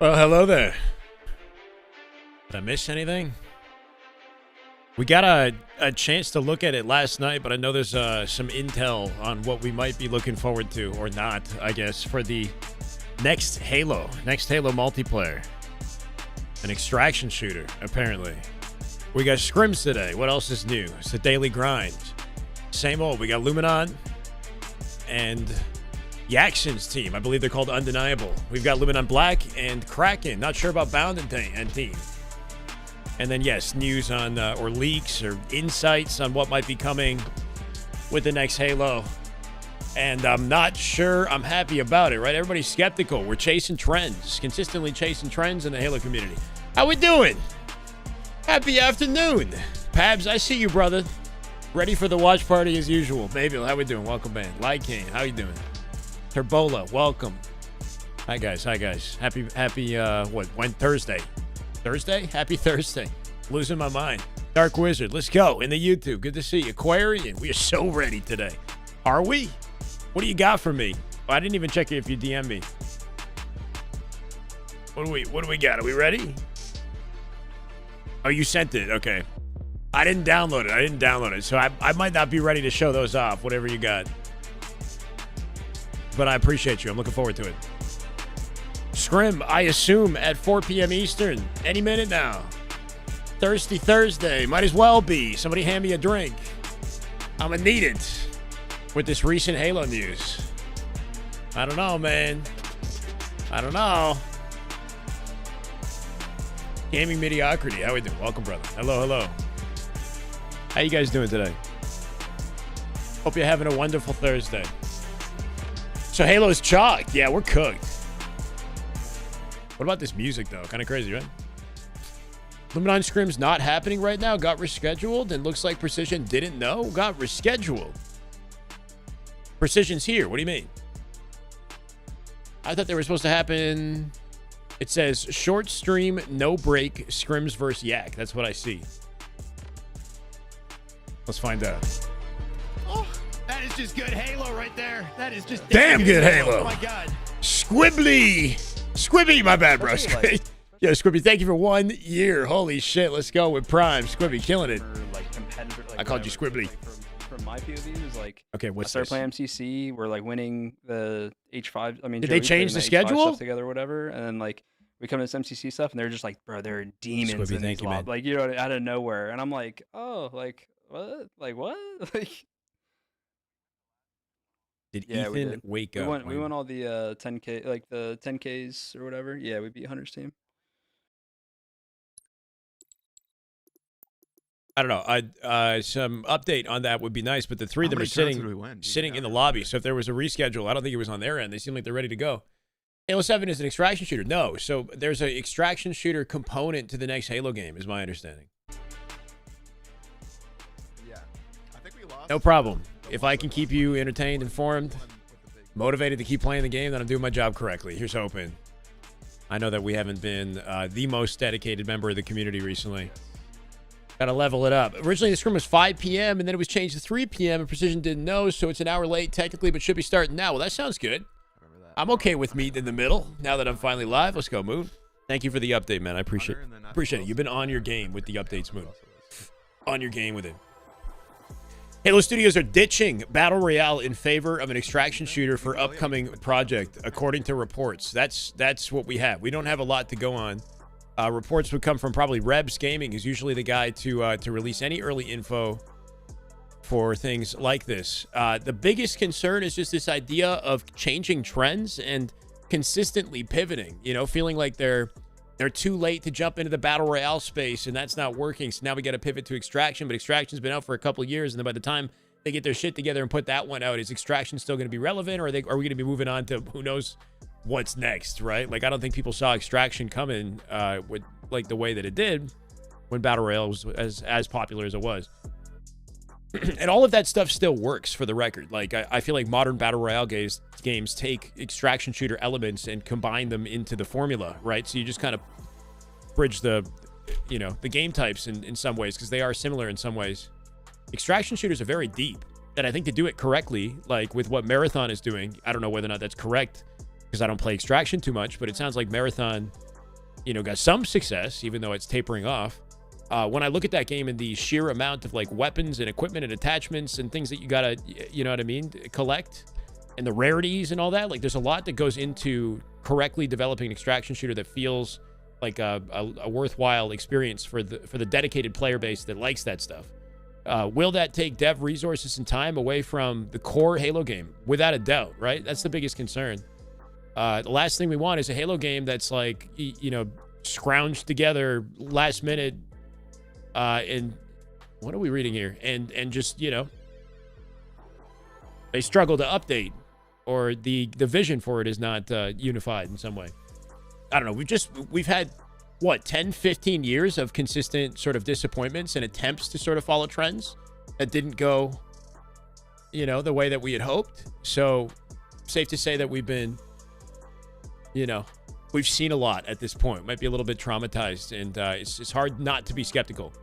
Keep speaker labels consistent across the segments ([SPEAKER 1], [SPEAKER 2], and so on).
[SPEAKER 1] Well, hello there. Did I miss anything? We got a chance to look at it last night, but I know there's some intel on what we might be looking forward to, or not, I guess, for the next Halo multiplayer. An extraction shooter, apparently. We got Scrims today. What else is new? It's the daily grind. Same old. We got Luminon and Yakzn's team. I believe they're called Undeniable. We've got Luminon Black and Kraken. Not sure about Bound and team. And then, yes, news on, or leaks or insights on what might be coming with the next Halo. And I'm not sure I'm happy about it, right? Everybody's skeptical. We're chasing trends, consistently chasing trends in the Halo community. How we doing? Happy afternoon. Pabs, I see you, brother. Ready for the watch party as usual. Baby, how we doing? Welcome, man. Lycane, how you doing? Turbola, welcome. Hi, guys. Happy, when Thursday? Thursday? Happy Thursday. Losing my mind. Dark Wizard, let's go. In the YouTube, good to see you. Aquarian, we are so ready today. Are we? What do you got for me? Oh, I didn't even check if you DM me. What do we got? Are we ready? Oh, you sent it. Okay. I didn't download it. So I might not be ready to show those off, whatever you got. But I appreciate you. I'm looking forward to it. Scrim, I assume, at 4 p.m. Eastern. Any minute now. Thirsty Thursday. Might as well be. Somebody hand me a drink. I'm going to need it with this recent Halo news. I don't know, man. I don't know. Gaming mediocrity. How we doing? Welcome, brother. Hello. How you guys doing today? Hope you're having a wonderful Thursday. So Halo's chalked. Yeah, we're cooked. What about this music, though? Kind of crazy, right? Luminon Scrim's not happening right now. Got rescheduled, and looks like Precision didn't know. Got rescheduled. Precision's here. What do you mean? I thought they were supposed to happen. It says short stream, no break, Scrims versus Yak. That's what I see. Let's find out.
[SPEAKER 2] Oh, that is just good Halo right there. That is just
[SPEAKER 1] damn good Halo.
[SPEAKER 2] Oh my god.
[SPEAKER 1] Squibby, my bad, bro. Yeah, Squibby, thank you for 1 year. Holy shit, let's go with Prime. Squibby, killing it. I called you Squibbly.
[SPEAKER 3] From my POV was like,
[SPEAKER 1] okay, what's
[SPEAKER 3] I started
[SPEAKER 1] this?
[SPEAKER 3] playing MCC. We're like winning the H5. I mean,
[SPEAKER 1] did they change the schedule
[SPEAKER 3] stuff together or whatever? And then like we come to this MCC stuff, and they're just like, bro, they're demons.
[SPEAKER 1] Squibby, thank you, man.
[SPEAKER 3] Like, you know, out of nowhere. And I'm like, oh, like what? Like what? Like.
[SPEAKER 1] Did Ethan wake up?
[SPEAKER 3] We won all the 10K, like the 10Ks or whatever. Yeah, we beat Hunter's team.
[SPEAKER 1] I don't know. Some update on that would be nice, but the three of them are sitting in the lobby. So if there was a reschedule, I don't think it was on their end. They seem like they're ready to go. Halo 7 is an extraction shooter. No. So there's an extraction shooter component to the next Halo game, is my understanding.
[SPEAKER 2] Yeah. I think we lost.
[SPEAKER 1] No problem. If I can keep you entertained, informed, motivated to keep playing the game, then I'm doing my job correctly. Here's hoping. I know that we haven't been the most dedicated member of the community recently. Got to level it up. Originally, the scrim was 5 p.m., and then it was changed to 3 p.m., and Precision didn't know, so it's an hour late technically, but should be starting now. Well, that sounds good. I'm okay with meeting in the middle now that I'm finally live. Let's go, Moon. Thank you for the update, man. I appreciate it. You've been on your game with the updates, Moon. On your game with it. Halo Studios are ditching Battle Royale in favor of an extraction shooter for upcoming project, according to reports. That's what we have. We don't have a lot to go on. Reports would come from probably Rebs Gaming, who's usually the guy to release any early info for things like this. The biggest concern is just this idea of changing trends and consistently pivoting. You know, feeling like they're too late to jump into the Battle Royale space, and that's not working. So now we got to pivot to Extraction, but Extraction's been out for a couple of years, and then by the time they get their shit together and put that one out, is Extraction still going to be relevant, or are we going to be moving on to who knows what's next, right? Like, I don't think people saw Extraction coming with like the way that it did when Battle Royale was as popular as it was. And all of that stuff still works, for the record. Like, I feel like modern Battle Royale games take extraction shooter elements and combine them into the formula, right? So you just kind of bridge the game types in some ways, because they are similar in some ways. Extraction shooters are very deep, and I think to do it correctly, like with what Marathon is doing, I don't know whether or not that's correct, because I don't play Extraction too much, but it sounds like Marathon got some success, even though it's tapering off. When I look at that game and the sheer amount of like weapons and equipment and attachments and things that you gotta, you know what I mean, collect, and the rarities and all that, like there's a lot that goes into correctly developing an extraction shooter that feels like a worthwhile experience for the dedicated player base that likes that stuff. Will that take dev resources and time away from the core Halo game? Without a doubt, right? That's the biggest concern. The last thing we want is a Halo game that's like, scrounged together last minute. And what are we reading here? And just, they struggle to update, or the vision for it is not unified in some way. I don't know. We've had, 10, 15 years of consistent sort of disappointments and attempts to sort of follow trends that didn't go, the way that we had hoped. So safe to say that we've been, we've seen a lot at this point. Might be a little bit traumatized, and it's hard not to be skeptical.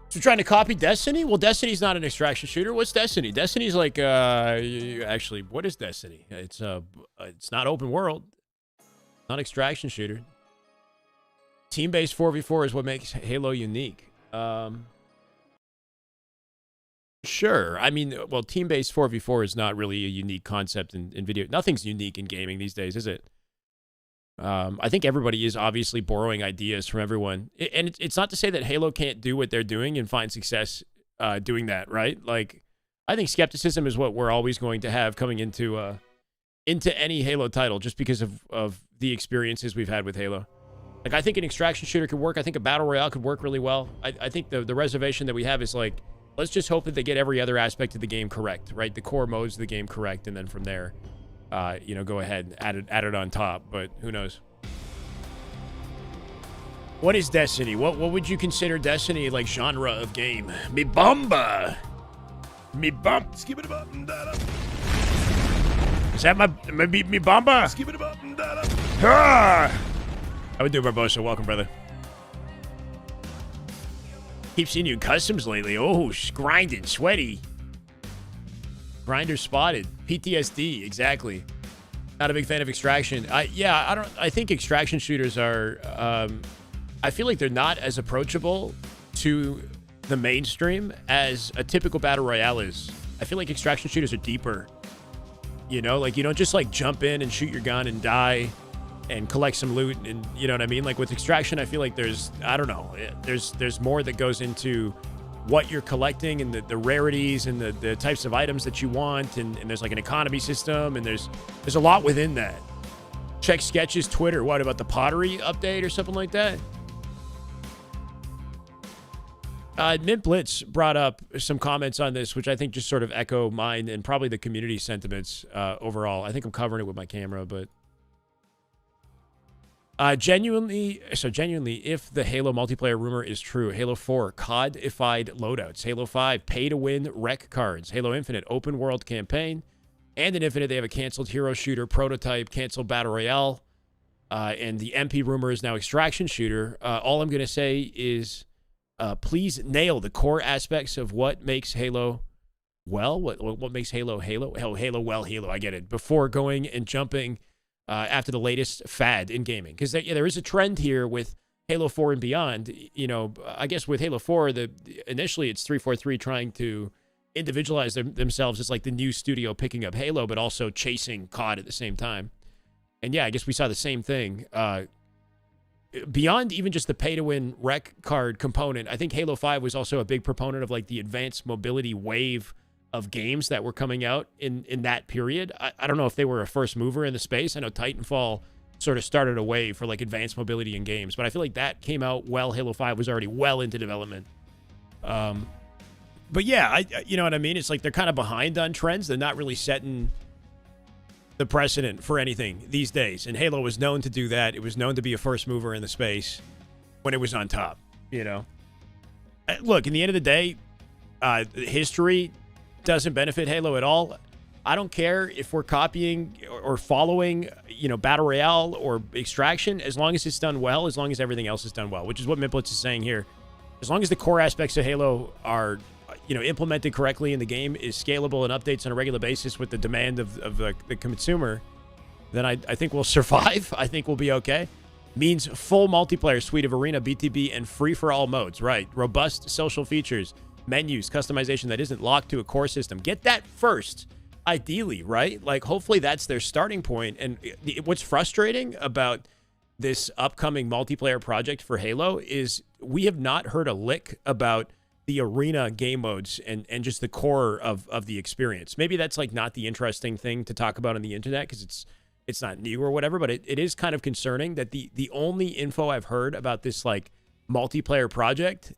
[SPEAKER 1] So trying to copy Destiny? Well, Destiny's not an extraction shooter. What's Destiny? Destiny's like, actually, what is Destiny? It's not open world. Not extraction shooter. Team-based 4v4 is what makes Halo unique. Sure. I mean, well, team-based 4v4 is not really a unique concept in video. Nothing's unique in gaming these days, is it? I think everybody is obviously borrowing ideas from everyone. And it's not to say that Halo can't do what they're doing and find success doing that, right? Like, I think skepticism is what we're always going to have coming into any Halo title, just because of the experiences we've had with Halo. Like, I think an extraction shooter could work. I think a battle royale could work really well. I think the reservation that we have is like, let's just hope that they get every other aspect of the game correct, right? The core modes of the game correct, and then from there, go ahead and add it on top. But who knows? What is Destiny? What would you consider Destiny, like, genre of game? Me bomba. Me bump. Skip it up and down. Is that my bomba? Skip it up and down. Ah! How we doing, Barbosa? Welcome, brother. Keep seeing you in customs lately. Oh, grinding, sweaty. Grinder spotted. PTSD, exactly. Not a big fan of extraction. I think extraction shooters are, I feel like they're not as approachable to the mainstream as a typical battle royale is. I feel like extraction shooters are deeper. Like, you don't just like jump in and shoot your gun and die and collect some loot, and you know what I mean? Like with extraction, I feel like there's more that goes into what you're collecting and the rarities and the types of items that you want, and there's like an economy system, and there's a lot within that. Check Sketch's Twitter. What about the pottery update or something like that? Mint Blitz brought up some comments on this, which I think just sort of echo mine and probably the community sentiments overall. I think I'm covering it with my camera, but genuinely, if the Halo multiplayer rumor is true, Halo 4 COD-ified loadouts, Halo 5 pay-to-win rec cards, Halo Infinite open world campaign, and in Infinite they have a canceled hero shooter prototype, canceled battle royale, and the MP rumor is now extraction shooter. All I'm going to say is please nail the core aspects of what makes Halo well, what makes Halo Halo. Halo well, Halo, I get it, before going and jumping after the latest fad in gaming. Because there is a trend here with Halo 4 and beyond. I guess with Halo 4, initially it's 343 trying to individualize themselves as like the new studio picking up Halo, but also chasing COD at the same time. And yeah, I guess we saw the same thing. Beyond even just the pay-to-win rec card component, I think Halo 5 was also a big proponent of like the advanced mobility wave of games that were coming out in that period. I don't know if they were a first mover in the space. I know Titanfall sort of started a wave for like advanced mobility in games, but I feel like that came out well. Halo 5 was already well into development. But yeah, you know what I mean? It's like they're kind of behind on trends. They're not really setting the precedent for anything these days. And Halo was known to do that. It was known to be a first mover in the space when it was on top, Look, in the end of the day, history doesn't benefit Halo at all. I don't care if we're copying or following, Battle Royale or Extraction, as long as it's done well, as long as everything else is done well, which is what Mimplitz is saying here. As long as the core aspects of Halo are, implemented correctly and the game is scalable and updates on a regular basis with the demand of the consumer, then I think we'll survive. I think we'll be okay. means full multiplayer suite of arena, BTB, and free-for-all modes. Right. Robust social features, menus, customization that isn't locked to a core system. Get that first, ideally, right? Like, hopefully that's their starting point. And what's frustrating about this upcoming multiplayer project for Halo is we have not heard a lick about the arena game modes and just the core of the experience. Maybe that's like not the interesting thing to talk about on the internet because it's not new or whatever, but it is kind of concerning that the only info I've heard about this like multiplayer project,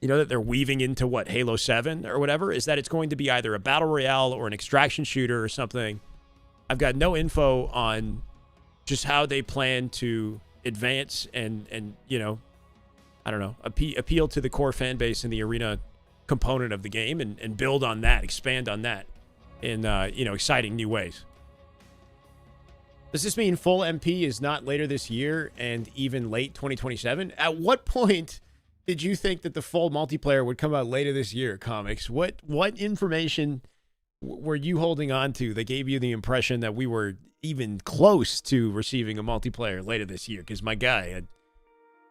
[SPEAKER 1] you know, that they're weaving into what, Halo 7 or whatever, is that it's going to be either a battle royale or an extraction shooter or something. I've got no info on just how they plan to advance and you know, I don't know, appeal to the core fan base in the arena component of the game and build on that, expand on that in, you know, exciting new ways. Does this mean full MP is not later this year and even late 2027? At what point did you think that the full multiplayer would come out later this year, Comics? What information were you holding on to that gave you the impression that we were even close to receiving a multiplayer later this year? Because my guy had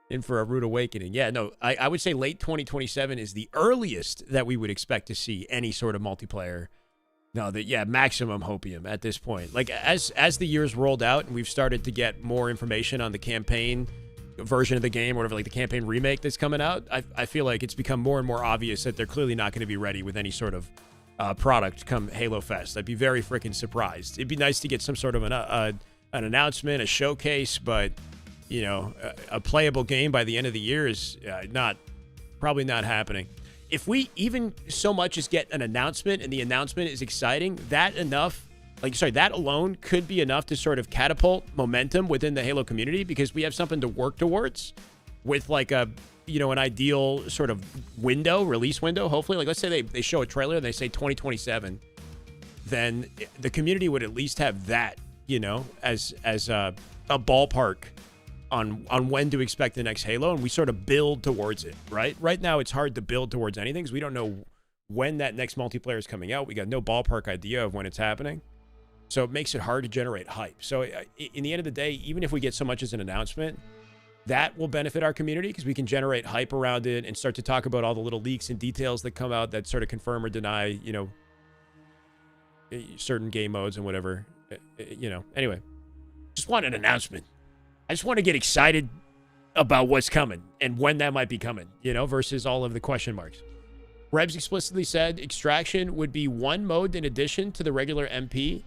[SPEAKER 1] in for a rude awakening. Yeah, no, I would say late 2027 is the earliest that we would expect to see any sort of multiplayer. No, maximum hopium at this point. Like, as the years rolled out and we've started to get more information on the campaign version of the game or whatever, like the campaign remake that's coming out, I feel like it's become more and more obvious that they're clearly not going to be ready with any sort of product come Halo Fest. I'd be very freaking surprised. It'd be nice to get some sort of an announcement, a showcase, but you know, a playable game by the end of the year is probably not happening. If we even so much as get an announcement and the announcement is exciting, that alone could be enough to sort of catapult momentum within the Halo community because we have something to work towards with like a, you know, an ideal sort of release window, hopefully. Like, let's say they show a trailer and they say 2027, then the community would at least have that, you know, as a ballpark on when to expect the next Halo, and we sort of build towards it, right? Right now, it's hard to build towards anything because we don't know when that next multiplayer is coming out. We got no ballpark idea of when it's happening. So it makes it hard to generate hype. So in the end of the day, even if we get so much as an announcement, that will benefit our community because we can generate hype around it and start to talk about all the little leaks and details that come out that sort of confirm or deny, you know, certain game modes and whatever, you know. Anyway, just want an announcement. I just want to get excited about what's coming and when that might be coming, you know, versus all of the question marks. Rebs explicitly said extraction would be one mode in addition to the regular MP,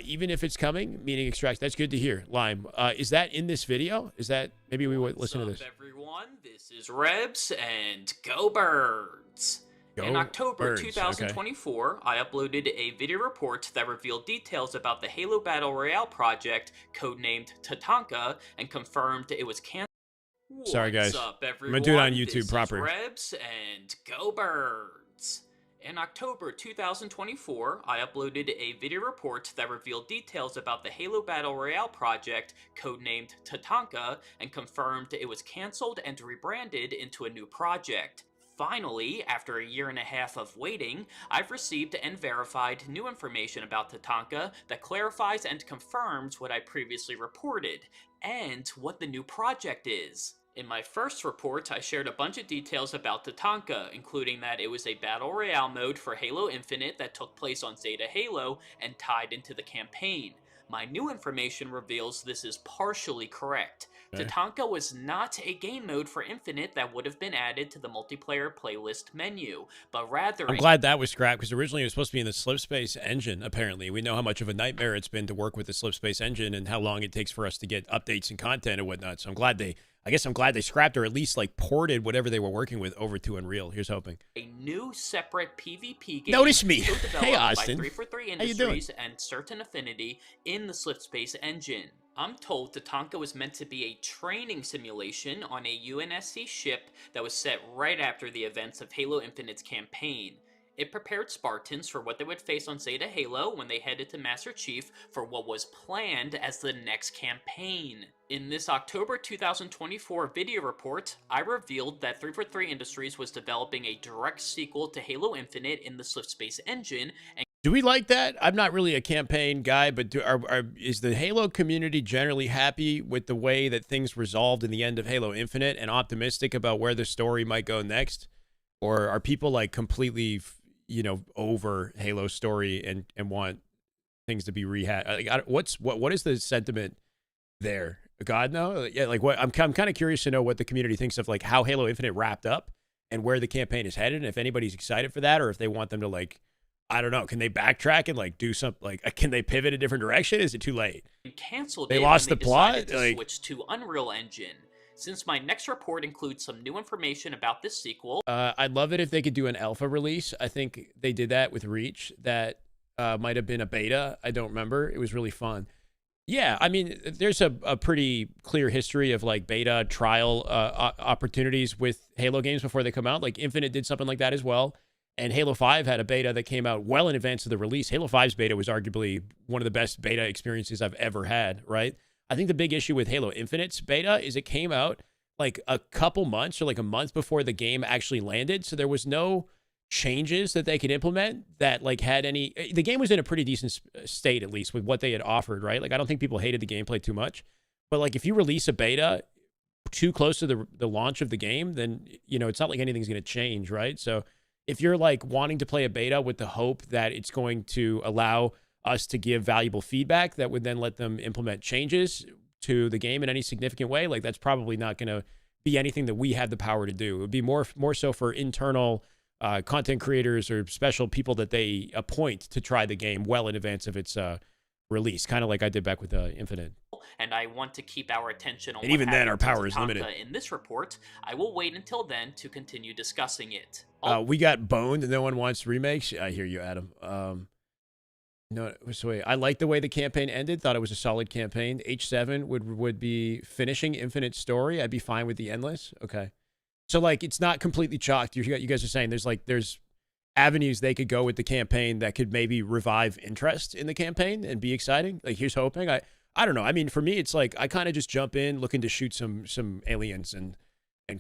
[SPEAKER 1] even if it's coming, meaning extract. That's good to hear, Lime. Is that in this video? Is that, maybe we would listen to this.
[SPEAKER 4] What's up, everyone? This is Rebs, and go Birds! In October 2024, okay. I uploaded a video report that revealed details about the Halo Battle Royale project, codenamed Tatanka, and confirmed it was canceled.
[SPEAKER 1] Sorry, guys.
[SPEAKER 4] What's up, everyone?
[SPEAKER 1] I'm gonna do it on YouTube
[SPEAKER 4] this
[SPEAKER 1] proper.
[SPEAKER 4] Is Rebs, and go Birds! In October 2024, I uploaded a video report that revealed details about the Halo Battle Royale project, codenamed Tatanka, and confirmed it was canceled and rebranded into a new project. Finally, after a year and a half of waiting, I've received and verified new information about Tatanka that clarifies and confirms what I previously reported, and what the new project is. In my first report, I shared a bunch of details about Tatanka, including that it was a Battle Royale mode for Halo Infinite that took place on Zeta Halo and tied into the campaign. My new information reveals this is partially correct. Okay. Tatanka was not a game mode for Infinite that would have been added to the multiplayer playlist menu, but rather...
[SPEAKER 1] I'm glad that was scrapped, because originally it was supposed to be in the Slipspace engine, apparently. We know how much of a nightmare it's been to work with the Slipspace engine and how long it takes for us to get updates and content and whatnot, so I'm glad they scrapped or at least like ported whatever they were working with over to Unreal. Here's hoping.
[SPEAKER 4] A new separate PvP game.
[SPEAKER 1] Notice me. Hey, Austin.
[SPEAKER 4] By 343 Industries and Certain Affinity in the Slipspace engine. I'm told Tatanka was meant to be a training simulation on a UNSC ship that was set right after the events of Halo Infinite's campaign. It prepared Spartans for what they would face on Zeta Halo when they headed to Master Chief for what was planned as the next campaign. In this October 2024 video report, I revealed that 343 Industries was developing a direct sequel to Halo Infinite in the Slipspace engine, and
[SPEAKER 1] Do we like that? I'm not really a campaign guy, but is the Halo community generally happy with the way that things resolved in the end of Halo Infinite and optimistic about where the story might go next? Or are people like completely, over Halo story and want things to be rehashed? Like, what is the sentiment there? God, no? Yeah, like what? I'm kind of curious to know what the community thinks of like how Halo Infinite wrapped up and where the campaign is headed, and if anybody's excited for that, or if they want them to like, I don't know. Can they backtrack and like do something? Like, can they pivot a different direction? Is it too late?
[SPEAKER 4] Canceled.
[SPEAKER 1] They lost the plot.
[SPEAKER 4] To switch to Unreal Engine. Since my next report includes some new information about this sequel.
[SPEAKER 1] I'd love it if they could do an alpha release. I think they did that with Reach. That might have been a beta. I don't remember. It was really fun. Yeah, I mean, there's a pretty clear history of like beta trial opportunities with Halo games before they come out. Like Infinite did something like that as well. And Halo 5 had a beta that came out well in advance of the release. Halo 5's beta was arguably one of the best beta experiences I've ever had, right? I think the big issue with Halo Infinite's beta is it came out like a couple months or like a month before the game actually landed. So there was no changes that they could implement that like had any... The game was in a pretty decent state, at least, with what they had offered, right? Like, I don't think people hated the gameplay too much. But like, if you release a beta too close to the launch of the game, then, it's not like anything's going to change, right? So if you're like wanting to play a beta with the hope that it's going to allow us to give valuable feedback that would then let them implement changes to the game in any significant way, like that's probably not going to be anything that we have the power to do. It would be more so for internal content creators or special people that they appoint to try the game well in advance of its release, kind of like I did back with Infinite.
[SPEAKER 4] And I want to keep our attention on.
[SPEAKER 1] And even then, our power is limited.
[SPEAKER 4] In this report, I will wait until then to continue discussing it.
[SPEAKER 1] We got boned, and no one wants remakes. I hear you, Adam. No, so wait, I like the way the campaign ended. Thought it was a solid campaign. H7 would be finishing Infinite story. I'd be fine with the endless. Okay, so like it's not completely chalked. You guys are saying there's avenues they could go with the campaign that could maybe revive interest in the campaign and be exciting. Like here's hoping. I don't know. I mean, for me, it's like I kind of just jump in looking to shoot some aliens and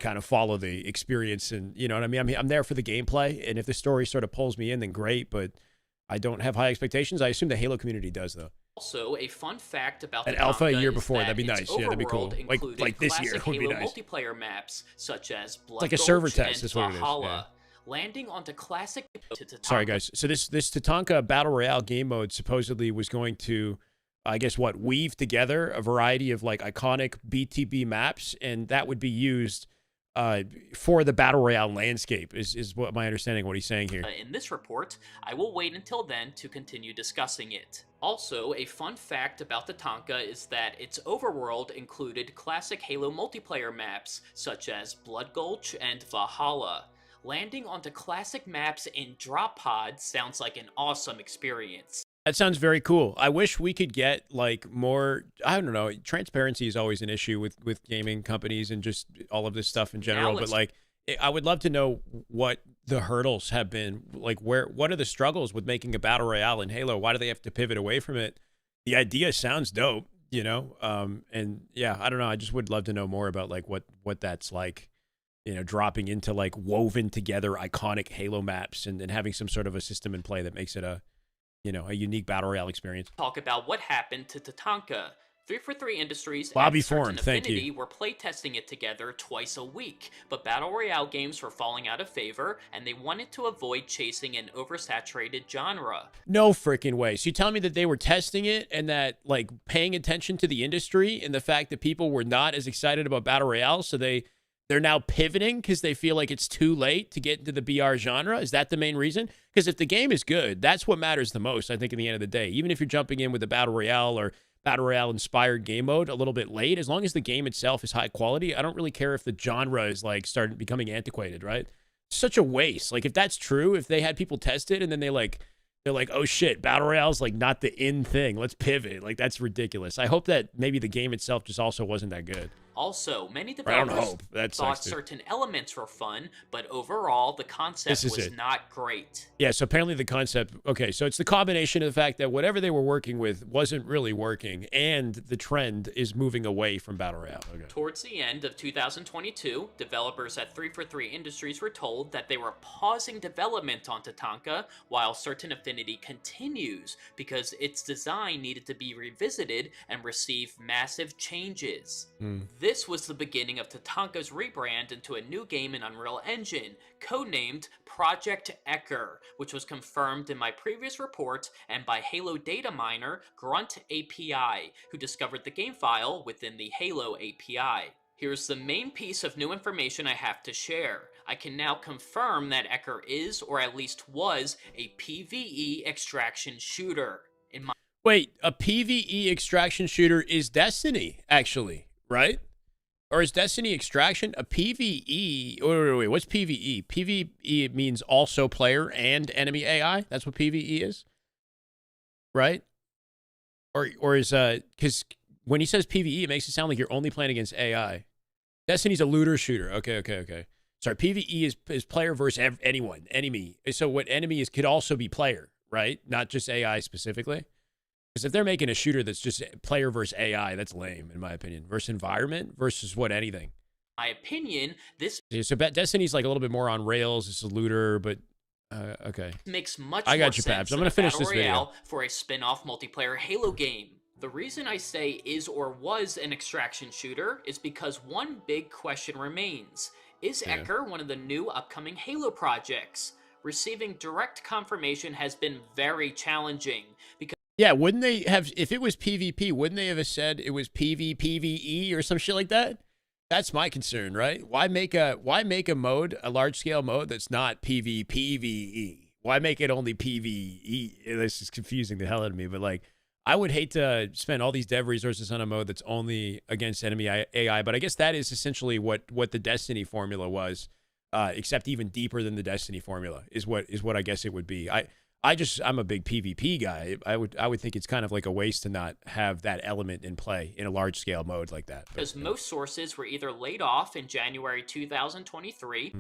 [SPEAKER 1] kind of follow the experience, and you know what I mean. I'm there for the gameplay, and if the story sort of pulls me in, then great. But I don't have high expectations. I assume the Halo community does, though.
[SPEAKER 4] Also, a fun fact about
[SPEAKER 1] an alpha a year before, that'd be nice. Yeah, that'd be cool. Like this year would be nice.
[SPEAKER 4] Multiplayer maps such as Blood
[SPEAKER 1] like a server test. Is what it is. Yeah.
[SPEAKER 4] Landing onto classic.
[SPEAKER 1] Sorry, guys. So this Tatanka Battle Royale game mode supposedly was going to, I guess, weave together a variety of like iconic BTB maps, and that would be used for the Battle Royale landscape, is what my understanding of what he's saying here.
[SPEAKER 4] In this report, I will wait until then to continue discussing it. Also, a fun fact about Tatanka is that its overworld included classic Halo multiplayer maps, such as Blood Gulch and Valhalla. Landing onto classic maps in drop pods sounds like an awesome experience.
[SPEAKER 1] That sounds very cool. I wish we could get like more, I don't know, transparency is always an issue with gaming companies and just all of this stuff in general, but like I would love to know what the hurdles have been, like what are the struggles with making a battle royale in Halo? Why do they have to pivot away from it? The idea sounds dope, and yeah, I don't know. I just would love to know more about like what that's like. Dropping into like woven together iconic Halo maps and having some sort of a system in play that makes it a unique battle royale experience.
[SPEAKER 4] Talk about what happened to Tatanka. 343 Industries
[SPEAKER 1] Bobby
[SPEAKER 4] and
[SPEAKER 1] Affinity
[SPEAKER 4] were playtesting it together twice a week, but battle royale games were falling out of favor, and they wanted to avoid chasing an oversaturated genre.
[SPEAKER 1] No freaking way. So you tell me that they were testing it and that like paying attention to the industry and the fact that people were not as excited about battle royale, so they're now pivoting because they feel like it's too late to get into the BR genre? Is that the main reason? Because if the game is good, that's what matters the most, I think, in the end of the day. Even if you're jumping in with a Battle Royale or Battle Royale-inspired game mode a little bit late, as long as the game itself is high quality, I don't really care if the genre is, like, started becoming antiquated, right? Such a waste. Like, if that's true, if they had people test it and then they're like, oh, shit, Battle Royale's, like, not the in thing. Let's pivot. Like, that's ridiculous. I hope that maybe the game itself just also wasn't that good.
[SPEAKER 4] Also, many
[SPEAKER 1] I don't
[SPEAKER 4] developers
[SPEAKER 1] hope. That
[SPEAKER 4] thought
[SPEAKER 1] sucks, dude.
[SPEAKER 4] certain elements were fun, but overall, the concept was not great.
[SPEAKER 1] Yeah, so apparently the concept, okay, so it's the combination of the fact that whatever they were working with wasn't really working, and the trend is moving away from Battle Royale. Okay.
[SPEAKER 4] Towards the end of 2022, developers at 343 Industries were told that they were pausing development on Tatanka while Certain Affinity continues because its design needed to be revisited and receive massive changes. This was the beginning of Tatanka's rebrand into a new game in Unreal Engine, codenamed Project Ecker, which was confirmed in my previous report and by Halo data miner Grunt API, who discovered the game file within the Halo API. Here's the main piece of new information I have to share. I can now confirm that Ecker is, or at least was, a PvE extraction shooter.
[SPEAKER 1] Wait, a PvE extraction shooter is Destiny, actually, right? Or is Destiny Extraction a PvE? Wait, what's PvE? PvE means also player and enemy AI. That's what PvE is, right? Or is because when he says PvE, it makes it sound like you're only playing against AI. Destiny's a looter shooter. Okay. Sorry, PvE is player versus anyone, enemy. So what enemy is could also be player, right? Not just AI specifically. Because if they're making a shooter that's just player versus AI, that's lame, in my opinion. Versus environment versus what, anything.
[SPEAKER 4] My opinion, this...
[SPEAKER 1] So Destiny's like a little bit more on rails. It's a looter, but... okay.
[SPEAKER 4] Makes much
[SPEAKER 1] I got
[SPEAKER 4] more
[SPEAKER 1] you,
[SPEAKER 4] sense
[SPEAKER 1] Paps. I'm going to finish this video.
[SPEAKER 4] For a spin-off multiplayer Halo game. The reason I say is or was an extraction shooter is because one big question remains. Is Ecker one of the new upcoming Halo projects? Receiving direct confirmation has been very challenging because...
[SPEAKER 1] Yeah, wouldn't they have, if it was PvP, wouldn't they have said it was PvE or some shit like that? That's my concern, right? Why make a mode, a large scale mode that's not PvE? Why make it only PvE? This is confusing the hell out of me, but like, I would hate to spend all these dev resources on a mode that's only against enemy AI, but I guess that is essentially what the Destiny formula was, except even deeper than the Destiny formula is what I guess it would be. I'm a big PvP guy. I would think it's kind of like a waste to not have that element in play in a large scale mode like that.
[SPEAKER 4] Because most sources were either laid off in January 2023.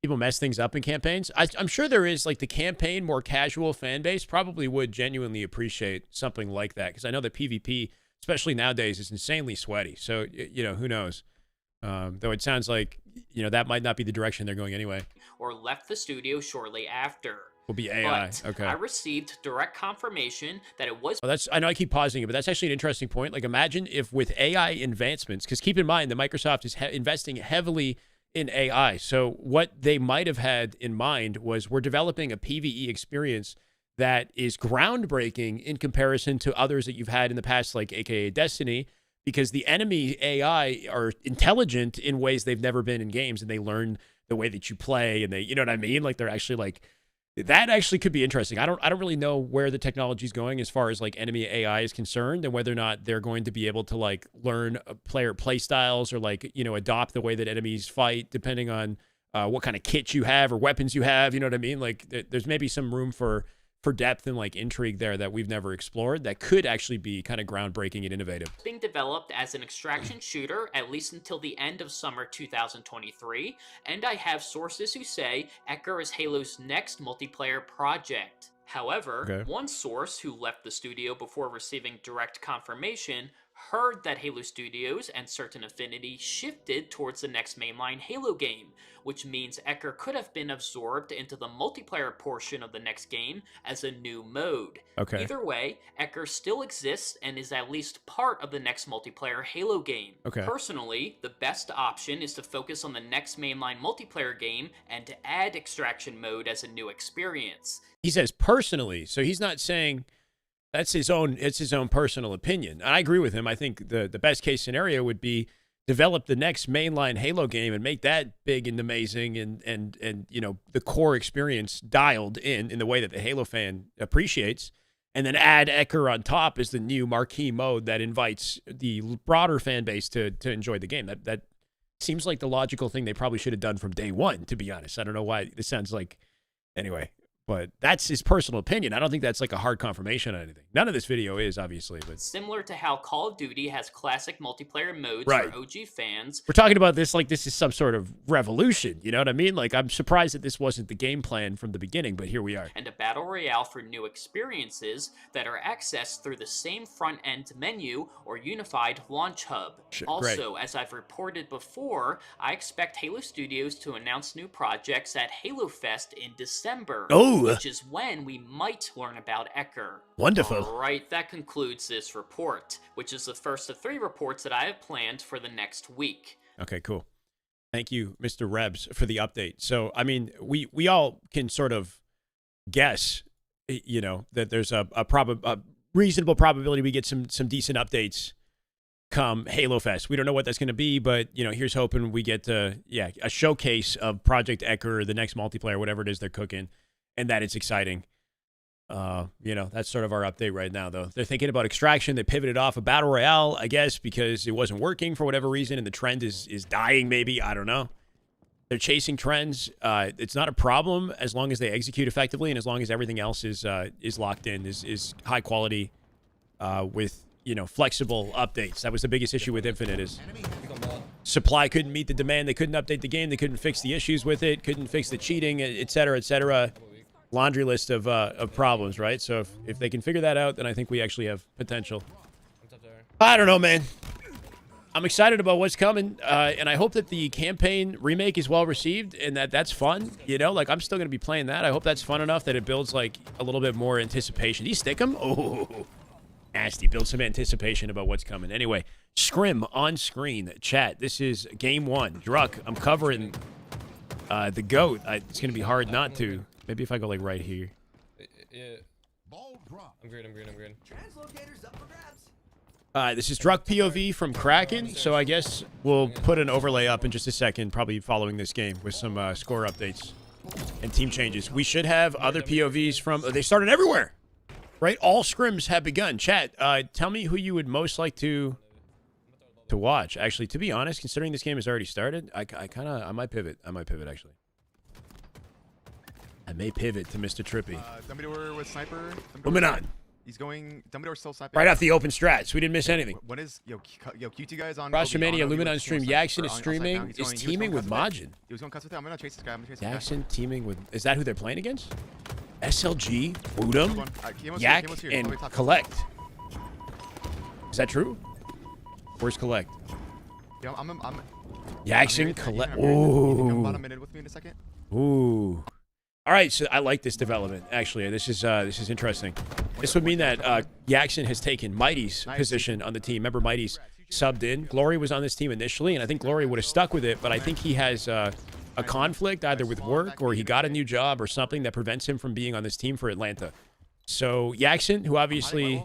[SPEAKER 1] People mess things up in campaigns. I'm sure there is, like, the campaign, more casual fan base probably would genuinely appreciate something like that. Because I know that PvP, especially nowadays, is insanely sweaty. So, you know, who knows? Though it sounds like, you know, that might not be the direction they're going anyway.
[SPEAKER 4] Or left the studio shortly after.
[SPEAKER 1] Will be AI.
[SPEAKER 4] But
[SPEAKER 1] okay.
[SPEAKER 4] I received direct confirmation that it was...
[SPEAKER 1] Oh, I know I keep pausing it, but that's actually an interesting point. Like, imagine if with AI advancements, because keep in mind that Microsoft is investing heavily in AI. So what they might have had in mind was we're developing a PvE experience that is groundbreaking in comparison to others that you've had in the past, like AKA Destiny, because the enemy AI are intelligent in ways they've never been in games, and they learn the way that you play, and they, you know what I mean? Like, they're actually like, that actually could be interesting. I don't really know where the technology is going as far as like enemy AI is concerned, and whether or not they're going to be able to like learn player play styles or like, you know, adopt the way that enemies fight depending on what kind of kit you have or weapons you have. You know what I mean? Like there's maybe some room for depth and like intrigue there that we've never explored that could actually be kind of groundbreaking and innovative.
[SPEAKER 4] Being developed as an extraction shooter at least until the end of summer 2023, and I have sources who say Ecker is Halo's next multiplayer project. However, one source who left the studio before receiving direct confirmation heard that Halo Studios and Certain Affinity shifted towards the next mainline Halo game, which means Ecker could have been absorbed into the multiplayer portion of the next game as a new mode.
[SPEAKER 1] Okay.
[SPEAKER 4] Either way, Ecker still exists and is at least part of the next multiplayer Halo game.
[SPEAKER 1] Okay.
[SPEAKER 4] Personally, the best option is to focus on the next mainline multiplayer game and to add extraction mode as a new experience.
[SPEAKER 1] He says personally, so he's not saying... It's his own personal opinion. And I agree with him. I think the best case scenario would be develop the next mainline Halo game and make that big and amazing and you know, the core experience dialed in the way that the Halo fan appreciates, and then add Ecker on top as the new marquee mode that invites the broader fan base to enjoy the game. That seems like the logical thing they probably should have done from day one, to be honest. I don't know why this sounds like... Anyway... But that's his personal opinion. I don't think that's like a hard confirmation on anything. None of this video is, obviously, but
[SPEAKER 4] Similar to how Call of Duty has classic multiplayer modes
[SPEAKER 1] Right.
[SPEAKER 4] for OG fans,
[SPEAKER 1] we're talking about this like this is some sort of revolution. You know what I mean? Like, I'm surprised that this wasn't the game plan from the beginning, but here we are.
[SPEAKER 4] and a battle royale for new experiences that are accessed through the same front-end menu or unified launch hub. Also, as I've reported before, I expect Halo Studios to announce new projects at Halo Fest in December, which is when we might learn about Ecker.
[SPEAKER 1] Wonderful.
[SPEAKER 4] Alright, that concludes this report, which is the first of 3 reports that I have planned for the next week.
[SPEAKER 1] Okay, cool. Thank you, Mr. Rebs, for the update. So, I mean, we all can sort of guess, you know, that there's a reasonable probability we get some decent updates come Halo Fest. We don't know what that's going to be, but, you know, here's hoping we get a showcase of Project Ecker, the next multiplayer, whatever it is they're cooking, and that it's exciting. You know, that's sort of our update right now, though. They're thinking about Extraction. They pivoted off a Battle Royale, I guess, because it wasn't working for whatever reason, and the trend is dying, maybe. I don't know. They're chasing trends. It's not a problem as long as they execute effectively and as long as everything else is locked in, is high quality with, you know, flexible updates. That was the biggest issue with Infinite is supply couldn't meet the demand. They couldn't update the game. They couldn't fix the issues with it. Couldn't fix the cheating, et cetera, et cetera. Laundry list of problems, right? So if they can figure that out, then I think we actually have potential. I don't know, man. I'm excited about what's coming, and I hope that the campaign remake is well received and that's fun. You know, like I'm still gonna be playing that. I hope that's fun enough that it builds like a little bit more anticipation. Do you stick them? Oh, nasty. Build some anticipation about what's coming. Anyway, Scrim on screen chat. This is game 1. Druck, I'm covering the GOAT. It's gonna be hard not to. Maybe if I go like right here.
[SPEAKER 5] Yeah. I'm green.
[SPEAKER 2] Translocators up for grabs.
[SPEAKER 1] This is Druck POV from Kraken, so I guess we'll put an overlay up in just a second, probably following this game with some score updates and team changes. We should have other POVs from... they started everywhere, right? All scrims have begun. Chat, tell me who you would most like to watch. Actually, to be honest, considering this game has already started, I might pivot. Actually. I may pivot to Mr. Trippy.
[SPEAKER 6] Dumbledore with sniper.
[SPEAKER 1] Luminon.
[SPEAKER 6] He's going. Dumbledore still sniping.
[SPEAKER 1] Right off the open strats. We didn't miss anything.
[SPEAKER 6] What is yo QT guys on
[SPEAKER 1] Rostermania,
[SPEAKER 6] on
[SPEAKER 1] Luminon
[SPEAKER 6] OB
[SPEAKER 1] stream. Yakzn is streaming. Is teaming with Majin.
[SPEAKER 6] He was going cuts with it. I'm gonna chase this guy. I'm gonna chase this
[SPEAKER 1] Yakzn teaming with... Is that who they're playing against? SLG, Woodham, Yak, and Collect. Is that true? Where's Collect?
[SPEAKER 6] Yo, I'm
[SPEAKER 1] Yakzn, Collect.
[SPEAKER 6] Ooh. About a minute with me in a second.
[SPEAKER 1] Ooh. All right, so I like this development. Actually, this is interesting. This would mean that Yakzn has taken Mighty's position on the team. Remember, Mighty's subbed in. Glory was on this team initially, and I think Glory would have stuck with it, but I think he has a conflict either with work or he got a new job or something that prevents him from being on this team for Atlanta. So Yakzn, who obviously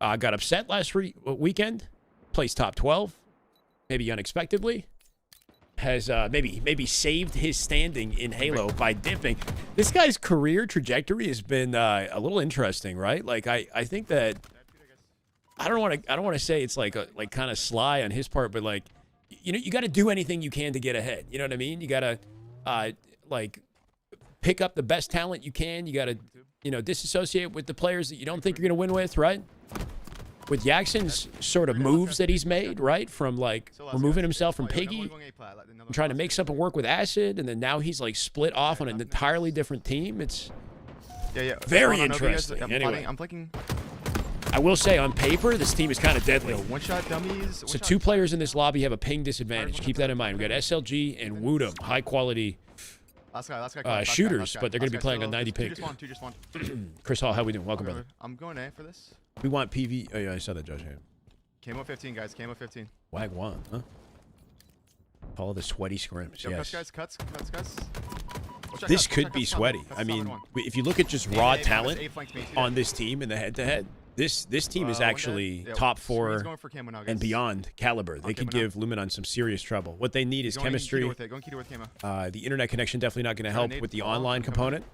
[SPEAKER 1] got upset last weekend, plays top 12, maybe unexpectedly. Has maybe saved his standing in Halo by dipping. This guy's career trajectory has been a little interesting, right? Like I think that I don't want to say it's like kind of sly on his part, but like you know you got to do anything you can to get ahead. You know what I mean? You got to like pick up the best talent you can. You got to disassociate with the players that you don't think you're gonna win with, right? With Yakz's sort of moves that he's made, right? From like removing himself from Piggy and trying to make something work with Acid, and then now he's like split off on an entirely different team. It's very interesting. Anyway,
[SPEAKER 6] I'm flanking.
[SPEAKER 1] I will say on paper, this team is kind of deadly.
[SPEAKER 6] One-shot dummies.
[SPEAKER 1] So 2 players in this lobby have a ping disadvantage. Keep that in mind. We got SLG and Woodham, high quality shooters, but they're going to be playing on 90 ping.
[SPEAKER 6] Two just one.
[SPEAKER 1] Chris Hall, how we doing? Welcome, brother.
[SPEAKER 6] I'm going A for this.
[SPEAKER 1] We want PV. Oh yeah, I saw that, Josh.
[SPEAKER 6] Camo 15, guys. Camo 15.
[SPEAKER 1] Wag one, huh? Follow the sweaty scrims.
[SPEAKER 6] Yo,
[SPEAKER 1] Yes.
[SPEAKER 6] Cuts.
[SPEAKER 1] This could be sweaty. I mean, if you look at just raw talent on this team in the head-to-head, this team is actually top 4 and beyond caliber. They could give Luminon some serious trouble. What they need is chemistry. The internet connection definitely not going to help with the online component.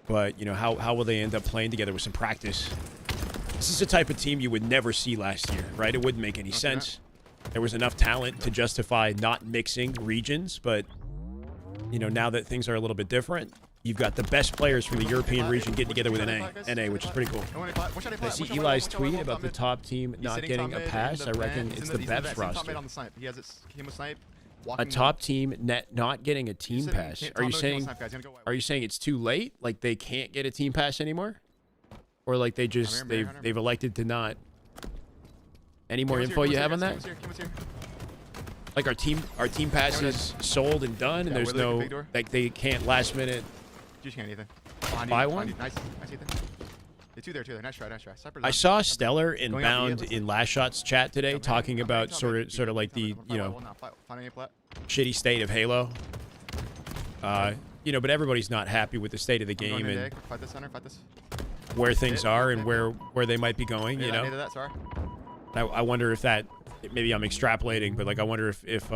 [SPEAKER 1] But, you know, how will they end up playing together with some practice? This is the type of team you would never see last year, right? It wouldn't make any sense. There was enough talent to justify not mixing regions, but, you know, now that things are a little bit different, you've got the best players from the European region getting together with NA, which is pretty cool. I see Eli's tweet about the top team not getting a pass. I reckon it's the Bevs roster. A top team not getting a team pass. Are you saying it's too late? Like they can't get a team pass anymore? Or like they just they've elected to not? Any more info you have on that? Like our team pass is sold and done, and there's no like they can't last minute buy one.
[SPEAKER 6] Nice, Ethan. Two there. Nice try.
[SPEAKER 1] I saw Stellar and Bound in Last Shot's chat today talking about sort of like the shitty state of Halo. But everybody's not happy with the state of the game and where things are and where they might be going. You know. I wonder if that, maybe I'm extrapolating, but like I wonder if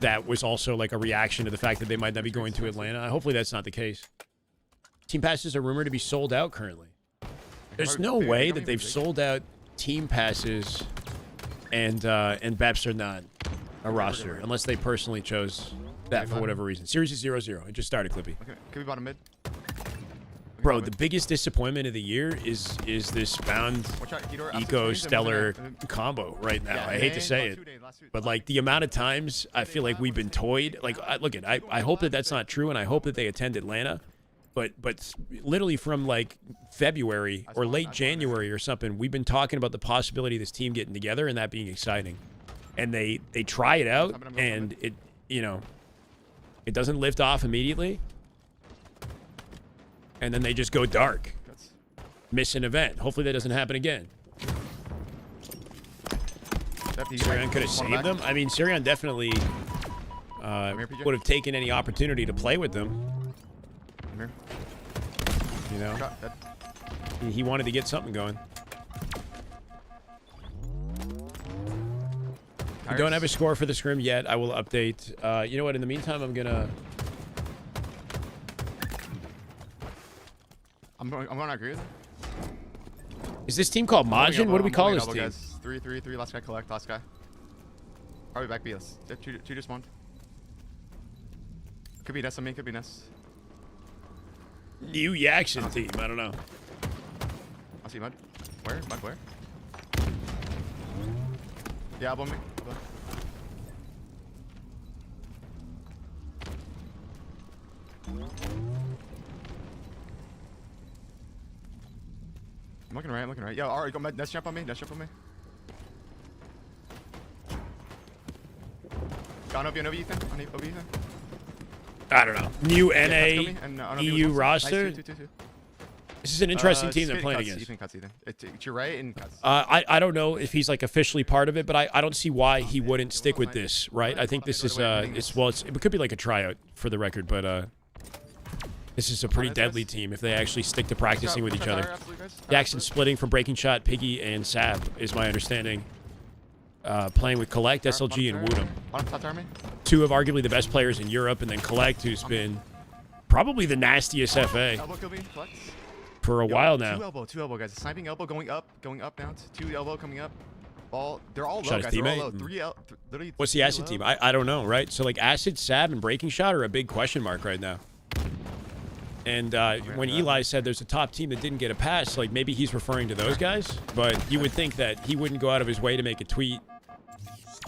[SPEAKER 1] that was also like a reaction to the fact that they might not be going to Atlanta. Hopefully that's not the case. Team passes are rumored to be sold out currently. There's no way that they've sold out team passes and BEPs are not a roster unless they personally chose that for whatever reason. Series is 0-0. It just started, Clippy.
[SPEAKER 6] Okay, could be bottom mid.
[SPEAKER 1] Bro, the biggest disappointment of the year is this Bound Eco Stellar combo right now. I hate to say it, but like the amount of times I feel like we've been toyed. Like, I hope that that's not true, and I hope that they attend Atlanta. But literally from like February or late January or something, we've been talking about the possibility of this team getting together and that being exciting. And they try it out, and it doesn't lift off immediately. And then they just go dark. Miss an event. Hopefully that doesn't happen again. Sirion could have saved them. I mean, Sirion definitely would have taken any opportunity to play with them. You know? He wanted to get something going. We don't have a score for the scrim yet. I will update. You know what? In the meantime, I'm gonna
[SPEAKER 6] agree with him.
[SPEAKER 1] Is this team called Majin? What do we call this team?
[SPEAKER 6] Guys. 3. Last guy collect. Last guy. Probably back B. Two just one. Could be Ness. Could be Ness.
[SPEAKER 1] New Yakzn team. I don't know.
[SPEAKER 6] I see Mud. Where? Mud where? Yeah, elbow me. I'm looking right. Yo, alright, go Mud. Ness jump on me. Gone over you, Ethan. Over Ethan.
[SPEAKER 1] I don't know. New NA EU roster.
[SPEAKER 6] Nice, two.
[SPEAKER 1] This is an interesting team they're playing against.
[SPEAKER 6] Ethan cuts. It's your right and cuts.
[SPEAKER 1] I don't know if he's like officially part of it, but I don't see why he wouldn't stick with this, right? I think this is it could be like a tryout for the record, but this is a pretty deadly team if they actually stick to practicing with each other. Yakzn splitting from Breaking Shot, Piggy, and Sab is my understanding. Playing with Collect, SLG, and Woodham. Two of arguably the best players in Europe, and then Collect, who's been probably the nastiest FA for a while now.
[SPEAKER 6] Two elbow, guys. Sniping elbow, going up now. Two elbow coming up. They're all low, guys.
[SPEAKER 1] They're all low. What's the Acid team? I don't know, right? So like Acid, Sab, and Breaking Shot are a big question mark right now. And when Eli said there's a top team that didn't get a pass, like maybe he's referring to those guys, but you would think that he wouldn't go out of his way to make a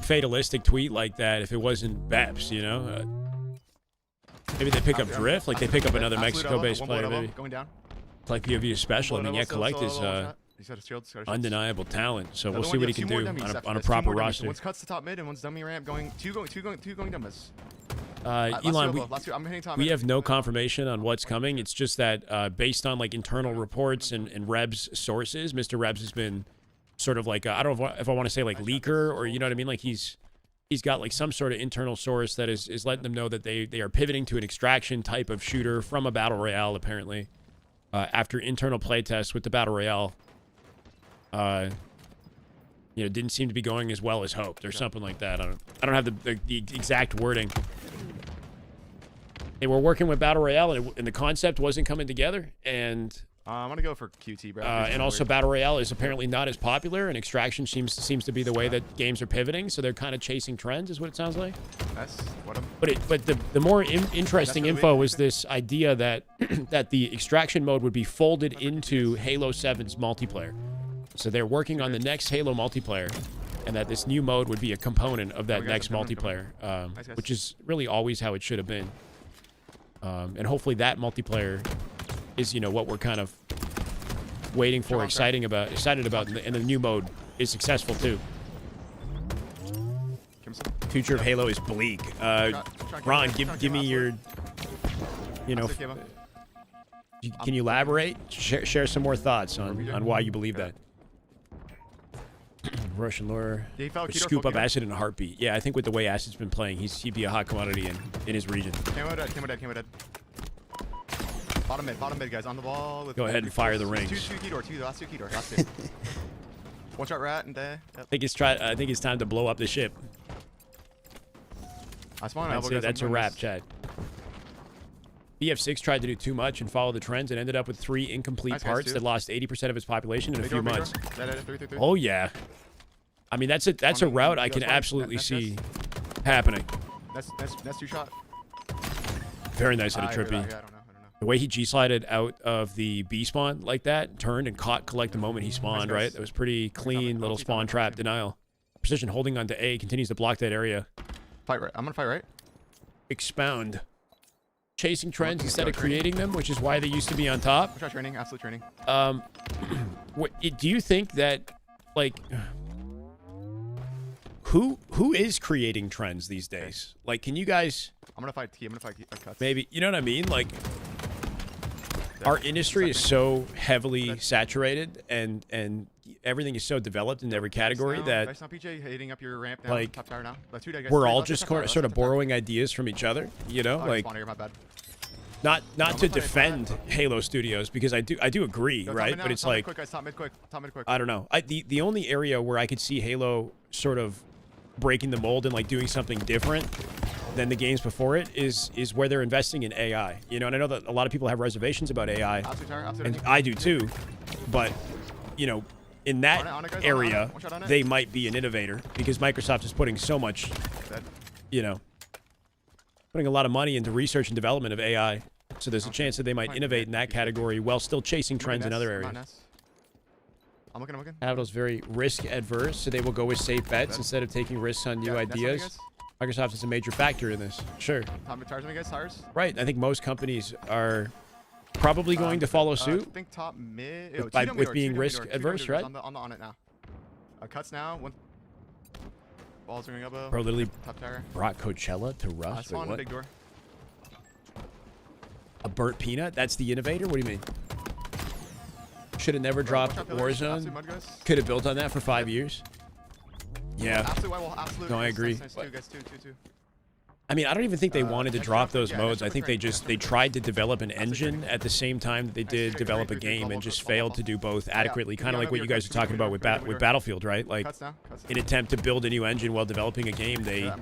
[SPEAKER 1] fatalistic tweet like that if it wasn't BEPs, you know? Maybe they pick up Drift, like they pick up another Mexico-based player, maybe. Like POV is special. I mean, yeah, Collect is undeniable talent, so we'll see what he can do on a proper roster.
[SPEAKER 6] One's cuts to top mid and one's dummy ramp going two going dummies.
[SPEAKER 1] Elon, we have no confirmation on what's coming. It's just that based on like internal reports and Reb's sources, Mr. Rebs has been sort of like I don't know if I want to say like leaker or you know what I mean. Like he's got like some sort of internal source that is letting them know that they are pivoting to an extraction type of shooter from a battle royale apparently after internal playtests with the battle royale. Didn't seem to be going as well as hoped or something like that. I don't have the exact wording. They were working with battle royale and the concept wasn't coming together, and
[SPEAKER 6] I'm gonna go for QT, bro.
[SPEAKER 1] And also, Battle Royale is apparently not as popular, and Extraction seems to be the way that games are pivoting. So they're kind of chasing trends, is what it sounds like.
[SPEAKER 6] That's what I'm.
[SPEAKER 1] But the more interesting info was this idea that that the Extraction mode would be folded into Halo 7's multiplayer. So they're working on the next Halo multiplayer, and that this new mode would be a component of that next multiplayer, which is really always how it should have been. And hopefully that multiplayer is, you know, what we're kind of waiting for, excited about, and the new mode is successful too. Future of Halo is bleak. Ron, give me your, you know, can you elaborate? Share some more thoughts on why you believe that. Russian lore. Scoop up Acid in a heartbeat. Yeah, I think with the way Acid's been playing, he'd be a hot commodity in his region.
[SPEAKER 6] Camo dead. Bottom mid, guys, on the wall. With
[SPEAKER 1] Go ahead and fire the rings.
[SPEAKER 6] Last two key door. One shot rat and there. Yep.
[SPEAKER 1] I think it's time to blow up the ship. That's a wrap, Chad. BF6 tried to do too much and follow the trends and ended up with 3 incomplete parts that lost 80% of its population in a few months. Oh yeah, I mean that's a route I can absolutely see happening.
[SPEAKER 6] That's 2 shot.
[SPEAKER 1] Very nice out of Trippy.
[SPEAKER 6] I don't know.
[SPEAKER 1] The way he G-slided out of the B spawn like that, turned and caught Collect the moment he spawned, right? That was pretty clean little spawn trap denial. Precision holding onto A continues to block that area.
[SPEAKER 6] Fight right. I'm gonna fight right.
[SPEAKER 1] Expound. Chasing trends instead of creating them, which is why they used to be on top.
[SPEAKER 6] Training, absolute training.
[SPEAKER 1] Do you think that, like, who is creating trends these days? Like, can you guys?
[SPEAKER 6] I'm gonna fight T. I'm gonna fight Cuts.
[SPEAKER 1] Maybe, you know what I mean? Like, our industry is so heavily saturated, and everything is so developed in every category that
[SPEAKER 6] PJ hitting up your ramp
[SPEAKER 1] like
[SPEAKER 6] top tower now.
[SPEAKER 1] We're all just sort of borrowing ideas from each other, you know, like. Not to defend Halo Studios, because I do agree, right? But it's like, I don't know. The only area where I could see Halo sort of breaking the mold and like doing something different than the games before it is where they're investing in AI. You know, and I know that a lot of people have reservations about AI, and I do too. But you know, in that area, they might be an innovator because Microsoft is putting so much, you know, putting a lot of money into research and development of AI. So there's a chance that they might innovate in that category while still chasing trends in other areas.
[SPEAKER 6] I'm looking.
[SPEAKER 1] Capital's very risk adverse, so they will go with safe bets instead of taking risks on new ideas. Microsoft is a major factor in this. Sure.
[SPEAKER 6] Tires.
[SPEAKER 1] Right. I think most companies are probably going to follow suit.
[SPEAKER 6] I think top mid
[SPEAKER 1] with being risk adverse, right?
[SPEAKER 6] On it now. Cuts now. One. Balls ringing elbow.
[SPEAKER 1] Bro, literally
[SPEAKER 6] top tower.
[SPEAKER 1] Brought Coachella to Rust.
[SPEAKER 6] Wait, what? Big door.
[SPEAKER 1] A burnt peanut? That's the innovator? What do you mean? Should have never dropped Warzone. Could have built on that for 5 years. Yeah.
[SPEAKER 6] Absolute.
[SPEAKER 1] No, I agree.
[SPEAKER 6] Two.
[SPEAKER 1] I mean, I don't even think they wanted to drop those modes. I think they tried to develop an engine at the same time that they did develop a game and just failed to do both adequately. Kind of like what you guys are talking about with Battlefield, right? Like, in attempt to build a new engine while developing a game, they,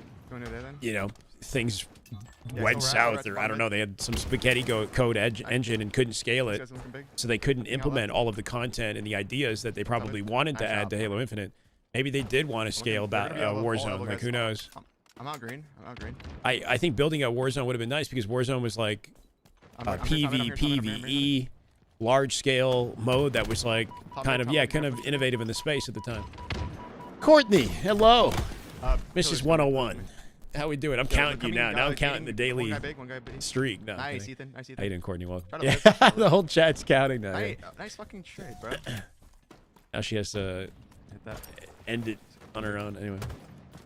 [SPEAKER 1] you know, things went south, or I don't know, they had some spaghetti code engine and couldn't scale it, so they couldn't implement all of the content and the ideas that they probably wanted to add to Halo Infinite. Maybe they did want to scale about Warzone, like who knows.
[SPEAKER 6] I'm out green.
[SPEAKER 1] I think building out Warzone would have been nice because Warzone was like PvE, large scale mode that was like kind of innovative in the space at the time. Courtney, hello. Mrs. 101. How we doing? I'm counting you now. Now I'm counting the daily streak. No,
[SPEAKER 6] nice, Ethan.
[SPEAKER 1] How you doing, Courtney? Well, yeah, the whole chat's counting now.
[SPEAKER 6] Nice fucking trade, bro.
[SPEAKER 1] Now she has to end it on her own. Anyway.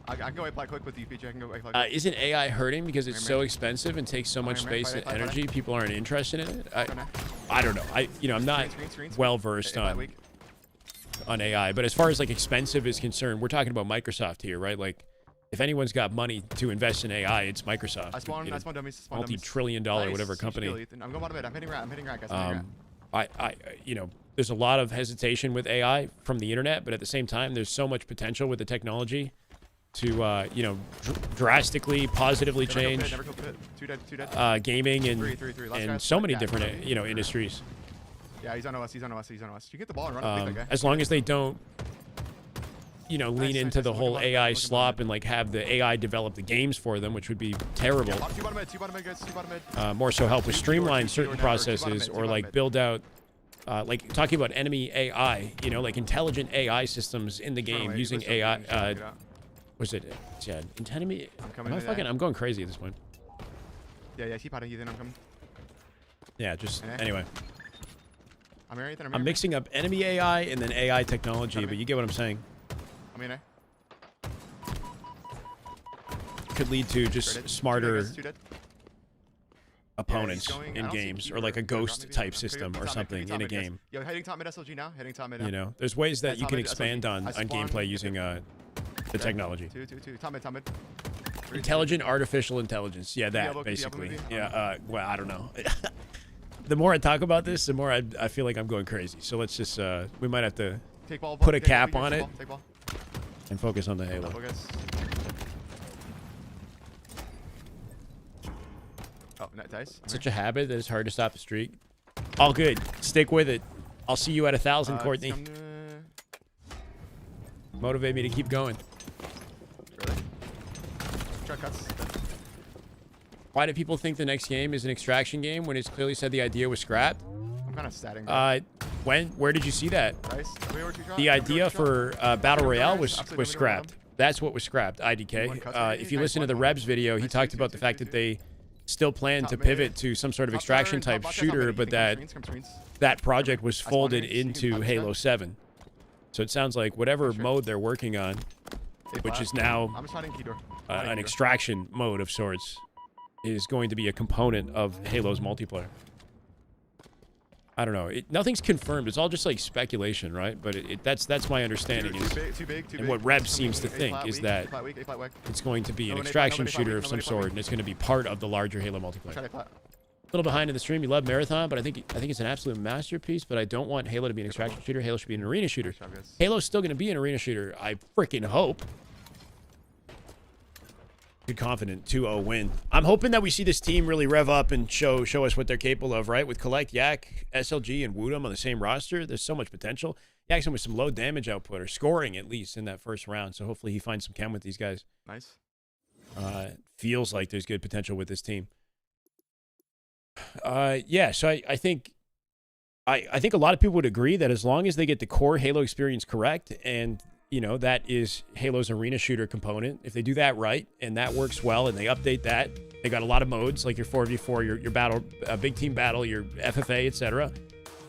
[SPEAKER 6] I can go play quick with you, PJ. I can go play.
[SPEAKER 1] Isn't AI hurting because it's so expensive and takes so much space and energy? People aren't interested in it. I don't know. I'm not well versed on AI, but as far as like expensive is concerned, we're talking about Microsoft here, right? Like, if anyone's got money to invest in AI, it's Microsoft.
[SPEAKER 6] I spawn dummies.
[SPEAKER 1] Multi-trillion-dollar whatever company.
[SPEAKER 6] I'm going bottom mid. I'm hitting rat, guys.
[SPEAKER 1] There's a lot of hesitation with AI from the internet, but at the same time, there's so much potential with the technology to, drastically, positively change gaming and so many different, industries.
[SPEAKER 6] Yeah, he's on OS. He's on OS. He's on OS. You get the ball and run up. That guy.
[SPEAKER 1] As long as they don't, you know, lean into the whole AI slop and like have the AI develop the games for them, which would be terrible.
[SPEAKER 6] Yeah, two bottom mid, guys. Two bottom mid.
[SPEAKER 1] More so help with streamline certain processes or like build out, like talking about enemy AI, you know, like intelligent AI systems in the game using AI. Was it? Yeah, enemy. I'm going crazy at this point.
[SPEAKER 6] Yeah, keep hiding, Ethan. I'm coming.
[SPEAKER 1] Yeah, just anyway.
[SPEAKER 6] I'm here, Ethan.
[SPEAKER 1] I'm mixing up enemy AI and then AI technology, but you get what I'm saying.
[SPEAKER 6] I'm in.
[SPEAKER 1] Could lead to just smarter opponents in games, or like a ghost type system or something in a game.
[SPEAKER 6] Yo, heading top mid SLG now. Heading top mid.
[SPEAKER 1] You know, there's ways that you can expand on gameplay using the technology.
[SPEAKER 6] Two. Top mid.
[SPEAKER 1] Intelligent artificial intelligence. Yeah, that basically. Yeah. Well, I don't know. The more I talk about this, the more I feel like I'm going crazy. So let's just we might have to put a cap on it and focus on the Halo.
[SPEAKER 6] Oh, nice.
[SPEAKER 1] Such a habit that it's hard to stop the streak. All good. Stick with it. I'll see you at 1,000, Courtney. Motivate me to keep going.
[SPEAKER 6] Really? Shortcuts.
[SPEAKER 1] Why do people think the next game is an extraction game when it's clearly said the idea was scrapped?
[SPEAKER 6] I'm kind of statting.
[SPEAKER 1] Where did you see that?
[SPEAKER 6] Nice.
[SPEAKER 1] The idea for Battle Royale was scrapped. That's what was scrapped, IDK. If you listen to the Rebs video, he talked about the fact that they still plan to pivot to some sort of extraction type shooter, but that project was folded into Halo 7. So it sounds like whatever mode they're working on, which is now an extraction mode of sorts, is going to be a component of Halo's multiplayer. I don't know. Nothing's confirmed. It's all just like speculation, right? But that's my understanding. And what Reb seems to think is that it's going to be an extraction shooter of some sort, and it's going to be part of the larger Halo multiplayer. A little behind in the stream. You love Marathon, but I think it's an absolute masterpiece. But I don't want Halo to be an extraction shooter. Halo should be an arena shooter. Halo's still going to be an arena shooter. I freaking hope. Good, confident 2-0 win. I'm hoping that we see this team really rev up and show us what they're capable of, right? With Collect, Yak, SLG, and Woodham on the same roster, there's so much potential. Yakzn with some low damage output, or scoring at least in that first round, so hopefully he finds some chem with these guys.
[SPEAKER 6] Nice.
[SPEAKER 1] Feels like there's good potential with this team. Yeah, so I think a lot of people would agree that as long as they get the core Halo experience correct, and you know, that is Halo's arena shooter component. If they do that right and that works well and they update that, they got a lot of modes like your 4v4, your battle, big team battle, your FFA, etc.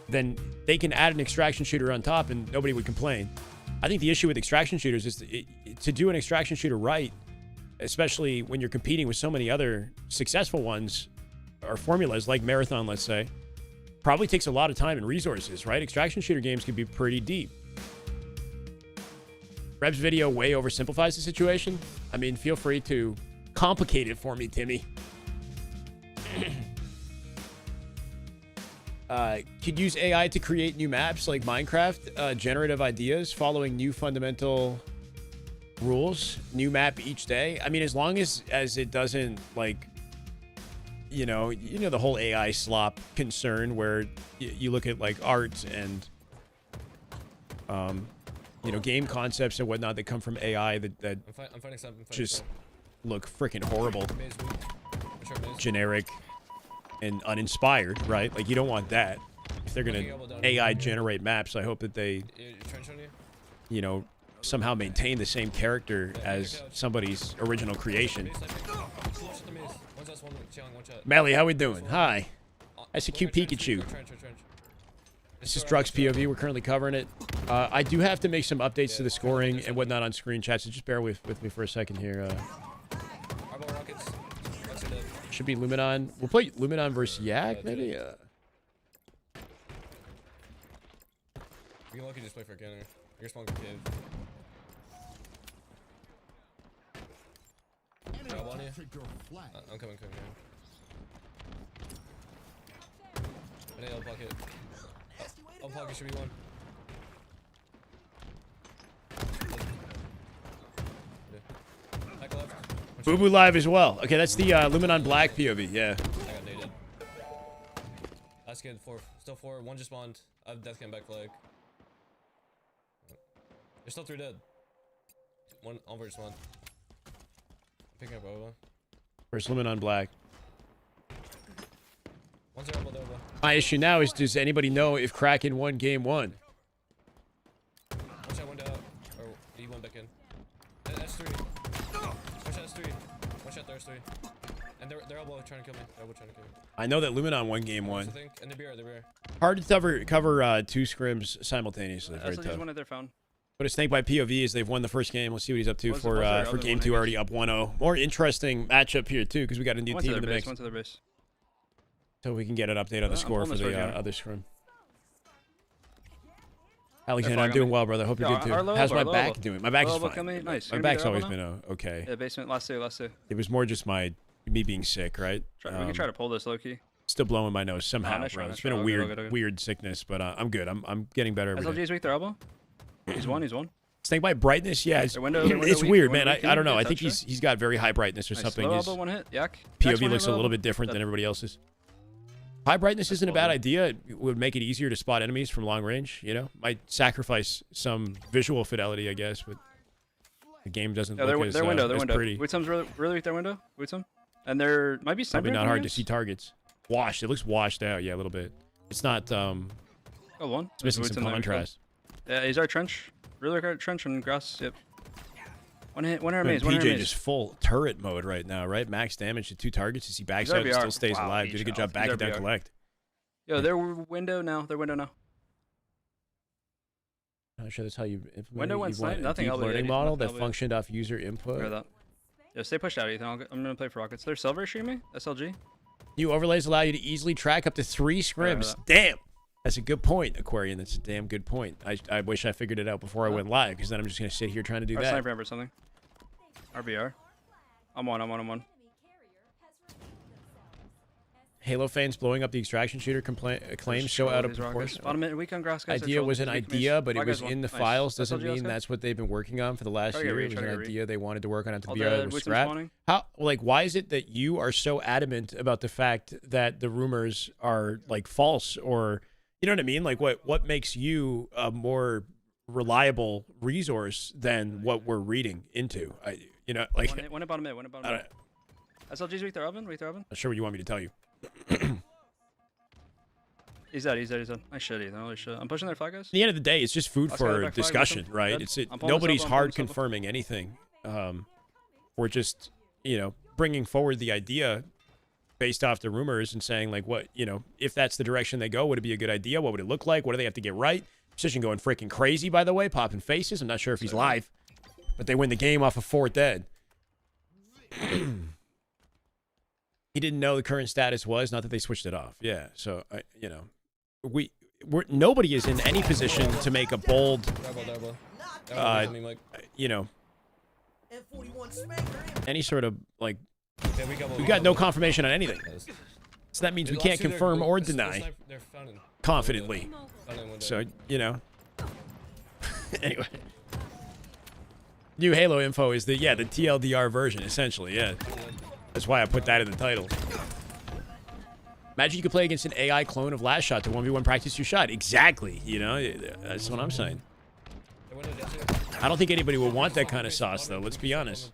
[SPEAKER 1] Then they can add an extraction shooter on top and nobody would complain. I think the issue with extraction shooters is to do an extraction shooter right, especially when you're competing with so many other successful ones or formulas like Marathon, let's say, probably takes a lot of time and resources, right? Extraction shooter games can be pretty deep. Reb's video way oversimplifies the situation. I mean, feel free to complicate it for me, Timmy. Could use AI to create new maps like Minecraft, generative ideas, following new fundamental rules, new map each day. I mean, as long as it doesn't, like, you know the whole AI slop concern where you look at like art and game concepts and whatnot that come from AI that just look freaking horrible, generic, and uninspired, right? Like, you don't want that. If they're gonna AI generate maps, I hope that they, somehow maintain the same character as somebody's original creation. Melly, how we doing? Hi. That's a cute Pikachu. This is Drugs POV. We're currently covering it. I do have to make some updates to the scoring and whatnot on screen chat, so just bear with me for a second here. Should be Luminon. We'll play Luminon versus Yak, maybe?
[SPEAKER 5] You can lucky just play for Kenner. You're spawn kid. I'm coming. I need a bucket. I'll pocket should be one. Back left.
[SPEAKER 1] Boo Boo live as well. Okay, that's the Luminon Black POV. Yeah.
[SPEAKER 5] I got naded. scan 4. Still 4. 1 just spawned. I have death scan back flag. There's still 3 dead. 1 over just spawned. Picking up over.
[SPEAKER 1] First Luminon black.
[SPEAKER 5] One's there, elbow.
[SPEAKER 1] My issue now is, does anybody know if Kraken won game 1?
[SPEAKER 5] 1 shot, 1 down. Or he went back in. That's 3. 1 shot, 3. 1 shot, there's 3. And they're elbow trying to kill me. Elbow trying to kill me.
[SPEAKER 1] I know that Luminon won game 1.
[SPEAKER 5] I think. And they're beer.
[SPEAKER 1] Hard to cover 2 scrims simultaneously. Very
[SPEAKER 3] That's
[SPEAKER 1] tough.
[SPEAKER 3] one at their phone.
[SPEAKER 1] But it's Snake by POV as they've won the first game. Let's see what he's up to for game 2, already up 1-0. More interesting matchup here too, because we got a new team in the mix.
[SPEAKER 3] Went to their base.
[SPEAKER 1] So we can get an update on the score for the other scrim. Alexander, I'm doing well, brother. Hope you're good too. How's my back doing? My back is fine.
[SPEAKER 3] Nice.
[SPEAKER 1] My back's always been okay.
[SPEAKER 3] Yeah, basement, last two.
[SPEAKER 1] It was more just me being sick, right?
[SPEAKER 3] We can try to pull this low key.
[SPEAKER 1] Still blowing my nose somehow,
[SPEAKER 3] nice
[SPEAKER 1] bro.
[SPEAKER 3] try,
[SPEAKER 1] It's been a weird sickness, but I'm good. I'm getting better every day.
[SPEAKER 3] SLG's weak, their elbow. He's one.
[SPEAKER 1] Snake by brightness, yeah. It's weird, man. I don't know. I think he's got very high brightness or something.
[SPEAKER 3] Low
[SPEAKER 1] His
[SPEAKER 3] elbow, 1 hit. Yak.
[SPEAKER 1] POV looks a little bit different than everybody else's. High brightness isn't a bad idea. It would make it easier to spot enemies from long range, you know? Might sacrifice some visual fidelity, I guess, but the game doesn't look as pretty.
[SPEAKER 3] Woodsum's really weak, their window. Woodsum. And there might be
[SPEAKER 1] probably not hard to see targets. Washed. It looks washed out, yeah, a little bit. It's not,
[SPEAKER 3] one.
[SPEAKER 1] It's missing some contrast.
[SPEAKER 3] Yeah, he's our trench. Really our trench on grass, yep. One hit, one maze,
[SPEAKER 1] PJ just full turret mode right now, right? Max damage to 2 targets as he backs out and still stays alive. Did a good job backing down collect.
[SPEAKER 3] Yo, their window now.
[SPEAKER 1] I'm not sure that's how you implement
[SPEAKER 3] window went snipe, nothing
[SPEAKER 1] deep learning model that functioned off user input.
[SPEAKER 3] Yeah, stay pushed out, Ethan. I'm gonna play for rockets. They're silver streaming. SLG.
[SPEAKER 1] New overlays allow you to easily track up to 3 scrims. Damn. That's a good point, Aquarian. That's a damn good point. I wish I figured it out before I went live, because then I'm just going to sit here trying to do that.
[SPEAKER 3] Sniper or something. RBR. I'm one.
[SPEAKER 1] Halo fans blowing up the extraction shooter claims so out of proportion. Idea was an idea, but it was in the files. Doesn't mean that's what they've been working on for the last year. It was an idea they wanted to work on until VR was scrapped. Why is it that you are so adamant about the fact that the rumors are like false, or you know what I mean? Like what makes you a more reliable resource than what we're reading into?
[SPEAKER 3] One at bottom mid. SLG's weak, they're oven.
[SPEAKER 1] Not sure what you want me to tell you.
[SPEAKER 3] He's dead. Nice shit, Ethan. Holy shit. I'm pushing their flag, guys.
[SPEAKER 1] At the end of the day, it's just food for discussion, right? Nobody's hard confirming anything. We're just, bringing forward the idea based off the rumors and saying, like, what, if that's the direction they go, would it be a good idea? What would it look like? What do they have to get right? Precision going freaking crazy, by the way, popping faces. I'm not sure if he's live, but they win the game off of 4 dead. He didn't know the current status was, not that they switched it off. Yeah, so, nobody is in any position to make a bold, any sort of, like, we got no confirmation on anything. So that means we can't confirm or deny confidently. So, anyway. New Halo info is the TLDR version, essentially, yeah. That's why I put that in the title. Imagine you could play against an AI clone of Last Shot to 1v1 practice your shot. Exactly, that's what I'm saying. I don't think anybody will want that kind of sauce, though. Let's be honest.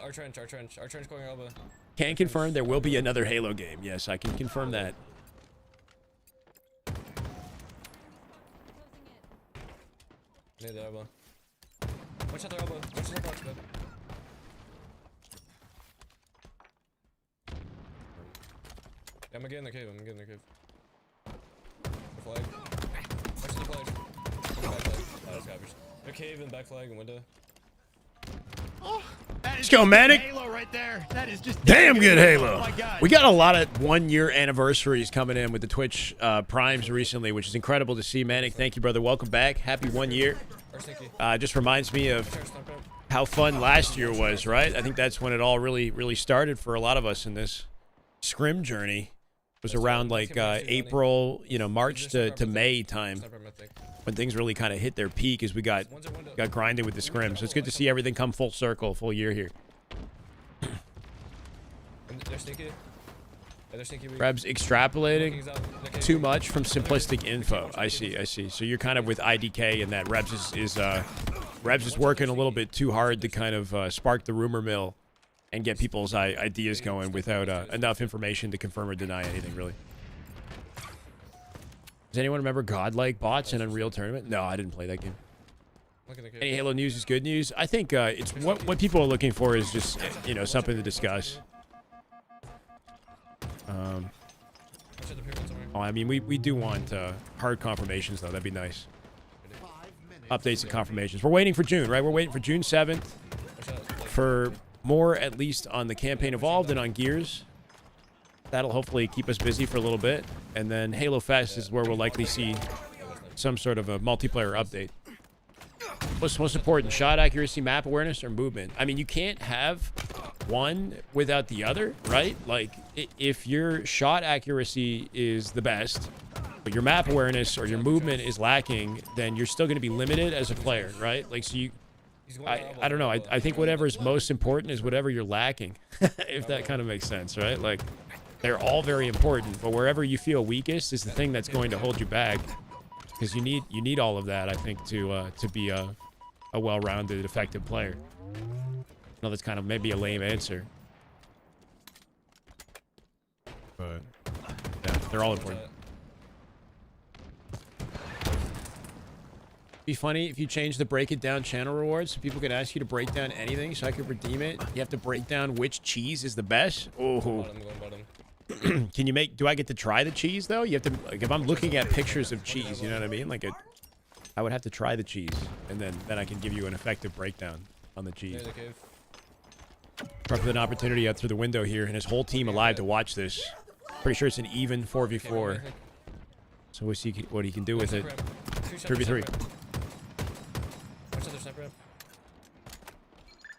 [SPEAKER 5] Our trench going over.
[SPEAKER 1] Can confirm there will be another Halo game. Yes, I can confirm that.
[SPEAKER 5] Near the elbow. Watch out their elbow. Watch out their box, bud. Yeah, I'm gonna get in the cave. The flag. Watch the flag. Back flag. That's garbage. Their cave and back flag and window.
[SPEAKER 1] Let's go, Manic.
[SPEAKER 2] Halo right there. That is just
[SPEAKER 1] damn good Halo.
[SPEAKER 2] Oh my God.
[SPEAKER 1] We got a lot of 1-year anniversaries coming in with the Twitch primes recently, which is incredible to see. Manic, thank you, brother. Welcome back. Happy 1 year. Just reminds me of how fun last year was, right? I think that's when it all really started for a lot of us in this scrim journey. It was around like April, March to May time, when things really kind of hit their peak as we got grinded with the scrims. So it's good to see everything come full circle, full year here.
[SPEAKER 5] They're sneaky. they're sneaky weak.
[SPEAKER 1] Rebs extrapolating
[SPEAKER 5] King's out. Okay,
[SPEAKER 1] too
[SPEAKER 5] okay.
[SPEAKER 1] much from simplistic info. I see. So you're kind of with IDK and that Rebs is working a little bit too hard to kind of spark the rumor mill and get people's ideas going without enough information to confirm or deny anything, really. Does anyone remember Godlike bots in Unreal Tournament? No, I didn't play that game. Any Halo news is good news. I think it's what people are looking for is just, you know, something to discuss. Oh, I mean, we do want hard confirmations, though. That'd be nice. Updates and confirmations. We're waiting for June, right? We're waiting for June 7th for more, at least, on the campaign Evolved and on Gears. That'll hopefully keep us busy for a little bit. And then Halo Fest is where we'll likely see some sort of a multiplayer update. What's most important, shot accuracy, map awareness, or movement? I mean, you can't have one without the other, right? Like, if your shot accuracy is the best, but your map awareness or your movement is lacking, then you're still going to be limited as a player, right? Like, so you... I don't know. I think whatever is most important is whatever you're lacking, if that kind of makes sense, right? Like, they're all very important, but wherever you feel weakest is the thing that's going to hold you back. Because you need all of that, I think, to be a well-rounded, effective player. I know that's kind of maybe a lame answer, but yeah, they're all important. It'd be funny if you change the break it down channel rewards so people could ask you to break down anything so I could redeem it. You have to break down which cheese is the best. Oh. Can you do I get to try the cheese though? You have to, like, if I'm looking at pictures of cheese, you know what I mean? Like, I would have to try the cheese, and then I can give you an effective breakdown on the cheese. Truck with an opportunity out through the window here, and his whole team alive to watch this. Pretty sure it's an even 4v4. So we'll see what he can do with it. 3v3.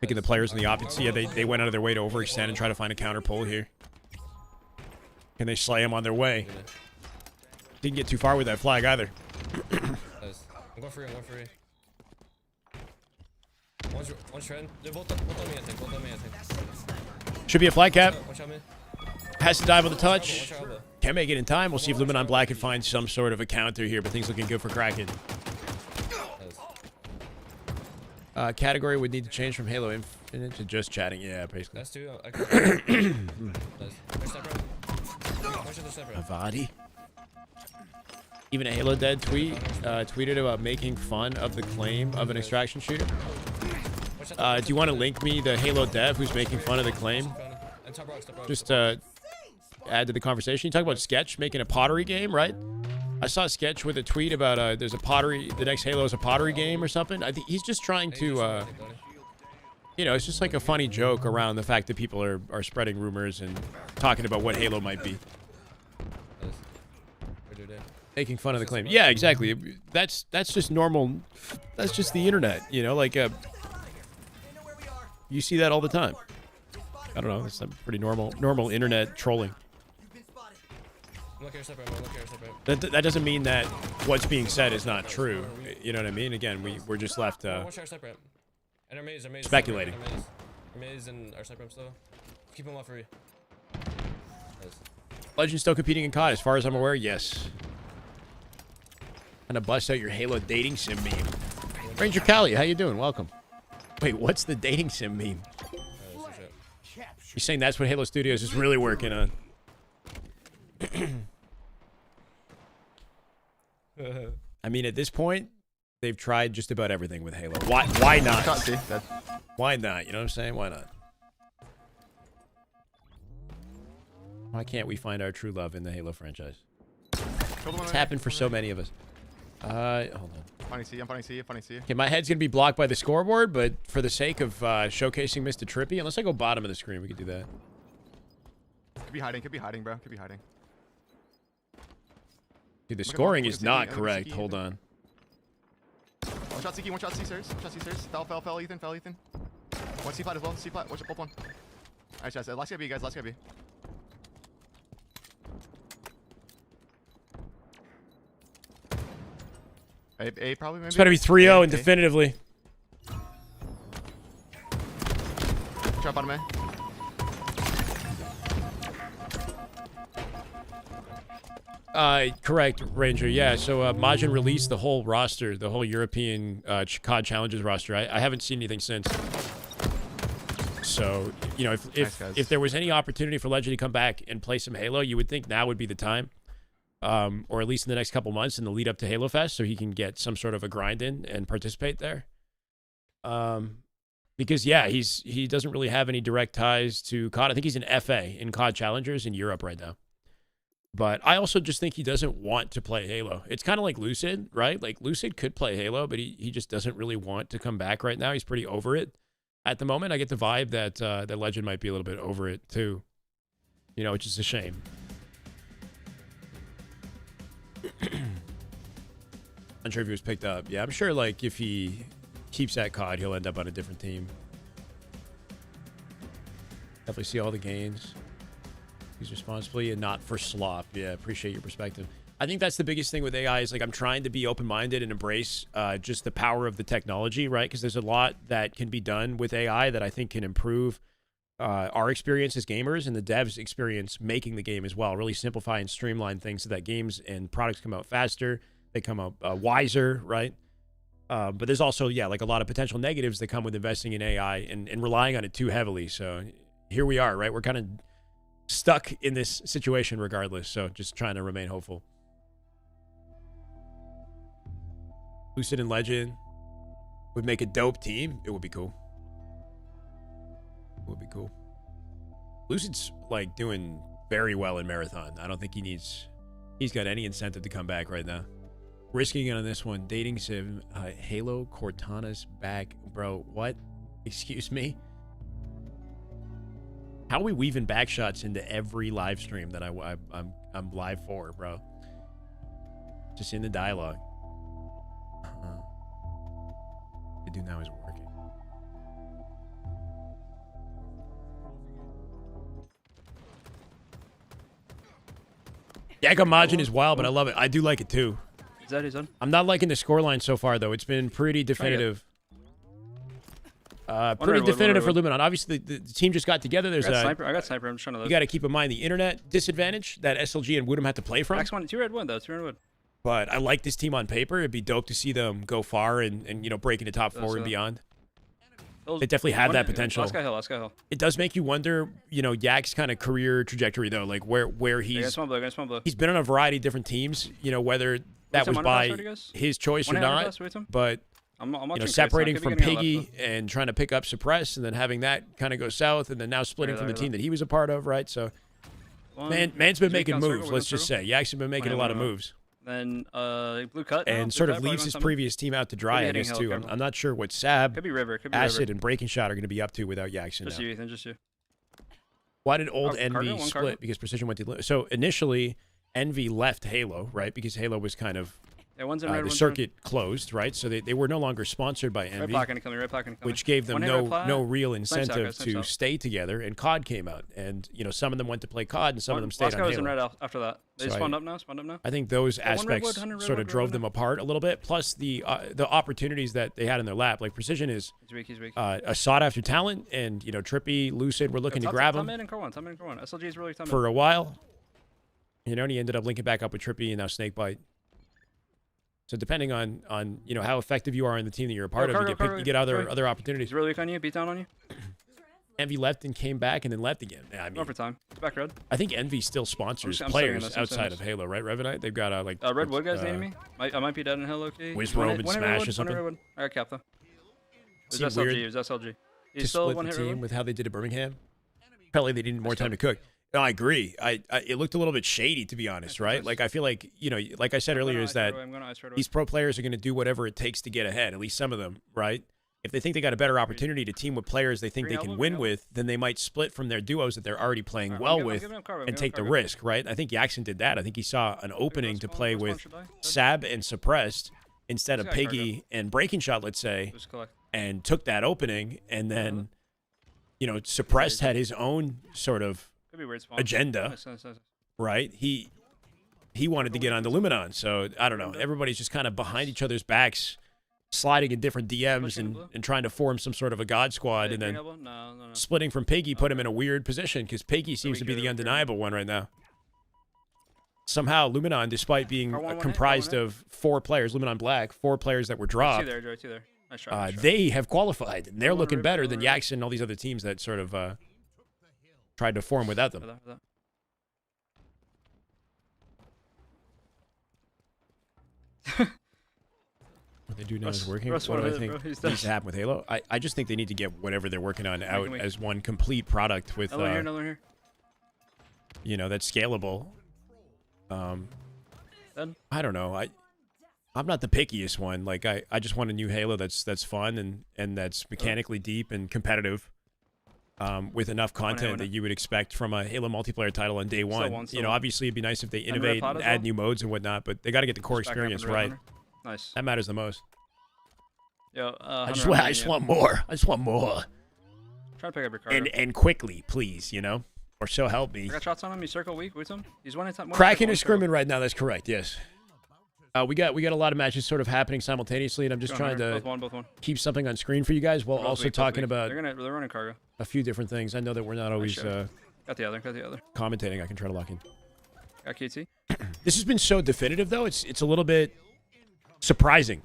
[SPEAKER 1] Thinking the players in the opposite, yeah, they went out of their way to overextend and try to find a counter pull here. Can they slay him on their way? Didn't get too far with that flag either.
[SPEAKER 5] I'm going free. One's shredding. They're both on me, I think.
[SPEAKER 1] Should be a flag cap.
[SPEAKER 5] Watch out, man.
[SPEAKER 1] Has to dive with a touch. Can't make it in time. We'll see if Luminon Black can find some sort of a counter here, but things looking good for Kraken. Category would need to change from Halo Infinite to just chatting. Yeah, basically.
[SPEAKER 5] That's two.
[SPEAKER 1] Avadi. Even a Halo Dead tweeted about making fun of the claim of an extraction shooter. Do you want to link me the Halo dev who's making fun of the claim? Just add to the conversation. You talk about Sketch making a pottery game, right? I saw Sketch with a tweet about there's a pottery. The next Halo is a pottery game or something. I think he's just trying to. You know, it's just like a funny joke around the fact that people are spreading rumors and talking about what Halo might be. Making fun of the claim. Yeah, exactly. That's just normal. That's just the internet, you know, like you see that all the time. I don't know, it's some pretty normal internet trolling. That doesn't mean that what's being said is not true. You know what I mean? Again, we're just left speculating.
[SPEAKER 5] Keep him off free.
[SPEAKER 1] Legend still competing in COD, as far as I'm aware. Yes. Gonna bust out your Halo dating sim meme. Ranger Cali, how you doing? Welcome. Wait, what's the dating sim meme? You're saying that's what Halo Studios is really working on? I mean, at this point, they've tried just about everything with Halo. Why not? Why not? You know what I'm saying? Why not? Why can't we find our true love in the Halo franchise? It's happened for so many of us. Hold on.
[SPEAKER 6] I'm funny C.
[SPEAKER 1] Okay, my head's gonna be blocked by the scoreboard, but for the sake of showcasing Mr. Trippy, unless I go bottom of the screen, we could do that.
[SPEAKER 6] Could be hiding, bro. Could be hiding.
[SPEAKER 1] Dude, the scoring is not correct. Hold on.
[SPEAKER 6] One shot CK, one shot C, sirs. Fell, Ethan. One C plat as well. C plat. Watch both one. Alright, guys. Last guy B, guys. Last guy B. A probably maybe.
[SPEAKER 1] It's gotta be 3-0 and definitively.
[SPEAKER 6] Trap bottom A.
[SPEAKER 1] Correct, Ranger. Yeah, so Majin released the whole roster, the whole European COD Challenges roster. I haven't seen anything since. So, you know, if there was any opportunity for Legend to come back and play some Halo, you would think now would be the time. Or at least in the next couple months in the lead up to Halo Fest, so he can get some sort of a grind in and participate there. Because, yeah, he doesn't really have any direct ties to COD. I think he's an FA in COD Challengers in Europe right now. But I also just think he doesn't want to play Halo. It's kind of like Lucid, right? Like, Lucid could play Halo, but he just doesn't really want to come back right now. He's pretty over it at the moment. I get the vibe that that Legend might be a little bit over it, too. You know, which is a shame. I'm sure if he was picked up. Yeah, I'm sure, like, if he keeps at COD, he'll end up on a different team. Definitely see all the gains. Use responsibly and not for slop. Yeah, appreciate your perspective. I think that's the biggest thing with AI is, like, I'm trying to be open-minded and embrace just the power of the technology, right? Because there's a lot that can be done with AI that I think can improve our experience as gamers and the devs' experience making the game as well. Really simplify and streamline things so that games and products come out faster. They come out wiser, right? But there's also, yeah, like a lot of potential negatives that come with investing in AI and relying on it too heavily. So here we are, right? We're kind of stuck in this situation regardless. So just trying to remain hopeful. Lucid and Legend would make a dope team. It would be cool. It would be cool. Lucid's like doing very well in Marathon. I don't think he's got any incentive to come back right now. Risking it on this one. Dating sim. Halo Cortana's back. Bro, what? Excuse me? How are we weaving back shots into every live stream that I'm live for, bro? Just in the dialogue. The do now is working. Yakzn Majin is wild, but I love it. I do like it too.
[SPEAKER 3] Is that his own?
[SPEAKER 1] I'm not liking the scoreline so far, though. It's been pretty definitive. Pretty definitive for Luminon. Obviously, the team just got together. There's
[SPEAKER 3] I got sniper. I'm just trying to look.
[SPEAKER 1] You got to keep in mind the internet disadvantage that SLG and Woodham had to play from.
[SPEAKER 3] X1, 2 red wood, though. 2 red wood.
[SPEAKER 1] But I like this team on paper. It'd be dope to see them go far and you know, break into top 4 and beyond. They definitely have that potential.
[SPEAKER 3] Last guy hill.
[SPEAKER 1] It does make you wonder, you know, Yak's kind of career trajectory, though, like where he's he's been on a variety of different teams, you know, whether that was by his choice or not. But you know, separating from Piggy and trying to pick up Suppress and then having that kind of go south and then now splitting from the team that he was a part of, right? So man's been making moves, let's just say. Yak's been making a lot of moves.
[SPEAKER 3] Then blue cut
[SPEAKER 1] and sort of leaves his previous team out to dry, I guess, too. I'm not sure what Sab, Acid, and Breaking Shot are going to be up to without Yakzn.
[SPEAKER 3] Just you, Ethan, just you.
[SPEAKER 1] Why did old Envy split? Because Precision went to... So initially, Envy left Halo, right? Because Halo was kind of... the circuit closed, right? So they were no longer sponsored by Envy, which gave them no real incentive to stay together. And COD came out, and you know, some of them went to play COD, and some of them stayed on Halo.
[SPEAKER 3] Was in red after that. They spawned up now.
[SPEAKER 1] I think those aspects sort of drove them apart a little bit. Plus the opportunities that they had in their lap, like Precision is a sought after talent, and you know, Trippy, Lucid were looking to grab him
[SPEAKER 3] SLG is really
[SPEAKER 1] for a while. You know, and he ended up linking back up with Trippy and now Snakebite. So depending on you know how effective you are in the team that you're a part of, you get other opportunities.
[SPEAKER 3] He's really weak on you, beat down on you.
[SPEAKER 1] Envy left and came back and then left again. Yeah, I mean,
[SPEAKER 3] overtime. It's back red.
[SPEAKER 1] I think Envy still sponsors players outside of Halo, right, Revenite? They've got like
[SPEAKER 3] Red Wood guys needing me. I might be dead in Halo.
[SPEAKER 1] Wizrobe and Smash or something.
[SPEAKER 3] I got Cap though. It was SLG.
[SPEAKER 1] He's still one hit team with how they did at Birmingham. Apparently they needed more time to cook. No, I agree. It looked a little bit shady, to be honest, right? Like, I feel like, you know, like I said earlier, is that these pro players are going to do whatever it takes to get ahead, at least some of them, right? If they think they got a better opportunity to team with players they think they can win with, then they might split from their duos that they're already playing well with and take the risk, right? I think Yakzn did that. I think he saw an opening to play with Sab and Suppressed instead of Piggy and Breaking Shot, let's say, and took that opening, and then, you know, Suppressed had his own sort of agenda, right? He wanted to get on the Luminon, so I don't know. Everybody's just kind of behind each other's backs, sliding in different DMs and trying to form some sort of a god squad, and then splitting from Piggy put him in a weird position because Piggy seems to be the undeniable one right now. somehow Luminon, despite being comprised of 4 players, Luminon Black, 4 players that were dropped,
[SPEAKER 3] Two there. Nice try.
[SPEAKER 1] they have qualified. And they're
[SPEAKER 3] One
[SPEAKER 1] looking
[SPEAKER 3] ribbon,
[SPEAKER 1] better
[SPEAKER 3] one
[SPEAKER 1] than
[SPEAKER 3] ribbon.
[SPEAKER 1] Yakzn and all these other teams that sort of tried to form without them. What they do now is working.
[SPEAKER 3] Russ
[SPEAKER 1] What do I
[SPEAKER 3] wanted it,
[SPEAKER 1] think
[SPEAKER 3] bro. He's
[SPEAKER 1] needs to
[SPEAKER 3] dead.
[SPEAKER 1] happen with Halo? I just think they need to get whatever they're working on out
[SPEAKER 3] we-
[SPEAKER 1] as one complete product with,
[SPEAKER 3] Another here.
[SPEAKER 1] you know, that's scalable.
[SPEAKER 3] Dead.
[SPEAKER 1] I don't know. I'm not the pickiest one. Like I just want a new Halo that's fun and that's mechanically deep and competitive. With enough content that you would expect from a Halo multiplayer title on day one. You know, obviously it'd be nice if they innovate and add new modes and whatnot, but they got to get the core experience right.
[SPEAKER 3] Nice.
[SPEAKER 1] That matters the most.
[SPEAKER 3] Yo,
[SPEAKER 1] I just want more. I just want more.
[SPEAKER 3] Try to pick up your card.
[SPEAKER 1] And quickly, please, you know? Or so help me.
[SPEAKER 3] I got shots on him. He's circle weak with him. He's one time.
[SPEAKER 1] Kraken is scrimming right now. That's correct. Yes. We got a lot of matches sort of happening simultaneously, and I'm just trying to
[SPEAKER 3] both one.
[SPEAKER 1] keep something on screen for you guys while also talking about
[SPEAKER 3] They're running cargo.
[SPEAKER 1] a few different things. I know that we're not always
[SPEAKER 3] Got the other.
[SPEAKER 1] commentating. I can try to lock in.
[SPEAKER 3] Got KT.
[SPEAKER 1] This has been so definitive, though. It's a little bit surprising.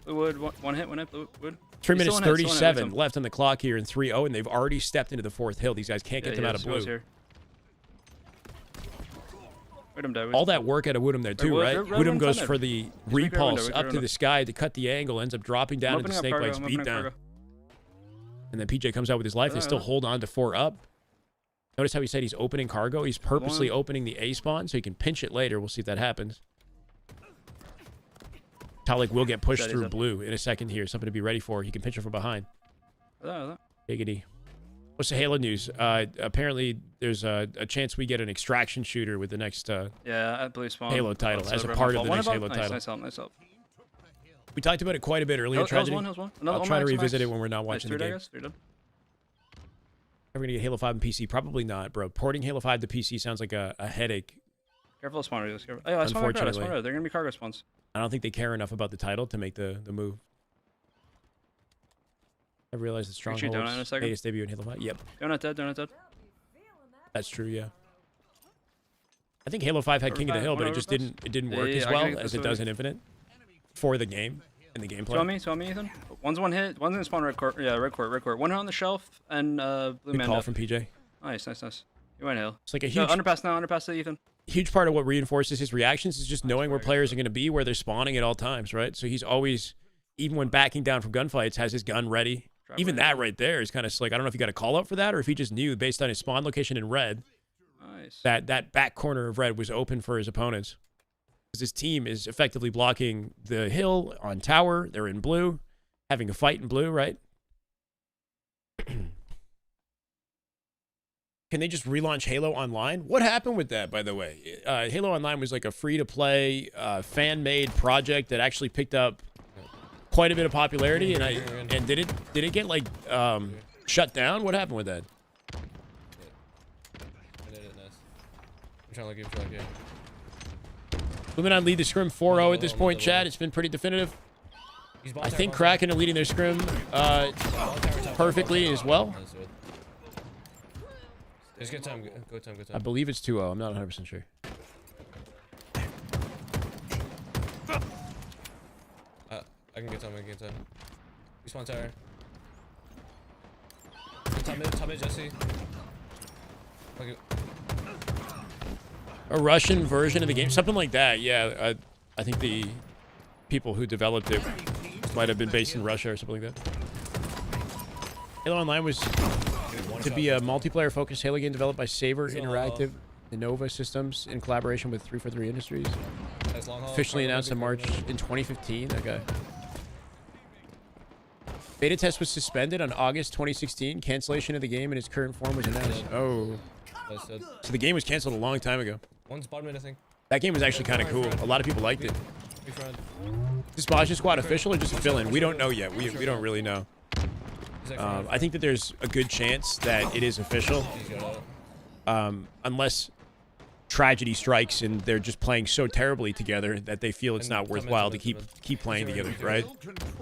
[SPEAKER 3] Blue wood. One hit. Blue wood.
[SPEAKER 1] 3 minutes
[SPEAKER 3] Still in it,
[SPEAKER 1] 37 left on the clock here in 3-0, and they've already stepped into the 4th hill. These guys can't get them out of blue.
[SPEAKER 3] Here.
[SPEAKER 1] All that work out of Woodham there too, right? Woodham goes for the repulse up to the sky to cut the angle, ends up dropping down into Snake Blade's beatdown. And then PJ comes out with his life. They still hold on to 4 up. Notice how he said he's opening cargo. He's purposely opening the A spawn so he can pinch it later. We'll see if that happens. Talik will get pushed through blue in a second here. Something to be ready for. He can pinch it from behind. Giggity. What's the Halo news? Apparently, there's a chance we get an extraction shooter with the next
[SPEAKER 3] I believe spawn.
[SPEAKER 1] Halo title as a part of the next Halo title.
[SPEAKER 3] Nice help.
[SPEAKER 1] We talked about it quite a bit earlier. Tragedy. I'll try to revisit it when we're not watching the game.
[SPEAKER 3] Three done.
[SPEAKER 1] Are we going to get Halo 5 and PC? Probably not, bro. Porting Halo 5 to PC sounds like a headache.
[SPEAKER 3] Careful of spawn radios. Unfortunately. They're going to be cargo spawns.
[SPEAKER 1] I don't think they care enough about the title to make the move. I realized that Stronghold's latest debut in Halo 5. Yep.
[SPEAKER 3] Donut dead.
[SPEAKER 1] That's true, yeah. I think Halo 5 had King of the Hill, but it just didn't work as well as it does in Infinite for the game and the gameplay.
[SPEAKER 3] Two on me, Ethan. One's one hit. One's in spawn red court. Yeah, red court. One hit on the shelf and blue man.
[SPEAKER 1] Good call from PJ.
[SPEAKER 3] Nice. You went Hill.
[SPEAKER 1] It's like a huge
[SPEAKER 3] underpass to Ethan.
[SPEAKER 1] Huge part of what reinforces his reactions is just knowing where players are going to be, where they're spawning at all times, right? So he's always, even when backing down from gunfights, has his gun ready. Even that right there is kind of like, I don't know if you got a call out for that or if he just knew based on his spawn location in red that back corner of red was open for his opponents. Because his team is effectively blocking the hill on tower. They're in blue, having a fight in blue, right? Can they just relaunch Halo Online? What happened with that, by the way? Halo Online was like a free-to-play, fan-made project that actually picked up quite a bit of popularity, and did it get like shut down? What happened with that?
[SPEAKER 5] I'm trying to look at
[SPEAKER 1] Luminon lead the scrim 4-0 at this point, Chad. It's been pretty definitive. I think Kraken are leading their scrim perfectly as well.
[SPEAKER 5] There's good time. Good time.
[SPEAKER 1] I believe it's 2-0. I'm not 100% sure.
[SPEAKER 5] I can get time. Respawn tower. Top mid, Jesse. Okay.
[SPEAKER 1] A Russian version of the game, something like that. Yeah, I think the people who developed it might have been based in Russia or something like that. Halo Online was to be a multiplayer-focused Halo game developed by Saber Interactive, Innova Systems, in collaboration with 343 Industries. Officially announced in March in 2015. Okay. Beta test was suspended on August 2016. Cancellation of the game in its current form was announced. Oh. So the game was canceled a long time ago.
[SPEAKER 5] One's bottom mid, I think.
[SPEAKER 1] That game was actually kind of cool. A lot of people liked it. Is Bastion Squad official or just a fill-in? We don't know yet. We don't really know. I think that there's a good chance that it is official. Unless tragedy strikes and they're just playing so terribly together that they feel it's not worthwhile to keep playing together, right?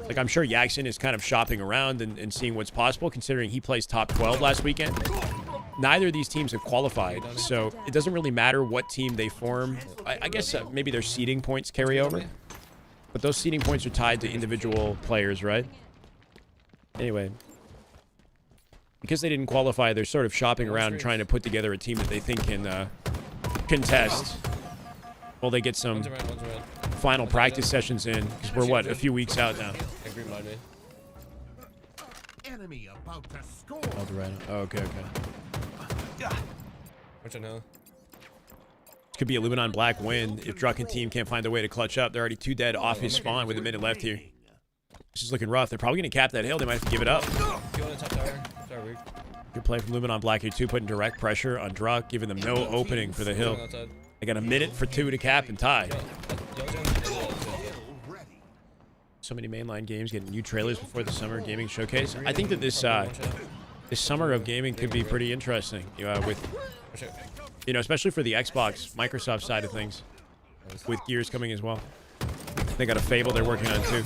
[SPEAKER 1] Like, I'm sure Yakzn is kind of shopping around and seeing what's possible, considering he plays top 12 last weekend. neither of these teams have qualified, so it doesn't really matter what team they form. I guess maybe their seeding points carry over, but those seeding points are tied to individual players, right? Anyway, because they didn't qualify, they're sort of shopping around and trying to put together a team that they think can contest. Well, they get some final practice sessions in, because we're, what, a few weeks out now.
[SPEAKER 2] Enemy about to score.
[SPEAKER 1] Oh, okay.
[SPEAKER 5] Which I know.
[SPEAKER 1] This could be a Luminon Black win if Druck and team can't find a way to clutch up. They're already 2 dead off his spawn with a minute left here. This is looking rough. They're probably going to cap that hill. They might have to give it up. Good play from Luminon Black here, too, putting direct pressure on Druck, giving them no opening for the hill. They got a minute for 2 to cap and tie. So many mainline games getting new trailers before the summer gaming showcase. I think that this summer of gaming could be pretty interesting. With especially for the Xbox, Microsoft side of things, with Gears coming as well. They got a Fable they're working on too.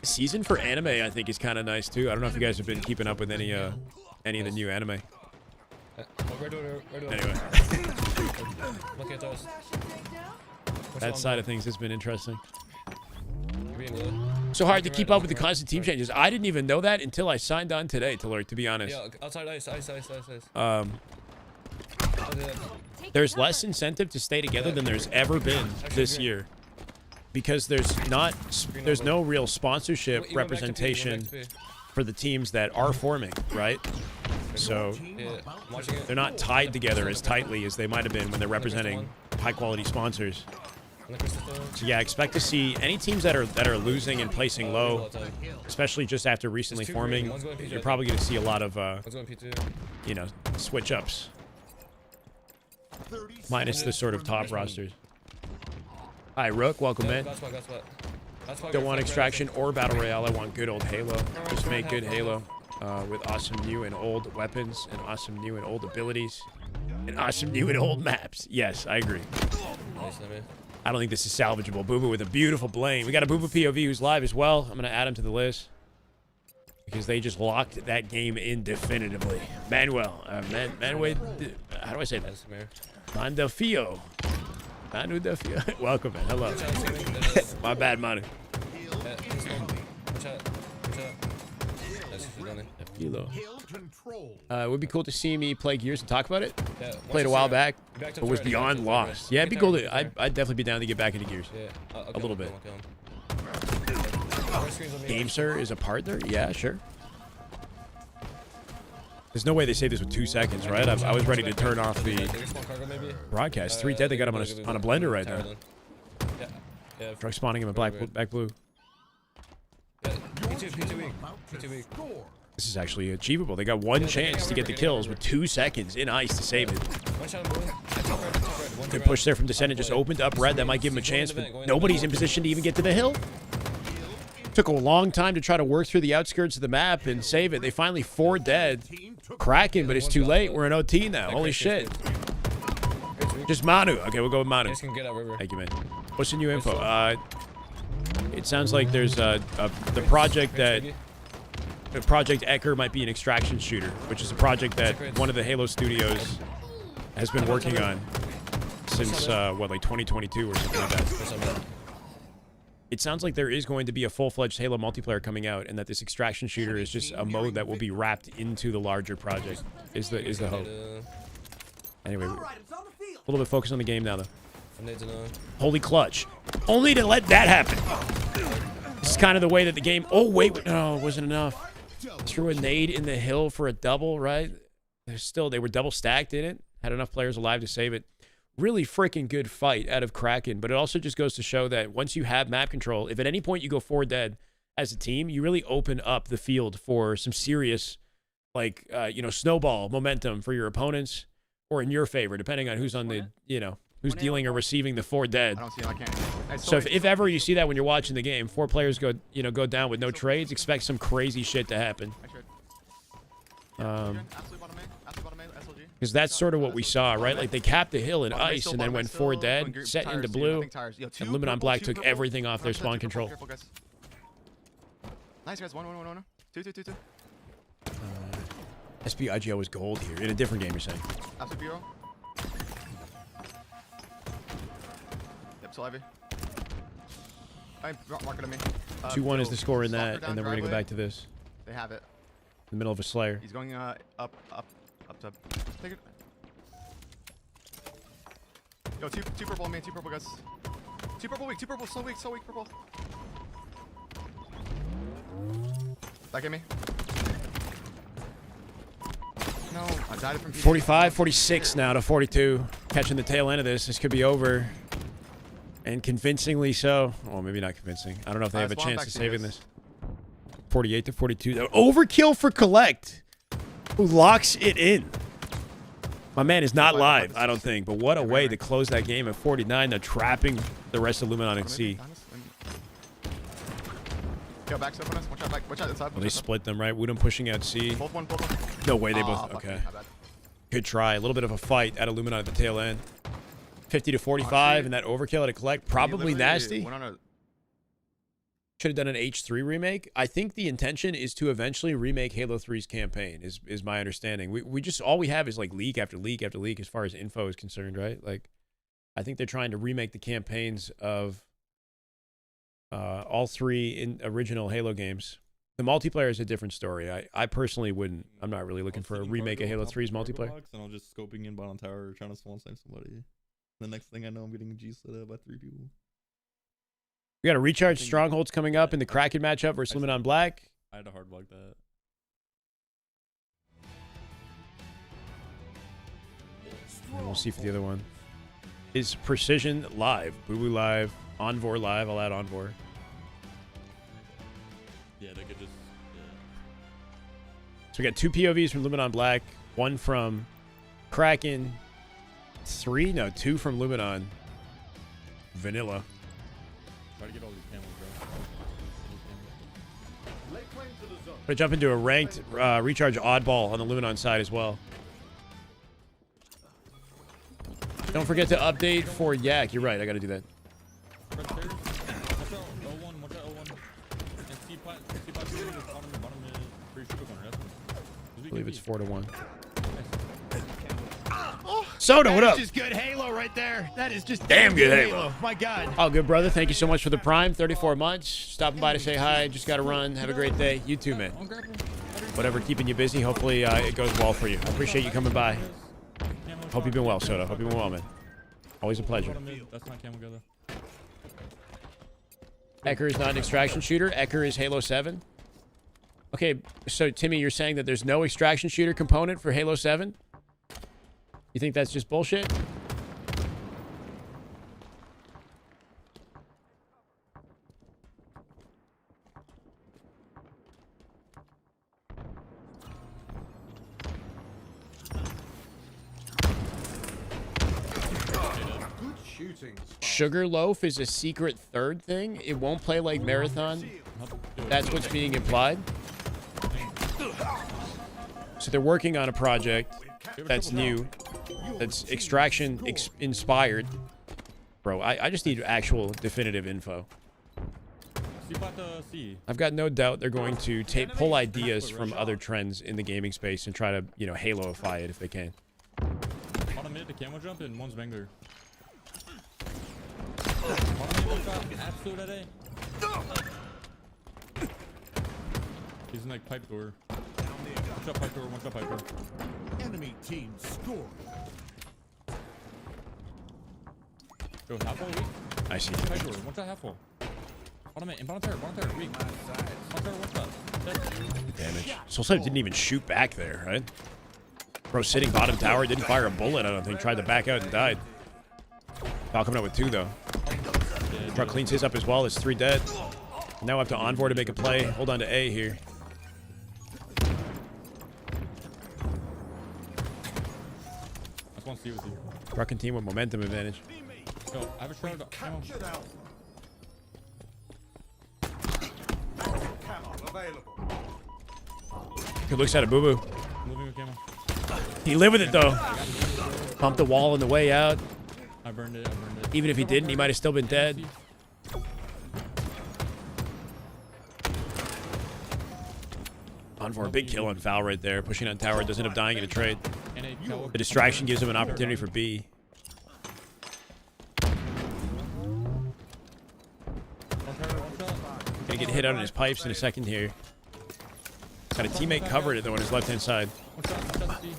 [SPEAKER 1] Season for anime, I think, is kind of nice too. I don't know if you guys have been keeping up with any of the new anime. Anyway. That side of things has been interesting. So hard to keep up with the constant team changes. I didn't even know that until I signed on today, to be honest.
[SPEAKER 5] Yeah, outside ice.
[SPEAKER 1] There's less incentive to stay together than there's ever been this year. Because there's no real sponsorship representation for the teams that are forming, right? So they're not tied together as tightly as they might have been when they're representing high-quality sponsors. So yeah, expect to see any teams that are losing and placing low, especially just after recently forming. You're probably going to see a lot of switch ups, minus the sort of top rosters. Hi Rook, welcome in. Don't want extraction or battle royale. I want good old Halo. Just make good Halo with awesome new and old weapons and awesome new and old abilities and awesome new and old maps. Yes, I agree. I don't think this is salvageable. Boo Boo with a beautiful blame. We got a Boo Boo POV who's live as well. I'm going to add him to the list because they just locked that game in definitively. Manuel. Manuel. How do I say that? Mandelfio. Manu Delfio. Welcome, man. Hello. My bad, Manu. It would be cool to see me play Gears and talk about it. Played a while back, but was beyond lost. Yeah, it'd be cool to. I'd definitely be down to get back into Gears. A little bit. Game Sir is a partner? Yeah, sure. There's no way they say this with 2 seconds, right? I was ready to turn off the broadcast. 3 dead. They got him on a blender right now. Truck spawning him in back blue. This is actually achievable. They got 1 chance to get the kills with 2 seconds in ice to save it. Good push there from Descendant. Just opened up red. That might give him a chance, but nobody's in position to even get to the hill. Took a long time to try to work through the outskirts of the map and save it. They finally 4 dead. Kraken, but it's too late. We're in OT now. Holy shit. Just Manu. Okay, we'll go with Manu. Thank you, man. What's the new info? It sounds like there's the project that... Project Ecker might be an extraction shooter, which is a project that one of the Halo studios has been working on since, like 2022 or something like that. It sounds like there is going to be a full-fledged Halo multiplayer coming out, and that this extraction shooter is just a mode that will be wrapped into the larger project, is the hope. Anyway, a little bit focused on the game now, though. Holy clutch. Only to let that happen. This is kind of the way that the game... Oh, wait. No, it wasn't enough. Threw a nade in the hill for a double, right? They were double stacked in it. Had enough players alive to save it. Really freaking good fight out of Kraken, but it also just goes to show that once you have map control, if at any point you go 4 dead as a team, you really open up the field for some serious, like, snowball momentum for your opponents or in your favor, depending on who's on the, who's dealing or receiving the 4 dead.
[SPEAKER 6] I don't see him. I can't.
[SPEAKER 1] So if ever you see that when you're watching the game, 4 players go down with no trades, expect some crazy shit to happen. Because that's sort of what we saw, right? Like, they capped the hill in ice and then went 4 dead, set into blue, and Luminon Black took everything off their spawn control.
[SPEAKER 6] Nice, guys. 1, 2.
[SPEAKER 1] SPIGL was gold here. In a different game, you're saying?
[SPEAKER 6] Absolute bureau. Yep, still heavy. I'm marking on me.
[SPEAKER 1] 2-1 is the score in
[SPEAKER 6] stalker
[SPEAKER 1] that,
[SPEAKER 6] down
[SPEAKER 1] and then we're going to go
[SPEAKER 6] driveway.
[SPEAKER 1] back to this.
[SPEAKER 6] They have it.
[SPEAKER 1] In the middle of a Slayer.
[SPEAKER 6] He's going up to. Take it. Yo, two purple on me, two purple guys. Two purple weak, so weak, purple. Back at me. No, I died from
[SPEAKER 1] 45, 46 now to 42. Catching the tail end of this. This could be over. And convincingly so. Well, maybe not convincing. I don't know if they have a
[SPEAKER 6] spawn
[SPEAKER 1] chance
[SPEAKER 6] back
[SPEAKER 1] of
[SPEAKER 6] to
[SPEAKER 1] saving
[SPEAKER 6] you
[SPEAKER 1] this. 48 to 42. Overkill for Collect, who locks it in. My man is not live, I don't think. But what a way to close that game at 49. Now trapping the rest of Luminon and C.
[SPEAKER 6] Yo, back up on us. Watch out inside.
[SPEAKER 1] Well, they split them, right? Woodham pushing out C.
[SPEAKER 6] Both one.
[SPEAKER 1] No way, they
[SPEAKER 6] Aw,
[SPEAKER 1] both.
[SPEAKER 6] fuck
[SPEAKER 1] Okay.
[SPEAKER 6] me, my bad.
[SPEAKER 1] Good try. A little bit of a fight out of Luminon at the tail end. 50 to 45, and that overkill at a Collect. Probably nasty.
[SPEAKER 6] Went on a
[SPEAKER 1] Should have done an H3 remake. I think the intention is to eventually remake Halo 3's campaign, is my understanding. We just, all we have is like leak after leak after leak as far as info is concerned, right? Like, I think they're trying to remake the campaigns of all three original Halo games. The multiplayer is a different story. I personally wouldn't. I'm not really looking for a remake of Halo 3's multiplayer.
[SPEAKER 7] And I was just scoping in bottom tower, trying to spawn snipe somebody. The next thing I know, I'm getting G-slid up by 3 people.
[SPEAKER 1] We got a recharge strongholds coming up in the Kraken matchup versus Luminon Black.
[SPEAKER 7] I had to hard block that.
[SPEAKER 1] And we'll see for the other one. Is Precision live? Boo Boo live. Envor live. I'll add Envor.
[SPEAKER 7] Yeah, they could just. Yeah.
[SPEAKER 1] So we got 2 POVs from Luminon Black, 1 from Kraken, 2 from Luminon Vanilla.
[SPEAKER 7] Try to get all these camels, bro.
[SPEAKER 1] I'm gonna jump into a ranked recharge oddball on the Luminon side as well. Don't forget to update for Yak. You're right. I gotta do that.
[SPEAKER 7] Watch out, O1, watch out, O1. And C-Pot is bottom mid, pretty sure corner.
[SPEAKER 1] I believe it's 4-1. Soda, what
[SPEAKER 2] That
[SPEAKER 1] up?
[SPEAKER 2] is just good Halo right there. That is just
[SPEAKER 1] Damn good Halo.
[SPEAKER 2] My God.
[SPEAKER 1] Oh, good brother. Thank you so much for the Prime. 34 months. Stopping by to say hi. Just got to run. Have a great day. You too, man. Whatever, keeping you busy. Hopefully it goes well for you. I appreciate you coming by. Hope you've been well, Soda. Hope you've been well, man. Always a pleasure.
[SPEAKER 7] That's not camel together.
[SPEAKER 1] Ecker is not an extraction shooter. Ecker is Halo 7. Okay, so Timmy, you're saying that there's no extraction shooter component for Halo 7? You think that's just bullshit? Sugarloaf is a secret third thing? It won't play like Marathon? That's what's being implied? So they're working on a project that's new, that's extraction inspired. Bro, I just need actual definitive info. I've got no doubt they're going to pull ideas from other trends in the gaming space and try to, you know, Halo-ify it if they can.
[SPEAKER 7] Bottom mid, the camel jump, and one's banger. Bottom mid, absolute at A. He's in like pipe door. One shot pipe door, one shot pipe door.
[SPEAKER 2] Enemy team score.
[SPEAKER 7] Go half wall weak.
[SPEAKER 1] I see.
[SPEAKER 7] Pipe door, one shot half wall. Bottom mid, and bottom tower, weak. Bottom tower, one shot. Dead.
[SPEAKER 1] Damage. Soulside didn't even shoot back there, right? Bro sitting bottom tower, didn't fire a bullet, I don't think. Tried to back out and died. Val coming out with 2, though. Truck cleans his up as well. It's 3 dead. Now up to Envor to make a play. Hold on to A here.
[SPEAKER 7] That's one C with you.
[SPEAKER 1] Kraken team with momentum advantage.
[SPEAKER 7] Yo, I have a shroud. Ammo.
[SPEAKER 1] He looks at a boo-boo.
[SPEAKER 7] Moving with camo.
[SPEAKER 1] He lived with it, though. Pumped the wall on the way out.
[SPEAKER 7] I burned it.
[SPEAKER 1] Even if he didn't, he might have still been dead. Envor, big kill on Foul right there. Pushing on tower, doesn't end up dying in a trade.
[SPEAKER 7] And a tower.
[SPEAKER 1] The distraction gives him an opportunity for B.
[SPEAKER 7] One tower, one shot.
[SPEAKER 1] Gonna get hit out on his pipes in a second here. Got a teammate covered it though on his left hand side.
[SPEAKER 7] One shot, C.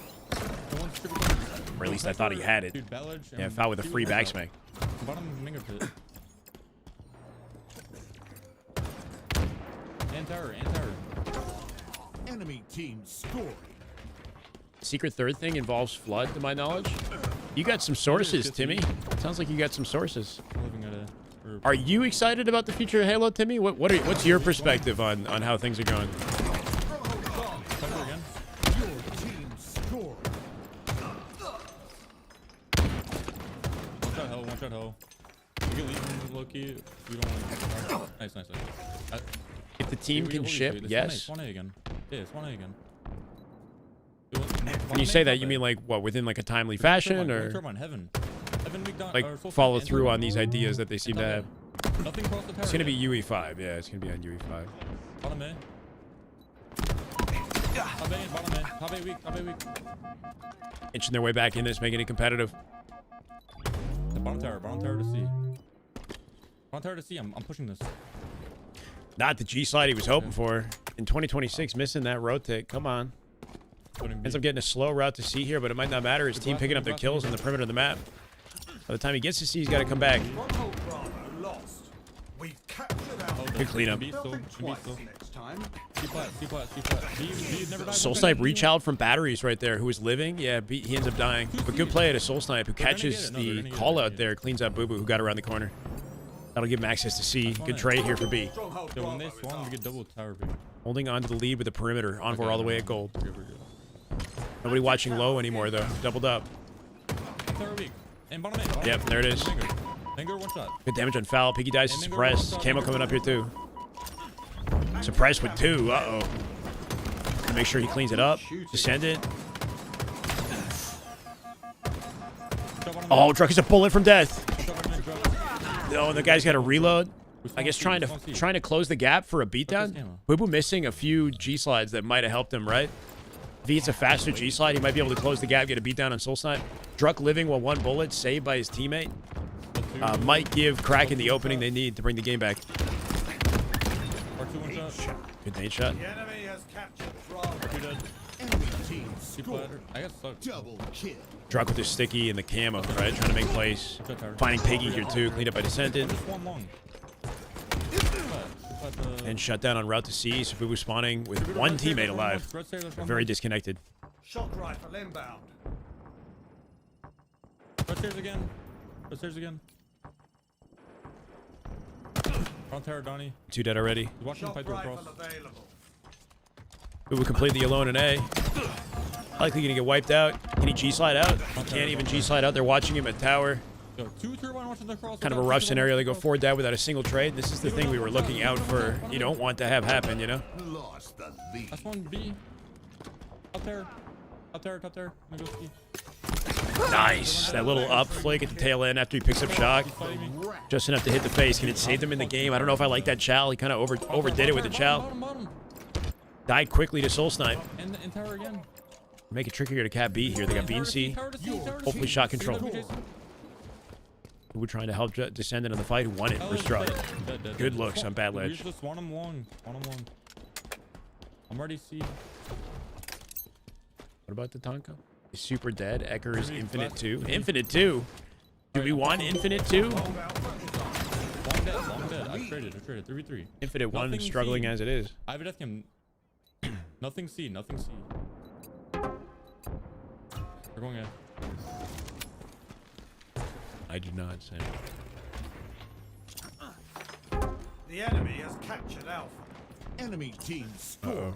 [SPEAKER 7] The one's triple kill.
[SPEAKER 1] Or at least I thought he had it.
[SPEAKER 7] Dude, Ballage.
[SPEAKER 1] Yeah, Foul with a free back smack.
[SPEAKER 7] Bottom Minger pit. And tower, and tower.
[SPEAKER 2] Enemy team scoring.
[SPEAKER 1] Secret third thing involves Flood, to my knowledge. You got some sources, Timmy. Sounds like you got some sources.
[SPEAKER 7] I'm looking at it.
[SPEAKER 1] Are you excited about the future of Halo, Timmy? What's your perspective on how things are going?
[SPEAKER 7] Cover again.
[SPEAKER 2] Your team scoring.
[SPEAKER 7] One shot hell, one shot hell. You can leave him low key. We don't want to. Nice, nice, nice.
[SPEAKER 1] If the team can ship, yes.
[SPEAKER 7] 1A again. Yeah, it's 1A again.
[SPEAKER 1] When you say that, you mean like what, within like a timely fashion, or like follow through on these ideas that they seem to have?
[SPEAKER 7] Nothing across the tower.
[SPEAKER 1] It's gonna be UE5, yeah. It's gonna be on UE5.
[SPEAKER 7] Bottom A. Top A, bottom A. Top A weak, top A weak.
[SPEAKER 1] Inching their way back in this, making it competitive.
[SPEAKER 7] The bottom tower to C. Bottom tower to C. I'm pushing this.
[SPEAKER 1] Not the G slide he was hoping for. In 2026, missing that rotate. Come on. Ends up getting a slow route to C here, but it might not matter. His team picking up their kills on the perimeter of the map. By the time he gets to C, he's got to come back. Good cleanup. Soul Snipe reach out from batteries right there. Who was living? Yeah, he ends up dying. But good play at a Soul Snipe who catches the call out there, cleans up Boo Boo who got around the corner. That'll give him access to C. Good trade here for B.
[SPEAKER 7] Yo, when they swan, we get double tower B.
[SPEAKER 1] Holding on to the lead with the perimeter. Envor all the way at gold. Nobody watching low anymore, though. Doubled up. Yep, there it is.
[SPEAKER 7] Finger, one shot.
[SPEAKER 1] Good damage on Foul. Piggy dies to Suppress. Camo coming up here, too. Suppress with 2. Uh-oh. Make sure he cleans it up. Descend it. Oh, Druck is a bullet from death. No, the guy's got to reload. I guess trying to close the gap for a beatdown. Boo Boo missing a few G slides that might have helped him, right? If he gets a faster G slide, he might be able to close the gap, get a beatdown on Soul Snipe. Druck living while 1 bullet, saved by his teammate. Might give Kraken the opening they need to bring the game back. Good nade shot.
[SPEAKER 2] The enemy has captured Bravo. Enemy team scored.
[SPEAKER 7] I got stuck.
[SPEAKER 2] Double kill.
[SPEAKER 1] Druck with his sticky and the camo, right? Trying to make plays. Finding Piggy here too, cleaned up by Descendant. And shut down on route to C. So Boo Boo spawning with 1 teammate alive. They're very disconnected.
[SPEAKER 2] Shock rifle inbound.
[SPEAKER 7] Upstairs again. Upstairs again. Front tower, Donnie.
[SPEAKER 1] 2 dead already.
[SPEAKER 7] He's watching the pipe across.
[SPEAKER 1] Boo Boo completely alone in A. Likely gonna get wiped out. Can he G-slide out? He can't even G-slide out. They're watching him at tower.
[SPEAKER 7] Yo, 2 tier 1 watching the cross.
[SPEAKER 1] Kind of a rough scenario. They go 4 dead without a single trade. This is the thing we were looking out for. You don't want to have happen, you know?
[SPEAKER 2] Lost the lead.
[SPEAKER 7] That's 1 B. Up there. Up there, up there. I'm gonna go C.
[SPEAKER 1] Nice. That little up flick at the tail end after he picks up shock. Just enough to hit the face. Can it save them in the game? I don't know if I like that chow. He kind of overdid it with the chow.
[SPEAKER 7] Bottom.
[SPEAKER 1] Died quickly to Soul Snipe.
[SPEAKER 7] And tower again.
[SPEAKER 1] Make it trickier to cap B here. They got B and C. Hopefully shot control. We're trying to help Descendant in the fight. Who won it? First drop. Good looks on bad ledge.
[SPEAKER 7] Just one on one. I'm already C.
[SPEAKER 1] What about the Tatanka? He's super dead. Ekker's Infinite 2. Infinite 2? Do we want Infinite 2?
[SPEAKER 7] Long dead. I traded. 3v3.
[SPEAKER 1] Infinite 1 is struggling
[SPEAKER 7] C.
[SPEAKER 1] as it is.
[SPEAKER 7] I have a death cam. Nothing C. We're going in.
[SPEAKER 1] I do not say.
[SPEAKER 2] The enemy has captured Alpha. Enemy team scored.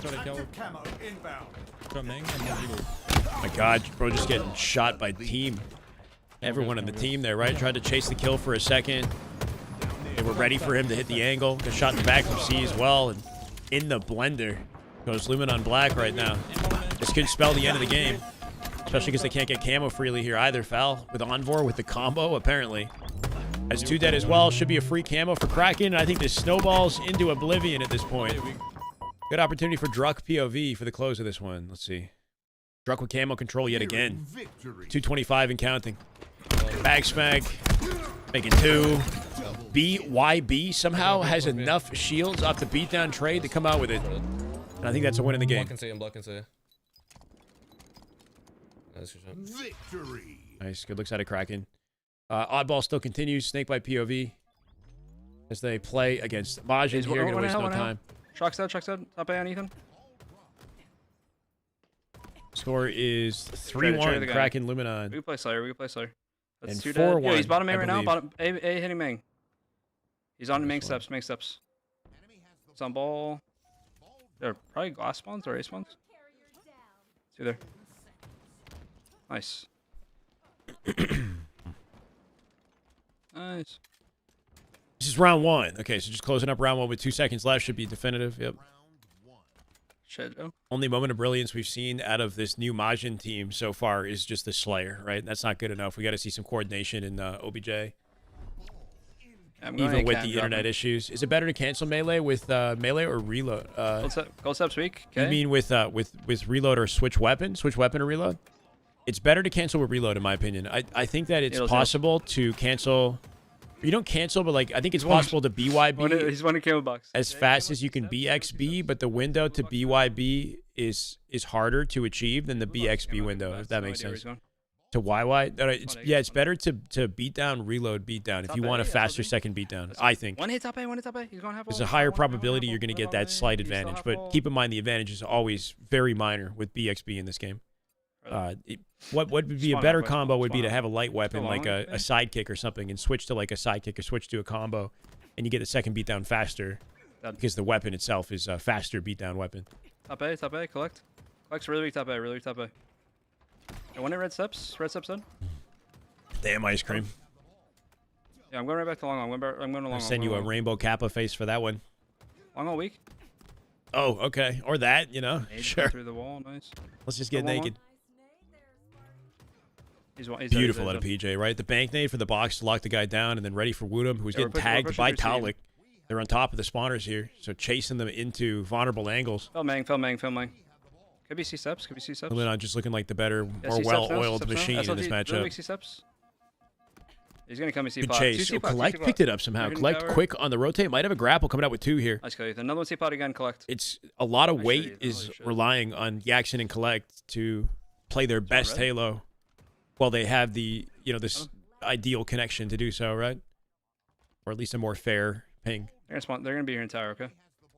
[SPEAKER 2] Active camo inbound.
[SPEAKER 1] My God, bro, just getting shot by team. Everyone on the team there, right? Tried to chase the kill for a second. They were ready for him to hit the angle. Got shot in the back from C as well. And in the blender goes Luminon Black right now. This could spell the end of the game. Especially because they can't get camo freely here either. Foul with Envor with the combo, apparently. Has 2 dead as well. Should be a free camo for Kraken. And I think this snowballs into oblivion at this point. Good opportunity for Druck POV for the close of this one. Let's see. Druck with camo control yet again. 225 and counting. Bag smack. Making 2. BYB somehow has enough shields off the beatdown trade to come out with it. And I think that's a win in the game.
[SPEAKER 5] Block and say. That's your shot.
[SPEAKER 2] Victory.
[SPEAKER 1] Nice. Good looks out of Kraken. Oddball still continues. Snake by POV. As they play against Majin here. Going to waste no time.
[SPEAKER 3] Shock's out. Top A on Ethan.
[SPEAKER 1] Score is 3-1. Kraken Luminon.
[SPEAKER 3] We can play Slayer. That's
[SPEAKER 1] And
[SPEAKER 3] 2 dead.
[SPEAKER 1] 4-1,
[SPEAKER 3] Yeah, he's bottom A
[SPEAKER 1] I
[SPEAKER 3] right now.
[SPEAKER 1] believe.
[SPEAKER 3] Bottom A hitting Ming. He's on Ming steps. He's on ball. They're probably glass spawns or A spawns. See there. Nice. Nice.
[SPEAKER 1] This is round 1. Okay, so just closing up round 1 with 2 seconds left. Should be definitive. Yep.
[SPEAKER 3] Shit, Joe.
[SPEAKER 1] Only moment of brilliance we've seen out of this new Majin team so far is just the Slayer, right? That's not good enough. We got to see some coordination in OBJ. Even with the internet issues. Is it better to cancel melee with melee or reload?
[SPEAKER 3] Gold steps weak. Okay.
[SPEAKER 1] You mean with reload or switch weapon? Switch weapon or reload? It's better to cancel with reload, in my opinion. I think that it's possible to cancel. You don't cancel, but like I think it's possible to BYB
[SPEAKER 3] He's one in camo box.
[SPEAKER 1] as fast as you can BXB, but the window to BYB is harder to achieve than the BXB window, if that makes sense. To YY, it's better to beat down, reload, beat down if you want a faster second beat down. I think
[SPEAKER 3] One hit top A. He's gonna have.
[SPEAKER 1] there's a higher probability you're going to get that slight advantage, but keep in mind the advantage is always very minor with BXB in this game. What would be a better combo would be to have a light weapon like a sidekick or something and switch to like a sidekick or switch to a combo, and you get the second beatdown faster because the weapon itself is a faster beatdown weapon.
[SPEAKER 3] Top A. Collect. Collect's really weak top A. And one in red steps. Done.
[SPEAKER 1] Damn ice cream.
[SPEAKER 3] Yeah, I'm going right back to long. I'm going to long.
[SPEAKER 1] I'll send you a rainbow Kappa face for that one.
[SPEAKER 3] Long all week.
[SPEAKER 1] Oh, okay. Or that, you know. Sure.
[SPEAKER 3] Through the wall. Nice.
[SPEAKER 1] Let's just get naked.
[SPEAKER 3] He's
[SPEAKER 1] Beautiful out of PJ, right? The bank nade for the box to lock the guy down and then ready for Woodham, who's getting tagged by Talik. They're on top of the spawners here, so chasing them into vulnerable angles.
[SPEAKER 3] Film Mang. Could be C steps.
[SPEAKER 1] Luminon just looking like the better, more well-oiled machine in this matchup.
[SPEAKER 3] C steps. He's going to come and see
[SPEAKER 1] Good
[SPEAKER 3] pot.
[SPEAKER 1] chase. Oh, Collect picked it up somehow. Collect quick on the rotate. Might have a grapple coming out with 2 here.
[SPEAKER 3] Nice, Ethan. Another one C pot again. Collect.
[SPEAKER 1] It's a lot of weight is relying on Yakzn and Collect to play their best Halo while they have the, this ideal connection to do so, right? Or at least a more fair ping.
[SPEAKER 3] They're going to be here in tower, okay?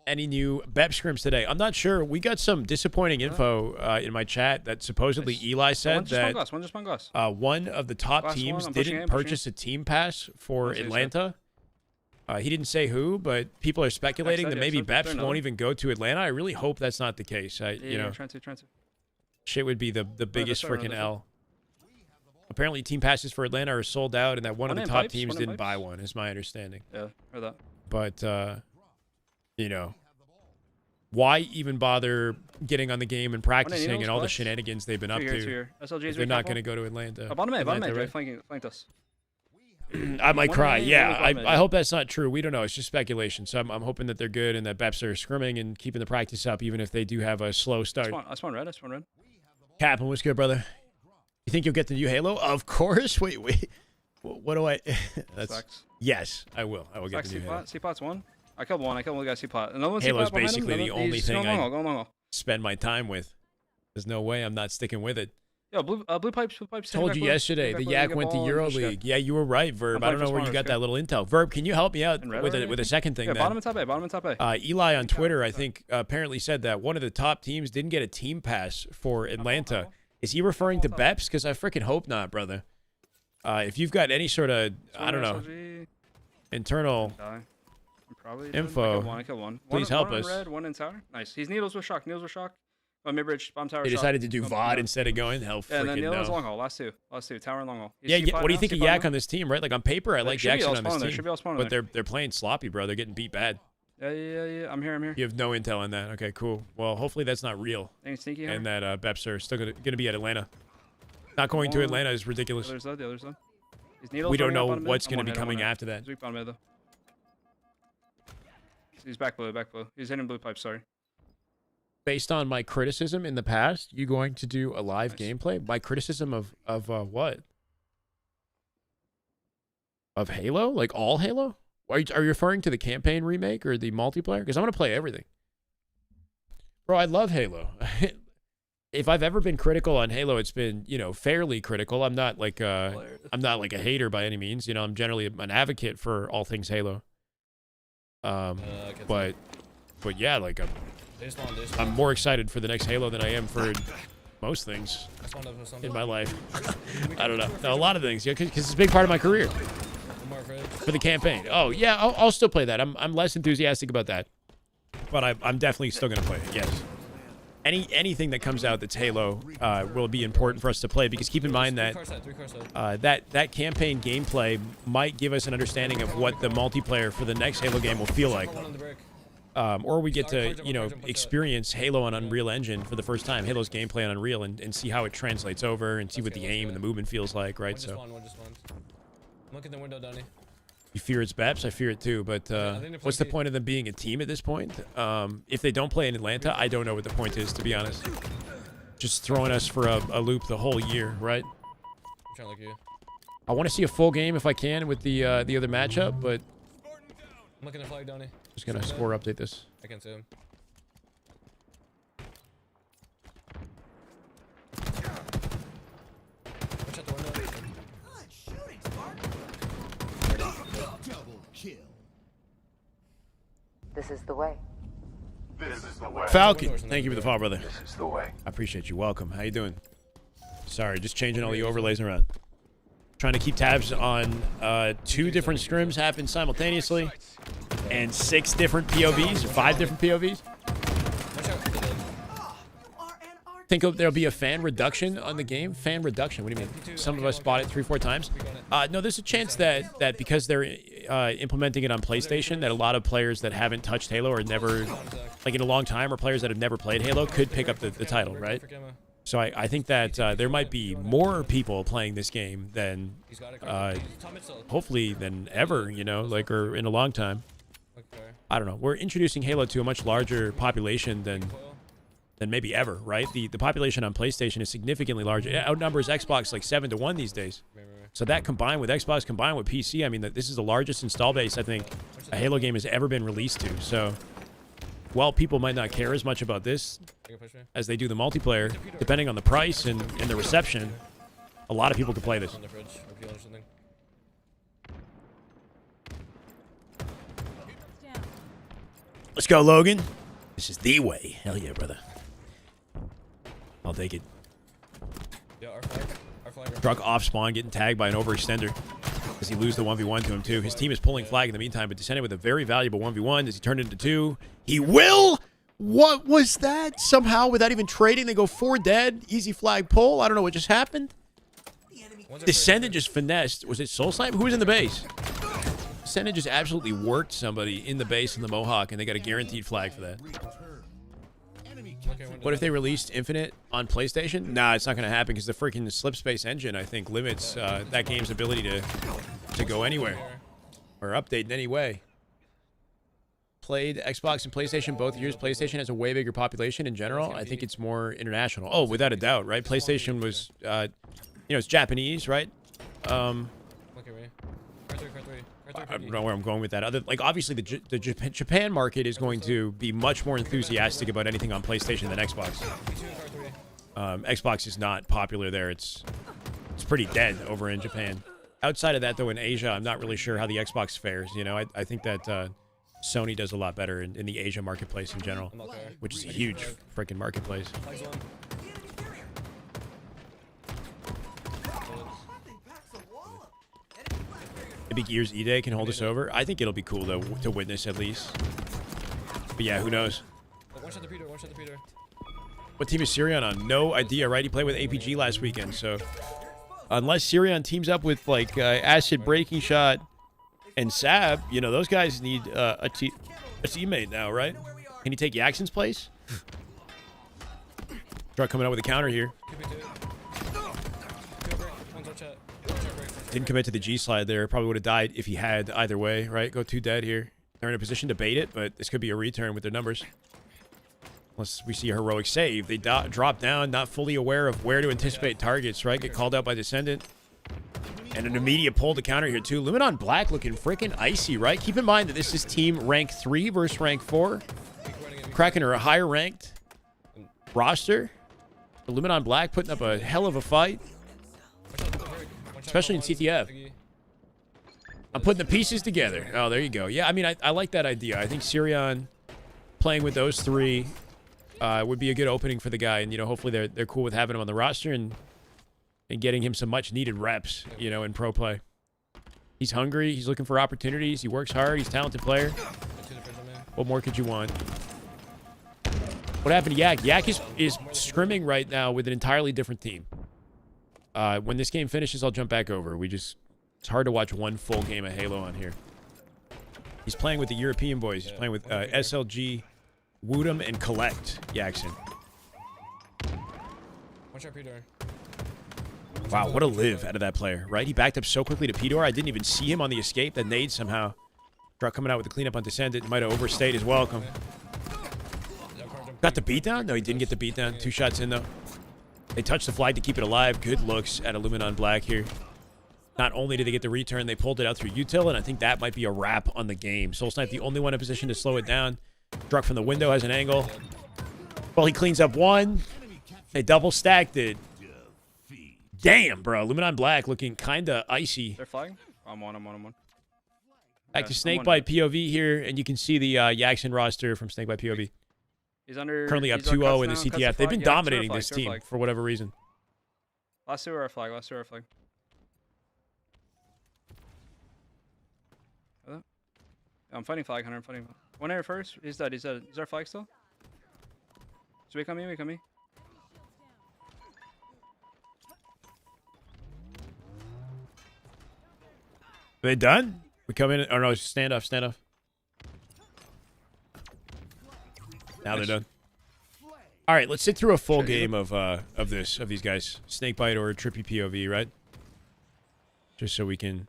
[SPEAKER 1] Any new BEP scrims today? I'm not sure. We got some disappointing info in my chat that supposedly Eli said that one of the top teams didn't purchase a team pass for Atlanta. He didn't say who, but people are speculating that maybe BEPs won't even go to Atlanta. I really hope that's not the case.
[SPEAKER 3] Trying to.
[SPEAKER 1] Shit would be the biggest freaking L. Apparently, team passes for Atlanta are sold out, and that one of the top teams didn't buy one, is my understanding.
[SPEAKER 3] Yeah, heard that.
[SPEAKER 1] But, why even bother getting on the game and practicing and all the shenanigans they've been up to? They're not going to go to Atlanta.
[SPEAKER 3] Bottom A, flanked us.
[SPEAKER 1] I might cry. Yeah, I hope that's not true. We don't know. It's just speculation. So I'm hoping that they're good and that BEPs are scrimming and keeping the practice up, even if they do have a slow start.
[SPEAKER 3] I spawn red.
[SPEAKER 1] Captain, what's good, brother? You think you'll get the new Halo? Of course. Wait. What do I? Yes, I will. I will get the new Halo.
[SPEAKER 3] C-pot's one. I killed one. I killed one guy C-pot. Another one
[SPEAKER 1] Halo's
[SPEAKER 3] C-pot behind
[SPEAKER 1] basically
[SPEAKER 3] him.
[SPEAKER 1] the only thing
[SPEAKER 3] I
[SPEAKER 1] spend my time with. There's no way I'm not sticking with it.
[SPEAKER 3] Yo, blue pipes.
[SPEAKER 1] Told you yesterday, the Yak went to EuroLeague. Yeah, you were right, Verb. I don't know where you got that little intel. Verb, can you help me out with a second thing?
[SPEAKER 3] Yeah,
[SPEAKER 1] then?
[SPEAKER 3] Bottom and top A.
[SPEAKER 1] Eli on Twitter, I think, apparently said that one of the top teams didn't get a team pass for Atlanta. Is he referring to BEPs? Because I freaking hope not, brother. If you've got any sort of, I don't know, internal info,
[SPEAKER 3] I killed one.
[SPEAKER 1] Please help us.
[SPEAKER 3] One red, one in tower. Nice. He's needles with shock. Mid-bridge, bomb tower.
[SPEAKER 1] They decided to do VOD instead of going. Hell, freaking
[SPEAKER 3] and then the other
[SPEAKER 1] no.
[SPEAKER 3] one's long haul. Last two. Tower and long haul.
[SPEAKER 1] Yeah. What do you think of Yak on this team, right? Like on paper, I like Yakzn on this team.
[SPEAKER 3] Should be all spawn
[SPEAKER 1] but they're playing sloppy, bro. They're getting beat bad.
[SPEAKER 3] Yeah. I'm here.
[SPEAKER 1] You have no intel on that. Okay, cool. Well, hopefully that's not real.
[SPEAKER 3] Ain't sneaky.
[SPEAKER 1] And that BEPs are still gonna be at Atlanta. Not going to Atlanta is ridiculous.
[SPEAKER 3] The other's He's needles
[SPEAKER 1] we don't
[SPEAKER 3] running up
[SPEAKER 1] know
[SPEAKER 3] bottom mid.
[SPEAKER 1] what's
[SPEAKER 3] I'm
[SPEAKER 1] going to
[SPEAKER 3] one
[SPEAKER 1] be
[SPEAKER 3] hit, I'm
[SPEAKER 1] coming
[SPEAKER 3] one hit.
[SPEAKER 1] after that.
[SPEAKER 3] He's weak bottom mid though. He's back blue, back blue. He's hitting blue pipe, sorry.
[SPEAKER 1] Based on my criticism in the past, you going to do a live
[SPEAKER 3] Nice.
[SPEAKER 1] gameplay? My criticism of what? Of Halo? Like all Halo? Are you referring to the campaign remake or the multiplayer? Because I'm going to play everything. Bro, I love Halo. If I've ever been critical on Halo, it's been, you know, fairly critical. I'm not like a hater by any means. You know, I'm generally an advocate for all things Halo. But yeah, like I'm more excited for the next Halo than I am for most things in my life. I don't know. No, a lot of things, yeah, because it's a big part of my career. For the campaign. Oh yeah, I'll still play that. I'm less enthusiastic about that, but I'm definitely still gonna play it. Yes. Anything that comes out that's Halo will be important for us to play, because keep in mind that that campaign gameplay might give us an understanding of what the multiplayer for the next Halo game will feel like. Or we get to, you know, experience Halo on Unreal Engine for the first time, Halo's gameplay on Unreal, and see how it translates over and see what the aim and the movement feels like, right? So
[SPEAKER 5] Look at the window, Donnie.
[SPEAKER 1] you fear its Beps, I fear it too, but what's the point of them being a team at this point? If they don't play in Atlanta, I don't know what the point is, to be honest. Just throwing us for a loop the whole year, right?
[SPEAKER 5] I'm trying to look at you.
[SPEAKER 1] I want to see a full game if I can with the other matchup, but
[SPEAKER 5] I'm looking at flag, Donnie.
[SPEAKER 1] just gonna score update this.
[SPEAKER 5] I can see him. Watch out the window.
[SPEAKER 2] Double kill.
[SPEAKER 8] This is the way.
[SPEAKER 1] Falcon, thank you for the follow, brother.
[SPEAKER 9] This is the way.
[SPEAKER 1] I appreciate you. Welcome. How you doing? Sorry, just changing all the overlays around. Trying to keep tabs on 2 different scrims happen simultaneously, and 6 different POVs, or 5 different POVs. Think there'll be a fan reduction on the game? Fan reduction? What do you mean? Some of us bought it 3-4 times. No, there's a chance that because they're implementing it on PlayStation, that a lot of players that haven't touched Halo or never, like in a long time, or players that have never played Halo could pick up the title, right? So I think that there might be more people playing this game than, hopefully, than ever, you know, like, or in a long time. I don't know. We're introducing Halo to a much larger population than maybe ever, right? The population on PlayStation is significantly larger. It outnumbers Xbox like 7-1 these days. So that combined with Xbox, combined with PC, I mean, this is the largest install base I think a Halo game has ever been released to. So while people might not care as much about this as they do the multiplayer, depending on the price and the reception, a lot of people could play this. Let's go, Logan. This is the way. Hell yeah, brother. I'll take it.
[SPEAKER 5] Yeah, our flag.
[SPEAKER 1] Truck off spawn, getting tagged by an overextender. Does he lose the 1v1 to him too? His team is pulling flag in the meantime, but descended with a very valuable 1v1. Does he turn it into 2? He will! What was that? Somehow, without even trading, they go 4 dead. Easy flag pull. I don't know what just happened. Descendant just finessed. Was it Soul Snipe? Who was in the base? Descendant just absolutely worked somebody in the base in the Mohawk, and they got a guaranteed flag for that. What if they released Infinite on PlayStation? Nah, it's not going to happen because the freaking Slipspace engine, I think, limits that game's ability to go anywhere or update in any way. Played Xbox and PlayStation both years. PlayStation has a way bigger population in general. I think it's more international. Oh, without a doubt, right? PlayStation was, you know, it's Japanese, right? I don't know where I'm going with that. Obviously, the Japan market is going to be much more enthusiastic about anything on PlayStation than Xbox. Xbox is not popular there. It's pretty dead over in Japan. Outside of that, though, in Asia, I'm not really sure how the Xbox fares. You know, I think that Sony does a lot better in the Asia marketplace in general, which is a huge freaking marketplace. Maybe Gears E-Day can hold us over. I think it'll be cool, though, to witness at least. But yeah, who knows?
[SPEAKER 5] One shot the Peter.
[SPEAKER 1] What team is Sirion on? No idea, right? He played with APG last weekend, so unless Sirion teams up with, like, Acid Breaking Shot and Sab, you know, those guys need a teammate now, right? Can he take Yakz's place? Truck coming out with a counter here. Didn't commit to the G slide there. Probably would have died if he had either way, right? Go 2 dead here. They're in a position to bait it, but this could be a return with their numbers. Unless we see a heroic save. They drop down, not fully aware of where to anticipate targets, right? Get called out by Descendant. And an immediate pull to counter here, too. Luminon Black looking freaking icy, right? Keep in mind that this is team rank 3 versus rank 4. Kraken are a higher ranked roster. The Luminon Black putting up a hell of a fight. Especially in CTF. I'm putting the pieces together. Oh, there you go. Yeah, I mean, I like that idea. I think Sirion playing with those 3 would be a good opening for the guy. And, you know, hopefully they're cool with having him on the roster and getting him some much-needed reps, you know, in pro play. He's hungry. He's looking for opportunities. He works hard. He's a talented player. What more could you want? What happened to Yak? Yak is scrimming right now with an entirely different team. When this game finishes, I'll jump back over. It's hard to watch one full game of Halo on here. He's playing with the European boys. He's playing with SLG, Woodham, and Collect Yakzn.
[SPEAKER 5] Watch out, P-door.
[SPEAKER 1] Wow, what a live out of that player, right? He backed up so quickly to P-door. I didn't even see him on the escape. That nade somehow coming out with the cleanup on Descendant. Might have overstayed his welcome. Got the beatdown? No, he didn't get the beatdown. 2 shots in, though. They touched the flag to keep it alive. Good looks at a Luminon Black here. Not only did they get the return, they pulled it out through util, and I think that might be a wrap on the game. Soul Snipe, the only one in position to slow it down. Struck from the window, has an angle. Well, he cleans up 1. They double stacked it. Damn, bro. Luminon Black looking kind of icy.
[SPEAKER 3] They're flagging? I'm on.
[SPEAKER 1] Back to Snakebite POV here, and you can see the Yakzn roster from Snakebite POV.
[SPEAKER 3] He's under.
[SPEAKER 1] Currently up 2-0 in the CTF. They've been dominating this team for whatever reason.
[SPEAKER 3] Last 2 are a flag. I'm fighting flag, Hunter. I'm fighting. 1 air first. He's dead. Is our flag still? So wake on me.
[SPEAKER 1] They done? We come in. Oh no, stand off. Now they're done. All right, let's sit through a full game of these guys, Snakebite or Trippy POV, right? Just so we can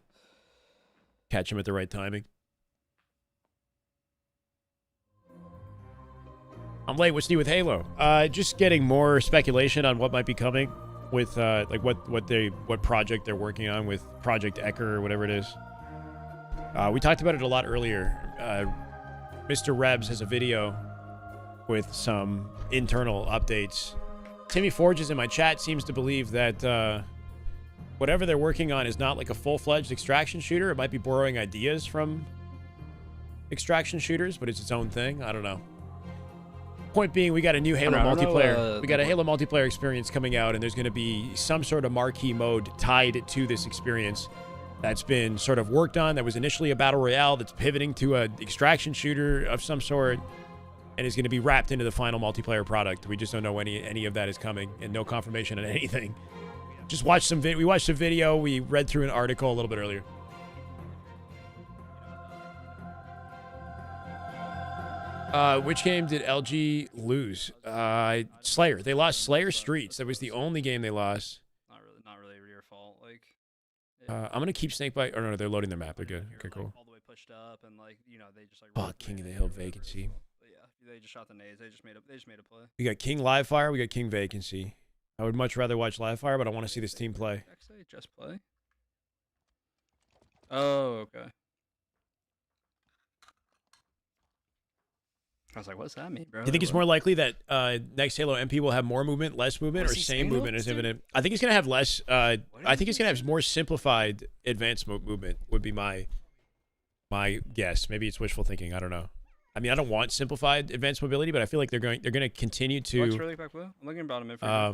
[SPEAKER 1] catch them at the right timing. I'm late. What's new with Halo? Just getting more speculation on what might be coming with like what project they're working on with Project Ecker or whatever it is. We talked about it a lot earlier. Mr. Rebs has a video with some internal updates. Timmy Forges in my chat seems to believe that whatever they're working on is not like a full-fledged extraction shooter. It might be borrowing ideas from extraction shooters, but it's its own thing. I don't know. Point being, we got a new Halo multiplayer. We got a Halo multiplayer experience coming out, and there's going to be some sort of marquee mode tied to this experience that's been sort of worked on, that was initially a battle royale, that's pivoting to an extraction shooter of some sort, and is going to be wrapped into the final multiplayer product. We just don't know when any of that is coming, and no confirmation on anything. Just watched we watched a video. We read through an article a little bit earlier. Which game did LG lose? Slayer. They lost Slayer Streets. That was the only game they lost.
[SPEAKER 3] Not really your fault. Like,
[SPEAKER 1] I'm gonna keep Snakebite. Oh no, they're loading their map. They're good. Okay, cool.
[SPEAKER 3] All the way pushed up, and like, you know, they just like.
[SPEAKER 1] Fuck, King of the Hill vacancy.
[SPEAKER 3] But yeah, they just shot the nades. They just made a play.
[SPEAKER 1] We got King Livefire. We got King Vacancy. I would much rather watch Livefire, but I want to see this team play.
[SPEAKER 3] Actually, just play. Oh, okay. I was like, what's that mean, bro?
[SPEAKER 1] Do you think it's more likely that next Halo MP will have more movement, less movement, or same movement as Infinite? I think it's going to have less. I think it's going to have more simplified advanced movement would be my guess. Maybe it's wishful thinking. I don't know. I mean, I don't want simplified advanced mobility, but I feel like they're going to continue to.
[SPEAKER 3] What's really back blue? I'm looking at bottom mid for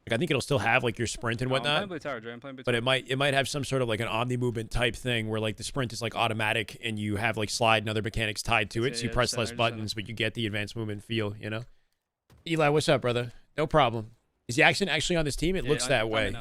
[SPEAKER 1] like, I think it'll still have like your sprint and whatnot.
[SPEAKER 3] I'm playing Blue Tower, Dre. I'm playing Blue
[SPEAKER 1] but
[SPEAKER 3] Tower.
[SPEAKER 1] it might have some sort of like an omni movement type thing where like the sprint is like automatic and you have like slide and other mechanics tied to it, so you press less buttons, but you get the advanced movement feel, you know? Eli, what's up, brother? No problem. Is Yakzn actually on this team? It looks that way.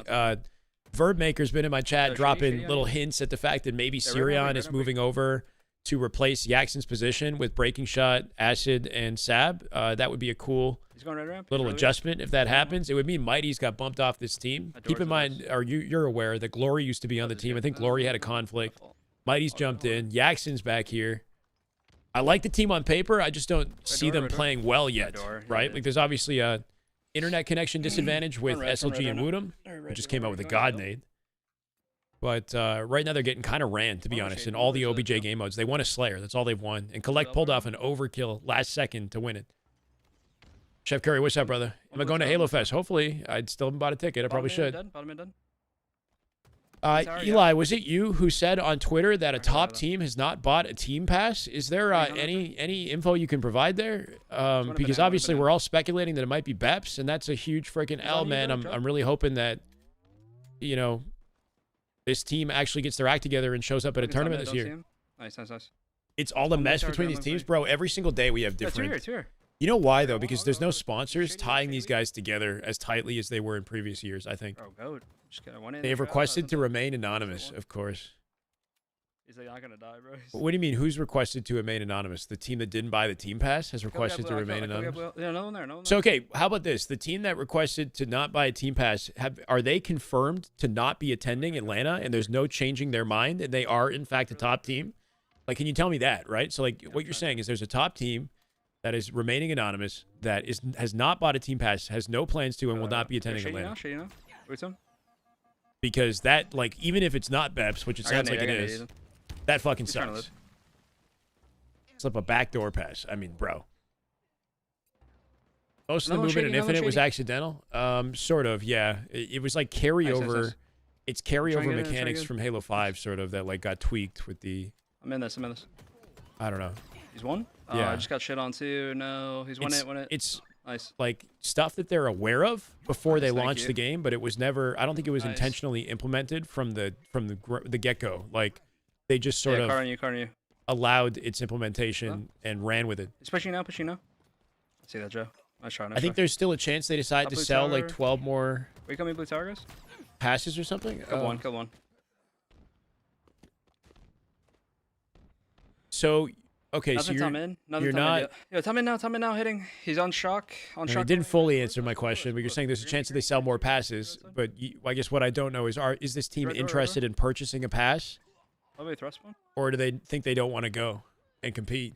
[SPEAKER 1] Verb Maker's been in my chat dropping little hints at the fact that maybe Sirion is moving over to replace Yakzn's position with Breaking Shot, Acid, and Sab. That would be a cool
[SPEAKER 3] He's going right ramp.
[SPEAKER 1] Little
[SPEAKER 3] Really?
[SPEAKER 1] adjustment. If that happens, it would mean Mighty's got bumped off this team.
[SPEAKER 3] My
[SPEAKER 1] Keep
[SPEAKER 3] door's
[SPEAKER 1] in mind,
[SPEAKER 3] closed.
[SPEAKER 1] or you're aware that Glory used to be on the team. I think Glory had a conflict. Mighty's jumped in. Yakzon's back here. I like the team on paper. I just don't see them playing well yet, right? Like, there's obviously a internet connection disadvantage with SLG and Woodham, who just came out with a god nade. But right now they're getting kind of ran, to be honest, in all the OBJ game modes. They won a Slayer. That's all they've won. And Collect pulled off an overkill last second to win it. Chef Curry, what's up, brother? Am I going to Halo Fest? Hopefully. I'd still haven't bought a ticket. I probably should.
[SPEAKER 3] Bottom mid dead.
[SPEAKER 1] Eli, was it you who said on Twitter that a top team has not bought a team pass? Is there any info you can provide there? Because obviously we're all speculating that it might be Beps, and that's a huge freaking L, man. I'm really hoping that, you know, this team actually gets their act together and shows up at a tournament this year.
[SPEAKER 3] Nice.
[SPEAKER 1] It's all the mess between these teams, bro. Every single day we have different.
[SPEAKER 3] Two here.
[SPEAKER 1] You know why, though? Because there's no sponsors tying these guys together as tightly as they were in previous years, I think.
[SPEAKER 3] Bro, go. Just get one in.
[SPEAKER 1] They have requested to remain anonymous, of course.
[SPEAKER 3] He's like, not going to die, bro.
[SPEAKER 1] What do you mean, who's requested to remain anonymous? The team that didn't buy the team pass has requested to remain anonymous?
[SPEAKER 3] Yeah, no one there.
[SPEAKER 1] So, okay, how about this? The team that requested to not buy a team pass, are they confirmed to not be attending Atlanta, and there's no changing their mind, and they are, in fact, a top team? Like, can you tell me that, right? So, like, what you're saying is there's a top team that is remaining anonymous, that has not bought a team pass, has no plans to, and will not be attending Atlanta.
[SPEAKER 3] Wait, some?
[SPEAKER 1] Because that, like, even if it's not Beps, which it sounds like it is, that fucking sucks. Slip a backdoor pass. I mean, bro. Most of the movement in Infinite was accidental. Sort of, yeah. It was like carryover. It's carryover mechanics from Halo 5, sort of, that like got tweaked with the.
[SPEAKER 3] I'm in this.
[SPEAKER 1] I don't know.
[SPEAKER 3] He's won?
[SPEAKER 1] Yeah.
[SPEAKER 3] I just got shit on too. No, he's won it.
[SPEAKER 1] It's
[SPEAKER 3] nice.
[SPEAKER 1] Like stuff that they're aware of before they launched the game, but it was never. I don't think it was intentionally implemented from the get-go. Like they just sort of allowed its implementation and ran with it.
[SPEAKER 3] He's pushing now. I see that, Joe. Nice try.
[SPEAKER 1] I think there's still a chance they decide to sell like 12 more.
[SPEAKER 3] Are you coming blue tower, guys?
[SPEAKER 1] Passes or something.
[SPEAKER 3] Kill one.
[SPEAKER 1] So, okay,
[SPEAKER 3] Nothing
[SPEAKER 1] so you're not.
[SPEAKER 3] Yeah, Tom in now hitting. He's on shock.
[SPEAKER 1] You didn't fully answer my question, but you're saying there's a chance that they sell more passes. But I guess what I don't know is this team interested in purchasing a pass?
[SPEAKER 3] Probably thrust one.
[SPEAKER 1] Or do they think they don't want to go and compete?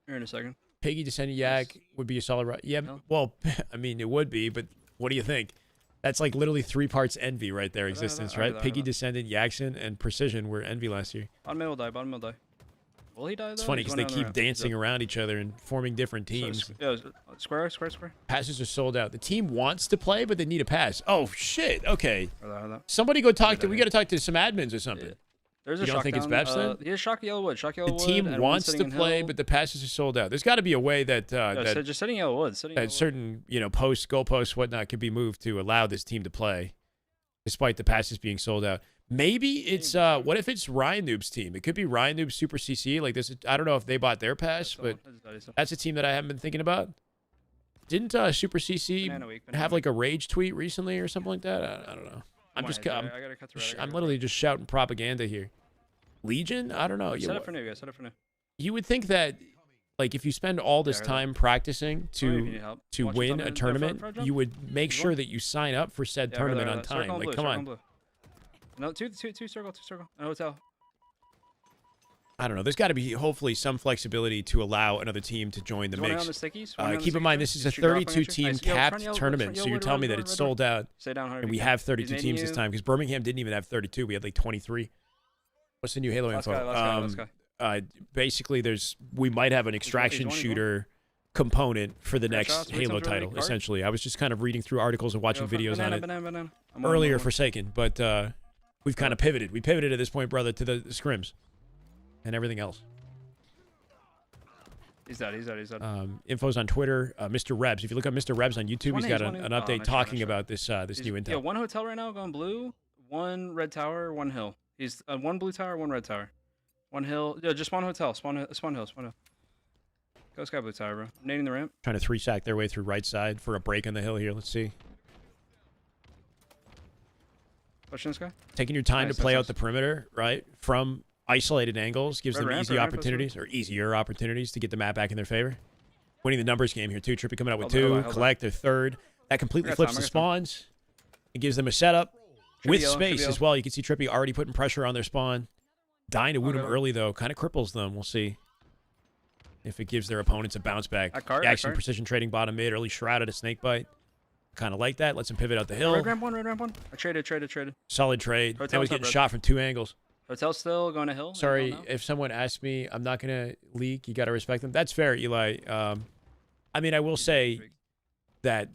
[SPEAKER 3] Here in a second.
[SPEAKER 1] Piggy, Descendant, Yak would be a solid. Yeah, well, I mean, it would be, but what do you think? That's like literally 3 parts Envy right there, existence, right? Piggy, Descendant, Yakzn, and Precision were Envy last year.
[SPEAKER 3] Bottom mid will die. Will he die, though?
[SPEAKER 1] It's funny because they keep dancing around each other and forming different teams.
[SPEAKER 3] Square.
[SPEAKER 1] Passes are sold out. The team wants to play, but they need a pass. Oh, shit. Okay. Somebody go talk to... We got to talk to some admins or something.
[SPEAKER 3] Yeah. There's
[SPEAKER 1] you don't think it's Beps then?
[SPEAKER 3] He has Shock Yellowwood.
[SPEAKER 1] The team wants to play, but the passes are sold out. There's got to be a way that...
[SPEAKER 3] just sitting Yellowwood.
[SPEAKER 1] Certain, posts, goalposts, whatnot, could be moved to allow this team to play, despite the passes being sold out. Maybe it's what if it's Ryan Noob's team? It could be Ryan Noob's Super CC. Like this, I don't know if they bought their pass, but that's a team that I haven't been thinking about. Didn't Super CC have like a rage tweet recently or something like that? I don't know. I'm literally just shouting propaganda here. Legion? I don't know.
[SPEAKER 3] Set up for new, guys.
[SPEAKER 1] You would think that, like, if you spend all this time practicing to win a tournament, you would make sure that you sign up for said tournament on time. Like, come on.
[SPEAKER 3] No, two circle. A hotel.
[SPEAKER 1] I don't know. There's got to be hopefully some flexibility to allow another team to join the mix. Keep in mind, this is a 32-team capped tournament, so you're telling me that it's sold out, and we have 32 teams this time because Birmingham didn't even have 32. We had like 23. What's the new Halo info? Basically, we might have an extraction shooter component for the next Halo title. Essentially, I was just kind of reading through articles and watching videos on it earlier, Forsaken, but. We've kind of pivoted. We pivoted at this point, brother, to the scrims and everything else.
[SPEAKER 3] He's dead.
[SPEAKER 1] Info's on Twitter. Mr. Rebs. If you look up Mr. Rebs on YouTube, he's got an update talking about this new intel.
[SPEAKER 3] Yeah, one hotel right now going blue, one red tower, one hill. He's one blue tower, one red tower. One hill. Yeah, just one hotel. Spawn hill. Go sky blue tower, bro. Nading the ramp.
[SPEAKER 1] Trying to 3-sack their way through right side for a break on the hill here. Let's see.
[SPEAKER 3] Pushing this guy.
[SPEAKER 1] Taking your time to play out the perimeter, right? From isolated angles gives them easier opportunities to get the map back in their favor. winning the numbers game here too. Trippy coming out with
[SPEAKER 3] Hold on,
[SPEAKER 1] 2.
[SPEAKER 3] hold on.
[SPEAKER 1] Collect their 3rd. That completely
[SPEAKER 3] I got
[SPEAKER 1] flips
[SPEAKER 3] time,
[SPEAKER 1] the
[SPEAKER 3] I got time.
[SPEAKER 1] spawns. It gives them a setup with
[SPEAKER 3] yellow,
[SPEAKER 1] space
[SPEAKER 3] Trippy
[SPEAKER 1] as well. You can see Trippy already putting pressure on their spawn. Dying to wound them
[SPEAKER 3] Okay.
[SPEAKER 1] early though, kind of cripples them. We'll see if it gives their opponents a bounce back.
[SPEAKER 3] That cart,
[SPEAKER 1] Yakzn precision trading bottom mid, early shroud at a snake bite. Kind of like that. Lets him pivot out the hill.
[SPEAKER 3] Red ramp 1, red ramp 1. I traded.
[SPEAKER 1] Solid trade.
[SPEAKER 3] Hotel's
[SPEAKER 1] Now he's
[SPEAKER 3] up,
[SPEAKER 1] getting
[SPEAKER 3] red.
[SPEAKER 1] shot from 2 angles.
[SPEAKER 3] Hotel still going to hill.
[SPEAKER 1] Sorry,
[SPEAKER 3] Anyone know?
[SPEAKER 1] if someone asks me, I'm not going to leak. You got to respect them. That's fair, Eli. I mean, I will say that,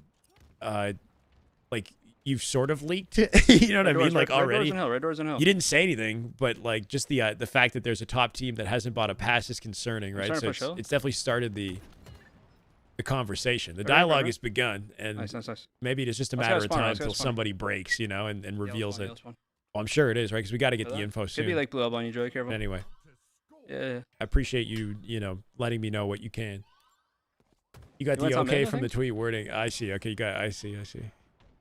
[SPEAKER 1] like, you've sort of leaked. You know what I mean? Like, already.
[SPEAKER 3] Red doors and hill.
[SPEAKER 1] You didn't say anything, but, like, just the fact that there's a top team that hasn't bought a pass is concerning, right?
[SPEAKER 3] starting
[SPEAKER 1] So
[SPEAKER 3] to push hill.
[SPEAKER 1] it's definitely started the conversation. The
[SPEAKER 3] Right, right,
[SPEAKER 1] dialogue
[SPEAKER 3] right.
[SPEAKER 1] has begun, and
[SPEAKER 3] Nice.
[SPEAKER 1] maybe it's just a
[SPEAKER 3] Let's
[SPEAKER 1] matter
[SPEAKER 3] go
[SPEAKER 1] of
[SPEAKER 3] spawn,
[SPEAKER 1] time
[SPEAKER 3] let's go
[SPEAKER 1] until
[SPEAKER 3] spawn.
[SPEAKER 1] somebody breaks, you know, and reveals it.
[SPEAKER 3] Yellow spawn.
[SPEAKER 1] Well, I'm sure it is, right? Because we got to get the
[SPEAKER 3] Could
[SPEAKER 1] info
[SPEAKER 3] be
[SPEAKER 1] soon.
[SPEAKER 3] like blue up on you, Joey. Careful.
[SPEAKER 1] Anyway,
[SPEAKER 3] Yeah.
[SPEAKER 1] I appreciate you, letting me know what you can. You got
[SPEAKER 3] You went
[SPEAKER 1] the
[SPEAKER 3] top
[SPEAKER 1] okay
[SPEAKER 3] mid, I
[SPEAKER 1] from the
[SPEAKER 3] think?
[SPEAKER 1] tweet wording. I see. Okay, I see.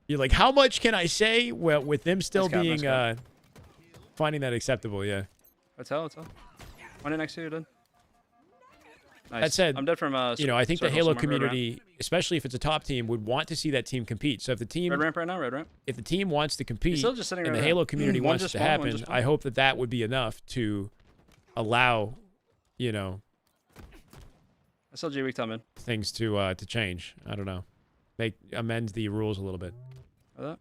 [SPEAKER 1] You're like, how much can I say? Well, with them still
[SPEAKER 3] Nice cap,
[SPEAKER 1] being
[SPEAKER 3] nice cap.
[SPEAKER 1] finding that acceptable, yeah.
[SPEAKER 3] Hotel. One in next to you, dude. Nice.
[SPEAKER 1] That said,
[SPEAKER 3] I'm dead from
[SPEAKER 1] I think the
[SPEAKER 3] circle
[SPEAKER 1] Halo
[SPEAKER 3] somewhere, red
[SPEAKER 1] community, especially if it's a top team, would want to see that team compete. So if the team,
[SPEAKER 3] Red ramp right now. Red ramp.
[SPEAKER 1] if the team wants to compete,
[SPEAKER 3] still just sitting
[SPEAKER 1] and
[SPEAKER 3] right
[SPEAKER 1] the
[SPEAKER 3] there.
[SPEAKER 1] Halo community
[SPEAKER 3] One
[SPEAKER 1] wants
[SPEAKER 3] just
[SPEAKER 1] it to
[SPEAKER 3] spawned, one
[SPEAKER 1] happen,
[SPEAKER 3] just spawned.
[SPEAKER 1] I hope that would be enough to allow,
[SPEAKER 3] SLG weak top mid.
[SPEAKER 1] things to change. I don't know, amend the rules a little bit.
[SPEAKER 3] Like that.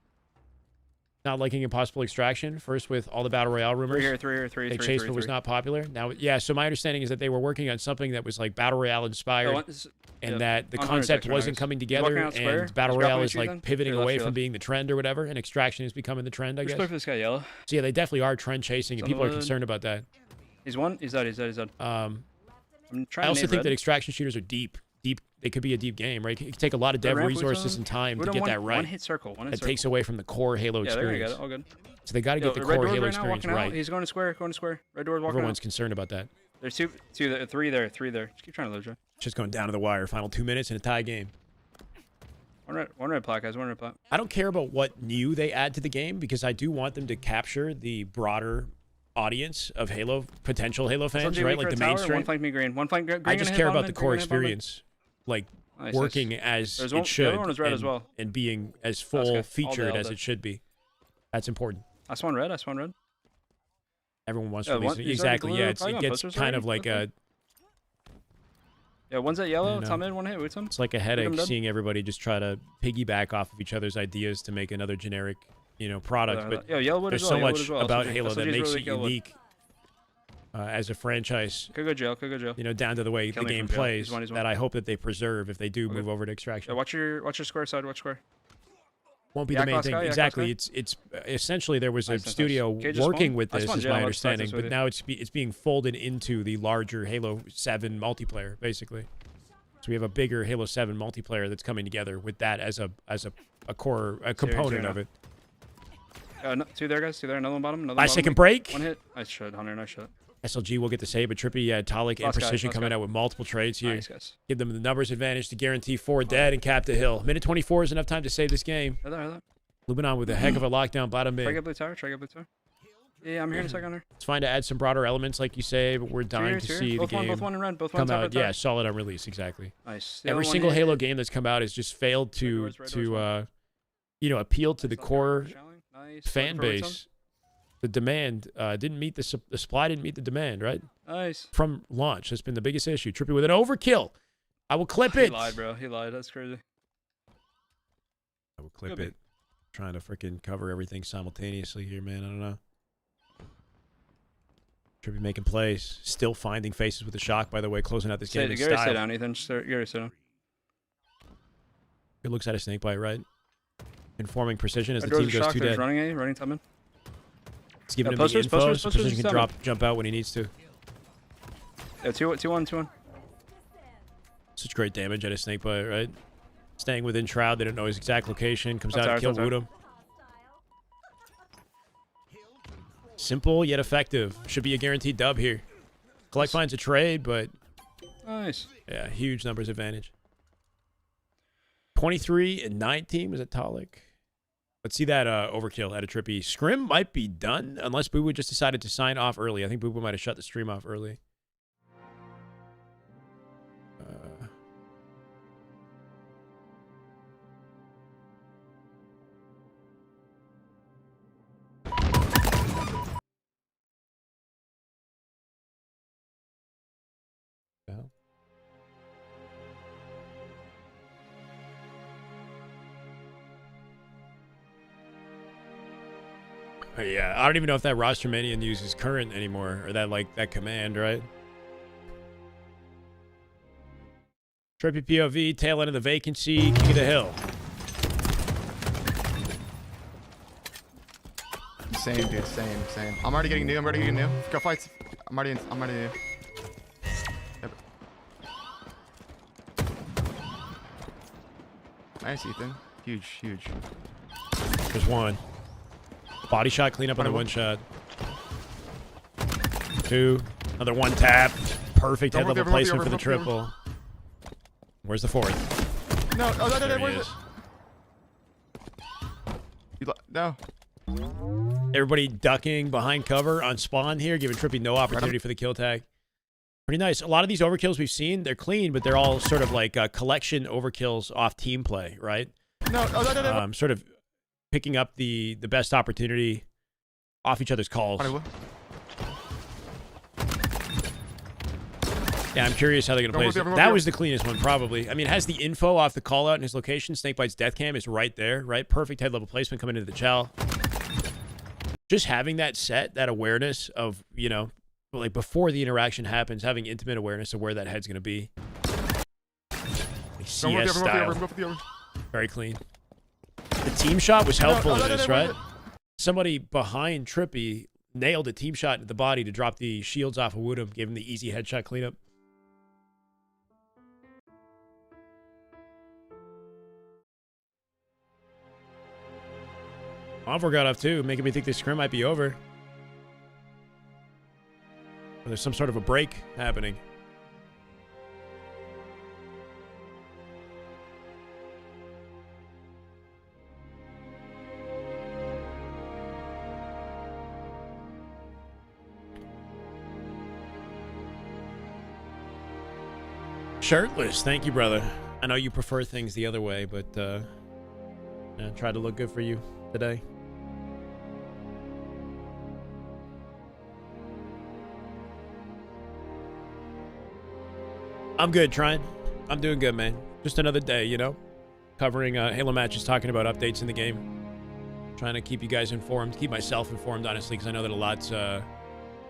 [SPEAKER 1] Not liking Impossible Extraction. First with all the Battle Royale rumors.
[SPEAKER 3] Three.
[SPEAKER 1] They chased what was not popular. Now, yeah, so my understanding is that they were working on something that was like Battle Royale inspired, and that the
[SPEAKER 3] on
[SPEAKER 1] concept
[SPEAKER 3] 106,
[SPEAKER 1] wasn't
[SPEAKER 3] 106.
[SPEAKER 1] coming
[SPEAKER 3] He's
[SPEAKER 1] together,
[SPEAKER 3] walking out square.
[SPEAKER 1] and Battle
[SPEAKER 3] He's
[SPEAKER 1] Royale
[SPEAKER 3] dropping
[SPEAKER 1] is
[SPEAKER 3] to
[SPEAKER 1] like
[SPEAKER 3] then.
[SPEAKER 1] pivoting
[SPEAKER 3] Your left
[SPEAKER 1] away
[SPEAKER 3] field.
[SPEAKER 1] from being the trend or whatever, and Extraction is becoming the trend, I
[SPEAKER 3] Just
[SPEAKER 1] guess.
[SPEAKER 3] look for this guy yellow.
[SPEAKER 1] So yeah, they definitely are trend chasing, and
[SPEAKER 3] Some
[SPEAKER 1] people are
[SPEAKER 3] wood.
[SPEAKER 1] concerned about that.
[SPEAKER 3] He's one. He's dead. I'm trying
[SPEAKER 1] I
[SPEAKER 3] to
[SPEAKER 1] also
[SPEAKER 3] nade
[SPEAKER 1] think that
[SPEAKER 3] red.
[SPEAKER 1] extraction shooters are deep. They could be a deep game, right? It could take a lot of
[SPEAKER 3] Red
[SPEAKER 1] dev
[SPEAKER 3] ramp,
[SPEAKER 1] resources
[SPEAKER 3] Wuton.
[SPEAKER 1] and time to
[SPEAKER 3] Wuton,
[SPEAKER 1] get
[SPEAKER 3] one-
[SPEAKER 1] that right.
[SPEAKER 3] One hit circle. One hit
[SPEAKER 1] That
[SPEAKER 3] circle.
[SPEAKER 1] takes away from the core Halo
[SPEAKER 3] Yeah, they're gonna
[SPEAKER 1] experience.
[SPEAKER 3] get it. All good.
[SPEAKER 1] So they got to
[SPEAKER 3] Yo,
[SPEAKER 1] get the
[SPEAKER 3] red
[SPEAKER 1] core
[SPEAKER 3] doors
[SPEAKER 1] Halo
[SPEAKER 3] right now,
[SPEAKER 1] experience
[SPEAKER 3] walking out.
[SPEAKER 1] right.
[SPEAKER 3] He's going to square. Red doors walking
[SPEAKER 1] Everyone's
[SPEAKER 3] out.
[SPEAKER 1] concerned about that.
[SPEAKER 3] There's three there. Just keep trying to live, Joe.
[SPEAKER 1] Just going down to the wire. Final 2 minutes in a tie game.
[SPEAKER 3] One red plaque, guys. One red plaque.
[SPEAKER 1] I don't care about what new they add to the game because I do want them to capture the broader audience of potential Halo fans,
[SPEAKER 3] SLG
[SPEAKER 1] right?
[SPEAKER 3] weak
[SPEAKER 1] like
[SPEAKER 3] red
[SPEAKER 1] the
[SPEAKER 3] tower,
[SPEAKER 1] mainstream.
[SPEAKER 3] One flank me green. One flank green.
[SPEAKER 1] I just
[SPEAKER 3] gonna hit
[SPEAKER 1] care
[SPEAKER 3] bottom
[SPEAKER 1] about the
[SPEAKER 3] mid,
[SPEAKER 1] core
[SPEAKER 3] green gonna hit bottom mid.
[SPEAKER 1] experience, like
[SPEAKER 3] Nice,
[SPEAKER 1] working
[SPEAKER 3] nice.
[SPEAKER 1] as
[SPEAKER 3] There's
[SPEAKER 1] it
[SPEAKER 3] one- the
[SPEAKER 1] should,
[SPEAKER 3] other one is red
[SPEAKER 1] and,
[SPEAKER 3] as well.
[SPEAKER 1] and being as
[SPEAKER 3] That's
[SPEAKER 1] full
[SPEAKER 3] good. All
[SPEAKER 1] featured
[SPEAKER 3] day, all
[SPEAKER 1] as
[SPEAKER 3] day.
[SPEAKER 1] it should be. That's important.
[SPEAKER 3] I spawn red.
[SPEAKER 1] Everyone wants
[SPEAKER 3] Yeah,
[SPEAKER 1] release
[SPEAKER 3] one-
[SPEAKER 1] it.
[SPEAKER 3] he's already
[SPEAKER 1] Exactly.
[SPEAKER 3] blue,
[SPEAKER 1] Yeah,
[SPEAKER 3] probably
[SPEAKER 1] it
[SPEAKER 3] on
[SPEAKER 1] gets
[SPEAKER 3] posters
[SPEAKER 1] kind
[SPEAKER 3] already,
[SPEAKER 1] of like
[SPEAKER 3] okay.
[SPEAKER 1] a
[SPEAKER 3] One's at yellow.
[SPEAKER 1] know.
[SPEAKER 3] Top mid. One hit. With him.
[SPEAKER 1] it's like a headache
[SPEAKER 3] dead.
[SPEAKER 1] seeing everybody just try to piggyback off of each other's ideas to make another generic, product. But
[SPEAKER 3] Yo, yellow wood
[SPEAKER 1] there's
[SPEAKER 3] as
[SPEAKER 1] so
[SPEAKER 3] well.
[SPEAKER 1] much about Halo that makes it unique as a franchise.
[SPEAKER 3] Could go jail.
[SPEAKER 1] Down to the way
[SPEAKER 3] Kill
[SPEAKER 1] the
[SPEAKER 3] me
[SPEAKER 1] game
[SPEAKER 3] from jail.
[SPEAKER 1] plays.
[SPEAKER 3] He's one.
[SPEAKER 1] That I hope that they preserve if they do
[SPEAKER 3] Okay.
[SPEAKER 1] move over to Extraction.
[SPEAKER 3] Yeah, watch your square side. Watch square.
[SPEAKER 1] Won't be
[SPEAKER 3] Yak
[SPEAKER 1] the main
[SPEAKER 3] Lost
[SPEAKER 1] thing.
[SPEAKER 3] guy, Yak
[SPEAKER 1] Exactly.
[SPEAKER 3] Lost
[SPEAKER 1] It's essentially there was a
[SPEAKER 3] Nice, nice,
[SPEAKER 1] studio
[SPEAKER 3] nice. Cage is
[SPEAKER 1] working
[SPEAKER 3] spawn?
[SPEAKER 1] with
[SPEAKER 3] I
[SPEAKER 1] this,
[SPEAKER 3] spawned
[SPEAKER 1] is
[SPEAKER 3] jail,
[SPEAKER 1] my
[SPEAKER 3] let's practice
[SPEAKER 1] understanding.
[SPEAKER 3] with
[SPEAKER 1] But
[SPEAKER 3] it.
[SPEAKER 1] now it's being folded into the larger Halo 7 multiplayer, basically. So we have a bigger Halo 7 multiplayer that's coming together with that as a core component
[SPEAKER 3] now.
[SPEAKER 1] of it.
[SPEAKER 3] Two there, guys. Two there. Another one bottom. Another
[SPEAKER 1] 5
[SPEAKER 3] bottom.
[SPEAKER 1] second break.
[SPEAKER 3] One hit. Nice shot, Hunter. Nice shot.
[SPEAKER 1] SLG will get the save, but Trippy, Talik, and
[SPEAKER 3] Last guy,
[SPEAKER 1] Precision
[SPEAKER 3] last
[SPEAKER 1] coming
[SPEAKER 3] guy.
[SPEAKER 1] out with multiple trades here.
[SPEAKER 3] Nice, guys.
[SPEAKER 1] Give them the numbers advantage to guarantee 4 dead and cap the hill. Minute 24 is enough time to save this game.
[SPEAKER 3] Right there.
[SPEAKER 1] Luminon with a heck of a lockdown bottom
[SPEAKER 3] Try
[SPEAKER 1] mid.
[SPEAKER 3] get blue tower. Yeah, I'm here in a second, Hunter.
[SPEAKER 1] It's fine to add some broader elements, like you say, but we're dying to see the
[SPEAKER 3] Both
[SPEAKER 1] game
[SPEAKER 3] one in red. Both one
[SPEAKER 1] come
[SPEAKER 3] top
[SPEAKER 1] out.
[SPEAKER 3] red
[SPEAKER 1] Yeah, solid on release, exactly.
[SPEAKER 3] Nice. The
[SPEAKER 1] Every
[SPEAKER 3] other one
[SPEAKER 1] single
[SPEAKER 3] hit.
[SPEAKER 1] Halo game that's come out has just failed to
[SPEAKER 3] Red doors,
[SPEAKER 1] appeal to the
[SPEAKER 3] Nice,
[SPEAKER 1] core
[SPEAKER 3] Nice.
[SPEAKER 1] fan
[SPEAKER 3] Looking for Winston.
[SPEAKER 1] base. The demand didn't meet the supply didn't meet the demand, right?
[SPEAKER 3] Nice.
[SPEAKER 1] From launch, that's been the biggest issue. Trippy with an overkill. I will clip
[SPEAKER 3] He
[SPEAKER 1] it.
[SPEAKER 3] lied, bro. He lied. That's crazy.
[SPEAKER 1] I will clip
[SPEAKER 3] Could be.
[SPEAKER 1] it. Trying to freaking cover everything simultaneously here, man. I don't know. Trippy making plays, still finding faces with the shock. By the way, closing out this game in
[SPEAKER 3] Get ready to sit
[SPEAKER 1] style.
[SPEAKER 3] down, Ethan. Get ready to sit down.
[SPEAKER 1] Good looks at a snake bite, right? Informing Precision as the
[SPEAKER 3] Red
[SPEAKER 1] team
[SPEAKER 3] doors
[SPEAKER 1] goes
[SPEAKER 3] shock,
[SPEAKER 1] 2
[SPEAKER 3] there's
[SPEAKER 1] dead.
[SPEAKER 3] running top mid.
[SPEAKER 1] It's giving
[SPEAKER 3] Yeah,
[SPEAKER 1] him
[SPEAKER 3] posters,
[SPEAKER 1] the info,
[SPEAKER 3] posters,
[SPEAKER 1] so
[SPEAKER 3] posters,
[SPEAKER 1] Precision can
[SPEAKER 3] seven.
[SPEAKER 1] jump out when he needs to.
[SPEAKER 3] Yeah, 2-1.
[SPEAKER 1] Such great damage at a snake bite, right? Staying within Shroud, they don't know his exact location. Comes out and
[SPEAKER 3] Outside,
[SPEAKER 1] kills
[SPEAKER 3] outside.
[SPEAKER 1] Woodham. Simple yet effective. Should be a guaranteed dub here. Collect finds a trade, but
[SPEAKER 3] Nice.
[SPEAKER 1] yeah, huge numbers advantage. 23 and 19 was it Talik? Let's see that overkill at a Trippy. Scrim might be done unless Boo Boo just decided to sign off early. I think Boo Boo might have shut the stream off early. Yeah, I don't even know if that rostermania uses current anymore, or that like that command, right? Trippy POV, tail end of the vacancy, king of the hill.
[SPEAKER 6] Same, dude. Same. I'm already getting new. Go fights. I'm already new. Yep. Nice, Ethan. Huge.
[SPEAKER 1] There's one. Body shot, clean up on the one shot. 2. Another one tap. Perfect head level placement for the triple. Where's the 4th?
[SPEAKER 6] No. Oh,
[SPEAKER 1] There he
[SPEAKER 6] where's
[SPEAKER 1] is.
[SPEAKER 6] it? No.
[SPEAKER 1] Everybody ducking behind cover on spawn here, giving Trippy no opportunity for the kill tag. Pretty nice. A lot of these overkills we've seen, they're clean, but they're all sort of like collection overkills off team play, right?
[SPEAKER 6] No.
[SPEAKER 1] Sort of picking up the best opportunity off each other's calls. Yeah, I'm curious how they're going to play this. That was the cleanest one, probably. I mean, it has the info off the call out and his location. Snakebite's death cam is right there, right? Perfect head level placement coming into the chow. Just having that set, that awareness of, you know, like before the interaction happens, having intimate awareness of where that head's going to be. Like CS style. Very clean. The team shot was helpful in this, right? Somebody behind Trippy nailed a team shot into the body to drop the shields off of Woodham, gave him the easy headshot cleanup. Envor got off too, making me think this scrim might be over. Or there's some sort of a break happening. Shirtless, thank you, brother. I know you prefer things the other way, but yeah, tried to look good for you today. I'm good, trying. I'm doing good, man. Just another day, you know? Covering Halo matches, talking about updates in the game. Trying to keep you guys informed, keep myself informed, honestly, because I know that a lot's, or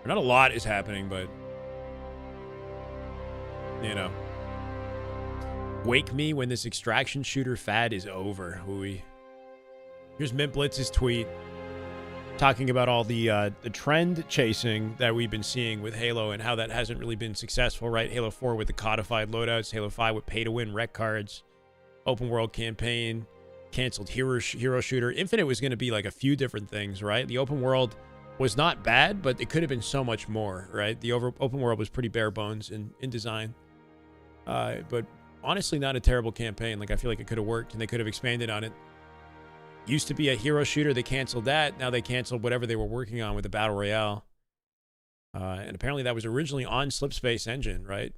[SPEAKER 1] not a lot is happening, but, you know. Wake me when this extraction shooter fad is over, hooey. Here's Mint Blitz's tweet talking about all the trend chasing that we've been seeing with Halo and how that hasn't really been successful, right? Halo 4 with the codified loadouts, Halo 5 with pay-to-win rec cards, open world campaign, canceled hero shooter. Infinite was going to be like a few different things, right? The open world was not bad, but it could have been so much more, right? The open world was pretty bare bones in design. But honestly, not a terrible campaign. Like, I feel like it could have worked and they could have expanded on it. Used to be a hero shooter. They canceled that. Now they canceled whatever they were working on with the Battle Royale. And apparently that was originally on Slipspace Engine, right?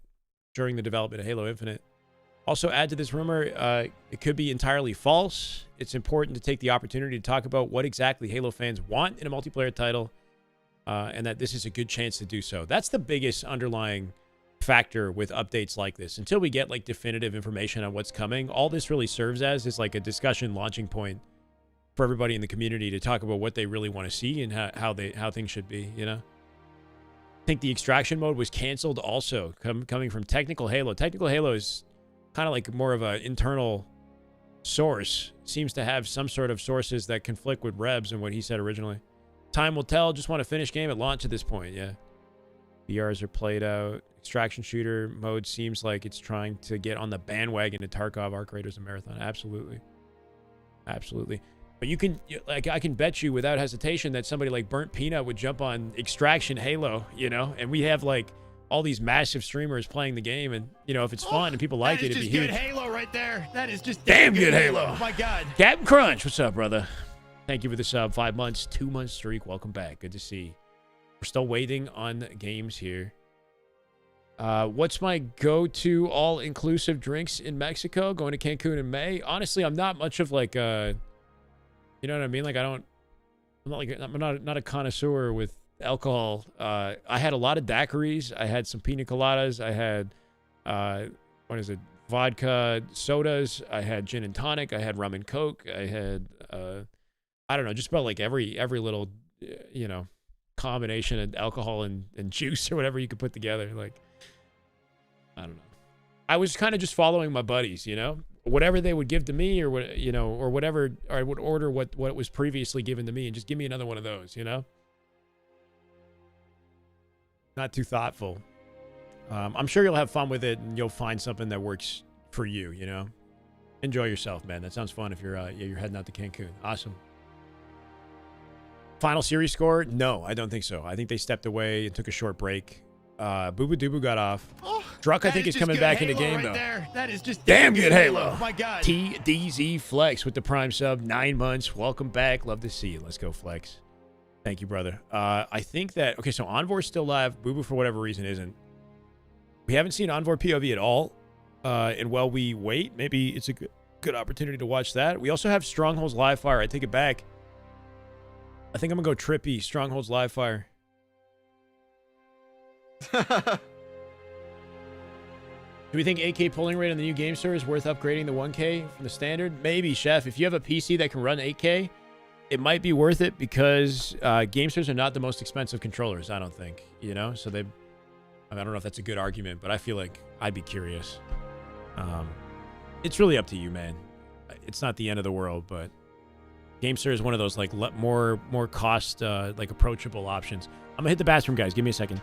[SPEAKER 1] During the development of Halo Infinite. Also, add to this rumor, it could be entirely false. It's important to take the opportunity to talk about what exactly Halo fans want in a multiplayer title, and that this is a good chance to do so. That's the biggest underlying factor with updates like this. Until we get like definitive information on what's coming, all this really serves as is like a discussion launching point for everybody in the community to talk about what they really want to see and how things should be, you know? I think the extraction mode was canceled also, coming from Technical Halo. Technical Halo is kind of like more of an internal source. Seems to have some sort of sources that conflict with Rebs and what he said originally. Time will tell. Just want to finish game at launch at this point, yeah. VRs are played out. Extraction shooter mode seems like it's trying to get on the bandwagon to Tarkov, Arc Raiders, and Marathon. Absolutely. Absolutely. But you can, like, I can bet you without hesitation that somebody like Burnt Peanut would jump on Extraction Halo, you know? And we have, like, all these massive streamers playing the game, and, you know, if it's fun and people like it, it'd be huge.
[SPEAKER 2] That is just good Halo right there. That is just
[SPEAKER 1] damn good Halo.
[SPEAKER 2] Oh, my God.
[SPEAKER 1] Captain Crunch, what's up, brother? Thank you for the sub. 5 months, 2 month streak. Welcome back. Good to see. We're still waiting on games here. What's my go-to all-inclusive drinks in Mexico? Going to Cancun in May? Honestly, I'm not much of like you know what I mean? Like I'm not a connoisseur with alcohol. I had a lot of daiquiris. I had some pina coladas. I had vodka sodas. I had gin and tonic. I had rum and coke. I had I don't know, just about like every little you know, combination of alcohol and juice or whatever you could put together. Like, I don't know. I was kind of just following my buddies, you know, whatever they would give to me or what, you know, or whatever, or I would order what was previously given to me and just give me another one of those, you know. Not too thoughtful. I'm sure you'll have fun with it and you'll find something that works for you, you know. Enjoy yourself, man. That sounds fun if you're heading out to Cancun. Awesome. Final series score? No, I don't think so. I think they stepped away and took a short break. Boo Boo Doo got off.
[SPEAKER 6] Oh,
[SPEAKER 1] Druck, I think, is coming back into game, though.
[SPEAKER 6] That is just
[SPEAKER 1] damn good Halo.
[SPEAKER 6] My God.
[SPEAKER 1] TDZ Flex with the Prime sub. 9 months. Welcome back. Love to see you. Let's go, Flex. Thank you, brother. I think that... Okay, so Envor's still live. Boo Boo, for whatever reason, isn't. We haven't seen Envor POV at all. And while we wait, maybe it's a good opportunity to watch that. We also have Stronghold's live fire. I take it back. I think I'm going to go Trippy. Stronghold's live fire. Do we think 8K polling rate on the new GameStar is worth upgrading the 1K from the standard? Maybe, Chef. If you have a PC that can run 8K, it might be worth it because GameStars are not the most expensive controllers, I don't think. You know? So they... I don't know if that's a good argument, but I feel like I'd be curious. It's really up to you, man. It's not the end of the world, but GameStar is one of those like more cost like approachable options. I'm gonna hit the bathroom, guys. Give me a second.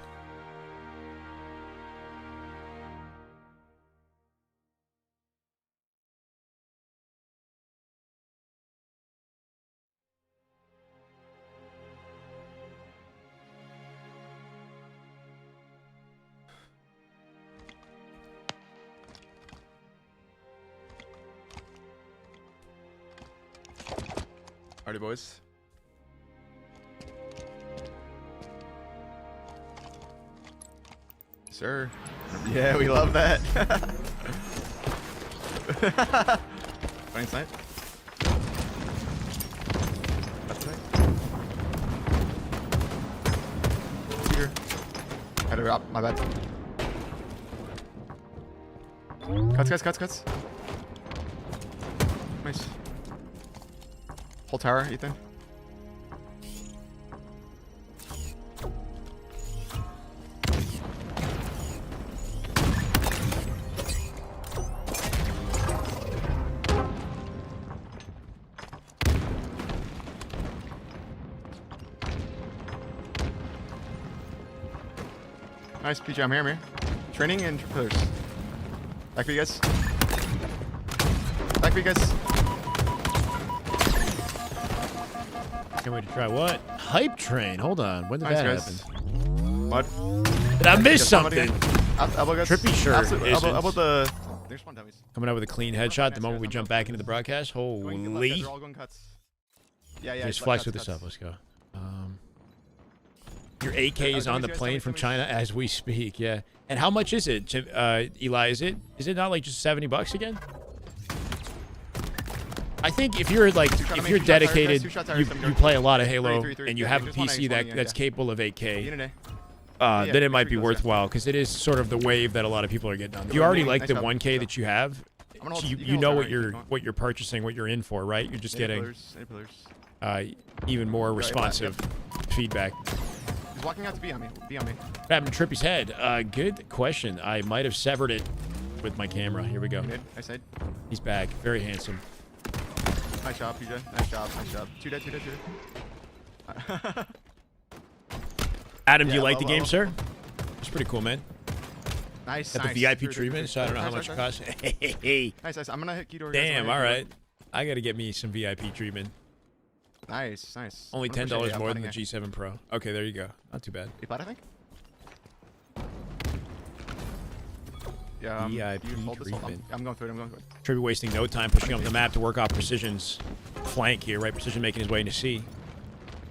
[SPEAKER 6] Alrighty, boys. Sir. Yeah, we love that. Funny sight. That's right. Here. Had to drop. My bad. Cuts. Nice. Whole tower, Ethan. Nice, PJ. I'm here. Training and pillars. Back for you guys.
[SPEAKER 1] Can't wait to try what? Hype train. Hold on. When did that happen?
[SPEAKER 6] What?
[SPEAKER 1] Did I miss something?
[SPEAKER 6] Elbow guys.
[SPEAKER 1] Trippy sure isn't.
[SPEAKER 6] Elbow the... There's one dummies.
[SPEAKER 1] Coming out with a clean headshot the moment we jump back into the broadcast. Holy.
[SPEAKER 6] They're all going cuts. Yeah.
[SPEAKER 1] Just Flex with this up. Let's go. Your 8K is on the plane from China as we speak. Yeah. And how much is it, Eli? Is it not like just $70 again? I think if you're like if you're dedicated, you play a lot of Halo, and you have a PC that's capable of 8K, then it might be worthwhile because it is sort of the wave that a lot of people are getting on. If you already like the 1K that you have, you know what you're purchasing, what you're in for, right? You're just getting even more responsive feedback.
[SPEAKER 6] He's walking out to be on me. What
[SPEAKER 1] happened to Trippy's head? Good question. I might have severed it with my camera. Here we go.
[SPEAKER 6] I said.
[SPEAKER 1] He's back. Very handsome.
[SPEAKER 6] Nice job, PJ. Nice job. Two dead.
[SPEAKER 1] Adam, do you like the game, sir? It's pretty cool, man.
[SPEAKER 6] Nice.
[SPEAKER 1] Got the VIP treatment, so I don't know how much it costs. Hey.
[SPEAKER 6] Nice. I'm gonna hit Keto.
[SPEAKER 1] Damn, all right. I gotta get me some VIP treatment.
[SPEAKER 6] Nice.
[SPEAKER 1] Only $10 more than the G7 Pro. Okay, there you go. Not too bad.
[SPEAKER 6] I think. Yeah,
[SPEAKER 1] VIP treatment.
[SPEAKER 6] I'm going through it.
[SPEAKER 1] Trippy wasting no time pushing up the map to work off Precision's flank here, right? Precision making his way into C.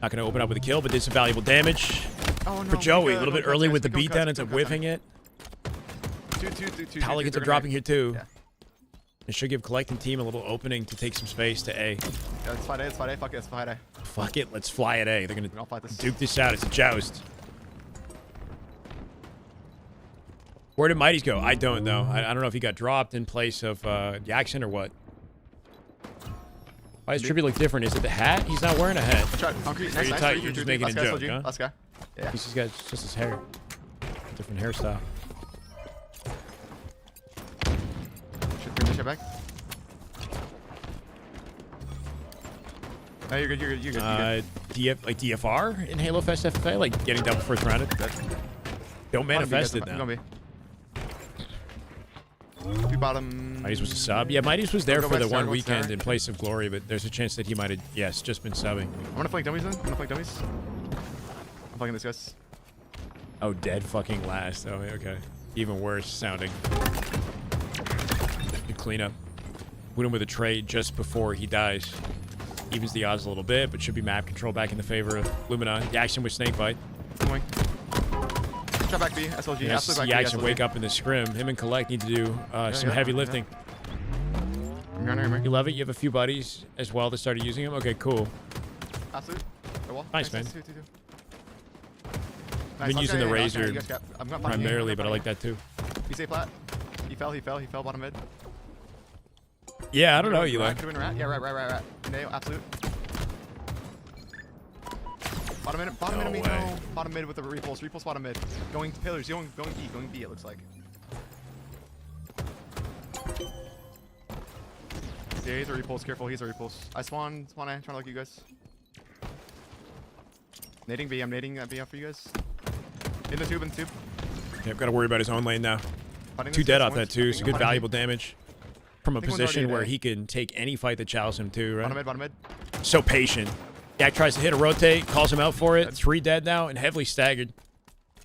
[SPEAKER 1] Not going to open up with a kill, but did some valuable damage for Joey. A little bit early with the beatdown, ends up whiffing it. Tally gets a dropping here too.
[SPEAKER 6] Yeah.
[SPEAKER 1] It should give collecting team a little opening to take some space to A.
[SPEAKER 6] Yeah, let's fight A. Fuck it, let's fly A.
[SPEAKER 1] Fuck it, let's fly at A. They're going
[SPEAKER 6] to
[SPEAKER 1] duke this out. It's a joust. Where did Mighties go? I don't know. I don't know if he got dropped in place of Yakzn or what. Why does Trippy look different? Is it the hat? He's not wearing a hat.
[SPEAKER 6] Try concrete. Nice,
[SPEAKER 1] you
[SPEAKER 6] nice.
[SPEAKER 1] thought
[SPEAKER 6] Three,
[SPEAKER 1] you were
[SPEAKER 6] three,
[SPEAKER 1] just
[SPEAKER 6] three.
[SPEAKER 1] making a
[SPEAKER 6] Last guy,
[SPEAKER 1] joke,
[SPEAKER 6] SLG.
[SPEAKER 1] huh?
[SPEAKER 6] Last guy. Yeah.
[SPEAKER 1] He's just got just his hair. Different hairstyle.
[SPEAKER 6] Should bring the shit back. No, you're good. You're good. You're good. You're good.
[SPEAKER 1] DFR in Halo Fest FFA, like getting double first rounded. Don't manifest it now.
[SPEAKER 6] Gonna be. Two bottom.
[SPEAKER 1] Mighty's was a sub. Yeah, Mighty's was there
[SPEAKER 6] Go
[SPEAKER 1] for the
[SPEAKER 6] west,
[SPEAKER 1] one
[SPEAKER 6] go
[SPEAKER 1] weekend
[SPEAKER 6] center.
[SPEAKER 1] in place of Glory, but there's a chance that he might have, yes, just been subbing.
[SPEAKER 6] I'm gonna flank dummies then. I'm gonna flank dummies. I'm flanking this guys.
[SPEAKER 1] Oh, dead fucking last. Oh, okay. Even worse sounding. Good cleanup. Put him with a trade just before he dies. Evens the odds a little bit, but should be map control back in the favor of Luminon. Yakzn with snakebite.
[SPEAKER 6] Going. Shot back B. SLG.
[SPEAKER 1] Yes,
[SPEAKER 6] Absolutely back B.
[SPEAKER 1] Yakzn wake up in the scrim. Him and Collect need to do some heavy lifting.
[SPEAKER 6] I'm here.
[SPEAKER 1] You love it? You have a few buddies as well that started using him? Okay, cool.
[SPEAKER 6] Absolute.
[SPEAKER 1] Nice, man.
[SPEAKER 6] Two.
[SPEAKER 1] I've been using the Razor
[SPEAKER 6] I'm gonna
[SPEAKER 1] primarily, but I like that too.
[SPEAKER 6] He's A flat. He fell bottom mid.
[SPEAKER 1] Yeah, I don't know, Eli.
[SPEAKER 6] Could have been rat. Yeah, right. Nail, absolute. Bottom mid,
[SPEAKER 1] No
[SPEAKER 6] enemy,
[SPEAKER 1] way.
[SPEAKER 6] no. Bottom mid with the repulse bottom mid. Going pillars, going B, it looks like. Yeah, he's a repulse, careful, he's a repulse. I spawn A, trying to look at you guys. Nading B, I'm nading that B out for you guys. In the tube.
[SPEAKER 1] Yeah, I've got to worry about his own lane now.
[SPEAKER 6] Fighting
[SPEAKER 1] Two
[SPEAKER 6] this
[SPEAKER 1] dead
[SPEAKER 6] guy,
[SPEAKER 1] off that too, so good valuable damage. From a
[SPEAKER 6] think one's already
[SPEAKER 1] position where
[SPEAKER 6] dead.
[SPEAKER 1] he can take any fight that chows him too, right?
[SPEAKER 6] Bottom mid.
[SPEAKER 1] So patient. Yak tries to hit a rotate, calls him out for it. 3 dead now and heavily staggered.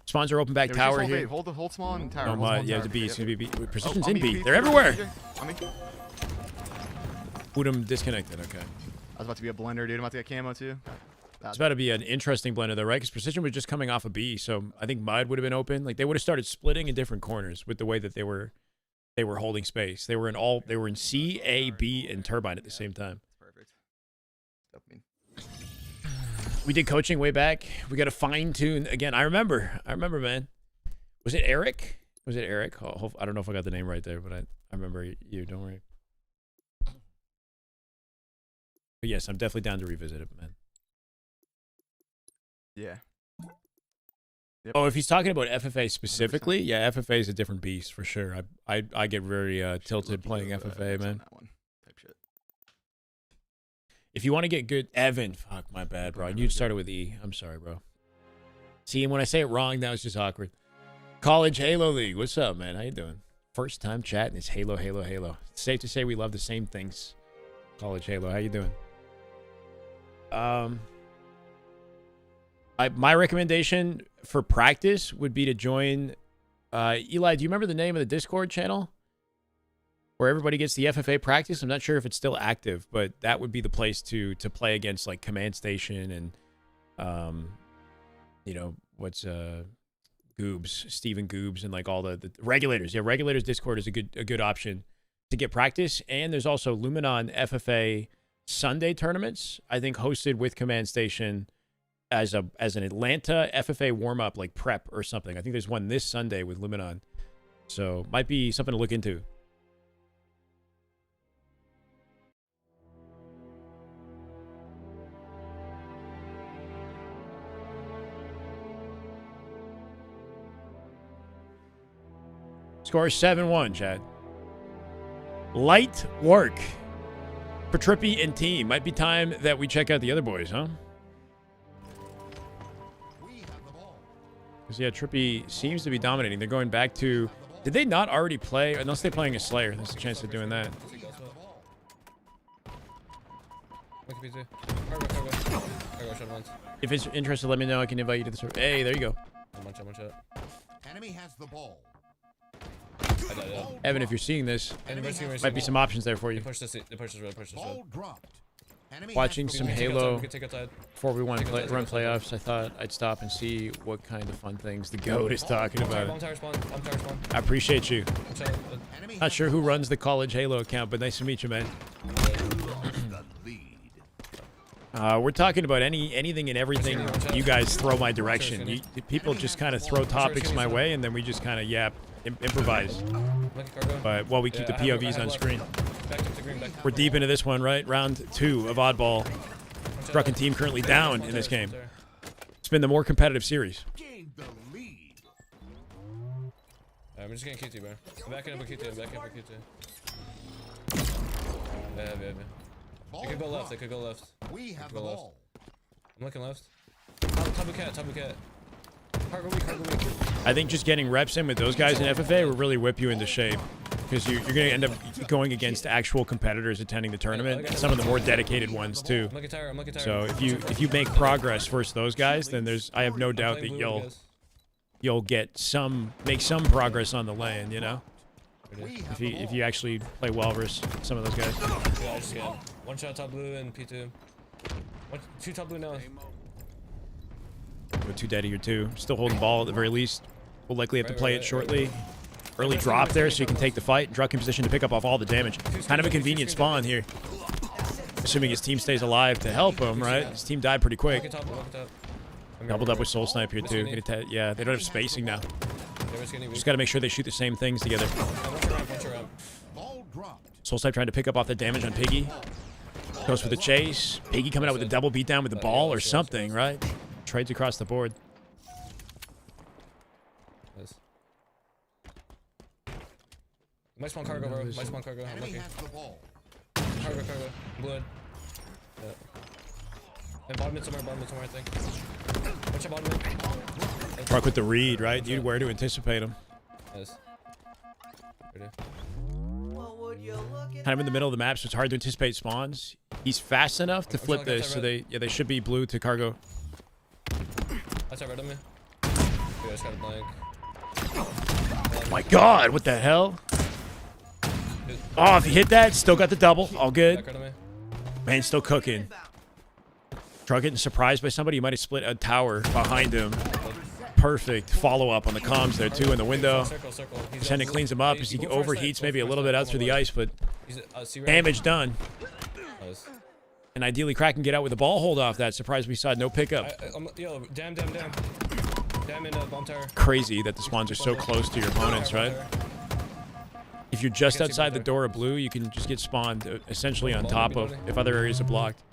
[SPEAKER 1] Spawns are open back
[SPEAKER 6] Yeah,
[SPEAKER 1] tower
[SPEAKER 6] just
[SPEAKER 1] here.
[SPEAKER 6] hold small and tower.
[SPEAKER 1] Oh
[SPEAKER 6] hold small
[SPEAKER 1] my,
[SPEAKER 6] and
[SPEAKER 1] yeah,
[SPEAKER 6] tower.
[SPEAKER 1] the B. It's gonna be B. Precision's
[SPEAKER 6] on
[SPEAKER 1] in
[SPEAKER 6] me,
[SPEAKER 1] B.
[SPEAKER 6] Pete.
[SPEAKER 1] They're everywhere.
[SPEAKER 6] On me.
[SPEAKER 1] Udom disconnected. Okay.
[SPEAKER 6] I was about to be a blender, dude. I'm about to get camo too.
[SPEAKER 1] It's about to be an interesting blender though, right? Because Precision was just coming off a B, so I think Mud would have been open. Like they would have started splitting in different corners with the way that they were holding space. They were in C, A, B, and Turbine at the same time.
[SPEAKER 6] Perfect. Dopamine.
[SPEAKER 1] We did coaching way back. We got to fine tune again. I remember, man. Was it Eric? Oh, I don't know if I got the name right there, but I remember you. Don't worry. But yes, I'm definitely down to revisit it, man.
[SPEAKER 6] Yeah. Yep.
[SPEAKER 1] Oh, if he's talking about FFA specifically, 100%. Yeah, FFA is a different beast for sure. I get very tilted playing FFA, man.
[SPEAKER 6] That one. Type shit.
[SPEAKER 1] If you want to get good, Evan, fuck my bad, bro. You started with E. I'm sorry, bro. See, and when I say it wrong, now it's just awkward. College Halo League, what's up, man? How you doing? First time chatting is Halo. It's safe to say we love the same things. College Halo, how you doing? My recommendation for practice would be to join. Eli, do you remember the name of the Discord channel where everybody gets the FFA practice? I'm not sure if it's still active, but that would be the place to play against like Command Station and, you know, what's Goobs, Steven Goobs, and like all the regulators. Yeah, regulators Discord is a good option to get practice. And there's also Luminon FFA Sunday tournaments, I think hosted with Command Station as an Atlanta FFA warm-up, like prep or something. I think there's one this Sunday with Luminon. So might be something to look into. Score 7-1, Chad. Light work for Trippy and team. Might be time that we check out the other boys, huh? Because, yeah, Trippy seems to be dominating. They're going back to... Did they not already play? Unless they're playing a Slayer. There's a chance of doing that. If it's interested, let me know. I can invite you to the server. Hey, there you go.
[SPEAKER 2] Enemy has the ball.
[SPEAKER 1] Evan, if you're seeing this, might be some options there for you.
[SPEAKER 2] Ball dropped. Enemy
[SPEAKER 1] Watching
[SPEAKER 2] has the
[SPEAKER 1] some
[SPEAKER 2] ball.
[SPEAKER 1] Halo
[SPEAKER 5] We can take outside.
[SPEAKER 1] before we want to run playoffs, I thought I'd stop and see what kind of fun things the GOAT is talking about.
[SPEAKER 5] Bomb tower spawn.
[SPEAKER 1] I appreciate you.
[SPEAKER 2] Enemy
[SPEAKER 1] Not sure who runs the College Halo account, but nice to meet you, man.
[SPEAKER 2] the lead.
[SPEAKER 1] We're talking about anything and everything you guys throw my direction. People just kind of throw topics my way, and then we just kind of improvise. But while we keep the POVs on screen.
[SPEAKER 5] Back to green, back to
[SPEAKER 1] We're deep into this one, right? Round 2 of Oddball. Kraken team currently down in this game. It's been the more competitive series.
[SPEAKER 2] Gained the lead.
[SPEAKER 5] I'm just getting QT, bro. I'm backing up a QT, I'm backing up a QT. Yeah. They could go left, they could go left.
[SPEAKER 2] We have the
[SPEAKER 5] Go left.
[SPEAKER 2] ball.
[SPEAKER 5] I'm looking left. Top of cat. Cargo weak.
[SPEAKER 1] I think just getting reps in with those guys in FFA will really whip you into shape. Because you're going to end up going against actual competitors attending the tournament. Some of the more dedicated ones, too.
[SPEAKER 5] I'm looking tired.
[SPEAKER 1] So if you make progress versus those guys, then I have no doubt that you'll make some progress on the lane, you know? If you actually play well versus some of those guys.
[SPEAKER 5] Yeah, I just get one shot top blue and P2. Two top blue now.
[SPEAKER 1] We're 2 dead here, too. Still holding ball at the very least. We'll likely have to play it shortly. Early drop there so you can take the fight. Druck in position to pick up off all the damage. Kind of a convenient spawn here. Assuming his team stays alive to help him, right? His team died pretty quick. Doubled up with Soul Snipe here, too. Yeah, they don't have spacing now. Just got to make sure they shoot the same things together.
[SPEAKER 2] Ball dropped.
[SPEAKER 1] Soul Snipe trying to pick up off the damage on Piggy. Goes for the chase. Piggy coming out with a double beatdown with the ball or something, right? Trades across the board.
[SPEAKER 5] My spawn cargo, bro. My spawn cargo. I'm
[SPEAKER 2] Enemy
[SPEAKER 5] lucky.
[SPEAKER 2] has the ball.
[SPEAKER 5] Cargo. Blood. Yeah. And bottom mid somewhere, I think. Watch out bottom mid.
[SPEAKER 1] Truck with the read, right? Dude, where to anticipate him.
[SPEAKER 5] Nice. Ready.
[SPEAKER 1] Kind of in the middle of the map, so it's hard to anticipate spawns. He's fast enough to flip this, so they should be blue to cargo.
[SPEAKER 5] That's red on me. Dude, I just got a blank.
[SPEAKER 1] Oh my god, what the hell? Oh, if you hit that, still got the double. All good.
[SPEAKER 5] Back red on me.
[SPEAKER 1] Man, still cooking. Truck getting surprised by somebody. He might have split a tower behind him. Perfect follow-up on the comms there, too, in the window.
[SPEAKER 5] Circle.
[SPEAKER 1] Shen cleans him up as he overheats maybe a little bit out through the ice, but damage done.
[SPEAKER 5] Nice.
[SPEAKER 1] And ideally, Kraken get out with the ball hold off that. Surprised we saw no pickup.
[SPEAKER 5] Yo, damn. Damn in bomb tower.
[SPEAKER 1] Crazy that the spawns are so close to your opponents, right? If you're just outside the door of blue, you can just get spawned essentially on top of if other areas are blocked.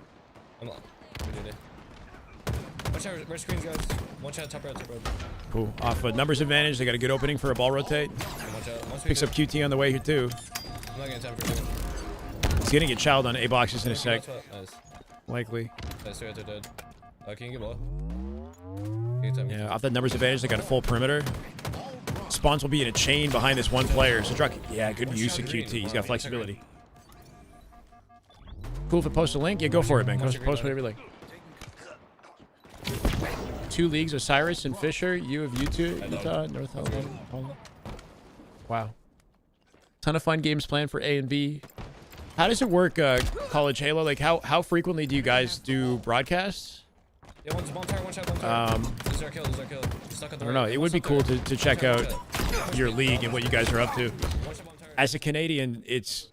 [SPEAKER 5] Watch out, red screens, guys. One shot, top red.
[SPEAKER 1] Cool. Off a numbers advantage. They got a good opening for a ball rotate.
[SPEAKER 5] Watch out.
[SPEAKER 1] Picks up QT on the way here, too.
[SPEAKER 5] I'm not getting time for it.
[SPEAKER 1] He's going to get chowed on A boxes in a sec.
[SPEAKER 5] Nice.
[SPEAKER 1] Likely.
[SPEAKER 5] Nice, they're dead. Can you get ball?
[SPEAKER 1] Yeah, off that numbers advantage, they got a full perimeter. Spawns will be in a chain behind this one player. So Druck, yeah, good use of QT. He's got flexibility. Cool if it posts a link. Yeah, go for it, man. Post whatever you like. 2 leagues, Osiris and Fisher. You have Utah, North Holland. Wow. Ton of fun games planned for A and B. How does it work, College Halo? Like, how frequently do you guys do broadcasts?
[SPEAKER 5] Yeah, one's bomb tower, one shot, bomb tower. This is our kill. Stuck at the
[SPEAKER 1] I don't know. It would be cool to check out your league and what you guys are up to. As a Canadian, it's,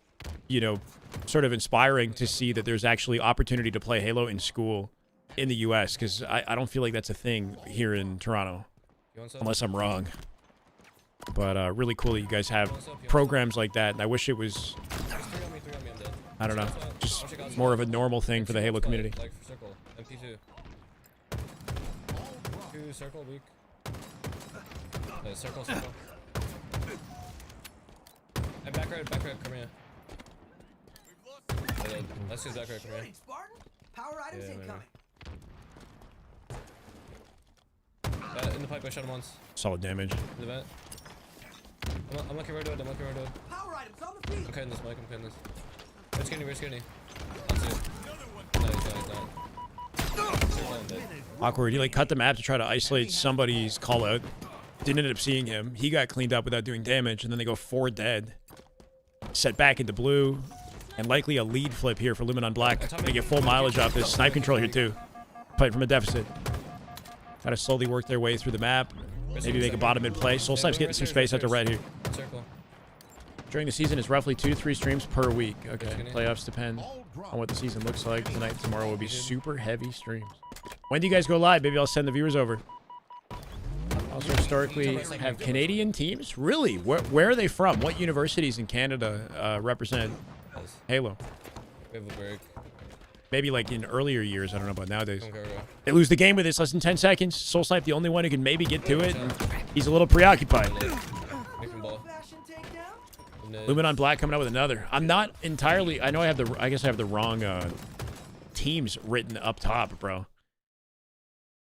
[SPEAKER 1] you know, sort of inspiring to see that there's actually opportunity to play Halo in school in the U.S. because I don't feel like that's a thing here in Toronto, unless I'm wrong. But really cool that you guys have programs like that, and I wish it was, I don't know, just more of a normal thing for the Halo community.
[SPEAKER 5] Like circle, MP2. 2 circle, weak. Circle. And back red, come here. That's his back red, come here.
[SPEAKER 8] Power items incoming.
[SPEAKER 5] In the pipe, I shot him once.
[SPEAKER 1] Solid damage.
[SPEAKER 5] In the vent. I'm looking right at
[SPEAKER 8] Power items on the feet.
[SPEAKER 5] I'm cutting this, Mike. We're skinny. That's it. Nice.
[SPEAKER 1] Awkward. He like cut the map to try to isolate somebody's call out. Didn't end up seeing him. He got cleaned up without doing damage, and then they go 4 dead. Set back into blue, and likely a lead flip here for Luminon Black. They get full mileage off this. Snipe control here too. Fight from a deficit. Gotta slowly work their way through the map. Maybe make a bottom mid play. Soul Snipe's getting some space out to red here. During the season, it's roughly 2-3 streams per week. Okay, playoffs depend on what the season looks like. Tonight and tomorrow will be super heavy streams. When do you guys go live? Maybe I'll send the viewers over. Also, historically, have Canadian teams? Really? Where are they from? What universities in Canada represent
[SPEAKER 5] Nice.
[SPEAKER 1] Halo.
[SPEAKER 5] We have a break.
[SPEAKER 1] Maybe like in earlier years. I don't know about nowadays.
[SPEAKER 5] Come cargo.
[SPEAKER 1] They lose the game with this less than 10 seconds. Soul Snipe, the only one who can maybe get to it. And he's a little preoccupied.
[SPEAKER 5] Making ball.
[SPEAKER 8] Fashion takedown.
[SPEAKER 5] Ned.
[SPEAKER 1] Luminon Black coming out with another. I'm not entirely. I know I have the. I guess I have the wrong teams written up top, bro.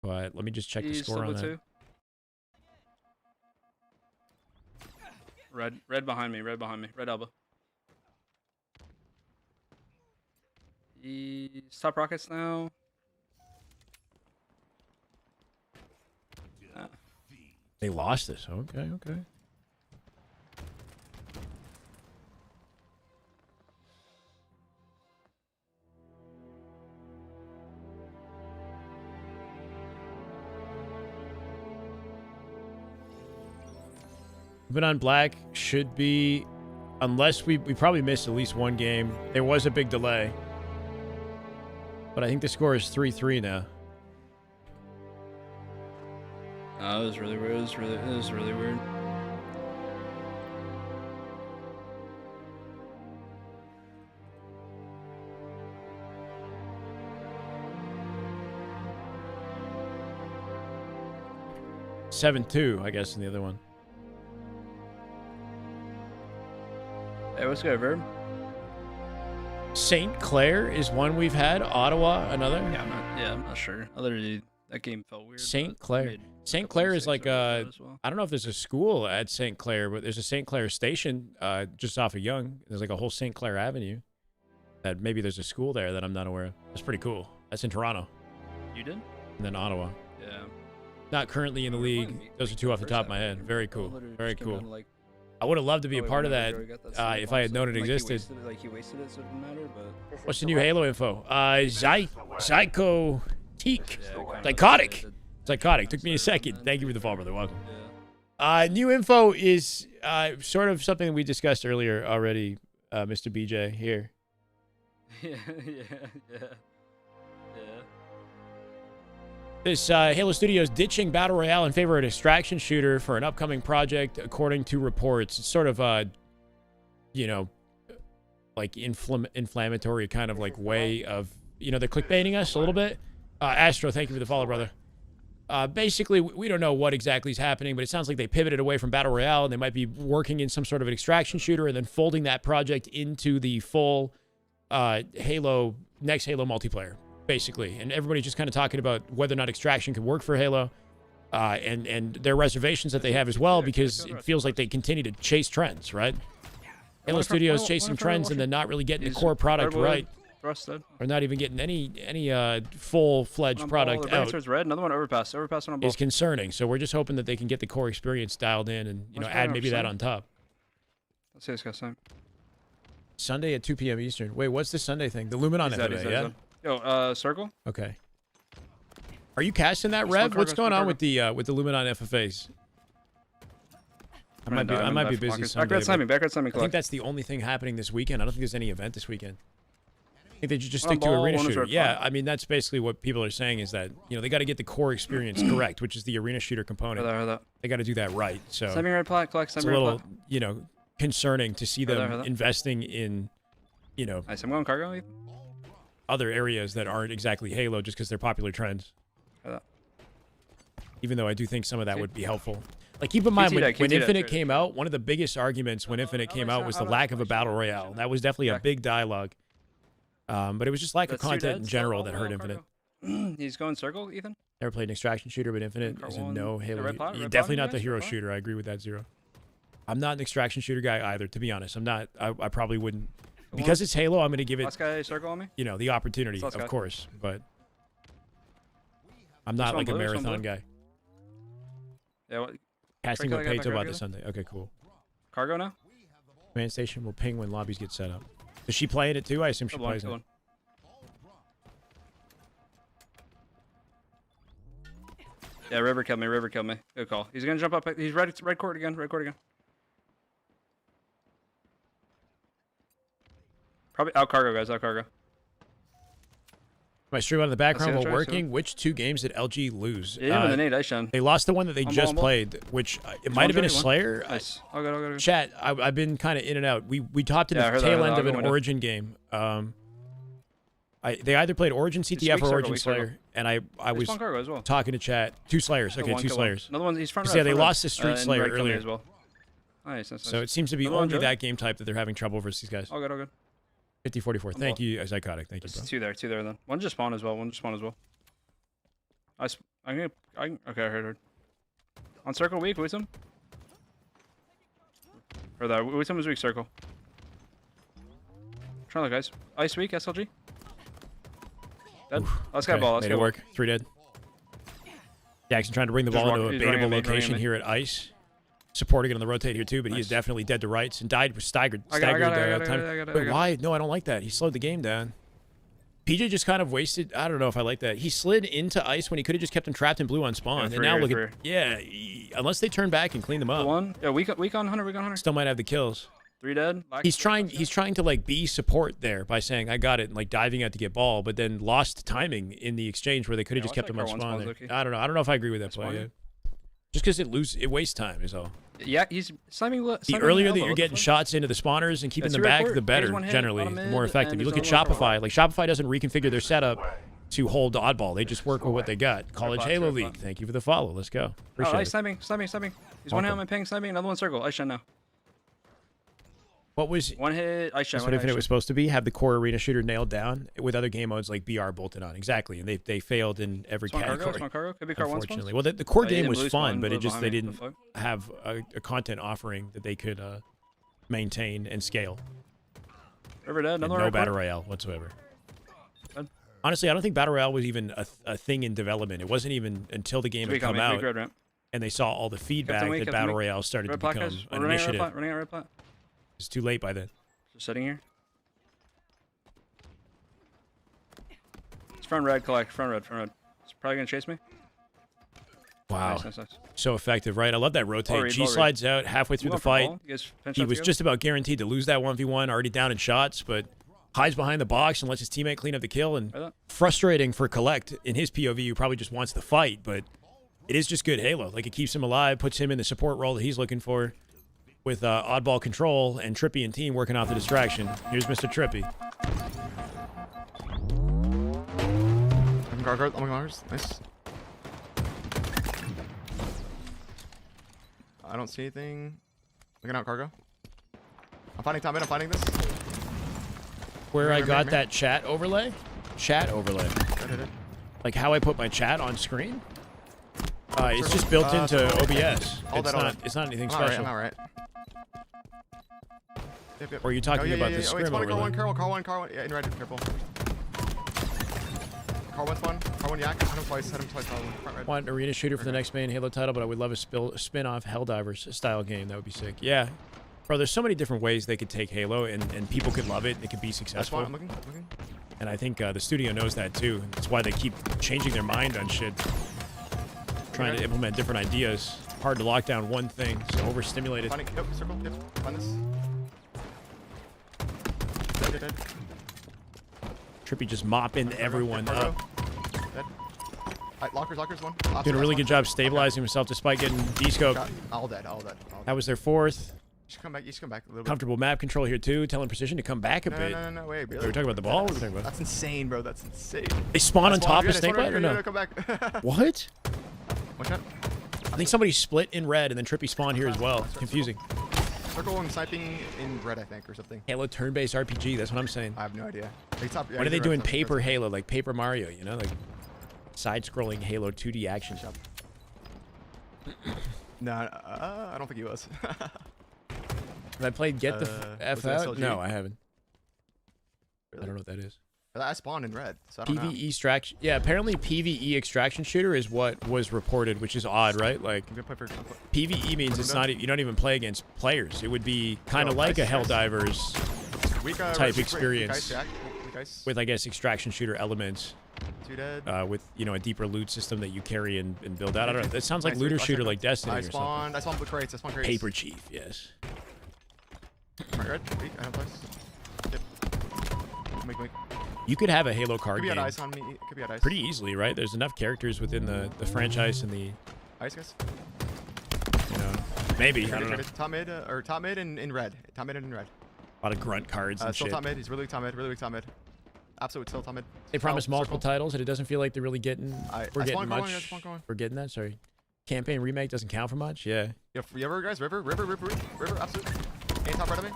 [SPEAKER 1] But let me just check the
[SPEAKER 3] He's
[SPEAKER 1] score on
[SPEAKER 3] double
[SPEAKER 1] that.
[SPEAKER 3] two. Red behind me. Red behind me. Red elbow. He's top rockets now.
[SPEAKER 1] They lost this. Okay, okay. Luminon Black should be, unless we probably missed at least one game. There was a big delay. But I think the score is 3-3 now.
[SPEAKER 3] Oh, it was really weird. It was really weird.
[SPEAKER 1] $7-2, I guess, in the other one.
[SPEAKER 3] Hey, what's good, Verb?
[SPEAKER 1] St. Clair is one we've had. Ottawa, another.
[SPEAKER 3] Yeah, I'm not sure. I literally, that game felt weird.
[SPEAKER 1] St.
[SPEAKER 3] but I
[SPEAKER 1] Clair.
[SPEAKER 3] made
[SPEAKER 1] St.
[SPEAKER 3] couple
[SPEAKER 1] Clair is
[SPEAKER 3] mistakes
[SPEAKER 1] like
[SPEAKER 3] over that as well.
[SPEAKER 1] I don't know if there's a school at St. Clair, but there's a St. Clair station just off of Yonge. There's like a whole St. Clair Avenue. That maybe there's a school there that I'm not aware of. That's pretty cool. That's in Toronto.
[SPEAKER 3] You did?
[SPEAKER 1] And then Ottawa.
[SPEAKER 3] Yeah.
[SPEAKER 1] Not currently in the league. Those are two off the top of my head. Very cool.
[SPEAKER 3] Literally
[SPEAKER 1] Very
[SPEAKER 3] just came
[SPEAKER 1] cool.
[SPEAKER 3] down to, like,
[SPEAKER 1] I would have loved to be a
[SPEAKER 3] probably
[SPEAKER 1] part of that
[SPEAKER 3] whenever Joey got that
[SPEAKER 1] if
[SPEAKER 3] save
[SPEAKER 1] I had
[SPEAKER 3] on
[SPEAKER 1] known it
[SPEAKER 3] something.
[SPEAKER 1] existed.
[SPEAKER 3] He wasted it, so it didn't matter, but...
[SPEAKER 1] What's the new Halo info? Psychotic.
[SPEAKER 3] Yeah,
[SPEAKER 1] Psychotic. Psychotic. Took me a second. Thank you for the follow, brother. Welcome. New info is sort of something that we discussed earlier already, Mr. BJ here.
[SPEAKER 3] Yeah.
[SPEAKER 1] This Halo Studios ditching Battle Royale in favor of an extraction shooter for an upcoming project, according to reports. It's sort of you know, like inflammatory kind of like way of, you know, they're clickbaiting us a little bit. Astro, thank you for the follow, brother. Basically, we don't know what exactly is happening, but it sounds like they pivoted away from Battle Royale and they might be working in some sort of an extraction shooter and then folding that project into the full next Halo multiplayer, basically. And everybody's just kind of talking about whether or not extraction can work for Halo and their reservations that they have as well, because it feels like they continue to chase trends, right? Halo Studios chasing trends and then not really getting the core product right. Or not even getting any full-fledged product
[SPEAKER 3] The
[SPEAKER 1] out
[SPEAKER 3] answer's red. Another one overpass. Overpass on a ball.
[SPEAKER 1] is concerning. So we're just hoping that they can get the core experience dialed in and, you know,
[SPEAKER 3] What's
[SPEAKER 1] add
[SPEAKER 3] going
[SPEAKER 1] maybe
[SPEAKER 3] on,
[SPEAKER 1] that
[SPEAKER 3] son?
[SPEAKER 1] on top.
[SPEAKER 3] Let's see this guy's time.
[SPEAKER 1] Sunday at 2 p.m. Eastern. Wait, what's the Sunday thing? The Luminon
[SPEAKER 3] He's dead,
[SPEAKER 1] FFA,
[SPEAKER 3] he's
[SPEAKER 1] yeah?
[SPEAKER 3] dead. Yo, circle?
[SPEAKER 1] Okay. Are you casting that,
[SPEAKER 3] Smoke
[SPEAKER 1] Rev?
[SPEAKER 3] cargo,
[SPEAKER 1] What's going
[SPEAKER 3] smoke
[SPEAKER 1] on
[SPEAKER 3] cargo.
[SPEAKER 1] with the Luminon FFAs? I might be busy Sunday.
[SPEAKER 3] Backward timing,
[SPEAKER 1] but
[SPEAKER 3] backward timing.
[SPEAKER 1] I think that's the only thing happening this weekend. I don't think there's any event this weekend. I think they should just
[SPEAKER 3] One
[SPEAKER 1] stick
[SPEAKER 3] on
[SPEAKER 1] to
[SPEAKER 3] ball,
[SPEAKER 1] arena
[SPEAKER 3] one is
[SPEAKER 1] shooter.
[SPEAKER 3] red
[SPEAKER 1] Yeah,
[SPEAKER 3] flag.
[SPEAKER 1] I mean, that's basically what people are saying is that, you know, they got to get the core experience correct, which is the arena shooter component.
[SPEAKER 3] Heard that.
[SPEAKER 1] They got to do that right. So
[SPEAKER 3] Send me red plaque, collect.
[SPEAKER 1] it's
[SPEAKER 3] Send
[SPEAKER 1] a
[SPEAKER 3] me red
[SPEAKER 1] little,
[SPEAKER 3] plaque.
[SPEAKER 1] you know, concerning to see
[SPEAKER 3] Heard
[SPEAKER 1] them
[SPEAKER 3] that.
[SPEAKER 1] investing in, you know,
[SPEAKER 3] Nice, I'm going cargo.
[SPEAKER 1] other areas that aren't exactly Halo just because they're popular trends.
[SPEAKER 3] Heard that.
[SPEAKER 1] Even though I do think some of that would be helpful. Like, keep in mind, when
[SPEAKER 3] QT that,
[SPEAKER 1] Infinite
[SPEAKER 3] trade.
[SPEAKER 1] came out, one of the biggest arguments when Infinite came out was the lack of a battle royale. That was definitely a big dialogue. But it was just lack of
[SPEAKER 3] That's two
[SPEAKER 1] content
[SPEAKER 3] dead,
[SPEAKER 1] in
[SPEAKER 3] still
[SPEAKER 1] general
[SPEAKER 3] all
[SPEAKER 1] that
[SPEAKER 3] well,
[SPEAKER 1] hurt Infinite.
[SPEAKER 3] cargo. He's going circle, Ethan.
[SPEAKER 1] Never played an extraction shooter, but Infinite
[SPEAKER 3] Car
[SPEAKER 1] is a
[SPEAKER 3] one.
[SPEAKER 1] no
[SPEAKER 3] Yeah,
[SPEAKER 1] Halo.
[SPEAKER 3] red plot, red
[SPEAKER 1] Definitely
[SPEAKER 3] plot,
[SPEAKER 1] not the
[SPEAKER 3] guys,
[SPEAKER 1] hero
[SPEAKER 3] red plot.
[SPEAKER 1] shooter. I agree with that, Zero. I'm not an extraction shooter guy either, to be honest. I'm not. I probably wouldn't. Because it's Halo, I'm going to give it,
[SPEAKER 3] Last guy circle on me.
[SPEAKER 1] you know, the opportunity,
[SPEAKER 3] Last
[SPEAKER 1] of
[SPEAKER 3] guy.
[SPEAKER 1] course. But I'm not
[SPEAKER 3] one
[SPEAKER 1] like a
[SPEAKER 3] blue, this one
[SPEAKER 1] marathon
[SPEAKER 3] blue.
[SPEAKER 1] guy.
[SPEAKER 3] Yeah, what?
[SPEAKER 1] Casting
[SPEAKER 3] kill
[SPEAKER 1] will
[SPEAKER 3] that guy
[SPEAKER 1] pay
[SPEAKER 3] back
[SPEAKER 1] till about
[SPEAKER 3] right
[SPEAKER 1] this
[SPEAKER 3] here?
[SPEAKER 1] Sunday. Okay, cool.
[SPEAKER 3] Cargo now.
[SPEAKER 1] Command station will ping when lobbies get set up. Is she playing it too? I assume she
[SPEAKER 3] Kill one,
[SPEAKER 1] plays
[SPEAKER 3] kill
[SPEAKER 1] it.
[SPEAKER 3] one. Yeah, River killed me. River killed me. Good call. He's gonna jump up. He's red court again. Red court again. Probably out cargo, guys. Out cargo.
[SPEAKER 1] My stream on in the background
[SPEAKER 3] that
[SPEAKER 1] while
[SPEAKER 3] try,
[SPEAKER 1] working. Which 2 games did LG lose?
[SPEAKER 3] Yeah, the nade, Aishan.
[SPEAKER 1] They lost the one that they
[SPEAKER 3] On
[SPEAKER 1] just
[SPEAKER 3] ball.
[SPEAKER 1] played, which it might have been a Slayer.
[SPEAKER 3] Nice. I'll go.
[SPEAKER 1] Chat, I've been kind of in and out. We topped in
[SPEAKER 3] Yeah, I
[SPEAKER 1] the
[SPEAKER 3] heard that,
[SPEAKER 1] tail
[SPEAKER 3] I
[SPEAKER 1] end
[SPEAKER 3] heard
[SPEAKER 1] of
[SPEAKER 3] that.
[SPEAKER 1] an
[SPEAKER 3] I'll go
[SPEAKER 1] Origin game. They either played Origin CTF or Origin Slayer, and I was
[SPEAKER 3] Spawn cargo as well.
[SPEAKER 1] talking to chat. 2 Slayers.
[SPEAKER 3] Kill
[SPEAKER 1] Okay,
[SPEAKER 3] one,
[SPEAKER 1] 2
[SPEAKER 3] kill one.
[SPEAKER 1] Slayers.
[SPEAKER 3] Another one. He's front.
[SPEAKER 1] Yeah,
[SPEAKER 3] red,
[SPEAKER 1] they
[SPEAKER 3] front
[SPEAKER 1] lost
[SPEAKER 3] red.
[SPEAKER 1] to Street
[SPEAKER 3] And
[SPEAKER 1] Slayer
[SPEAKER 3] red coming
[SPEAKER 1] earlier.
[SPEAKER 3] as well. Nice.
[SPEAKER 1] So it seems to be
[SPEAKER 3] Another one,
[SPEAKER 1] only
[SPEAKER 3] Joe?
[SPEAKER 1] that game type that they're having trouble versus these guys.
[SPEAKER 3] All good.
[SPEAKER 1] 50-44. Thank you, Zycotic. Thank you,
[SPEAKER 3] There's
[SPEAKER 1] bro.
[SPEAKER 3] two there then. One just spawned as well. Okay, I heard. On circle weak, Wisdom. Or that Wisdom is weak circle. Try to look, guys. Ice weak, SLG. Dead. Let's get ball. Let's
[SPEAKER 1] Made
[SPEAKER 3] get
[SPEAKER 1] it work. 3 dead. Yakzn trying to bring the
[SPEAKER 3] Just
[SPEAKER 1] ball
[SPEAKER 3] walk-
[SPEAKER 1] into a
[SPEAKER 3] he's running
[SPEAKER 1] baitable
[SPEAKER 3] at me, running at
[SPEAKER 1] location
[SPEAKER 3] me.
[SPEAKER 1] here at Ice. Supporting it on the rotate here too, but he is
[SPEAKER 3] Nice.
[SPEAKER 1] definitely dead to rights and died with staggered
[SPEAKER 3] I got it,
[SPEAKER 1] time.
[SPEAKER 3] I got it.
[SPEAKER 1] Wait, why? No, I don't like that. He slowed the game down. PJ just kind of wasted. I don't know if I like that. He slid into Ice when he could have just kept him trapped in blue on spawn.
[SPEAKER 3] Yeah,
[SPEAKER 1] And now look
[SPEAKER 3] free.
[SPEAKER 1] at unless they turn back and clean them up,
[SPEAKER 3] One. Yeah, weak on Hunter.
[SPEAKER 1] still might have the kills.
[SPEAKER 3] 3 dead.
[SPEAKER 1] He's trying to like be support there by saying I got it and like diving out to get ball, but then lost timing in the exchange where they could have just
[SPEAKER 3] watch
[SPEAKER 1] kept him
[SPEAKER 3] that
[SPEAKER 1] on
[SPEAKER 3] car one
[SPEAKER 1] spawn.
[SPEAKER 3] spawns,
[SPEAKER 1] There.
[SPEAKER 3] Loki.
[SPEAKER 1] I don't know if I agree with that play.
[SPEAKER 3] Spawn.
[SPEAKER 1] Yeah. Just because it wastes time is all.
[SPEAKER 3] Yeah, he's slamming.
[SPEAKER 1] The earlier that you're getting shots into the spawners and keeping
[SPEAKER 3] Yeah,
[SPEAKER 1] them
[SPEAKER 3] two red
[SPEAKER 1] back,
[SPEAKER 3] court,
[SPEAKER 1] the
[SPEAKER 3] phase
[SPEAKER 1] better.
[SPEAKER 3] one hit,
[SPEAKER 1] Generally,
[SPEAKER 3] bottom
[SPEAKER 1] the
[SPEAKER 3] mid,
[SPEAKER 1] more effective.
[SPEAKER 3] and
[SPEAKER 1] You look at
[SPEAKER 3] there's only one
[SPEAKER 1] Shopify. Like Shopify doesn't reconfigure their setup to hold oddball. They just work with what they got. College
[SPEAKER 3] bot,
[SPEAKER 1] Halo
[SPEAKER 3] red
[SPEAKER 1] League.
[SPEAKER 3] bot.
[SPEAKER 1] Thank you for the follow. Let's go.
[SPEAKER 3] Oh,
[SPEAKER 1] Appreciate
[SPEAKER 3] Ice
[SPEAKER 1] it.
[SPEAKER 3] sniping. He's one hit on my ping, sniping. Another one circle. Ice shot now.
[SPEAKER 1] What was
[SPEAKER 3] One hit. Ice shot.
[SPEAKER 1] that's what Infinite was supposed to be? Have the core arena shooter nailed down with other game modes like BR bolted on. Exactly, and they failed in every category.
[SPEAKER 3] Small cargo. Could be car one
[SPEAKER 1] Unfortunately,
[SPEAKER 3] spawns.
[SPEAKER 1] well, the core
[SPEAKER 3] Oh,
[SPEAKER 1] game
[SPEAKER 3] yeah,
[SPEAKER 1] was
[SPEAKER 3] blue
[SPEAKER 1] fun,
[SPEAKER 3] spawn,
[SPEAKER 1] but
[SPEAKER 3] blue
[SPEAKER 1] it just they
[SPEAKER 3] behind me.
[SPEAKER 1] didn't have a content offering that they could maintain and scale.
[SPEAKER 3] River dead.
[SPEAKER 1] And
[SPEAKER 3] Another
[SPEAKER 1] no
[SPEAKER 3] red
[SPEAKER 1] battle
[SPEAKER 3] court.
[SPEAKER 1] royale whatsoever.
[SPEAKER 3] Good.
[SPEAKER 1] Honestly, I don't think battle royale was even a thing in development. It wasn't even until the game had
[SPEAKER 3] Weak on
[SPEAKER 1] come
[SPEAKER 3] me.
[SPEAKER 1] out
[SPEAKER 3] Weak red ramp.
[SPEAKER 1] and they saw all the feedback
[SPEAKER 3] weak,
[SPEAKER 1] that
[SPEAKER 3] kept them
[SPEAKER 1] battle
[SPEAKER 3] weak.
[SPEAKER 1] royale started to
[SPEAKER 3] Red plat,
[SPEAKER 1] become
[SPEAKER 3] guys.
[SPEAKER 1] an
[SPEAKER 3] We're running out
[SPEAKER 1] initiative.
[SPEAKER 3] red plat. Running out red plat.
[SPEAKER 1] It's too late by then.
[SPEAKER 3] Just sitting here. It's front red. Collect. Front red. It's probably gonna chase me.
[SPEAKER 1] Wow,
[SPEAKER 3] Nice.
[SPEAKER 1] so effective, right? I love that rotate.
[SPEAKER 3] read,
[SPEAKER 1] G
[SPEAKER 3] ball read.
[SPEAKER 1] slides out halfway through
[SPEAKER 3] You
[SPEAKER 1] the
[SPEAKER 3] want for
[SPEAKER 1] fight.
[SPEAKER 3] ball? You guys pinch
[SPEAKER 1] He
[SPEAKER 3] up
[SPEAKER 1] was
[SPEAKER 3] together?
[SPEAKER 1] just about guaranteed to lose that 1v1, already down in shots, but hides behind the box and lets his teammate clean up the kill. And
[SPEAKER 3] Right.
[SPEAKER 1] frustrating for Collect in his POV, who probably just wants to fight, but it is just good Halo. Like, it keeps him alive, puts him in the support role that he's looking for with oddball control and Trippy and team working off the distraction. Here's Mr. Trippy.
[SPEAKER 6] Guard. Oh my gosh. Nice. I don't see anything. Looking out cargo. I'm finding top mid. I'm finding this.
[SPEAKER 1] Where I
[SPEAKER 6] Mirror,
[SPEAKER 1] got
[SPEAKER 6] mirror.
[SPEAKER 1] that chat overlay? Chat overlay.
[SPEAKER 6] Dead.
[SPEAKER 1] Like how I put my chat on screen? It's just built into OBS.
[SPEAKER 6] All that.
[SPEAKER 1] It's not anything
[SPEAKER 6] I'm alright.
[SPEAKER 1] special.
[SPEAKER 6] I'm alright. Yep.
[SPEAKER 1] Or are you talking about the
[SPEAKER 6] Oh, wait,
[SPEAKER 1] scrim
[SPEAKER 6] spawn,
[SPEAKER 1] overlay?
[SPEAKER 6] car one. Yeah, in red. Careful. Car one spawn. Car one yak. Hit him twice. Car one. Front red.
[SPEAKER 1] Want arena shooter for the next main Halo title, but I would love a spin-off Helldivers style game. That would be sick. Yeah. Bro, there's so many different ways they could take Halo and people could love it. It could be
[SPEAKER 6] That's
[SPEAKER 1] successful.
[SPEAKER 6] why I'm looking.
[SPEAKER 1] And I think the studio knows that too. That's why they keep changing their mind on shit. Trying to implement different ideas. Hard to lock down one thing. So overstimulated.
[SPEAKER 6] Finding. Yep. Circle. Yep. Find this. Dead.
[SPEAKER 1] Trippy just mopping everyone up.
[SPEAKER 6] Dead. Lockers. One.
[SPEAKER 1] Doing a really good job stabilizing himself despite getting D-scoped.
[SPEAKER 6] Got all dead.
[SPEAKER 1] That was their fourth.
[SPEAKER 6] You should come back. A little bit.
[SPEAKER 1] Comfortable map control here too. Telling Precision to come back a bit.
[SPEAKER 6] No, wait.
[SPEAKER 1] Are we talking about the ball? What are we talking about?
[SPEAKER 6] That's insane, bro. That's insane.
[SPEAKER 1] They spawn on top of
[SPEAKER 6] Snake
[SPEAKER 1] Snakebite or no?
[SPEAKER 6] Come back.
[SPEAKER 1] What?
[SPEAKER 6] Watch out.
[SPEAKER 1] I think somebody split in red and then Trippy spawned here as well. Confusing.
[SPEAKER 6] Circle and sniping in red, I think, or something.
[SPEAKER 1] Halo turn-based RPG. That's what I'm saying.
[SPEAKER 6] I have no idea. Yeah,
[SPEAKER 1] What are they doing? Paper Halo, like Paper Mario, you know, like side-scrolling Halo 2D action shop.
[SPEAKER 6] No, I don't think he was.
[SPEAKER 1] Have I played Get the F
[SPEAKER 6] was it
[SPEAKER 1] Out?
[SPEAKER 6] SLG?
[SPEAKER 1] No, I haven't.
[SPEAKER 6] Really?
[SPEAKER 1] I don't know what that is.
[SPEAKER 6] I spawned in red, so I don't know.
[SPEAKER 1] PvE extraction. Yeah, apparently PvE extraction shooter is what was reported, which is odd, right? Like
[SPEAKER 6] I'm gonna play for.
[SPEAKER 1] PvE means it's not. You don't even play against players. It would be kind of
[SPEAKER 6] Yo,
[SPEAKER 1] like a
[SPEAKER 6] ice, ice.
[SPEAKER 1] Helldivers
[SPEAKER 6] Weak,
[SPEAKER 1] type
[SPEAKER 6] weak
[SPEAKER 1] experience
[SPEAKER 6] ice, Jack. Weak ice.
[SPEAKER 1] with, I guess, extraction shooter elements.
[SPEAKER 6] 2 dead.
[SPEAKER 1] With a deeper loot system that you carry and build out. I don't know. That sounds like
[SPEAKER 6] Nice,
[SPEAKER 1] looter
[SPEAKER 6] weak,
[SPEAKER 1] shooter,
[SPEAKER 6] ice,
[SPEAKER 1] like Destiny
[SPEAKER 6] I
[SPEAKER 1] or something.
[SPEAKER 6] spawned blue crates.
[SPEAKER 1] Paper Chief, yes.
[SPEAKER 6] Right, red. Weak. I have twice. Yep. Make.
[SPEAKER 1] You could have a Halo card
[SPEAKER 6] Could be
[SPEAKER 1] game
[SPEAKER 6] at ice on me. Could be at ice.
[SPEAKER 1] pretty easily, right? There's enough characters within the franchise and the,
[SPEAKER 6] Ice, guys.
[SPEAKER 1] you know, maybe, I don't know.
[SPEAKER 6] Top mid, or top mid and in red. Top mid and in red.
[SPEAKER 1] A lot of grunt cards and
[SPEAKER 6] Still
[SPEAKER 1] shit.
[SPEAKER 6] top mid. He's really weak top mid. Really weak top mid. Absolute still top mid.
[SPEAKER 1] They promised
[SPEAKER 6] Circle.
[SPEAKER 1] multiple titles, and it doesn't feel like they're really getting. We're getting much. We're getting that. Sorry, campaign remake doesn't count for much. Yeah.
[SPEAKER 6] Yeah, river guys, river, absolute. And top right of me.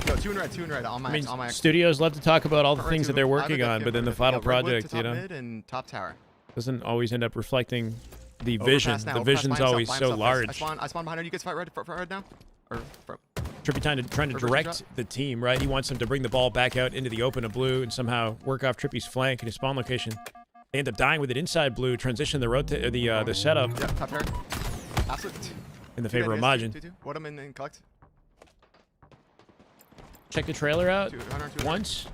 [SPEAKER 6] No, two in red. On my.
[SPEAKER 1] I mean,
[SPEAKER 6] on my.
[SPEAKER 1] studios love to talk about all the
[SPEAKER 6] Front
[SPEAKER 1] things
[SPEAKER 6] two,
[SPEAKER 1] that they're
[SPEAKER 6] I would
[SPEAKER 1] working
[SPEAKER 6] go
[SPEAKER 1] on,
[SPEAKER 6] to
[SPEAKER 1] but then the
[SPEAKER 6] Redwood,
[SPEAKER 1] final
[SPEAKER 6] Redwood to
[SPEAKER 1] project,
[SPEAKER 6] top
[SPEAKER 1] you know,
[SPEAKER 6] mid and top tower.
[SPEAKER 1] doesn't always end up reflecting the
[SPEAKER 6] Overpass
[SPEAKER 1] vision.
[SPEAKER 6] now,
[SPEAKER 1] The
[SPEAKER 6] overpass
[SPEAKER 1] vision's
[SPEAKER 6] by himself,
[SPEAKER 1] always
[SPEAKER 6] by
[SPEAKER 1] so
[SPEAKER 6] himself, guys.
[SPEAKER 1] large.
[SPEAKER 6] I spawn behind her. You guys fight red, front red now. Or front.
[SPEAKER 1] Trippy trying to
[SPEAKER 6] Reverse
[SPEAKER 1] direct
[SPEAKER 6] drop.
[SPEAKER 1] the team, right? He wants them to bring the ball back out into the open of blue and somehow work off Trippy's flank and his spawn location. They end up dying with it inside blue, transition the setup
[SPEAKER 6] Yeah, top tower. Absolute.
[SPEAKER 1] in the favor of Majin.
[SPEAKER 6] What am in collect?
[SPEAKER 1] Check the trailer out
[SPEAKER 6] 200, 200.
[SPEAKER 1] once.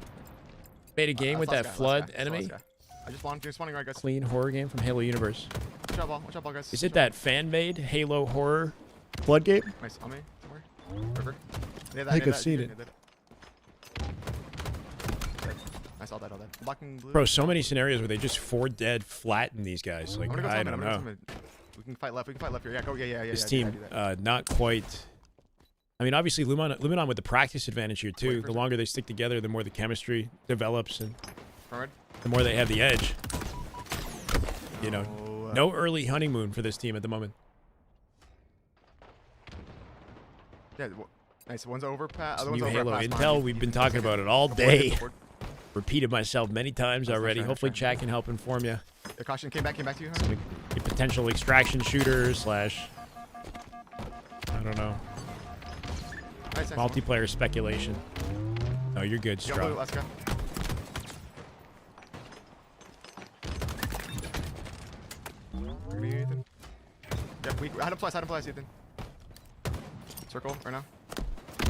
[SPEAKER 1] Made a game with
[SPEAKER 6] Last
[SPEAKER 1] that
[SPEAKER 6] guy,
[SPEAKER 1] flood
[SPEAKER 6] last guy,
[SPEAKER 1] enemy.
[SPEAKER 6] last guy. I just spawning right, guys.
[SPEAKER 1] Clean horror game from Halo Universe.
[SPEAKER 6] Watch out, ball, guys.
[SPEAKER 1] Is it that fan-made Halo horror flood game?
[SPEAKER 6] Nice, on me, somewhere. River.
[SPEAKER 1] I think I've seen it.
[SPEAKER 6] Nice, all that. Blocking blue.
[SPEAKER 1] Bro, so many scenarios where they just 4 dead flatten these guys. Like,
[SPEAKER 6] I'm gonna go
[SPEAKER 1] I
[SPEAKER 6] top mid,
[SPEAKER 1] don't
[SPEAKER 6] I'm gonna
[SPEAKER 1] know.
[SPEAKER 6] go top mid. We can fight left here. Yeah, go, yeah.
[SPEAKER 1] This
[SPEAKER 6] yeah,
[SPEAKER 1] team,
[SPEAKER 6] do that.
[SPEAKER 1] not quite. I mean, obviously, Luminon with the practice advantage here, too.
[SPEAKER 6] for
[SPEAKER 1] The
[SPEAKER 6] a
[SPEAKER 1] longer they stick together, the more the chemistry develops, and
[SPEAKER 6] Front red.
[SPEAKER 1] the more they have the edge. You know,
[SPEAKER 6] Oh,
[SPEAKER 1] no early honeymoon for this team at the moment.
[SPEAKER 6] Yeah, nice. One's overpass. Other
[SPEAKER 1] New
[SPEAKER 6] one's
[SPEAKER 1] Halo
[SPEAKER 6] overpass.
[SPEAKER 1] Intel, we've been talking about it all day. Repeated myself many times already. Hopefully, Chat can help inform you.
[SPEAKER 6] The caution came back to you. Huh?
[SPEAKER 1] A potential extraction shooter / I don't know.
[SPEAKER 6] Nice.
[SPEAKER 1] Multiplayer speculation. No, you're good,
[SPEAKER 6] Go blue,
[SPEAKER 1] Straw.
[SPEAKER 6] let's go. Ethan. Yep, we had him plus, Ethan. Circle right now.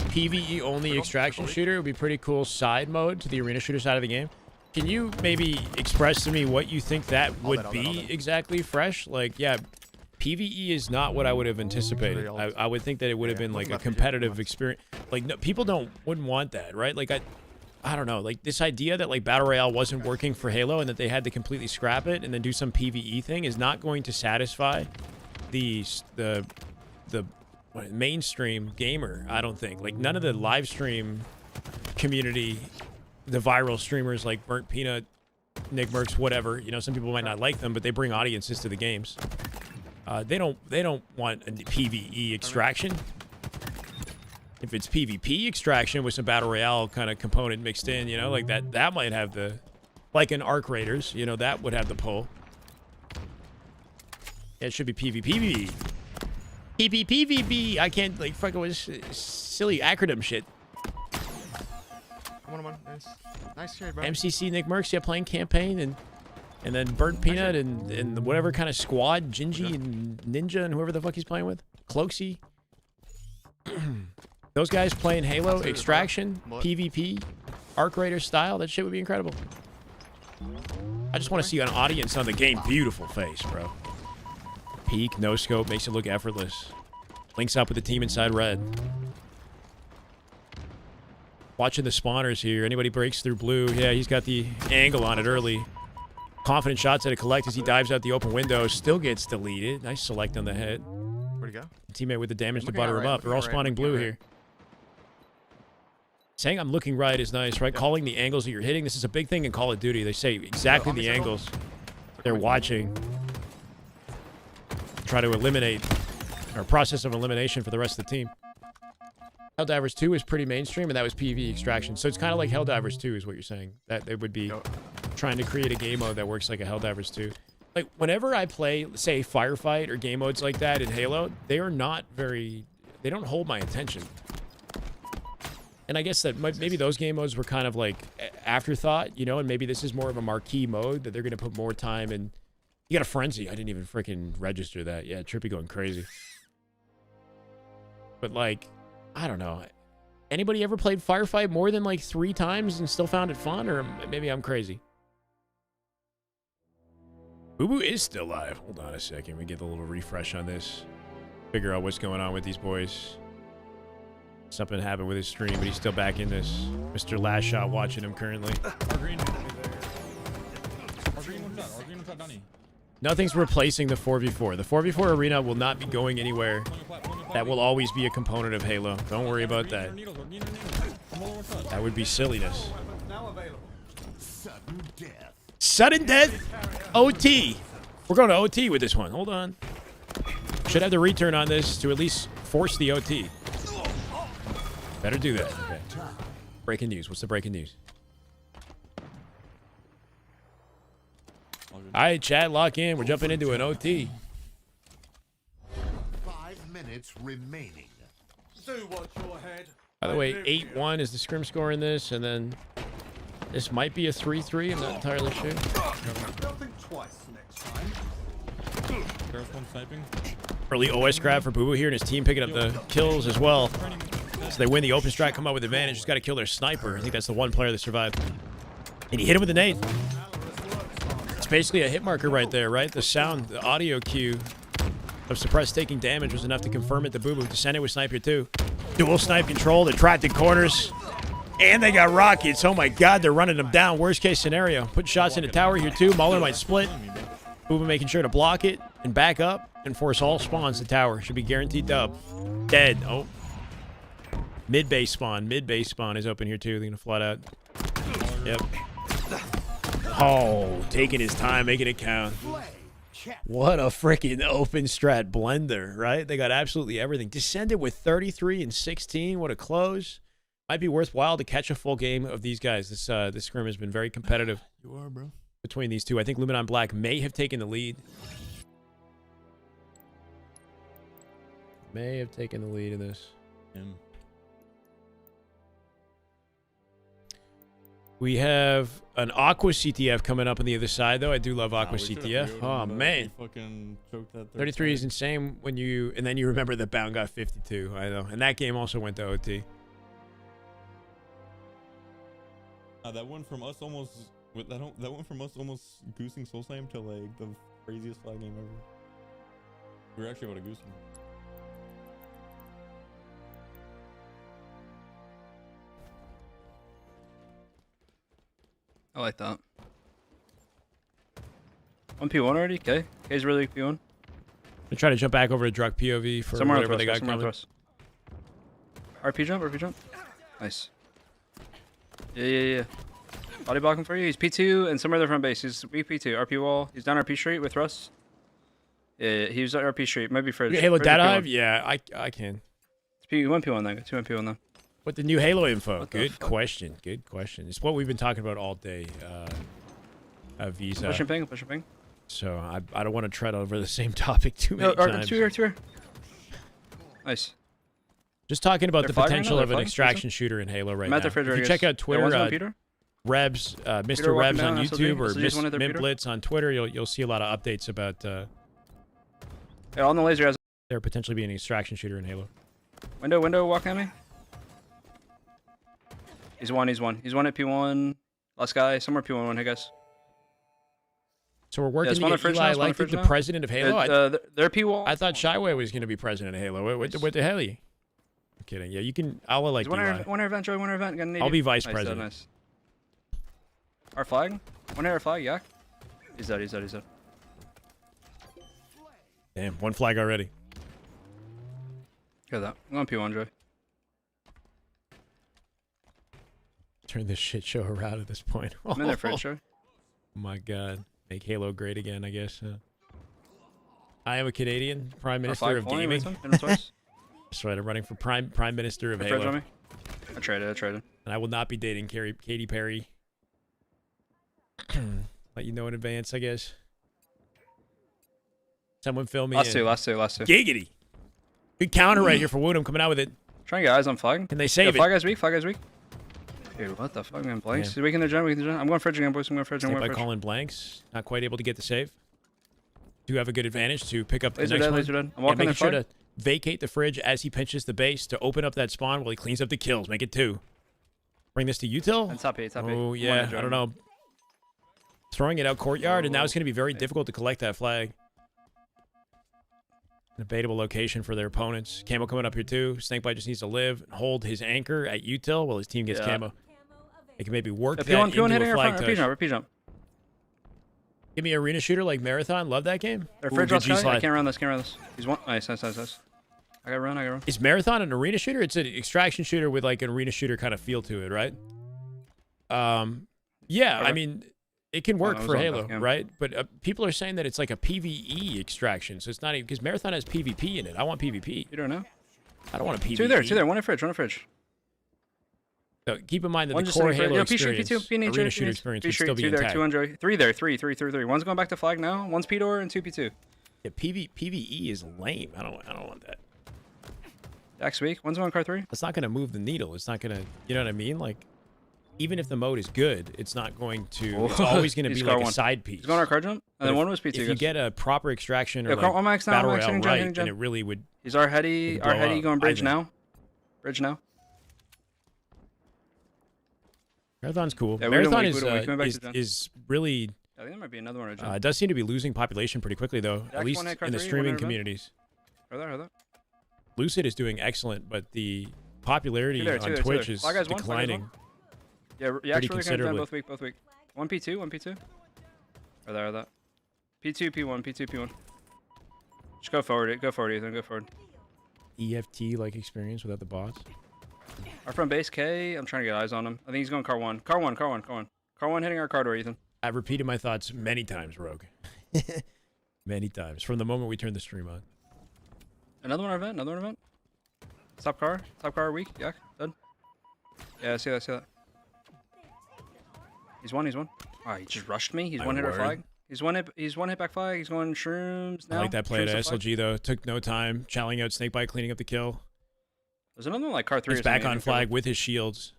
[SPEAKER 1] PvE only
[SPEAKER 6] Circle,
[SPEAKER 1] extraction
[SPEAKER 6] circle.
[SPEAKER 1] shooter would be pretty cool side mode to the arena shooter side of the game. Can you maybe express to me what you think that
[SPEAKER 6] All
[SPEAKER 1] would
[SPEAKER 6] that.
[SPEAKER 1] be exactly fresh? Like, yeah, PvE is not what I would have anticipated. I would think that it would have been like a
[SPEAKER 6] left,
[SPEAKER 1] competitive
[SPEAKER 6] left.
[SPEAKER 1] experience. Like, no, people wouldn't want that, right? Like, I don't know. Like, this idea that like Battle Royale wasn't working for Halo and that they had to completely scrap it and then do some PvE thing is not going to satisfy the mainstream gamer, I don't think. Like, none of the live stream community, the viral streamers like Burnt Peanut, Nick Mercs, whatever, you know, some people might not like them, but they bring audiences to the games. They don't want a PvE extraction. If it's PvP extraction with some Battle Royale kind of component mixed in, you know, like that might have the, like an Arc Raiders, you know, that would have the pull. Yeah, it should be PvP. PvP. I can't, like, fucking was silly acronym shit.
[SPEAKER 6] Come on. Nice trade, bro.
[SPEAKER 1] MCC Nick Mercs, yeah, playing campaign, and then Burnt Peanut and whatever kind of squad, Gingy and Ninja and whoever the fuck he's playing with. Cloaksy. Those guys playing Halo,
[SPEAKER 6] Absolutely.
[SPEAKER 1] Extraction,
[SPEAKER 6] What?
[SPEAKER 1] PvP, Arc Raider style, that shit would be incredible. I just want to see an audience on the game. Beautiful face, bro. Peek, no scope, makes it look effortless. Links up with the team inside red. Watching the spawners here. Anybody breaks through blue. Yeah, he's got the angle on it early. Confident shots at a collect as he dives out the open window. Still gets deleted. Nice select on the head.
[SPEAKER 6] Where'd he go?
[SPEAKER 1] Teammate with the damage to
[SPEAKER 6] Looking
[SPEAKER 1] butter
[SPEAKER 6] at
[SPEAKER 1] him
[SPEAKER 6] right,
[SPEAKER 1] up. They're all
[SPEAKER 6] looking at right,
[SPEAKER 1] spawning blue
[SPEAKER 6] looking at
[SPEAKER 1] here. Saying I'm looking right is nice, right?
[SPEAKER 6] Yeah.
[SPEAKER 1] Calling the angles that you're hitting. This is a big thing in Call of Duty. They say exactly
[SPEAKER 6] on the
[SPEAKER 1] the
[SPEAKER 6] circle.
[SPEAKER 1] angles they're watching. Try to eliminate, or process of elimination for the rest of the team. Helldivers 2 is pretty mainstream, and that was PvE extraction. So it's kind of like Helldivers 2 is what you're saying. That they would be
[SPEAKER 6] Yo.
[SPEAKER 1] trying to create a game mode that works like a Helldivers 2. Like, whenever I play, say, Firefight or game modes like that in Halo, they are not very... They don't hold my attention. And I guess that maybe those game modes were kind of like afterthought, you know, and maybe this is more of a marquee mode that they're going to put more time in. You got a Frenzy. I didn't even freaking register that. Yeah, Trippy going crazy. But, like, I don't know. Anybody ever played Firefight more than, like, 3 times and still found it fun? Or maybe I'm crazy. Boo Boo is still live. Hold on a second. We get a little refresh on this. Figure out what's going on with these boys. Something happened with his stream, but he's still back in this. Mr. Last Shot watching him currently.
[SPEAKER 7] Our green one shot, Donnie.
[SPEAKER 1] Nothing's replacing the 4v4. The 4v4 arena will not be going anywhere. That will always be a component of Halo. Don't worry about that. That would be silliness.
[SPEAKER 2] Now available.
[SPEAKER 6] Sudden death.
[SPEAKER 1] Sudden death. OT. We're going to OT with this one. Hold on. Should have the return on this to at least force the OT. Better do that. Okay. Breaking news. What's the breaking news? All right, chat, lock in. We're jumping into an OT.
[SPEAKER 2] 5 minutes remaining. Do watch your head.
[SPEAKER 1] By the way, 8-1 is the scrim score in this, and then this might be a 3-3. I'm not entirely sure.
[SPEAKER 2] They'll think twice next time.
[SPEAKER 7] There's one sniping.
[SPEAKER 1] Early OS grab for Boo Boo here, and his team picking up the kills as well. So they win the open strat, come out with advantage. Just got to kill their sniper. I think that's the one player that survived. And he hit him with a nade. It's basically a hit marker right there, right? The sound, the audio cue of suppressed taking damage was enough to confirm it to Boo Boo. Descended with sniper too. Dual snipe control. They're trapped in corners. And they got rockets. Oh my god, they're running them down. Worst case scenario. Put shots in the tower here too. Mauler might split. Boo Boo making sure to block it and back up and force all spawns to tower. Should be guaranteed dub. Dead. Oh. Mid-base spawn. Mid-base spawn is open here too. They're going to flood out. Yep. Oh, taking his time, making it count. What a freaking open strat blender, right? They got absolutely everything. Descended with 33 and 16. What a close. Might be worthwhile to catch a full game of these guys. This scrim has been very competitive.
[SPEAKER 6] You are, bro.
[SPEAKER 1] Between these two. I think Luminon Black may have taken the lead. May have taken the lead in this. We have an Aqua CTF coming up on the other side, though. I do love Aqua CTF. Oh, man. 33 is insane when you... And then you remember that Bound got 52. I know. And that game also went to OT.
[SPEAKER 7] That went from us almost... That went from us almost goosing Soul Slam to, like, the craziest flag game ever. We were actually able to goose him.
[SPEAKER 3] I like that. 1P1 already? Okay. K's really P1.
[SPEAKER 1] I'm trying to jump back over to Drug POV for
[SPEAKER 3] Somewhere
[SPEAKER 1] whatever they got
[SPEAKER 3] somewhere
[SPEAKER 1] coming.
[SPEAKER 3] RP jump, RP jump. Nice. Yeah. Body blocking for you. He's P2 and somewhere in the front base. He's weak P2. RP wall. He's down RP street with Russ. Yeah, he was at RP street. Maybe Fridge.
[SPEAKER 1] Halo Data Hive? Yeah, I can.
[SPEAKER 3] It's P1 P1 then. 2 P1 then.
[SPEAKER 1] With the new Halo info. Good question. Good question. It's what we've been talking about all day. Visa.
[SPEAKER 3] Push and ping.
[SPEAKER 1] So I don't want to tread over the same topic too many times.
[SPEAKER 3] Two here. Nice.
[SPEAKER 1] Just talking about
[SPEAKER 3] They're
[SPEAKER 1] the
[SPEAKER 3] fighting
[SPEAKER 1] potential
[SPEAKER 3] right
[SPEAKER 1] of
[SPEAKER 3] now?
[SPEAKER 1] an extraction shooter in Halo right
[SPEAKER 3] I'm at
[SPEAKER 1] now.
[SPEAKER 3] the fridge,
[SPEAKER 1] If you
[SPEAKER 3] I
[SPEAKER 1] check
[SPEAKER 3] guess.
[SPEAKER 1] out Twitter, Rebs, Mr.
[SPEAKER 3] walking
[SPEAKER 1] Rebs
[SPEAKER 3] down,
[SPEAKER 1] on
[SPEAKER 3] SLG.
[SPEAKER 1] YouTube or
[SPEAKER 3] SLG's one of their
[SPEAKER 1] Mint
[SPEAKER 3] Peter.
[SPEAKER 1] Blitz on Twitter, you'll see a lot of updates about
[SPEAKER 3] Yeah, on the laser has
[SPEAKER 1] there potentially being an extraction shooter in Halo.
[SPEAKER 3] window walking at me. He's one at P1. Last guy, somewhere P1, hey guys.
[SPEAKER 1] So we're working
[SPEAKER 3] spawn
[SPEAKER 1] to
[SPEAKER 3] a
[SPEAKER 1] get
[SPEAKER 3] fridge
[SPEAKER 1] Eli
[SPEAKER 3] now, spawn a
[SPEAKER 1] like
[SPEAKER 3] fridge
[SPEAKER 1] the
[SPEAKER 3] now.
[SPEAKER 1] president of Halo.
[SPEAKER 3] They're P1.
[SPEAKER 1] I thought Shyway was going to be president of Halo. What the hell? I'm kidding. Yeah, you can. I'll like Eli.
[SPEAKER 3] One air event, Joey. One air event.
[SPEAKER 1] I'll be vice president.
[SPEAKER 3] Nice. Our flag. One air flag. Yak. He's dead.
[SPEAKER 1] Damn, one flag already.
[SPEAKER 3] Hear that. I'm on P1, Joey.
[SPEAKER 1] Turn this shit show around at this point.
[SPEAKER 3] I'm in there, Fridge, Joey.
[SPEAKER 1] Oh my god. Make Halo great again, I guess. I am a Canadian Prime Minister of Gaming. That's right, I'm running for Prime Minister of Halo.
[SPEAKER 3] On me. I traded.
[SPEAKER 1] And I will not be dating Katy Perry. Let you know in advance, I guess. Someone film me.
[SPEAKER 3] Last two.
[SPEAKER 1] Giggity. Good counter right here for Woodham coming out with it.
[SPEAKER 3] Trying to get eyes on flag.
[SPEAKER 1] Can they save it?
[SPEAKER 3] Flag guy's weak. Dude, what the fuck, man? Blanks.
[SPEAKER 1] Yeah.
[SPEAKER 3] He's weak in the gen. I'm going Fridge again, boys.
[SPEAKER 1] By calling blanks. Not quite able to get the save. Do have a good advantage to pick up the next one.
[SPEAKER 3] Laser dead. I'm walking
[SPEAKER 1] making
[SPEAKER 3] in
[SPEAKER 1] sure
[SPEAKER 3] flag.
[SPEAKER 1] to vacate the fridge as he pinches the base to open up that spawn while he cleans up the kills. Make it 2. Bring this to util.
[SPEAKER 3] And top eight.
[SPEAKER 1] Oh, yeah. I don't know. Throwing it out courtyard, and now it's going to be very difficult to collect that flag. Debatable location for their opponents. Camo coming up here too. Snakebite just needs to live and hold his anchor at util while his team gets camo. They can maybe work that into
[SPEAKER 3] hitting
[SPEAKER 1] a
[SPEAKER 3] our
[SPEAKER 1] flag
[SPEAKER 3] front.
[SPEAKER 1] touch.
[SPEAKER 3] Repeat jump.
[SPEAKER 1] Give me arena shooter like Marathon. Love that game.
[SPEAKER 3] They're
[SPEAKER 1] Ooh,
[SPEAKER 3] fridge
[SPEAKER 1] good
[SPEAKER 3] on Sky. I
[SPEAKER 1] G-slide.
[SPEAKER 3] can't run this. Can't run this. He's one. Nice. I gotta run.
[SPEAKER 1] Is Marathon an arena shooter? It's an extraction shooter with like an arena shooter kind of feel to it, right? Yeah, I mean, it can work for Halo, right? But people are saying that it's like a PvE extraction, so it's not even because Marathon has PvP in it. I want PvP.
[SPEAKER 3] You don't know?
[SPEAKER 1] I don't want a PvE.
[SPEAKER 3] Two there. One in fridge.
[SPEAKER 1] So keep in mind that
[SPEAKER 3] One
[SPEAKER 1] the
[SPEAKER 3] just
[SPEAKER 1] core
[SPEAKER 3] sitting
[SPEAKER 1] Halo
[SPEAKER 3] P
[SPEAKER 1] experience, arena shooter experience would still be
[SPEAKER 3] two there,
[SPEAKER 1] intact.
[SPEAKER 3] two on Joey. Three there, three. One's going back to flag now. One's P-door and two P2.
[SPEAKER 1] Yeah, PvE is lame. I don't want that.
[SPEAKER 3] Dax weak. One's going car 3.
[SPEAKER 1] It's not going to move the needle. It's not going to, you know what I mean? Like, even if the mode is good, it's not going to. It's always going to be like a side piece.
[SPEAKER 3] He's going our car jump, and then one was P2.
[SPEAKER 1] If you get a proper extraction or
[SPEAKER 3] one
[SPEAKER 1] like
[SPEAKER 3] max now,
[SPEAKER 1] battle
[SPEAKER 3] max
[SPEAKER 1] royale
[SPEAKER 3] hitting
[SPEAKER 1] right,
[SPEAKER 3] gen.
[SPEAKER 1] then it really would.
[SPEAKER 3] He's our heady going bridge now.
[SPEAKER 1] Marathon's cool.
[SPEAKER 3] Yeah,
[SPEAKER 1] Marathon is really.
[SPEAKER 3] I think there might be another one.
[SPEAKER 1] It does seem to be losing population pretty quickly, though. At least in the streaming communities. Lucid is doing excellent, but the popularity on Twitch is declining.
[SPEAKER 3] Yeah,
[SPEAKER 1] pretty considerably.
[SPEAKER 3] Both weak. One P2. Or that. P2, P1. Just go forward, Ethan. Go forward.
[SPEAKER 1] EFT like experience without the bots.
[SPEAKER 3] Our front base K. I'm trying to get eyes on him. I think he's going car 1. Car 1 hitting our car door, Ethan.
[SPEAKER 1] I've repeated my thoughts many times, Rogue. Many times from the moment we turned the stream on.
[SPEAKER 3] Another one event. Top car weak. Yeah, dead. Yeah, I see that. He's one. Oh, he just rushed me. He's one hit our flag. He's one hit back flag. He's going shrooms now.
[SPEAKER 1] I like that play at SLG though. Took no time. Challenging out Snakebite, cleaning up the kill.
[SPEAKER 3] There's another one like car 3.
[SPEAKER 1] He's back on flag with his shields.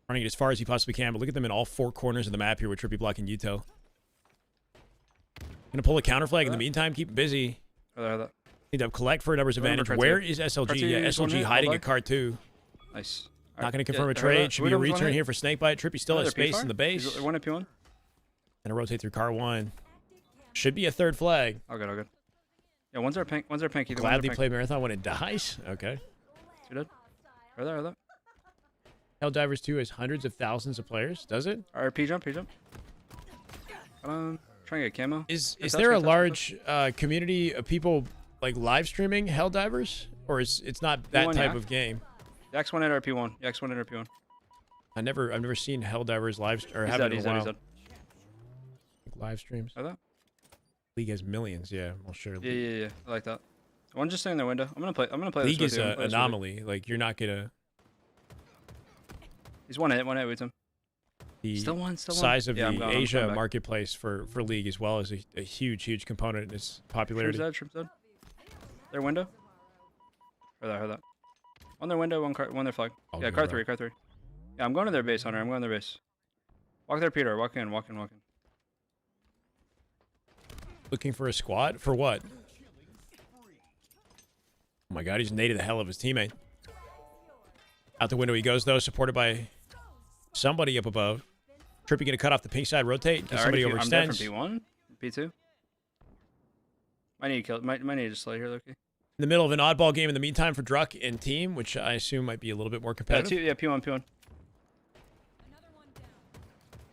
[SPEAKER 1] Running it as far as he possibly can, but look at them in all 4 corners of the map here with Trippy blocking Util. Gonna pull a counter flag in the meantime, keep him busy. Need to collect for a numbers advantage. Where is SLG? Yeah, SLG hiding at car 2.
[SPEAKER 3] Nice.
[SPEAKER 1] Not gonna confirm a trade. Should be a return here for Snakebite. Trippy still has space in the base.
[SPEAKER 3] One at P1.
[SPEAKER 1] Gonna rotate through car 1. Should be a third flag.
[SPEAKER 3] All good. Yeah, one's our pink. Either
[SPEAKER 1] Gladly play Marathon when it dies. Okay.
[SPEAKER 3] Two dead. Are there.
[SPEAKER 1] Helldivers 2 has hundreds of thousands of players, does it?
[SPEAKER 3] Alright, P jump. Come on, trying to get camo.
[SPEAKER 1] Is there a large community of people like live streaming Helldivers, or it's not that type of game?
[SPEAKER 3] Yakzn at our P1.
[SPEAKER 1] I've never seen Helldivers live or have it in a while. Live streams.
[SPEAKER 3] Are that?
[SPEAKER 1] League has millions. Yeah, well, sure.
[SPEAKER 3] Yeah. I like that. One just sitting in the window. I'm gonna play.
[SPEAKER 1] League
[SPEAKER 3] this
[SPEAKER 1] is an anomaly. Like you're not gonna.
[SPEAKER 3] He's one hit with him.
[SPEAKER 1] The
[SPEAKER 3] still one.
[SPEAKER 1] size of the Asia marketplace for League as well is a huge component in its popularity.
[SPEAKER 3] Shrimps dead. Their window. Heard that. On their window, one their flag. Yeah, car 3. Yeah, I'm going to their base, Hunter. I'm going to their base. Walk there, Peter. Walk in.
[SPEAKER 1] Looking for a squad? For what? Oh my god, he's naded the hell of his teammate. Out the window he goes, though, supported by somebody up above. Trippy gonna cut off the pink side, rotate, in case somebody overextends.
[SPEAKER 3] I'm dead from P1, P2. Might need to just slay here, Loki.
[SPEAKER 1] In the middle of an oddball game in the meantime for Druck and team, which I assume might be a little bit more competitive.
[SPEAKER 3] Yeah, P1.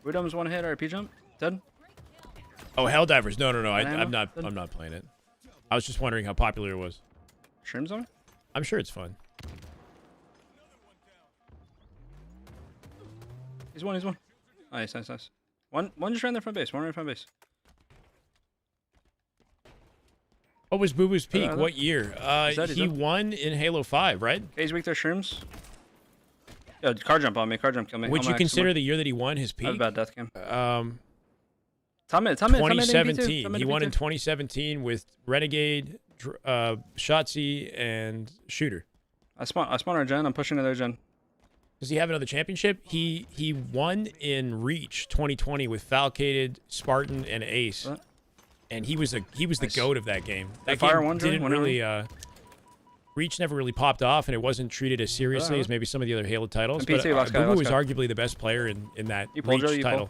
[SPEAKER 3] Widom's one hit, RP jump. Dead.
[SPEAKER 1] Oh, Helldivers. No. I'm not playing it. I was just wondering how popular it was.
[SPEAKER 3] Shrooms on?
[SPEAKER 1] I'm sure it's fun.
[SPEAKER 3] He's one. Nice. One just ran their front base.
[SPEAKER 1] What was Boo Boo's peak? What year? He won in Halo 5, right?
[SPEAKER 3] He's weak, their shrooms. Yo, car jump on me. Car jump kill me.
[SPEAKER 1] Would you consider the year that he won his peak?
[SPEAKER 3] That was a bad death game.
[SPEAKER 1] 2017. He won in 2017 with Renegade, Shotzi, and Shooter.
[SPEAKER 3] I spawn our gen. I'm pushing to their gen.
[SPEAKER 1] Does he have another championship? He won in Reach 2020 with Falcated, Spartan, and Ace.
[SPEAKER 3] What?
[SPEAKER 1] And he was the GOAT of that game. That
[SPEAKER 3] Fire
[SPEAKER 1] game didn't really Reach never really popped off, and it wasn't treated as seriously as maybe some of the other Halo titles. But Boo Boo was arguably the best player in that Reach title.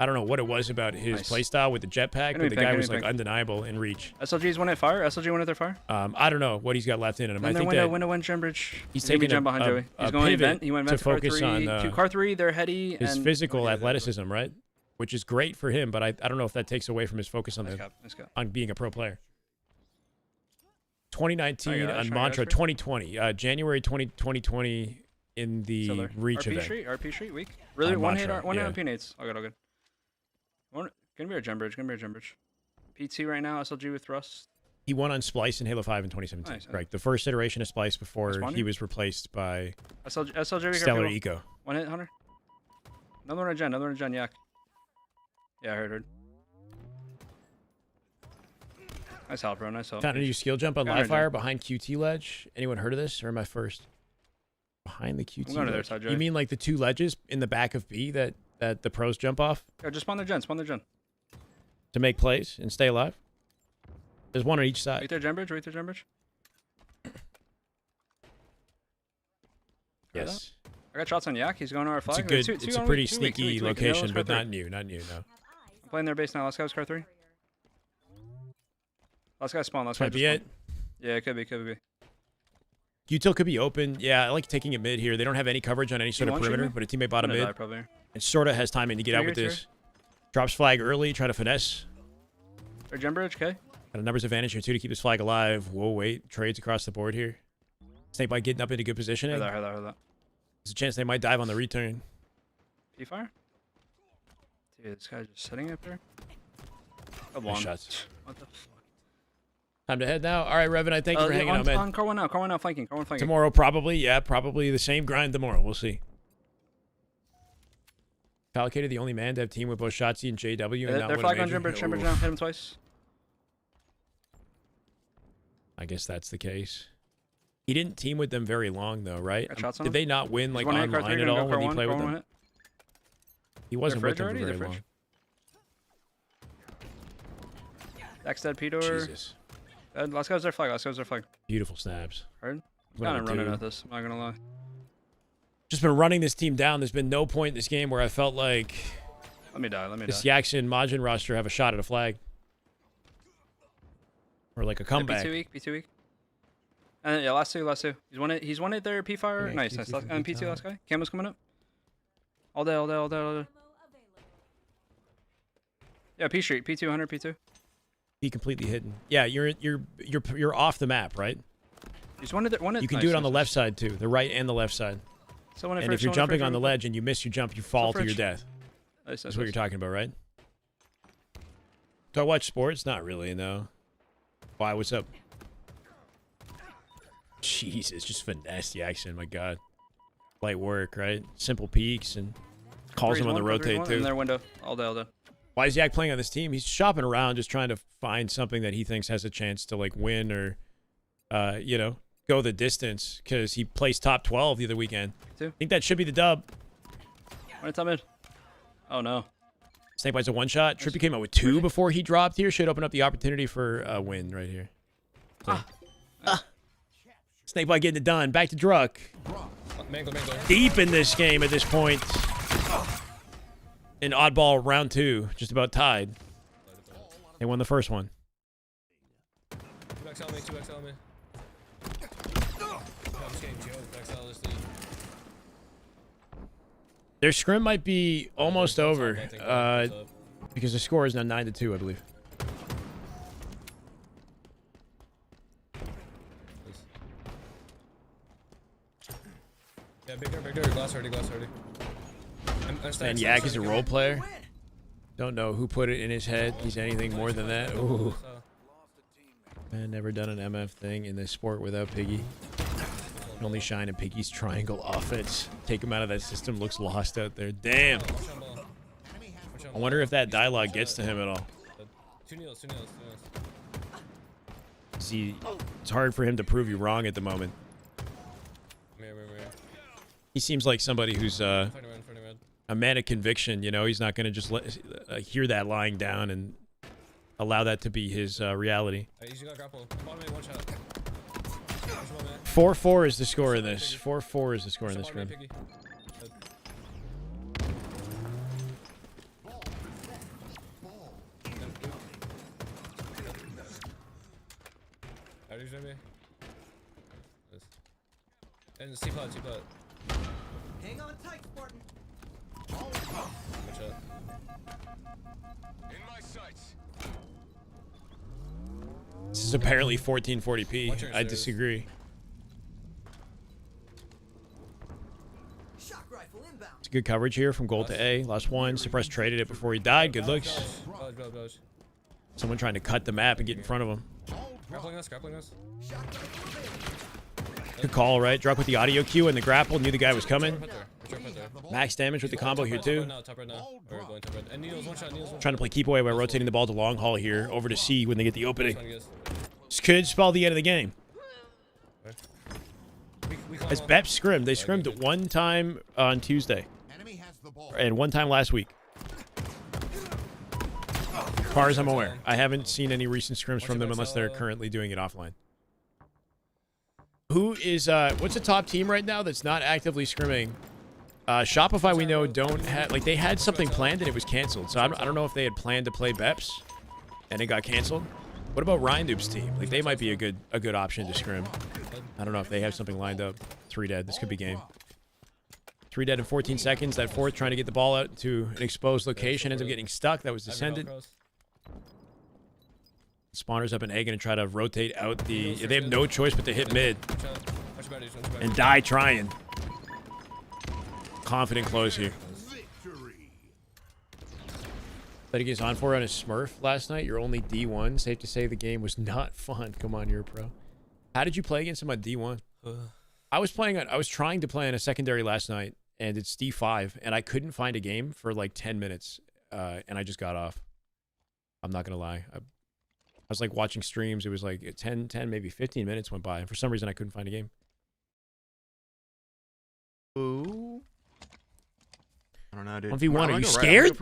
[SPEAKER 1] I don't know what it was about his
[SPEAKER 3] Nice.
[SPEAKER 1] playstyle with the jetpack,
[SPEAKER 3] Enemy
[SPEAKER 1] but the
[SPEAKER 3] pink,
[SPEAKER 1] guy
[SPEAKER 3] enemy
[SPEAKER 1] was like
[SPEAKER 3] pink.
[SPEAKER 1] undeniable in reach.
[SPEAKER 3] SLG's one at fire. SLG one at their fire.
[SPEAKER 1] I don't know what he's got left in him. I
[SPEAKER 3] And
[SPEAKER 1] think
[SPEAKER 3] window,
[SPEAKER 1] that
[SPEAKER 3] window, one gem bridge.
[SPEAKER 1] he's
[SPEAKER 3] He's gonna be
[SPEAKER 1] taking
[SPEAKER 3] jump behind Joey. He's going
[SPEAKER 1] pivot
[SPEAKER 3] vent. He went vent
[SPEAKER 1] to
[SPEAKER 3] to car
[SPEAKER 1] focus
[SPEAKER 3] 3.
[SPEAKER 1] on
[SPEAKER 3] To car 3, they're heady.
[SPEAKER 1] his
[SPEAKER 3] and
[SPEAKER 1] physical athleticism, right? Which is great for him, but I don't know if that takes away from his focus on
[SPEAKER 3] Nice
[SPEAKER 1] the
[SPEAKER 3] cap, nice cap.
[SPEAKER 1] on being a pro player. 2019
[SPEAKER 3] Try guys,
[SPEAKER 1] on
[SPEAKER 3] try
[SPEAKER 1] Mantra,
[SPEAKER 3] guys,
[SPEAKER 1] 2020, January 2020 in the
[SPEAKER 3] Still there.
[SPEAKER 1] reach
[SPEAKER 3] RP
[SPEAKER 1] event.
[SPEAKER 3] street, RP street, weak. Really,
[SPEAKER 1] On
[SPEAKER 3] one hit,
[SPEAKER 1] Mantra,
[SPEAKER 3] one hit
[SPEAKER 1] yeah.
[SPEAKER 3] on P-nades. All good, all good. Gonna be a gem bridge, gonna be a gem bridge. PT right now, SLG with thrust.
[SPEAKER 1] He won on Splice in Halo 5 in 2017.
[SPEAKER 3] Nice,
[SPEAKER 1] Right, the first iteration of Splice before
[SPEAKER 3] Responding?
[SPEAKER 1] he was replaced by
[SPEAKER 3] SLG
[SPEAKER 1] Stellar
[SPEAKER 3] careful.
[SPEAKER 1] Eco.
[SPEAKER 3] One hit, Hunter. Another one on Gen, another one on Gen, Yak. Yeah, I heard. Nice help, bro, nice help.
[SPEAKER 1] Found a new skill jump on
[SPEAKER 3] Counter
[SPEAKER 1] live fire
[SPEAKER 3] jump.
[SPEAKER 1] behind QT ledge. Anyone heard of this, or am I first? Behind the QT
[SPEAKER 3] I'm going to their
[SPEAKER 1] ledge.
[SPEAKER 3] side,
[SPEAKER 1] You
[SPEAKER 3] Joey.
[SPEAKER 1] mean like the two ledges in the back of B that the pros jump off
[SPEAKER 3] Yeah, just spawn their Gen, spawn their Gen.
[SPEAKER 1] to make plays and stay alive? There's one on each side.
[SPEAKER 3] Right there, Gen bridge, right there, Gen bridge.
[SPEAKER 1] Yes.
[SPEAKER 3] I got shots on Yak, he's going to our
[SPEAKER 1] It's
[SPEAKER 3] flag.
[SPEAKER 1] a good, it's a pretty sneaky
[SPEAKER 3] No,
[SPEAKER 1] location,
[SPEAKER 3] let's go
[SPEAKER 1] but
[SPEAKER 3] through.
[SPEAKER 1] not new, no.
[SPEAKER 3] I'm playing their base now, let's go, car 3. Last guy spawn, last guy
[SPEAKER 1] Might
[SPEAKER 3] just
[SPEAKER 1] be it.
[SPEAKER 3] spawn. Yeah, it could be, could be.
[SPEAKER 1] Util could be open. Yeah, I like taking it mid here. They don't have any coverage on any sort of
[SPEAKER 3] want you,
[SPEAKER 1] perimeter,
[SPEAKER 3] man?
[SPEAKER 1] but a teammate bottom
[SPEAKER 3] I'm gonna
[SPEAKER 1] mid.
[SPEAKER 3] die, probably.
[SPEAKER 1] And sorta has timing to get out with
[SPEAKER 3] Tier,
[SPEAKER 1] this. Drops flag early, try to finesse.
[SPEAKER 3] Or Gen bridge, okay.
[SPEAKER 1] Got a numbers advantage here too to keep this flag alive. Whoa, wait. Trades across the board here. Snake by getting up into good positioning.
[SPEAKER 3] Heard that.
[SPEAKER 1] There's a chance they might dive on the return.
[SPEAKER 3] P-fire? Dude, this guy's just sitting up there. Come
[SPEAKER 1] Nice
[SPEAKER 3] on.
[SPEAKER 1] shots.
[SPEAKER 3] What the fuck?
[SPEAKER 1] Time to head now. All right, Revan, I thank you for hanging out, man.
[SPEAKER 3] On car 1 now, car 1 now, flanking, car 1 flanking.
[SPEAKER 1] Tomorrow, probably. Yeah, probably the same grind tomorrow. We'll see. Falcated, the only man to have team with both Shotzi and JW. And not
[SPEAKER 3] They're
[SPEAKER 1] win a
[SPEAKER 3] flag on
[SPEAKER 1] major.
[SPEAKER 3] Gen bridge
[SPEAKER 1] Oof.
[SPEAKER 3] now, hit him twice.
[SPEAKER 1] I guess that's the case. He didn't team with them very long, though, right?
[SPEAKER 3] Got shots on
[SPEAKER 1] Did
[SPEAKER 3] him.
[SPEAKER 1] they not win like
[SPEAKER 3] One hit, car
[SPEAKER 1] online
[SPEAKER 3] 3,
[SPEAKER 1] at
[SPEAKER 3] gonna
[SPEAKER 1] all
[SPEAKER 3] go
[SPEAKER 1] when
[SPEAKER 3] car
[SPEAKER 1] he
[SPEAKER 3] 1,
[SPEAKER 1] played
[SPEAKER 3] car
[SPEAKER 1] with
[SPEAKER 3] 1
[SPEAKER 1] them?
[SPEAKER 3] hit.
[SPEAKER 1] He wasn't
[SPEAKER 3] They're
[SPEAKER 1] with them for
[SPEAKER 3] fridge
[SPEAKER 1] very
[SPEAKER 3] already?
[SPEAKER 1] long.
[SPEAKER 3] Dax dead, P-door.
[SPEAKER 1] Jesus.
[SPEAKER 3] Last guy's their flag, last guy's their flag.
[SPEAKER 1] Beautiful snaps.
[SPEAKER 3] Heard? I'm
[SPEAKER 1] What
[SPEAKER 3] kind
[SPEAKER 1] I
[SPEAKER 3] of running
[SPEAKER 1] do.
[SPEAKER 3] at this, I'm not gonna lie.
[SPEAKER 1] Just been running this team down. There's been no point in this game where I felt like
[SPEAKER 3] Let me die,
[SPEAKER 1] this Yakzn Majin roster have a shot at a flag. Or like a comeback.
[SPEAKER 3] P2 weak. And yeah, last two. He's won it there, P-fire.
[SPEAKER 1] Yeah,
[SPEAKER 3] Nice.
[SPEAKER 1] Q2
[SPEAKER 3] And
[SPEAKER 1] from
[SPEAKER 3] P2
[SPEAKER 1] P-tower.
[SPEAKER 3] last guy. Camo's coming up. All day. Yeah, P street, P2, 100, P2.
[SPEAKER 1] Be completely hidden. Yeah, you're off the map, right?
[SPEAKER 3] He's one it.
[SPEAKER 1] You can do it on the left side too, the right and the left side.
[SPEAKER 3] So
[SPEAKER 1] And if you're jumping on the ledge and you miss your jump, you fall to your
[SPEAKER 3] fridge.
[SPEAKER 1] death.
[SPEAKER 3] Nice.
[SPEAKER 1] That's what you're talking about, right? Do I watch sports? Not really, no. Why? What's up? Jesus, just finesse the action. My God, light work, right? Simple peaks and calls him on the rotate
[SPEAKER 3] In
[SPEAKER 1] too.
[SPEAKER 3] their window. All day.
[SPEAKER 1] Why is Yak playing on this team? He's shopping around, just trying to find something that he thinks has a chance to like win or, go the distance. Because he placed top 12 the other weekend. I think that should be the dub.
[SPEAKER 3] Right top mid. Oh no.
[SPEAKER 1] Snake Bite's a one shot. Trippy came out with 2 before he dropped here. Should open up the opportunity for a win right here. Snake Bite getting it done. Back to Druck.
[SPEAKER 5] Mango.
[SPEAKER 1] Deep in this game at this point. In oddball round 2, just about tied. They won the first one.
[SPEAKER 5] 2x on me. I'm just getting joked. Back out this lead.
[SPEAKER 1] Their scrim might be almost over.
[SPEAKER 5] I think that's up.
[SPEAKER 1] Because the score is now 9-2, I believe.
[SPEAKER 5] Yeah, big door. Glass already.
[SPEAKER 1] And Yak is a role player. Don't know who put it in his head. He's anything more than that. Ooh. Man, never done an MF thing in this sport without Piggy. Can only shine in Piggy's triangle offense. Take him out of that system. Looks lost out there. Damn. I wonder if that dialogue gets to him at all.
[SPEAKER 5] 2 nails.
[SPEAKER 1] See, it's hard for him to prove you wrong at the moment.
[SPEAKER 5] Mirror.
[SPEAKER 1] He seems like somebody who's
[SPEAKER 5] Fighting red.
[SPEAKER 1] a man of conviction. You know, he's not going to just hear that lying down and allow that to be his reality.
[SPEAKER 5] He's got grapple. Bottom lane, one shot.
[SPEAKER 1] 4-4 is the score in this. 4-4 is the score in this
[SPEAKER 5] Bottom lane,
[SPEAKER 1] room.
[SPEAKER 5] Piggy. near me. Nice. And C-pod, C-pod.
[SPEAKER 8] Hang on tight, Spartan.
[SPEAKER 5] One shot.
[SPEAKER 2] In my sights.
[SPEAKER 1] This is apparently 1440p.
[SPEAKER 5] Watch your
[SPEAKER 1] I
[SPEAKER 5] stairs.
[SPEAKER 1] disagree.
[SPEAKER 8] Shock rifle inbound.
[SPEAKER 1] It's good coverage here from goal to A. Lost one. Suppress traded it before he died. Good looks.
[SPEAKER 5] Dodge.
[SPEAKER 1] Someone trying to cut the map and get in front of him.
[SPEAKER 5] Grappling us, grappling us.
[SPEAKER 8] Shock rifle available.
[SPEAKER 1] Good call, right? Drop with the audio cue and the grapple. Knew the guy was coming.
[SPEAKER 5] Put there. Put there.
[SPEAKER 1] Max damage with the combo here too.
[SPEAKER 5] Top right now. Or going top right. And Needles, one shot, Needles, one
[SPEAKER 1] Trying to play keep away by rotating the ball to long haul here over to C when they get the opening.
[SPEAKER 5] shot.
[SPEAKER 1] This could spell the end of the game. As Bep scrimmed. They scrimmed one time on Tuesday
[SPEAKER 2] Enemy has the ball.
[SPEAKER 1] and one time last week. As far as I'm aware, I haven't seen any recent scrims from them unless they're currently doing it offline. Who is what's the top team right now that's not actively scrimming? Shopify, we know, don't have, like, they had something planned and it was canceled. So I don't know if they had planned to play Beps and it got canceled. What about Ryandoop's team? Like, they might be a good option to scrim. I don't know if they have something lined up. 3 dead. This could be game. 3 dead in 14 seconds. That fourth trying to get the ball out to an exposed location ends up getting stuck. That was descended. Spawners up an egg and try to rotate out the. They have no choice but to hit mid and die trying. Confident close here.
[SPEAKER 2] Victory.
[SPEAKER 1] Played against On4 on a Smurf last night. You're only D1. Safe to say the game was not fun. Come on, you're a pro. How did you play against him on D1? I was trying to play on a secondary last night, and it's D5, and I couldn't find a game for like 10 minutes, and I just got off. I'm not gonna lie. I was like watching streams. It was like 10, maybe 15 minutes went by, and for some reason I couldn't find a game.
[SPEAKER 6] Ooh. I don't know, dude.
[SPEAKER 1] 1v1, are you scared?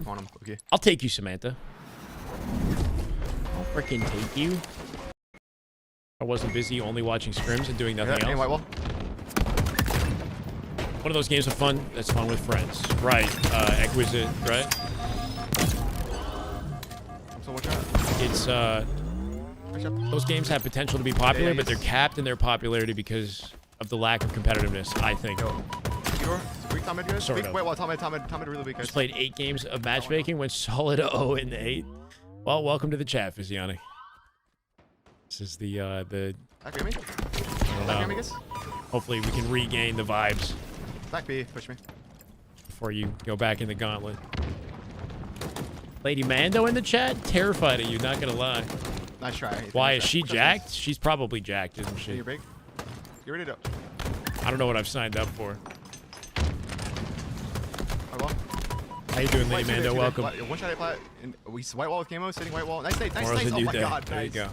[SPEAKER 1] I'll take you, Samantha. I'll freaking take you. I wasn't busy only watching scrims and doing nothing else.
[SPEAKER 6] White wall.
[SPEAKER 1] One of those games of fun that's fun with friends. Right. Exquisite, right?
[SPEAKER 6] So watch out.
[SPEAKER 1] It's, those games have potential to be popular, but they're capped in their popularity because of the lack of competitiveness, I think.
[SPEAKER 6] Sort of. Wait, well, top mid really weak, guys.
[SPEAKER 1] Just played 8 games of matchmaking, went solid 0-8. Well, welcome to the chat, Physionic. This is the
[SPEAKER 6] Back me?
[SPEAKER 1] I don't know.
[SPEAKER 6] guys?
[SPEAKER 1] Hopefully we can regain the vibes
[SPEAKER 6] Back B, push me.
[SPEAKER 1] before you go back in the gauntlet. Lady Mando in the chat? Terrified of you, not gonna lie.
[SPEAKER 6] Nice try.
[SPEAKER 1] Why, is she jacked? She's probably jacked, isn't she?
[SPEAKER 6] You're big. Get ready to.
[SPEAKER 1] I don't know what I've signed up for.
[SPEAKER 6] White wall.
[SPEAKER 1] How you doing, Lady Mando? Welcome.
[SPEAKER 6] One shot, plat. We white wall with camo, sitting white wall. Nice, nice, nice.
[SPEAKER 1] Tomorrow's a
[SPEAKER 6] Oh
[SPEAKER 1] new
[SPEAKER 6] my
[SPEAKER 1] day.
[SPEAKER 6] god,
[SPEAKER 1] There
[SPEAKER 6] nice.
[SPEAKER 1] you go.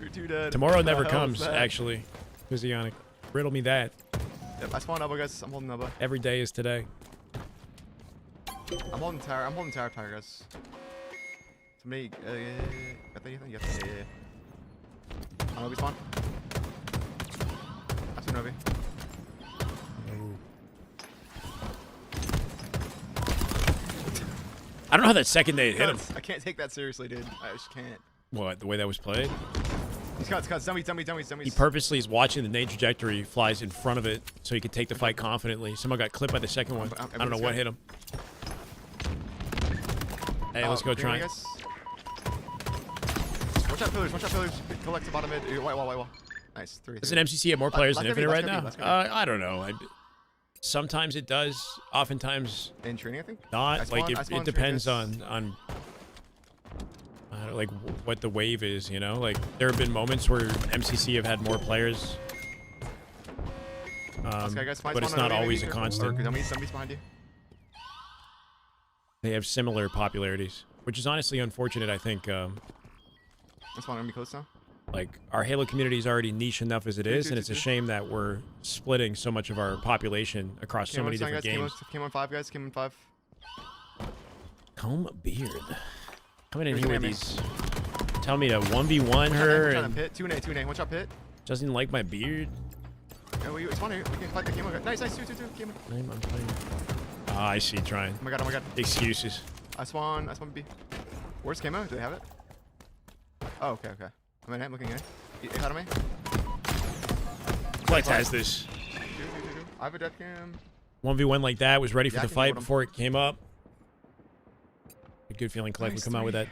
[SPEAKER 6] You're too dead.
[SPEAKER 1] Tomorrow never
[SPEAKER 6] What the hell
[SPEAKER 1] comes,
[SPEAKER 6] is that?
[SPEAKER 1] actually. Physionic. Riddle me that.
[SPEAKER 6] Yep, I spawned elbow, guys. I'm holding elbow.
[SPEAKER 1] Every day is today.
[SPEAKER 6] I'm holding tower. I'm holding tower, guys. Somebody, got anything? Yes, yeah. On Obi spawn. I've seen Obi.
[SPEAKER 1] I don't know how that second nade hit him.
[SPEAKER 6] I can't take that seriously, dude. I just can't.
[SPEAKER 1] What, the way that was played?
[SPEAKER 6] He's got dummies.
[SPEAKER 1] He purposely is watching the nade trajectory, flies in front of it, so he could take the fight confidently. Someone got clipped by the second one. I don't know what hit him. Hey, let's go try.
[SPEAKER 6] Watch out pillars. Collect the bottom mid. White wall. Nice. 3.
[SPEAKER 1] Does an MCC have more players than Infinite right now?
[SPEAKER 6] Let's go.
[SPEAKER 1] I don't know. Sometimes it does. Oftentimes
[SPEAKER 6] In training, I think.
[SPEAKER 1] not. Like
[SPEAKER 6] I spawned
[SPEAKER 1] it depends
[SPEAKER 6] training.
[SPEAKER 1] on like what the wave is, you know? Like there have been moments where MCC have had more players. But it's not always a constant.
[SPEAKER 6] Somebody's behind you.
[SPEAKER 1] They have similar popularities, which is honestly unfortunate, I think.
[SPEAKER 6] This one gonna be close now.
[SPEAKER 1] Like our Halo community is already niche enough as it is, and it's a shame that we're splitting so much of our population across so many different games.
[SPEAKER 6] Came on 5, guys. Came on 5.
[SPEAKER 1] Comb beard. Coming in here with these. Tell me to 1v1 her and
[SPEAKER 6] 2-8. One shot pit.
[SPEAKER 1] doesn't like my beard.
[SPEAKER 6] Oh, it's one here. We can fight the camo. Nice. 2. Camo.
[SPEAKER 1] I'm playing. Ah, I see. Trying.
[SPEAKER 6] Oh my god.
[SPEAKER 1] Excuses.
[SPEAKER 6] I spawn B. Where's camo? Do they have it? Oh, okay. I'm looking at it. You had me?
[SPEAKER 1] Flex has this.
[SPEAKER 6] I have a dead cam.
[SPEAKER 1] 1v1 like that, was ready for
[SPEAKER 6] Yeah, I
[SPEAKER 1] the
[SPEAKER 6] can
[SPEAKER 1] fight
[SPEAKER 6] hold him.
[SPEAKER 1] before it came up. A good feeling Clegg would
[SPEAKER 6] Nice
[SPEAKER 1] come out with
[SPEAKER 6] three.
[SPEAKER 1] that.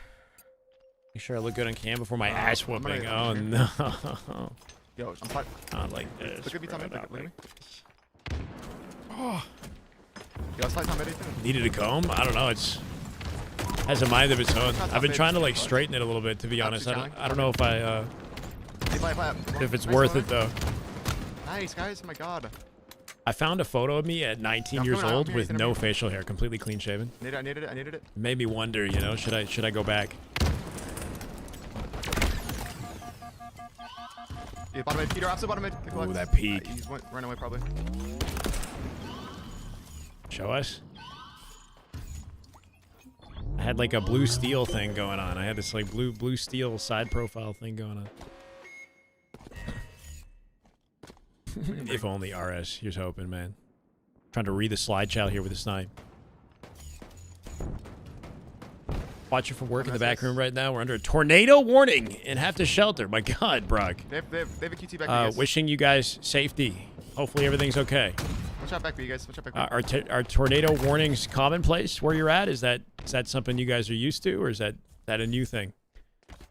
[SPEAKER 1] Make sure I look good on cam before my
[SPEAKER 6] Uh,
[SPEAKER 1] ass
[SPEAKER 6] I'm gonna-
[SPEAKER 1] whooping.
[SPEAKER 6] I'm
[SPEAKER 1] Oh
[SPEAKER 6] here.
[SPEAKER 1] no.
[SPEAKER 6] Yo, I'm fine.
[SPEAKER 1] Not like this.
[SPEAKER 6] Look at me,
[SPEAKER 1] bro,
[SPEAKER 6] Tommy.
[SPEAKER 1] not
[SPEAKER 6] Look at me.
[SPEAKER 1] like- Oh,
[SPEAKER 6] Yo, slide Tommy.
[SPEAKER 1] needed a comb? I don't know. It's has a mind of its own.
[SPEAKER 6] Not
[SPEAKER 1] I've been
[SPEAKER 6] big,
[SPEAKER 1] trying to like
[SPEAKER 6] but-
[SPEAKER 1] straighten it a little bit, to be
[SPEAKER 6] Not
[SPEAKER 1] honest.
[SPEAKER 6] too
[SPEAKER 1] I don't know if I if it's worth it though.
[SPEAKER 6] Nice, guys. Oh my god.
[SPEAKER 1] I found a photo of me at 19
[SPEAKER 6] Yeah, I'm
[SPEAKER 1] years
[SPEAKER 6] coming out.
[SPEAKER 1] old
[SPEAKER 6] I'm here,
[SPEAKER 1] with
[SPEAKER 6] I'm
[SPEAKER 1] no
[SPEAKER 6] here.
[SPEAKER 1] facial hair, completely clean shaven.
[SPEAKER 6] I needed it. I needed it.
[SPEAKER 1] It made me wonder, you know, should I go back?
[SPEAKER 6] Yeah, bottom mid. Peter, opposite bottom mid. Take a look.
[SPEAKER 1] Ooh, that peak.
[SPEAKER 6] He's run away probably.
[SPEAKER 1] Show us. I had like a blue steel thing going on. I had this like blue steel side profile thing going on. If only RS. Here's hoping, man. Trying to read the slide child here with a snipe. Watching from work in the back room right now. We're under a tornado warning and have to shelter. My God, Brock.
[SPEAKER 6] They have a QT back B, guys.
[SPEAKER 1] Wishing you guys safety. Hopefully everything's okay.
[SPEAKER 6] Watch out back B, guys. Watch out back B.
[SPEAKER 1] Are tornado warnings commonplace where you're at? Is that something you guys are used to, or is that a new thing?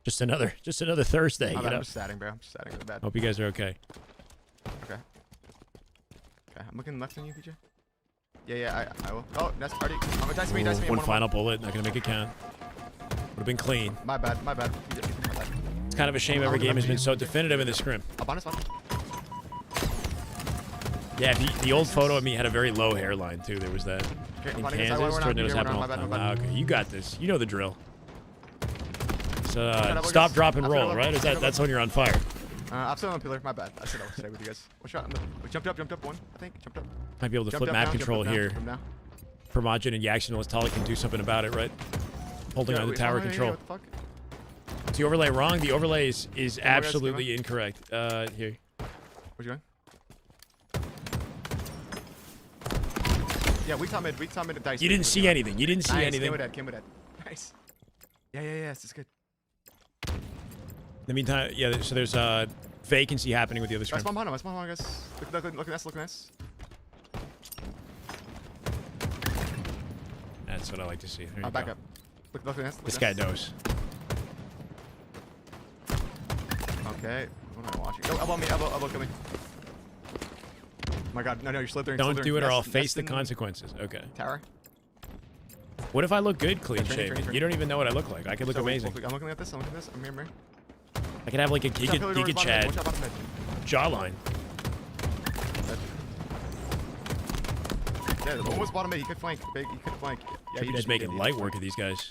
[SPEAKER 1] Just another Thursday.
[SPEAKER 6] My
[SPEAKER 1] You
[SPEAKER 6] bad,
[SPEAKER 1] know?
[SPEAKER 6] I'm just satting, bro. I'm just satting really bad.
[SPEAKER 1] Hope you guys are okay.
[SPEAKER 6] Okay. Okay, I'm looking left on you, PJ. Yeah, I will. Oh, that's party. Oh, dice me, dice me.
[SPEAKER 1] One final bullet. Not gonna make it count. Would have been clean.
[SPEAKER 6] My bad, my bad. PJ, my bad.
[SPEAKER 1] It's kind of a shame every game has been so definitive in the scrim.
[SPEAKER 6] Up on us, one.
[SPEAKER 1] Yeah, the old photo of me had a very low hairline too. There was that
[SPEAKER 6] Okay,
[SPEAKER 1] in
[SPEAKER 6] I'm on against
[SPEAKER 1] Kansas.
[SPEAKER 6] that one. We're not
[SPEAKER 1] Tornadoes
[SPEAKER 6] here, we're
[SPEAKER 1] happen
[SPEAKER 6] not.
[SPEAKER 1] all the
[SPEAKER 6] My
[SPEAKER 1] time.
[SPEAKER 6] bad, my bad.
[SPEAKER 1] Okay, you got this. You know the drill. So
[SPEAKER 6] double
[SPEAKER 1] stop,
[SPEAKER 6] guess.
[SPEAKER 1] drop, and
[SPEAKER 6] After
[SPEAKER 1] roll.
[SPEAKER 6] double,
[SPEAKER 1] Right? Is
[SPEAKER 6] after
[SPEAKER 1] that's when you're on fire?
[SPEAKER 6] I'm still on pillar. My bad. I said I would stay with you guys. One shot. We jumped up one. I think jumped up.
[SPEAKER 1] Might be able to
[SPEAKER 6] Jumped
[SPEAKER 1] flip
[SPEAKER 6] up
[SPEAKER 1] map
[SPEAKER 6] now, jumped
[SPEAKER 1] control
[SPEAKER 6] up now,
[SPEAKER 1] here.
[SPEAKER 6] jumped up now.
[SPEAKER 1] Promajin and Yakzn, unless Tali can do something about it, right? Holding
[SPEAKER 6] Yeah,
[SPEAKER 1] on to
[SPEAKER 6] wait,
[SPEAKER 1] tower
[SPEAKER 6] oh, yeah,
[SPEAKER 1] control.
[SPEAKER 6] what the fuck?
[SPEAKER 1] Is the overlay wrong? The overlay is
[SPEAKER 6] guys,
[SPEAKER 1] absolutely incorrect. Here.
[SPEAKER 6] Where's you going? Yeah, weak top mid, dice.
[SPEAKER 1] You didn't see anything. You didn't see
[SPEAKER 6] Nice,
[SPEAKER 1] anything.
[SPEAKER 6] Came with that. Nice. Yeah, this is good.
[SPEAKER 1] In the meantime, yeah, so there's vacancy happening with the other
[SPEAKER 6] I
[SPEAKER 1] scrim.
[SPEAKER 6] spawn behind him, guys. Look at this.
[SPEAKER 1] That's what I like to see. There you
[SPEAKER 6] Back
[SPEAKER 1] go.
[SPEAKER 6] up. Look at this.
[SPEAKER 1] This guy knows.
[SPEAKER 6] Okay. What am I watching? Oh, elbow me, elbow kill me. My god, no, you're slithering.
[SPEAKER 1] Don't do it or I'll
[SPEAKER 6] Nest
[SPEAKER 1] face the
[SPEAKER 6] in
[SPEAKER 1] consequences. Okay.
[SPEAKER 6] Tower.
[SPEAKER 1] What if I look good clean
[SPEAKER 6] Turn.
[SPEAKER 1] shaven? You don't even know what I look like. I could look
[SPEAKER 6] So,
[SPEAKER 1] amazing.
[SPEAKER 6] I'm looking at this. I'm here.
[SPEAKER 1] I could have like a
[SPEAKER 6] Watch out, pillar doors,
[SPEAKER 1] Giga
[SPEAKER 6] bottom mid,
[SPEAKER 1] Chad
[SPEAKER 6] watch out, bottom mid.
[SPEAKER 1] jawline.
[SPEAKER 6] Yeah, almost bottom mid. He could flank. Big. He could flank. Yeah,
[SPEAKER 1] Should be just making light work of these guys.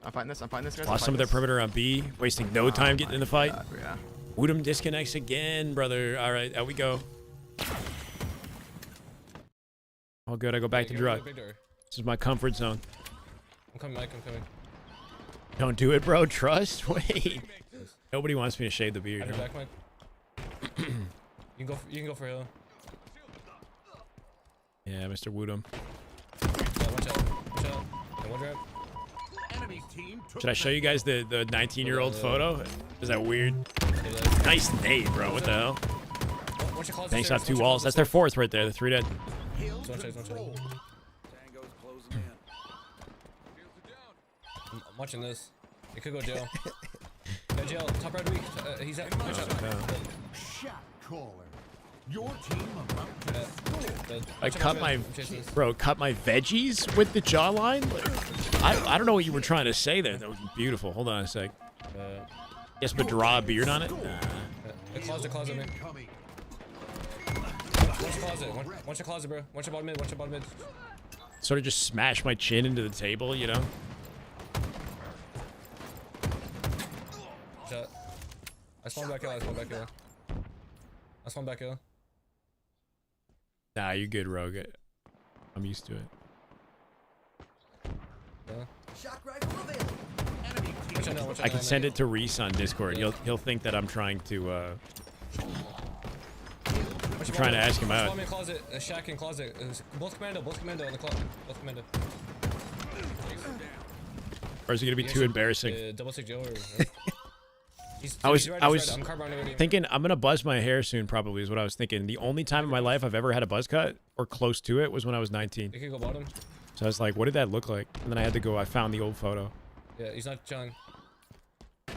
[SPEAKER 6] I'm fighting this, guys.
[SPEAKER 1] Lost some of their perimeter on B, wasting no time getting in the fight.
[SPEAKER 6] Yeah.
[SPEAKER 1] Woodham disconnects again, brother. All right, out we go. All good. I go back to drug.
[SPEAKER 5] Big door.
[SPEAKER 1] This is my comfort zone.
[SPEAKER 5] I'm coming, Mike. I'm coming.
[SPEAKER 1] Don't do it, bro. Trust. Wait. Nobody wants me to shave the
[SPEAKER 5] I
[SPEAKER 1] beard.
[SPEAKER 5] have back, Mike. You can go for hill.
[SPEAKER 1] Yeah, Mr. Woodham.
[SPEAKER 5] Yeah, watch out. And one drop.
[SPEAKER 2] Enemy team took
[SPEAKER 1] Should I show you guys the 19-year-old photo? Is that weird?
[SPEAKER 5] Hey, guys.
[SPEAKER 1] Nice nade, bro. What the hell?
[SPEAKER 5] Watch your closet
[SPEAKER 1] Thanks
[SPEAKER 5] stairs,
[SPEAKER 1] off two
[SPEAKER 5] watch your
[SPEAKER 1] walls.
[SPEAKER 5] closet
[SPEAKER 1] That's their
[SPEAKER 5] stairs.
[SPEAKER 1] fourth right there. The 3 dead.
[SPEAKER 2] hill
[SPEAKER 5] Don't chase.
[SPEAKER 2] control. Tango's closing in.
[SPEAKER 5] I'm watching this. It could go jail. Go jail. Top right weak. He's at. Watch out.
[SPEAKER 2] Shot caller. Your team about to score.
[SPEAKER 1] I cut my veggies with the jawline. Like, I don't know what you were trying to say there. That was beautiful. Hold on a sec. Yes, but draw a beard on it.
[SPEAKER 5] Closet, man.
[SPEAKER 2] Incoming.
[SPEAKER 5] Watch your closet. Watch your closet, bro. Watch your bottom mid.
[SPEAKER 1] Sort of just smash my chin into the table, you know.
[SPEAKER 5] Shot. I spawned back here.
[SPEAKER 1] Nah, you're good, Rogue. I'm used to it.
[SPEAKER 5] Yeah.
[SPEAKER 8] Shock rifle available.
[SPEAKER 2] Enemy team
[SPEAKER 5] Watch out now, watch out
[SPEAKER 1] I can
[SPEAKER 5] now,
[SPEAKER 1] send
[SPEAKER 5] now.
[SPEAKER 1] it to Reese on Discord. He'll think that I'm trying to
[SPEAKER 5] Watch your
[SPEAKER 1] trying to
[SPEAKER 5] bottom.
[SPEAKER 1] ask him out.
[SPEAKER 5] Spawn me in closet. Shack in closet. Both commando on the closet. Both commando.
[SPEAKER 1] Or is it gonna be too embarrassing?
[SPEAKER 5] Double stick Joe or
[SPEAKER 1] I was
[SPEAKER 5] I'm carbon with him.
[SPEAKER 1] thinking I'm gonna buzz my hair soon. Probably is what I was thinking. The only time in my life I've ever had a buzz cut or close to it was when I was 19.
[SPEAKER 5] You can go bottom.
[SPEAKER 1] So I was like, what did that look like? And then I had to go. I found the old photo.
[SPEAKER 5] Yeah, he's not chilling. Yeah.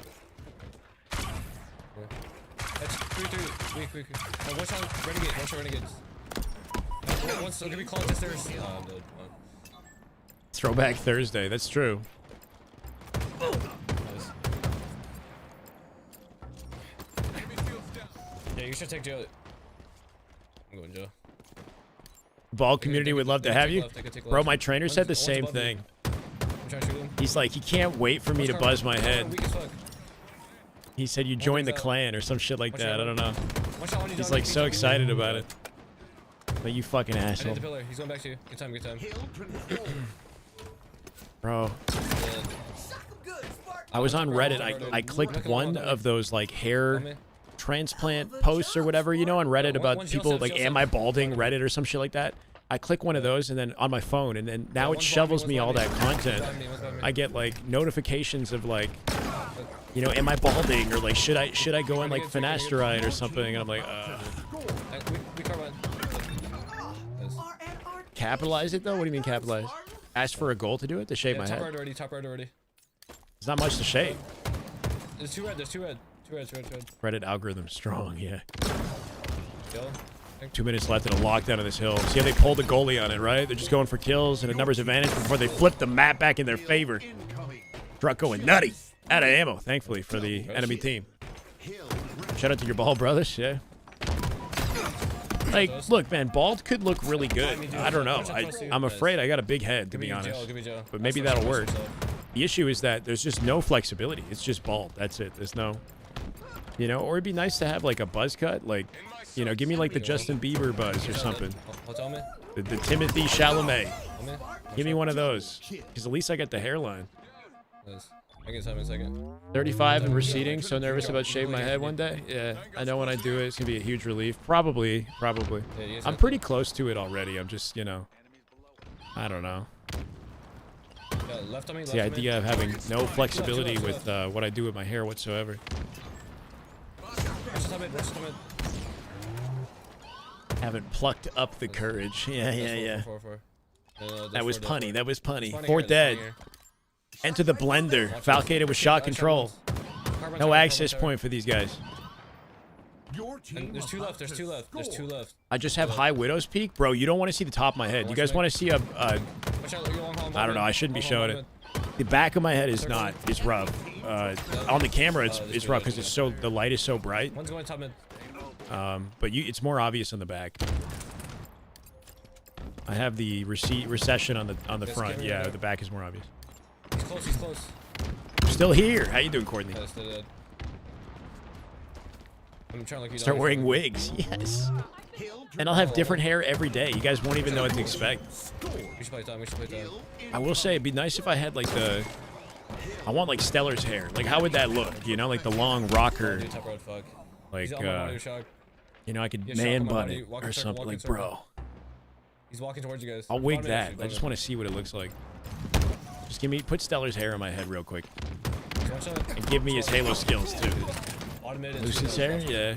[SPEAKER 5] That's 3-3. Weak. Oh, one shot renegade. One shot renegades. One's gonna be called to stairs. Oh, I'm dead. Oh.
[SPEAKER 1] Throwback Thursday. That's true.
[SPEAKER 5] Nice. Yeah, you should take jail. I'm going jail.
[SPEAKER 1] Ball community would love to have you. Bro, my trainer said the same thing.
[SPEAKER 5] I'm trying to shoot him.
[SPEAKER 1] He's like, he can't wait for me to buzz my head.
[SPEAKER 5] Weak as fuck.
[SPEAKER 1] He said you joined the clan or some shit like that. I don't know. He's like so excited about it. But you fucking
[SPEAKER 5] I
[SPEAKER 1] asshole.
[SPEAKER 5] hit the pillar. He's going back to you. Good time.
[SPEAKER 1] Bro, I was on Reddit. I clicked one of those like hair transplant posts or whatever, you know, on Reddit about people like, am I balding? Reddit or some shit like that. I click one of those and then on my phone, and then now it shovels me all that content. I get like notifications of like, you know, am I balding, or like should I go in like finasteride or something? And I'm like,
[SPEAKER 5] We carbon.
[SPEAKER 1] capitalize it though? What do you mean capitalize? Ask for a goal to do it? To shave my
[SPEAKER 5] Top
[SPEAKER 1] head?
[SPEAKER 5] right already. Top right already.
[SPEAKER 1] There's not much to shave.
[SPEAKER 5] There's two red. Two red.
[SPEAKER 1] Reddit algorithm strong, yeah.
[SPEAKER 5] Kill.
[SPEAKER 1] 2 minutes left in a lockdown of this hill. See how they pulled the goalie on it, right? They're just going for kills and a numbers advantage before they flip the map back in their favor. Truck going nutty. Out of ammo, thankfully, for the enemy team. Shout out to your bald brothers, yeah. Like, look, man, bald could look really good. I don't know. I'm afraid I got a big head, to be honest. But maybe that'll work. The issue is that there's just no flexibility. It's just bald. That's it. There's no, you know, or it'd be nice to have like a buzz cut. Like, you know, give me like the Justin Bieber buzz or something. The Timothy Chalamet. Give me one of those. Because at least I got the hairline.
[SPEAKER 5] I get time in a second.
[SPEAKER 1] 35 and receding. So nervous about shaving my head one day. Yeah, I know when I do it, it's going to be a huge relief. Probably.
[SPEAKER 5] Yeah,
[SPEAKER 1] I'm pretty close to it already. I'm just, you know, I don't know.
[SPEAKER 5] Yeah, left on me,
[SPEAKER 1] It's the idea of having no flexibility with what I do with my hair whatsoever. Haven't plucked up the courage. Yeah. That was punny. Four dead. Enter the blender. Falcated with shot control. No access point for these guys.
[SPEAKER 5] There's two left.
[SPEAKER 1] I just have high Widow's Peak. Bro, you don't want to see the top of my head. You guys want to see a I don't know. I shouldn't be showing it. The back of my head is not. It's rough. On the camera, it's rough because it's so the light is so bright.
[SPEAKER 5] One's going top mid.
[SPEAKER 1] But it's more obvious on the back. I have the recession on the front. Yeah, the back is more obvious.
[SPEAKER 5] He's close.
[SPEAKER 1] Still here. How you doing, Courtney?
[SPEAKER 5] Yeah, still dead. I'm trying to look you
[SPEAKER 1] Start wearing wigs. Yes. And I'll have different hair every day. You guys won't even know what to expect.
[SPEAKER 5] We should play time.
[SPEAKER 1] I will say it'd be nice if I had like I want like Stellar's hair. Like how would that look? You know, like the long rocker.
[SPEAKER 5] Top road, fuck.
[SPEAKER 1] Like you know, I could
[SPEAKER 5] Yeah,
[SPEAKER 1] man
[SPEAKER 5] shock
[SPEAKER 1] bun
[SPEAKER 5] him,
[SPEAKER 1] it
[SPEAKER 5] walk
[SPEAKER 1] or
[SPEAKER 5] in circle,
[SPEAKER 1] something.
[SPEAKER 5] walk in
[SPEAKER 1] Like,
[SPEAKER 5] circle.
[SPEAKER 1] bro,
[SPEAKER 5] He's walking towards you guys.
[SPEAKER 1] I'll wig that. I just want to see what it looks like. Just put Stellar's hair on my head real quick. And give me his Halo skills too. Lucy's hair? Yeah.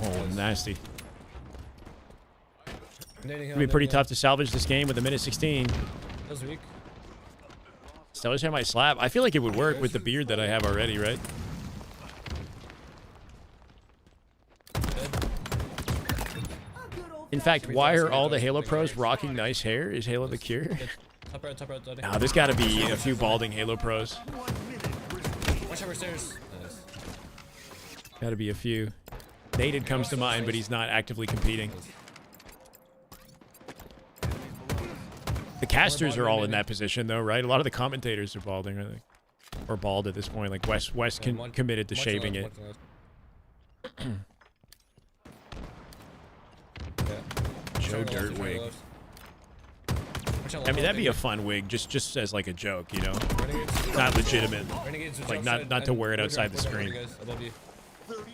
[SPEAKER 1] Oh, nasty. It'll be pretty tough to salvage this game with a minute 16.
[SPEAKER 5] That was weak.
[SPEAKER 1] Stellar's hair might slap. I feel like it would work with the beard that I have already, right? In fact, why are all the Halo pros rocking nice hair? Is Halo the cure?
[SPEAKER 5] Top right, Daddy.
[SPEAKER 1] Nah, there's got to be a few balding Halo pros.
[SPEAKER 5] Watch over stairs. Nice.
[SPEAKER 1] Got to be a few. Nated comes to mind, but he's not actively competing. The casters are all in that position, though, right? A lot of the commentators are balding, I think. Or bald at this point. Like, Wes committed to shaving it. Joe Dirt wig. I mean, that'd be a fun wig, just as like a joke, you know? Not legitimate. Like, not to wear it outside the screen.
[SPEAKER 2] 30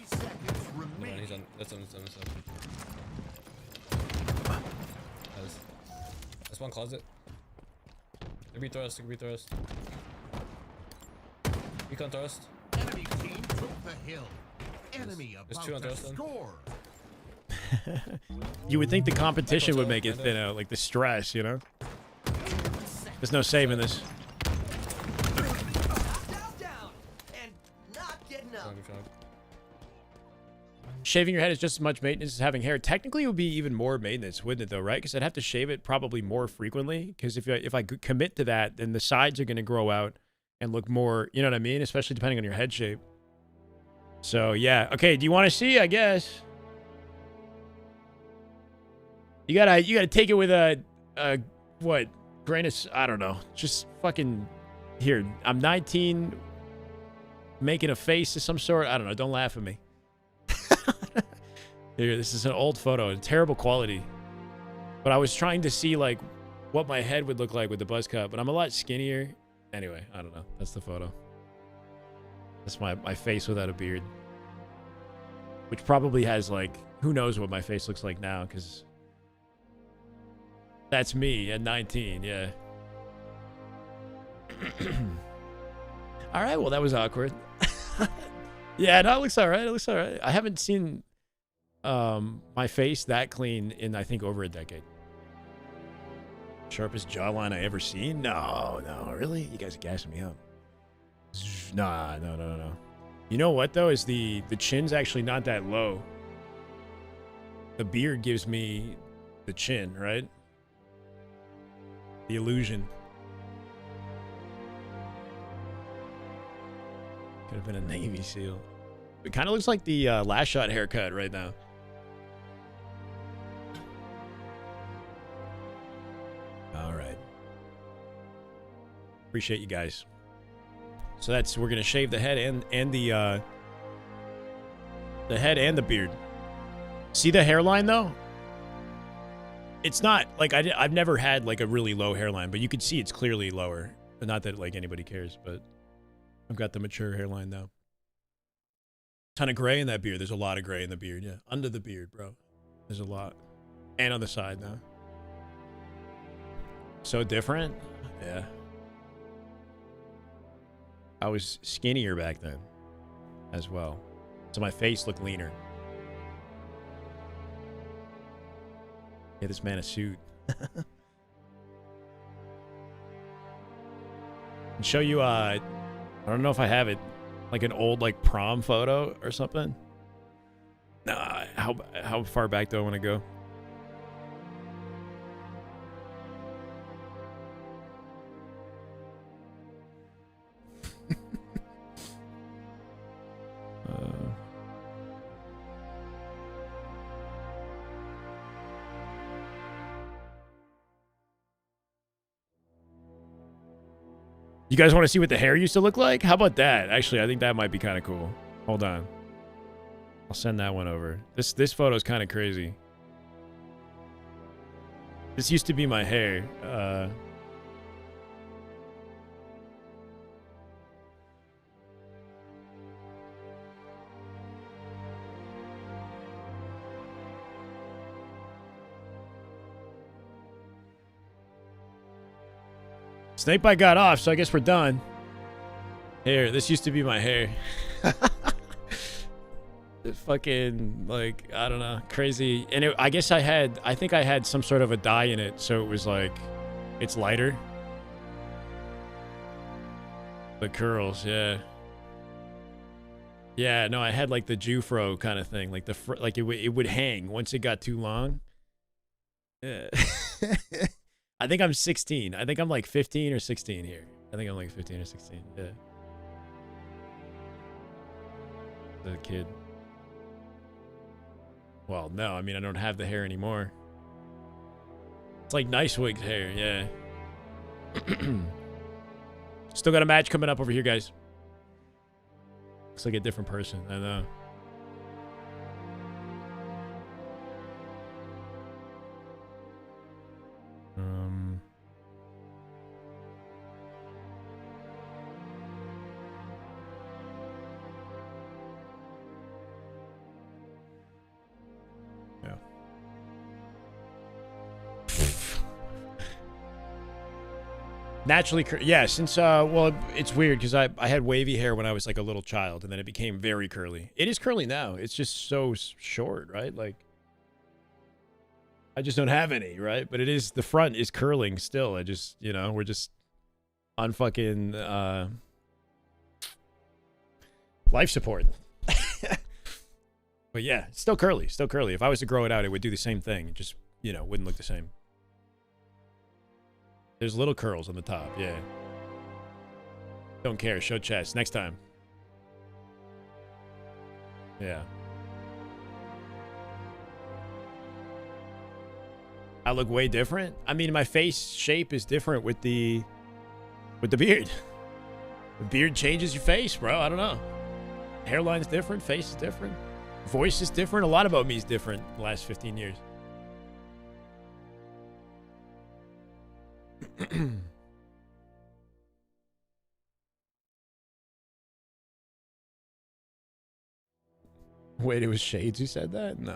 [SPEAKER 2] seconds remaining.
[SPEAKER 5] He's on. That's on. That's one closet. Could be thrust, could be thrust. You can't thrust.
[SPEAKER 2] Enemy team took the hill. Enemy
[SPEAKER 5] There's
[SPEAKER 2] about
[SPEAKER 5] two on
[SPEAKER 2] to
[SPEAKER 5] Dustin.
[SPEAKER 2] score.
[SPEAKER 1] You would think the competition would make it thin out, like the stress, you know? There's no saving this.
[SPEAKER 8] Down, and not getting up.
[SPEAKER 5] Good job.
[SPEAKER 1] Shaving your head is just as much maintenance as having hair. Technically, it would be even more maintenance, wouldn't it, though, right? Because I'd have to shave it probably more frequently. Because if I commit to that, then the sides are going to grow out and look more, you know what I mean? Especially depending on your head shape. So, yeah. Okay, do you want to see? I guess. You gotta take it with a what? Grain of, I don't know. Just fucking, here. I'm 19, making a face of some sort. I don't know. Don't laugh at me. Here, this is an old photo, in terrible quality. But I was trying to see, like, what my head would look like with the buzz cut. But I'm a lot skinnier. Anyway, I don't know. That's the photo. That's my face without a beard. Which probably has, like, who knows what my face looks like now, because that's me at 19, yeah. All right, well, that was awkward. Yeah, no, it looks all right. It looks all right. I haven't seen my face that clean in, I think, over a decade. Sharpest jawline I ever seen? No, really? You guys are gassing me up. Nah, no. You know what, though, is the chin's actually not that low. The beard gives me the chin, right? The illusion. Could have been a Navy SEAL. It kind of looks like the last shot haircut right now. All right. Appreciate you guys. So we're gonna shave the head and the head and the beard. See the hairline though? It's not like I've never had like a really low hairline, but you can see it's clearly lower. But not that like anybody cares, but I've got the mature hairline now. Ton of gray in that beard. There's a lot of gray in the beard, yeah. Under the beard, bro. There's a lot. And on the side now. So different? Yeah. I was skinnier back then as well. So my face looked leaner. Yeah, this man a suit. And show you, I don't know if I have it, like an old like prom photo or something. Nah, how far back do I want to go? You guys want to see what the hair used to look like? How about that? Actually, I think that might be kind of cool. Hold on. I'll send that one over. This photo is kind of crazy. This used to be my hair. Snakebite got off, so I guess we're done. Here, this used to be my hair. It's fucking, like, I don't know, crazy. And I guess I think I had some sort of a dye in it, so it was like, it's lighter. The curls, yeah. Yeah, no, I had like the Jufro kind of thing, like it would hang once it got too long. Yeah. I think I'm 16. I think I'm like 15 or 16 here. I think I'm like 15 or 16. Yeah. The kid. Well, no, I mean, I don't have the hair anymore. It's like Nice Wig's hair, yeah. Still got a match coming up over here, guys. Looks like a different person, I know. Yeah. Naturally, yeah, since, well, it's weird because I had wavy hair when I was like a little child and then it became very curly. It is curly now. It's just so short, right? Like, I just don't have any, right? But it is, the front is curling still. I just, you know, we're just on fucking, life support. But yeah, still curly, still curly. If I was to grow it out, it would do the same thing. It just, you know, wouldn't look the same. There's little curls on the top, yeah. Don't care, show chest. Next time. Yeah. I look way different. I mean, my face shape is different with the beard. The beard changes your face, bro. I don't know. Hairline's different, face is different. Voice is different. A lot about me is different the last 15 years. Wait, it was Shades who said that? Nah.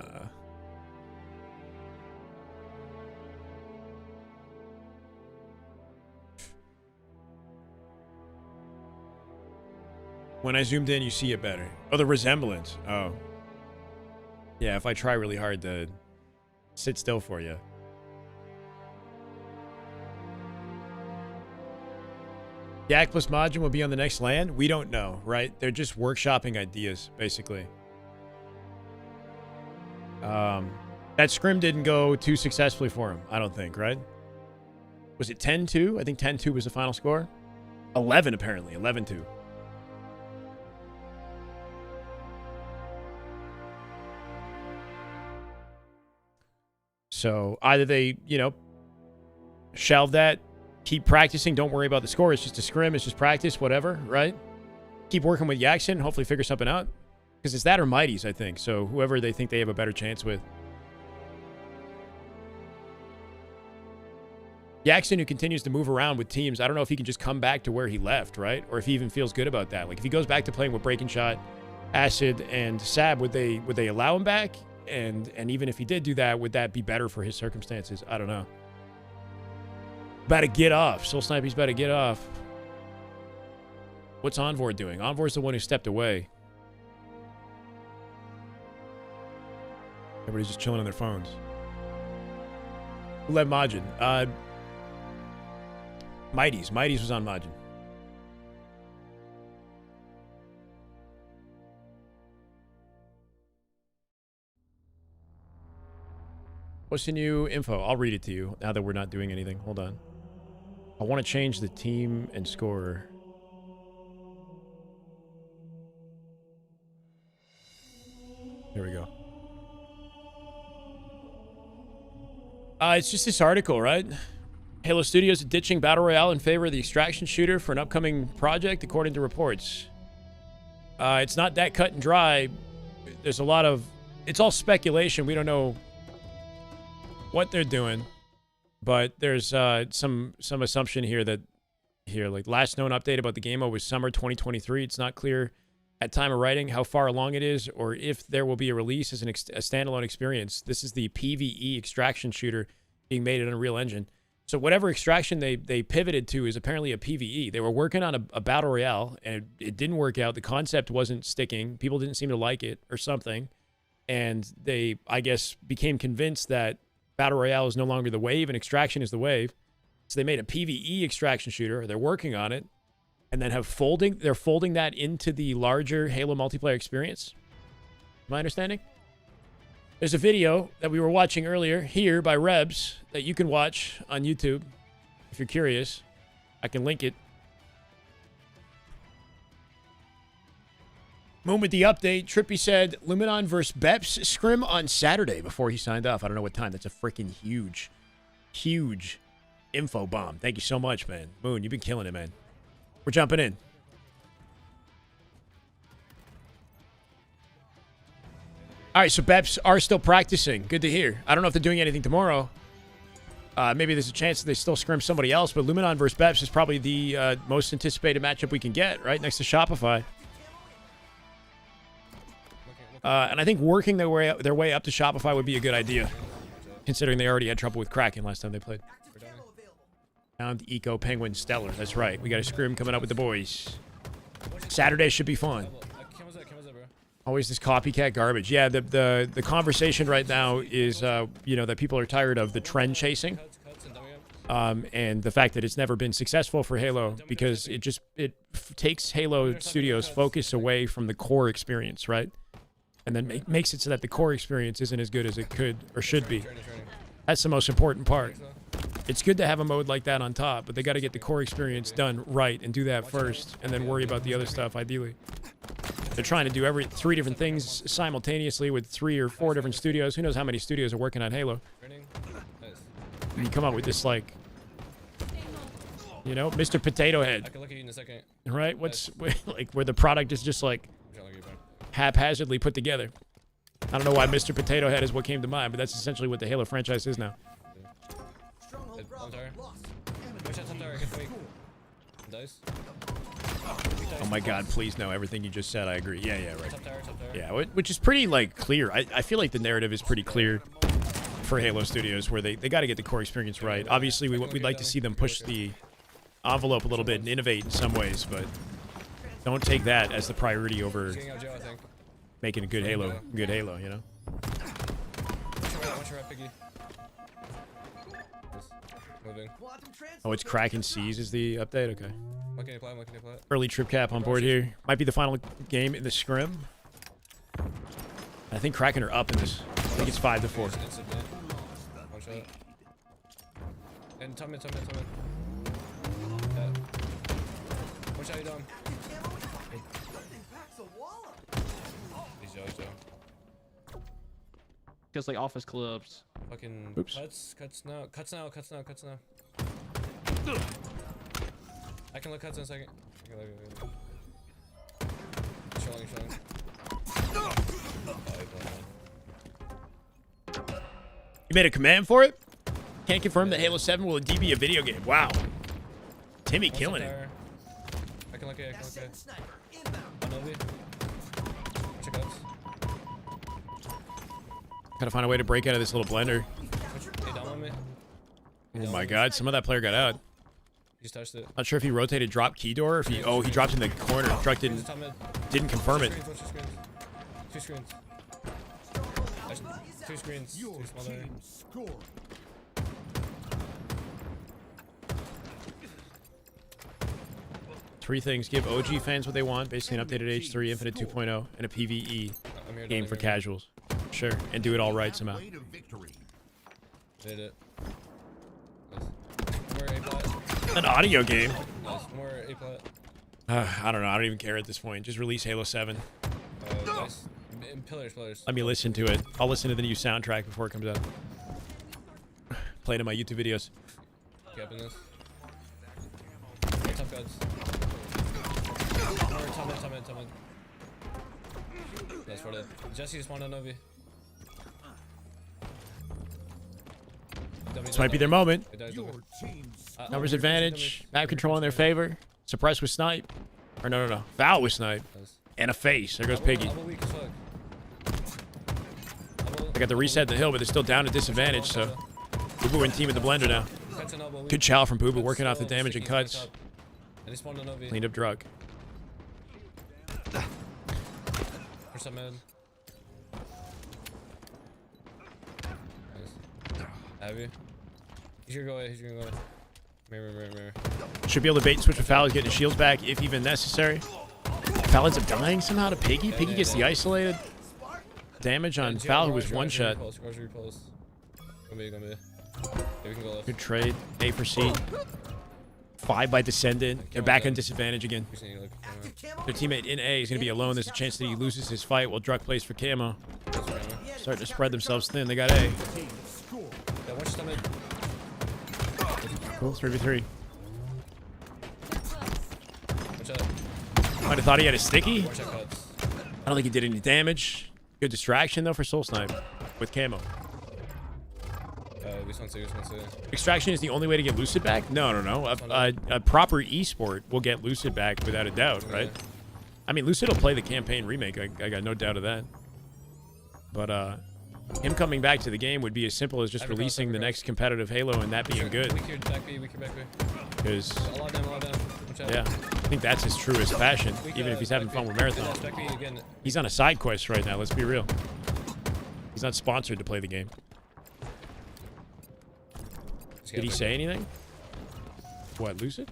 [SPEAKER 1] When I zoomed in, you see it better. Oh, the resemblance. Oh. Yeah, if I try really hard to sit still for you. Yak plus Majin will be on the next LAN? We don't know, right? They're just workshopping ideas, basically. That scrim didn't go too successfully for him, I don't think, right? Was it 10-2? I think 10-2 was the final score. 11, apparently. 11-2. So either they, you know, shelve that, keep practicing, don't worry about the score. It's just a scrim, it's just practice, whatever, right? Keep working with Yakzn, hopefully figure something out. Because it's that or Mighties, I think. So whoever they think they have a better chance with. Yakzn, who continues to move around with teams, I don't know if he can just come back to where he left, right? Or if he even feels good about that. Like, if he goes back to playing with Breaking Shot, Acid, and Sab, would they allow him back? And even if he did do that, would that be better for his circumstances? I don't know. About to get off. Soul Sniper's about to get off. What's Envor doing? Envor's the one who stepped away. Everybody's just chilling on their phones. Who led Majin? Mighties. Mighties was on Majin. What's the new info? I'll read it to you now that we're not doing anything. Hold on. I want to change the team and scorer. Here we go. It's just this article, right? Halo Studios are ditching Battle Royale in favor of the extraction shooter for an upcoming project, according to reports. It's not that cut and dry. There's a lot of... It's all speculation. We don't know what they're doing. But there's some assumption here that... like, last known update about the game was summer 2023. It's not clear at time of writing how far along it is or if there will be a release as a standalone experience. This is the PvE extraction shooter being made in Unreal Engine. So whatever extraction they pivoted to is apparently a PvE. They were working on a Battle Royale, and it didn't work out. The concept wasn't sticking. People didn't seem to like it or something. And they, I guess, became convinced that Battle Royale is no longer the wave and extraction is the wave. So they made a PvE extraction shooter. They're working on it. And then they're folding that into the larger Halo multiplayer experience. My understanding? There's a video that we were watching earlier here by Rebs that you can watch on YouTube if you're curious. I can link it. Moon with the update. Trippy said Luminon versus Beps scrim on Saturday before he signed off. I don't know what time. That's a freaking huge, huge info bomb. Thank you so much, man. Moon, you've been killing it, man. We're jumping in. All right, so Beps are still practicing. Good to hear. I don't know if they're doing anything tomorrow. Maybe there's a chance that they still scrim somebody else, but Luminon versus Beps is probably the most anticipated matchup we can get, right? Next to Shopify. And I think working their way up to Shopify would be a good idea, considering they already had trouble with Kraken last time they played. Found Eco Penguin Stellar. That's right. We got a scrim coming up with the boys. Saturday should be fun.
[SPEAKER 5] Cameras up, bro.
[SPEAKER 1] Always this copycat garbage. Yeah, the conversation right now is, you know, that people are tired of the trend chasing.
[SPEAKER 5] Cuts and dummy up.
[SPEAKER 1] And the fact that it's never been successful for Halo because it takes Halo Studios' focus away from the core experience, right? And then makes it so that the core experience isn't as good as it could or should be.
[SPEAKER 5] Turning.
[SPEAKER 1] That's the most important part. It's good to have a mode like that on top, but they got to get the core experience done right and do that first, and then worry about the other stuff, ideally. They're trying to do 3 different things simultaneously with 3 or 4 different studios. Who knows how many studios are working on Halo?
[SPEAKER 5] Turning. Nice.
[SPEAKER 1] And you come up with this, like, you know, Mr. Potato
[SPEAKER 5] I
[SPEAKER 1] Head,
[SPEAKER 5] can look at you in a second.
[SPEAKER 1] right? What's like where the product is just like
[SPEAKER 5] I'm trying to look at you, bro.
[SPEAKER 1] haphazardly put together. I don't know why Mr. Potato Head is what came to mind, but that's essentially what the Halo franchise is now.
[SPEAKER 5] On tower. One shot on tower. I can fake. Dice.
[SPEAKER 1] Oh my God! Please no, everything you just said, I agree. Yeah, right.
[SPEAKER 5] Top tower.
[SPEAKER 1] Yeah, which is pretty like clear. I feel like the narrative is pretty clear for Halo Studios, where they got to get the core experience right. Obviously, we'd like to see them push the envelope a little bit and innovate in some ways, but don't take that as the priority over
[SPEAKER 5] He's getting out of jail, I think.
[SPEAKER 1] making a good Halo, you know.
[SPEAKER 5] Watch your right, Piggy. Moving.
[SPEAKER 1] Oh, it's Kraken Seas is the update. Okay.
[SPEAKER 5] What can you apply?
[SPEAKER 1] Early trip cap on board here. Might be the final game in the scrim. I think Kraken are up in this. I think it's 5-4.
[SPEAKER 5] One shot. And tell me. Yeah. What shot you doing? He's Joe.
[SPEAKER 3] Just like office clips.
[SPEAKER 5] Fucking
[SPEAKER 1] Oops.
[SPEAKER 5] cuts now. I can look cuts in a second. Showing.
[SPEAKER 1] You made a command for it? Can't confirm that Halo 7 will indeed be a video game. Wow. Timmy killing it.
[SPEAKER 5] I can look at it. On Novi. Watch your cuts.
[SPEAKER 1] Gotta find a way to break out of this little blender.
[SPEAKER 5] Hey, down on me.
[SPEAKER 1] Oh my God, some of that player got out.
[SPEAKER 5] You just touched it.
[SPEAKER 1] Not sure if he rotated drop key door or if he dropped in the corner. Druck didn't confirm it.
[SPEAKER 5] Two screens. Two screens.
[SPEAKER 2] Your
[SPEAKER 5] Two smaller.
[SPEAKER 2] team scored.
[SPEAKER 1] Three things. Give OG fans what they want. Basically an updated H3, Infinite 2.0, and a PvE
[SPEAKER 5] I'm here.
[SPEAKER 1] game for casuals. Sure. And do it all right somehow.
[SPEAKER 2] Way to victory.
[SPEAKER 5] Did it. Nice. More A plot.
[SPEAKER 1] An audio game.
[SPEAKER 5] Nice. More A plot.
[SPEAKER 1] I don't know. I don't even care at this point. Just release Halo 7.
[SPEAKER 5] Nice. And pillars.
[SPEAKER 1] Let me listen to it. I'll listen to the new soundtrack before it comes out. Play it in my YouTube videos.
[SPEAKER 5] Gap in this. Top guns. More top mid. That's for it. Jesse just wanted Novi.
[SPEAKER 1] This might be their moment.
[SPEAKER 2] Your team's
[SPEAKER 1] Numbers advantage. Map control in their favor. Suppress with snipe. Or no. Foul with snipe. And a face. There goes Piggy. I got the reset the hill, but they're still down at disadvantage, so Boo Boo and team at the blender now. Good chow from Boo Boo, working off the damage and cuts. Cleaned up Druck.
[SPEAKER 5] For some mid. Nice. Have you? He's gonna go away. Mirror.
[SPEAKER 1] Should be able to bait and switch with Foul, getting his shields back if even necessary. Foul ends up dying somehow to Piggy. Piggy gets the isolated damage on Foul, who was one shot.
[SPEAKER 5] Go B. Yeah, we can go left.
[SPEAKER 1] Good trade. A for C. 5 by Descendant. They're back on disadvantage again. Their teammate in A is going to be alone. There's a chance that he loses his fight while Druck plays for camo. Starting to spread themselves thin. They got A.
[SPEAKER 5] Yeah, watch stomach.
[SPEAKER 1] Cool. 3v3.
[SPEAKER 5] Watch out.
[SPEAKER 1] Might have thought he had a sticky.
[SPEAKER 5] Watch out cuts.
[SPEAKER 1] I don't think he did any damage. Good distraction, though, for Soul Snipe with camo.
[SPEAKER 5] This one's
[SPEAKER 1] Extraction is the only way to get Lucid back? No. A proper esport will get Lucid back without a doubt, right? I mean, Lucid will play the campaign remake. I got no doubt of that. But him coming back to the game would be as simple as just
[SPEAKER 5] Every
[SPEAKER 1] releasing
[SPEAKER 5] cross,
[SPEAKER 1] the
[SPEAKER 5] every
[SPEAKER 1] next competitive Halo and that being good.
[SPEAKER 5] Weak here, back B, weak here, back B.
[SPEAKER 1] Because,
[SPEAKER 5] A lot down, a lot down. Watch out.
[SPEAKER 1] yeah, I think that's his truest passion,
[SPEAKER 5] Weak,
[SPEAKER 1] even if he's having
[SPEAKER 5] back
[SPEAKER 1] fun
[SPEAKER 5] B.
[SPEAKER 1] with Marathon.
[SPEAKER 5] Back B again.
[SPEAKER 1] He's on a side quest right now, let's be real. He's not sponsored to play the game. Did he say anything? What, Lucid?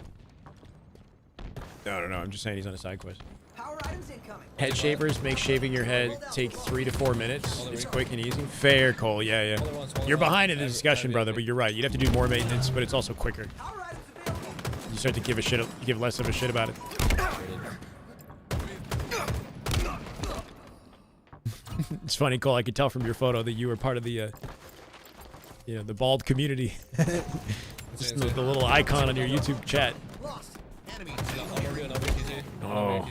[SPEAKER 1] No, I'm just saying he's on a side quest.
[SPEAKER 8] Power items incoming.
[SPEAKER 1] Head shavers make shaving your head take 3 to 4 minutes. It's quick and easy. Fair, Cole. Yeah. You're behind in the discussion, brother, but you're right. You'd have to do more maintenance, but it's also quicker.
[SPEAKER 8] Power items available.
[SPEAKER 1] You start to give less of a shit about it. It's funny, Cole. I could tell from your photo that you were part of the, the bald community. Just the little icon on your YouTube chat.
[SPEAKER 8] Lost. Enemy
[SPEAKER 1] Oh.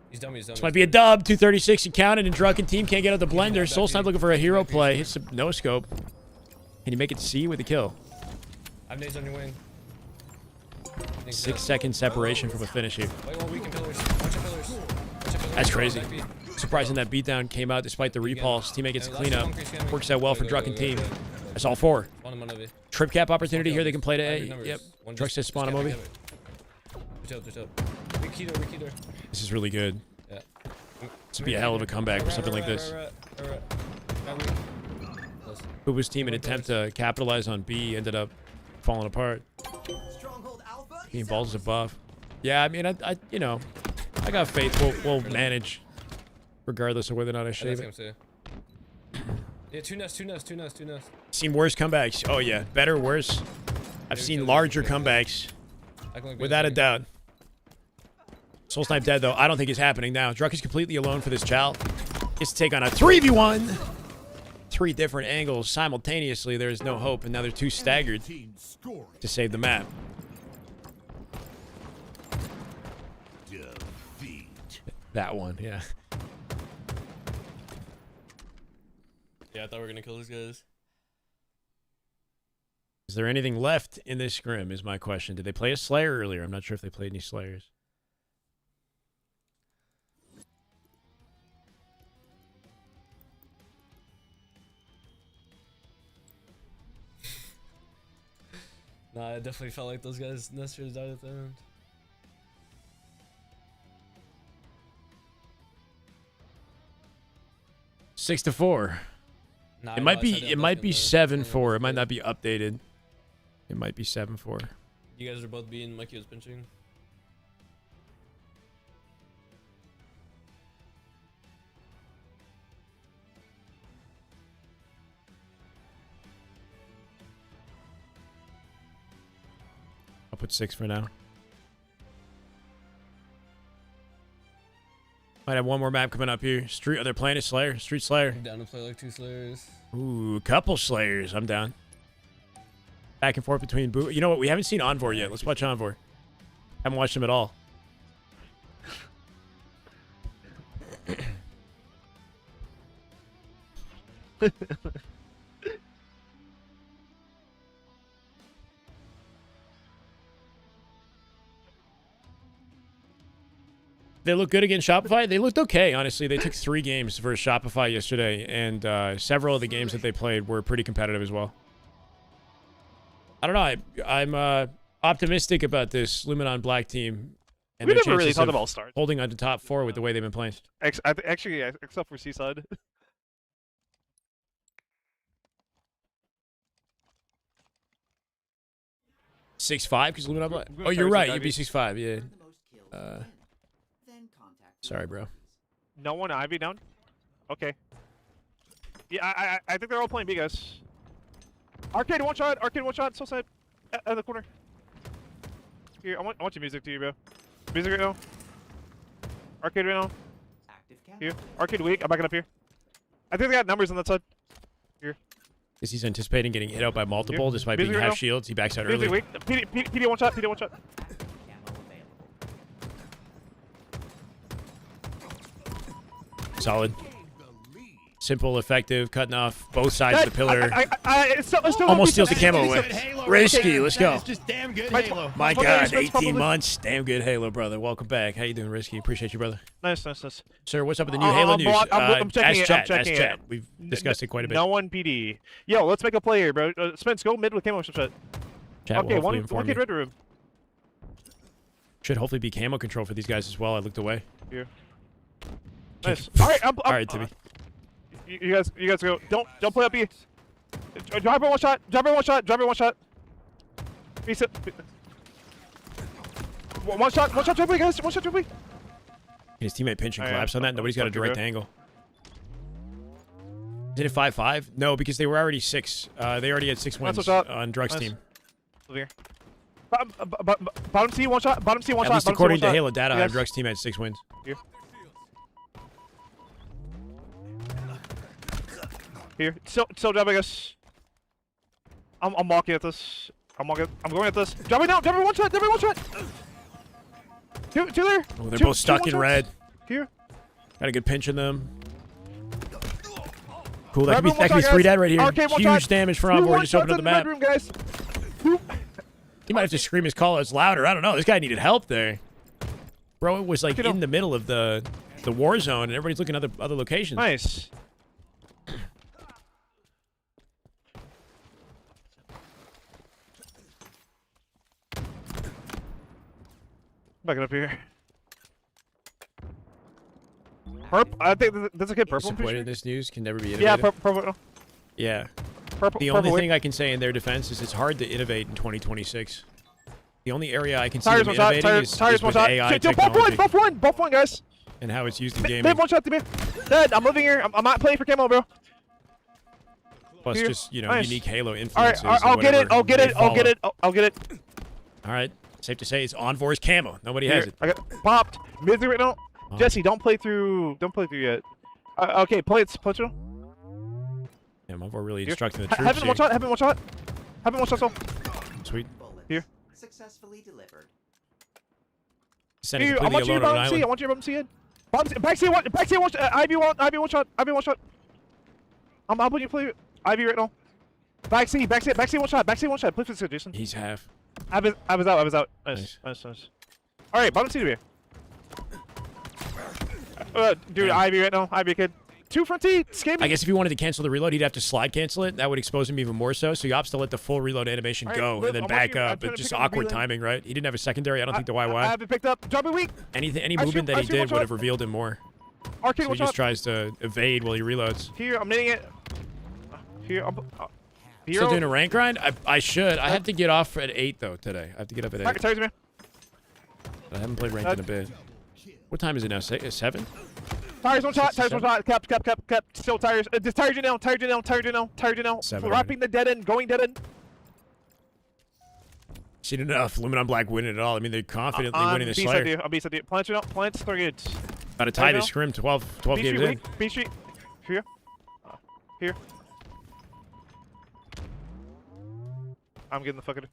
[SPEAKER 5] He's dumb, he's dumb.
[SPEAKER 1] This might be a dub. 236 and counted, and Drunken Team can't get out the blender. Soul Snipe looking for a hero play. Hits a no scope. Can you make it C with the kill?
[SPEAKER 5] I have nades on your wing.
[SPEAKER 1] 6-second separation from a finish here.
[SPEAKER 5] Wait, one weak in pillars. Watch out pillars. Watch out pillars.
[SPEAKER 1] That's crazy.
[SPEAKER 5] Back B.
[SPEAKER 1] Surprising that beatdown came out despite the repulse. Teammate gets a cleanup. Works out well for Drunken Team. That's all 4. Trip cap opportunity here. They can play to A. Yep. Truck says spawn a movie. This is really good.
[SPEAKER 5] Yeah.
[SPEAKER 1] This would be a hell of a comeback for something like this. Booba's team, in an attempt to capitalize on B, ended up falling apart.
[SPEAKER 8] Stronghold Alpha.
[SPEAKER 1] Being balls is a buff. Yeah, I mean, I got faith. We'll manage, regardless of whether or not I shave it.
[SPEAKER 5] Yeah, two nests.
[SPEAKER 1] Seen worse comebacks. Oh yeah, better, worse. I've seen larger comebacks, without a doubt. Soul Snipe dead though. I don't think it's happening now. Druck is completely alone for this chow. Gets to take on a 3v1. 3 different angles simultaneously. There is no hope, and now they're too staggered to save the map. That one, yeah.
[SPEAKER 5] Yeah, I thought we were gonna kill these guys.
[SPEAKER 1] Is there anything left in this scrim is my question. Did they play a Slayer earlier? I'm not sure if they played any Slayers.
[SPEAKER 5] Nah, it definitely felt like those guys necessarily died at the end.
[SPEAKER 1] Six to 4.
[SPEAKER 5] Nah,
[SPEAKER 1] It might be 7-4. It might not be updated. It might be 7-4.
[SPEAKER 5] You guys are both being Mikey was pinching.
[SPEAKER 1] I'll put 6 for now. Might have one more map coming up here. Street. Are they playing a Slayer? Street Slayer.
[SPEAKER 5] I'm down to play like 2 Slayers.
[SPEAKER 1] Ooh, a couple Slayers. I'm down. Back and forth between Boo. You know what? We haven't seen Envor yet. Let's watch Envor. Haven't watched him at all. They look good against Shopify. They looked okay, honestly. They took 3 games versus Shopify yesterday, and several of the games that they played were pretty competitive as well. I don't know. I'm optimistic about this Luminon Black team. And
[SPEAKER 9] We
[SPEAKER 1] their
[SPEAKER 9] never really
[SPEAKER 1] chances
[SPEAKER 9] talked
[SPEAKER 1] of
[SPEAKER 9] about stars.
[SPEAKER 1] holding on to top 4 with the way they've been playing.
[SPEAKER 9] Actually, yeah, except for Seaside.
[SPEAKER 1] Six five because Luminon Black.
[SPEAKER 9] We're
[SPEAKER 1] Oh, you're
[SPEAKER 9] Tarzan
[SPEAKER 1] right.
[SPEAKER 9] Divey.
[SPEAKER 1] You'd be 6'5", yeah. Sorry, bro.
[SPEAKER 9] No one Ivy down. Okay. Yeah, I think they're all playing B, guys. Arcade one shot. So side. At the corner. Here, I want your music to you, bro. Music right now. Arcade right now. Here. Arcade weak. I'm backing up here. I think they got numbers on that side. Here.
[SPEAKER 1] Is he's anticipating getting hit out by multiple
[SPEAKER 9] Here.
[SPEAKER 1] despite
[SPEAKER 9] Busy
[SPEAKER 1] being
[SPEAKER 9] right
[SPEAKER 1] half
[SPEAKER 9] now.
[SPEAKER 1] shields? He backs out
[SPEAKER 9] Music
[SPEAKER 1] early.
[SPEAKER 9] weak. PD one shot. PD one shot.
[SPEAKER 1] Solid. Simple, effective, cutting off both sides of the pillar.
[SPEAKER 9] It's still
[SPEAKER 1] Almost steals the camo
[SPEAKER 2] Good
[SPEAKER 1] away.
[SPEAKER 2] Halo
[SPEAKER 1] Risky,
[SPEAKER 2] right
[SPEAKER 1] let's
[SPEAKER 2] there.
[SPEAKER 1] go.
[SPEAKER 2] That is just damn good
[SPEAKER 9] Right,
[SPEAKER 2] Halo.
[SPEAKER 1] My
[SPEAKER 9] Okay,
[SPEAKER 1] God,
[SPEAKER 9] that's
[SPEAKER 1] 18
[SPEAKER 9] probably-
[SPEAKER 1] months. Damn good Halo, brother. Welcome back. How you doing, Risky? Appreciate you, brother.
[SPEAKER 9] Nice.
[SPEAKER 1] Sir, what's up with the new Halo news?
[SPEAKER 9] I'm checking
[SPEAKER 1] ask
[SPEAKER 9] it. I'm
[SPEAKER 1] chat,
[SPEAKER 9] checking
[SPEAKER 1] ask
[SPEAKER 9] it.
[SPEAKER 1] chat. We've discussed it quite a bit.
[SPEAKER 9] No one PD. Yo, let's make a play here, bro. Spence, go mid with camo shot.
[SPEAKER 1] Chat will
[SPEAKER 9] Okay,
[SPEAKER 1] hopefully
[SPEAKER 9] one
[SPEAKER 1] inform
[SPEAKER 9] kid
[SPEAKER 1] me.
[SPEAKER 9] red room.
[SPEAKER 1] Should hopefully be camo control for these guys as well. I looked away.
[SPEAKER 9] Here. Nice. All right,
[SPEAKER 1] All right, Timmy.
[SPEAKER 9] You guys go. Don't play up B. Driver one shot. Driver one shot. Driver one shot. One shot. One shot. Driver, guys. One shot. Driver.
[SPEAKER 1] His teammate pinch and
[SPEAKER 9] I am.
[SPEAKER 1] collapse on that. Nobody's got a
[SPEAKER 9] Fuck you,
[SPEAKER 1] direct
[SPEAKER 9] bro.
[SPEAKER 1] angle. Did it 5-5? No, because they were already 6. They already had 6 wins
[SPEAKER 9] what's up.
[SPEAKER 1] on Drug's
[SPEAKER 9] Nice.
[SPEAKER 1] team.
[SPEAKER 9] Over here. Bottom C, one shot. Bottom C, one
[SPEAKER 1] At
[SPEAKER 9] shot.
[SPEAKER 1] least
[SPEAKER 9] Bottom C,
[SPEAKER 1] according
[SPEAKER 9] one
[SPEAKER 1] to
[SPEAKER 9] shot.
[SPEAKER 1] Halo data, I have
[SPEAKER 9] Yes.
[SPEAKER 1] Drug's team had 6 wins.
[SPEAKER 9] Here. Still driving us. I'm walking at this. I'm going at this. Driving down. Driving one shot. Driving one shot. Two there.
[SPEAKER 1] Oh, they're
[SPEAKER 9] Two-
[SPEAKER 1] both stuck
[SPEAKER 9] two
[SPEAKER 1] in
[SPEAKER 9] one
[SPEAKER 1] red.
[SPEAKER 9] shots. Here.
[SPEAKER 1] Got a good pinch in them. Cool. That
[SPEAKER 9] Grab
[SPEAKER 1] could be
[SPEAKER 9] him, one shot,
[SPEAKER 1] 3
[SPEAKER 9] guys.
[SPEAKER 1] dead right here.
[SPEAKER 9] Arcade, one
[SPEAKER 1] Huge
[SPEAKER 9] shot.
[SPEAKER 1] damage for
[SPEAKER 9] Two
[SPEAKER 1] Envoy.
[SPEAKER 9] one
[SPEAKER 1] Just opened
[SPEAKER 9] shots
[SPEAKER 1] up the
[SPEAKER 9] in
[SPEAKER 1] map.
[SPEAKER 9] bedroom, guys.
[SPEAKER 1] He might have to scream his call outs louder. I don't know. This guy needed help there. Bro, it was like
[SPEAKER 9] Look at
[SPEAKER 1] in the middle of the war zone, and everybody's looking at other locations.
[SPEAKER 9] Nice. Back it up here. I think there's a kid purple. I'm pretty
[SPEAKER 1] Disappointed
[SPEAKER 9] sure.
[SPEAKER 1] in this news can never be
[SPEAKER 9] Yeah,
[SPEAKER 1] innovative.
[SPEAKER 9] purple.
[SPEAKER 1] Yeah.
[SPEAKER 9] Purple.
[SPEAKER 1] The only thing I can say in their defense is it's hard to innovate in 2026. The only area I can see
[SPEAKER 9] Tires
[SPEAKER 1] them
[SPEAKER 9] one shot.
[SPEAKER 1] innovating
[SPEAKER 9] Tires
[SPEAKER 1] is
[SPEAKER 9] one
[SPEAKER 1] with
[SPEAKER 9] shot.
[SPEAKER 1] AI
[SPEAKER 9] Shit,
[SPEAKER 1] technology
[SPEAKER 9] both one, guys.
[SPEAKER 1] and how it's used in
[SPEAKER 9] Mid
[SPEAKER 1] gaming.
[SPEAKER 9] one shot to me. Dead. I'm living here. I'm not playing for camo, bro.
[SPEAKER 1] Plus,
[SPEAKER 9] here.
[SPEAKER 1] just
[SPEAKER 9] Nice.
[SPEAKER 1] unique Halo
[SPEAKER 9] All right,
[SPEAKER 1] influences.
[SPEAKER 9] I'll get it.
[SPEAKER 1] and
[SPEAKER 9] I'll get
[SPEAKER 1] whatever
[SPEAKER 9] it. I'll get
[SPEAKER 1] they
[SPEAKER 9] it. I'll get it.
[SPEAKER 1] follow. All right, safe to say it's Envoy's camo. Nobody has
[SPEAKER 9] Here,
[SPEAKER 1] it.
[SPEAKER 9] I got popped. Mid right now.
[SPEAKER 1] Oh.
[SPEAKER 9] Jesse, don't play through. Don't play through yet. Okay, play it. Play through.
[SPEAKER 1] Yeah, Envoy really
[SPEAKER 9] Here.
[SPEAKER 1] instructing the troops
[SPEAKER 9] Having
[SPEAKER 1] here.
[SPEAKER 9] one shot. Having one shot. Having one shot. So.
[SPEAKER 1] Sweet.
[SPEAKER 8] Bullets.
[SPEAKER 9] Here.
[SPEAKER 8] Successfully delivered.
[SPEAKER 1] Sending
[SPEAKER 9] Here, I
[SPEAKER 1] completely
[SPEAKER 9] want you to
[SPEAKER 1] alone on an
[SPEAKER 9] bottom C. I
[SPEAKER 1] island.
[SPEAKER 9] want you to bottom C in. Back C one. Back C one. Ivy one. Ivy one shot. Ivy one shot. I'm helping you play Ivy right now. Back C. Back C. Back C one shot. Back C one shot. Play for this, Jason.
[SPEAKER 1] He's half.
[SPEAKER 9] I was out. I was out. Nice.
[SPEAKER 1] Nice.
[SPEAKER 9] Nice. All right, bottom C to be. Dude,
[SPEAKER 1] Yeah.
[SPEAKER 9] Ivy right now. Ivy kid. 2 front T. Escape.
[SPEAKER 1] I guess if you wanted to cancel the reload, he'd have to slide cancel it. That would expose him even more so. So he opts to let the full reload animation
[SPEAKER 9] All right,
[SPEAKER 1] go
[SPEAKER 9] Liv,
[SPEAKER 1] and then
[SPEAKER 9] I want
[SPEAKER 1] back
[SPEAKER 9] you- I'm
[SPEAKER 1] up.
[SPEAKER 9] trying
[SPEAKER 1] It's
[SPEAKER 9] to
[SPEAKER 1] just
[SPEAKER 9] pick up the
[SPEAKER 1] awkward
[SPEAKER 9] relay.
[SPEAKER 1] timing, right? He didn't have a secondary. I don't think the
[SPEAKER 9] I
[SPEAKER 1] YY.
[SPEAKER 9] have it picked up. Drop it weak.
[SPEAKER 1] Any
[SPEAKER 9] I
[SPEAKER 1] movement
[SPEAKER 9] shoot-
[SPEAKER 1] that
[SPEAKER 9] I
[SPEAKER 1] he
[SPEAKER 9] shoot one
[SPEAKER 1] did would have
[SPEAKER 9] shot.
[SPEAKER 1] revealed him more.
[SPEAKER 9] Arcade
[SPEAKER 1] So
[SPEAKER 9] one
[SPEAKER 1] he just
[SPEAKER 9] shot.
[SPEAKER 1] tries to evade while he reloads.
[SPEAKER 9] Here, I'm hitting it. Here, I'm.
[SPEAKER 1] Still doing a rank grind? I should. I have to get off at 8 though today. I have to get up at 8.
[SPEAKER 9] Tires me.
[SPEAKER 1] I haven't played ranked in a bit. What time is it now? 7?
[SPEAKER 9] Tires one shot.
[SPEAKER 1] 6,
[SPEAKER 9] Tires one
[SPEAKER 1] 7?
[SPEAKER 9] shot. Cap. Still tires. Just tires you now. Tires you now.
[SPEAKER 1] 7
[SPEAKER 9] Wrapping the dead end. Going dead end.
[SPEAKER 1] Seen enough. Luminon Black winning it all. I mean, they're confidently winning this
[SPEAKER 9] B
[SPEAKER 1] Slayer.
[SPEAKER 9] side. I'm B side. Plants you out. Plants. 3 gates.
[SPEAKER 1] Got to tie
[SPEAKER 9] now.
[SPEAKER 1] this scrim 12
[SPEAKER 9] B
[SPEAKER 1] games
[SPEAKER 9] street.
[SPEAKER 1] in.
[SPEAKER 9] B street. Here. Here. I'm getting the fucking.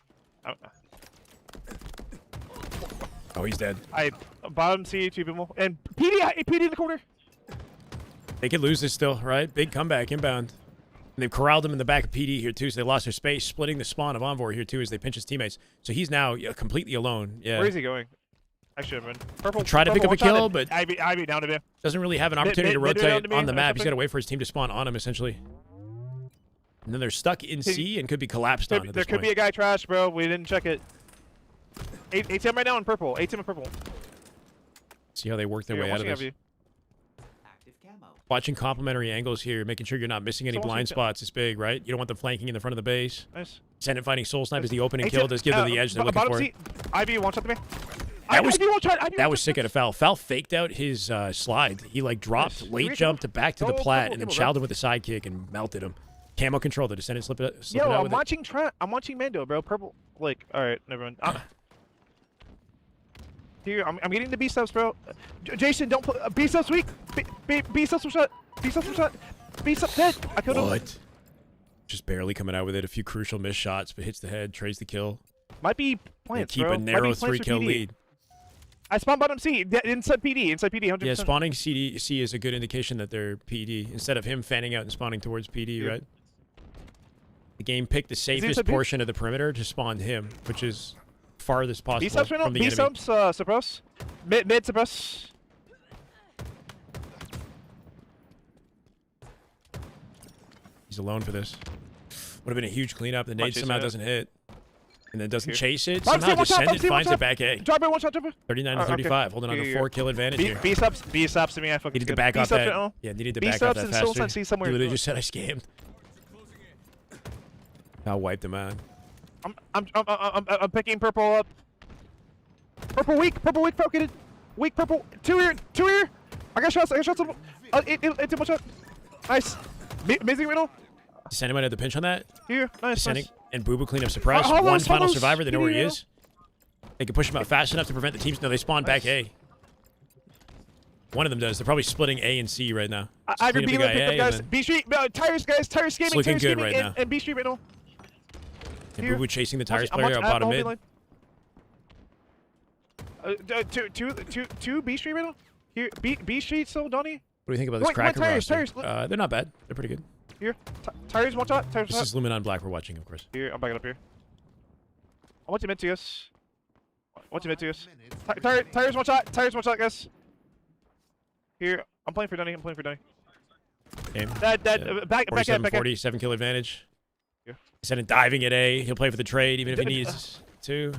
[SPEAKER 1] Oh, he's dead.
[SPEAKER 9] I bottom C 2 people and PD in the corner.
[SPEAKER 1] They could lose this still, right? Big comeback inbound. And they've corralled him in the back of PD here, too, so they lost their space, splitting the spawn of Envoy here, too, as they pinch his teammates. So he's now completely alone. Yeah.
[SPEAKER 9] Where is he going? I should have been. Purple.
[SPEAKER 1] Tried to pick up a
[SPEAKER 9] one shot
[SPEAKER 1] kill,
[SPEAKER 9] in.
[SPEAKER 1] but
[SPEAKER 9] Ivy down to me.
[SPEAKER 1] doesn't really have an
[SPEAKER 9] Mid-
[SPEAKER 1] opportunity to
[SPEAKER 9] mid down
[SPEAKER 1] rotate
[SPEAKER 9] to me
[SPEAKER 1] on the
[SPEAKER 9] or
[SPEAKER 1] map. He's
[SPEAKER 9] something.
[SPEAKER 1] got to wait for his team to spawn on him, essentially. And then they're stuck in C and could be collapsed on at
[SPEAKER 9] There
[SPEAKER 1] this
[SPEAKER 9] could be a
[SPEAKER 1] point.
[SPEAKER 9] guy trash, bro. We didn't check it. 8 right now in purple. 8 in purple.
[SPEAKER 1] See how they work their
[SPEAKER 9] Here,
[SPEAKER 1] way out of
[SPEAKER 9] watching
[SPEAKER 1] this.
[SPEAKER 9] Ivy.
[SPEAKER 8] Active camo.
[SPEAKER 1] Watching complementary angles here, making sure you're not missing any
[SPEAKER 9] So watching
[SPEAKER 1] blind
[SPEAKER 9] ca-
[SPEAKER 1] spots is big, right? You don't want them flanking in the front of the base.
[SPEAKER 9] Nice.
[SPEAKER 1] Senate fighting Soul Snipe is the opening
[SPEAKER 9] 8
[SPEAKER 1] kill. Does give them the edge they're looking
[SPEAKER 9] bottom
[SPEAKER 1] for.
[SPEAKER 9] seat. Ivy one shot to me.
[SPEAKER 1] That was-
[SPEAKER 9] Ivy one shot. Ivy
[SPEAKER 1] That
[SPEAKER 9] one
[SPEAKER 1] was
[SPEAKER 9] shot.
[SPEAKER 1] sick at a foul. Foul faked out his slide. He like dropped,
[SPEAKER 9] Nice.
[SPEAKER 1] late
[SPEAKER 9] Three
[SPEAKER 1] jumped to back to the
[SPEAKER 9] Go,
[SPEAKER 1] plat,
[SPEAKER 9] go,
[SPEAKER 1] and then
[SPEAKER 9] go,
[SPEAKER 1] shelled him with a sidekick and melted him. Camo control. The descendant slipping
[SPEAKER 9] Yo,
[SPEAKER 1] out
[SPEAKER 9] I'm
[SPEAKER 1] with it.
[SPEAKER 9] watching I'm watching Mando, bro. Purple. Like, all right, never mind. Here, I'm getting the B subs, bro. Jason, don't put B subs weak. B subs one shot. B subs one shot. B subs dead. I killed him.
[SPEAKER 1] What? Just barely coming out with it. A few crucial missed shots, but hits the head, trades the kill.
[SPEAKER 9] Might be
[SPEAKER 1] They
[SPEAKER 9] plants,
[SPEAKER 1] keep
[SPEAKER 9] bro.
[SPEAKER 1] a
[SPEAKER 9] Might be
[SPEAKER 1] narrow
[SPEAKER 9] plants for
[SPEAKER 1] 3-kill
[SPEAKER 9] PD.
[SPEAKER 1] lead.
[SPEAKER 9] I spawned bottom C. Inside PD. Inside PD. 100%.
[SPEAKER 1] Yeah, spawning C is a good indication that they're PD instead of him fanning out and spawning towards PD,
[SPEAKER 9] Yeah.
[SPEAKER 1] right? The game picked the safest
[SPEAKER 9] inside B?
[SPEAKER 1] portion of the perimeter to spawn him, which is farthest possible
[SPEAKER 9] B subs right now.
[SPEAKER 1] from the
[SPEAKER 9] B
[SPEAKER 1] enemy.
[SPEAKER 9] subs. Suppress. Mid suppress.
[SPEAKER 1] He's alone for this. Would have been a huge cleanup. The nade
[SPEAKER 9] Watch this
[SPEAKER 1] somehow
[SPEAKER 9] minute.
[SPEAKER 1] doesn't hit. And then doesn't
[SPEAKER 9] Here.
[SPEAKER 1] chase it.
[SPEAKER 9] Bottom
[SPEAKER 1] Somehow
[SPEAKER 9] C, one shot,
[SPEAKER 1] descended,
[SPEAKER 9] bottom C, one
[SPEAKER 1] finds it
[SPEAKER 9] shot.
[SPEAKER 1] back A.
[SPEAKER 9] Drop it. One shot. Drop it.
[SPEAKER 1] 39 to
[SPEAKER 9] Okay.
[SPEAKER 1] 35, holding on to
[SPEAKER 9] Here.
[SPEAKER 1] 4-kill advantage here.
[SPEAKER 9] B subs to me. I fucking
[SPEAKER 1] Needed to
[SPEAKER 9] good.
[SPEAKER 1] back
[SPEAKER 9] B
[SPEAKER 1] off
[SPEAKER 9] subs
[SPEAKER 1] that.
[SPEAKER 9] right now.
[SPEAKER 1] Yeah, needed to
[SPEAKER 9] B
[SPEAKER 1] back off
[SPEAKER 9] subs
[SPEAKER 1] that
[SPEAKER 9] and Soul
[SPEAKER 1] faster.
[SPEAKER 9] Side C somewhere.
[SPEAKER 1] He literally just said I scammed. I wiped him out.
[SPEAKER 9] I'm picking purple up. Purple weak, falcon. Weak purple. Two here. I got shots. It's one shot. Nice. Amazing riddle.
[SPEAKER 1] Descending might have the pinch on that.
[SPEAKER 9] Here. Nice.
[SPEAKER 1] Descending
[SPEAKER 9] Nice.
[SPEAKER 1] and Boo Boo clean up suppress.
[SPEAKER 9] Hold
[SPEAKER 1] One
[SPEAKER 9] on,
[SPEAKER 1] final
[SPEAKER 9] hold on.
[SPEAKER 1] survivor. They know where he
[SPEAKER 9] Yeah.
[SPEAKER 1] is. They can push him out fast enough to prevent the teams. No, they spawn back A. One of them does. They're probably splitting A and C right now.
[SPEAKER 9] I
[SPEAKER 1] Just clean
[SPEAKER 9] agree.
[SPEAKER 1] up
[SPEAKER 9] B
[SPEAKER 1] the guy A and
[SPEAKER 9] guys.
[SPEAKER 1] then-
[SPEAKER 9] B Street. Tires guys. Tires gaming.
[SPEAKER 1] looking
[SPEAKER 9] Tires
[SPEAKER 1] good
[SPEAKER 9] gaming.
[SPEAKER 1] right
[SPEAKER 9] and,
[SPEAKER 1] now.
[SPEAKER 9] and B Street right now.
[SPEAKER 1] And
[SPEAKER 9] Here.
[SPEAKER 1] Boo Boo chasing the tires
[SPEAKER 9] I'm
[SPEAKER 1] player out bottom
[SPEAKER 9] holding
[SPEAKER 1] mid.
[SPEAKER 9] line. Two B Street right now. Here. B Street still, Donnie.
[SPEAKER 1] What do you think about this
[SPEAKER 9] Come on,
[SPEAKER 1] Kraken
[SPEAKER 9] tires,
[SPEAKER 1] roster?
[SPEAKER 9] tires.
[SPEAKER 1] They're not bad. They're pretty good.
[SPEAKER 9] Here. Tires one shot. Tires
[SPEAKER 1] This
[SPEAKER 9] one
[SPEAKER 1] is
[SPEAKER 9] shot.
[SPEAKER 1] Luminon Black we're watching, of course.
[SPEAKER 9] Here. I'm backing up here. I want you mid to us. Tires one shot. Tires one shot, guys. Here. I'm playing for Donnie.
[SPEAKER 1] Game.
[SPEAKER 9] Back up.
[SPEAKER 1] 47 kill advantage.
[SPEAKER 9] Yeah.
[SPEAKER 1] Instead of diving at A, he'll play for the trade even if he needs to.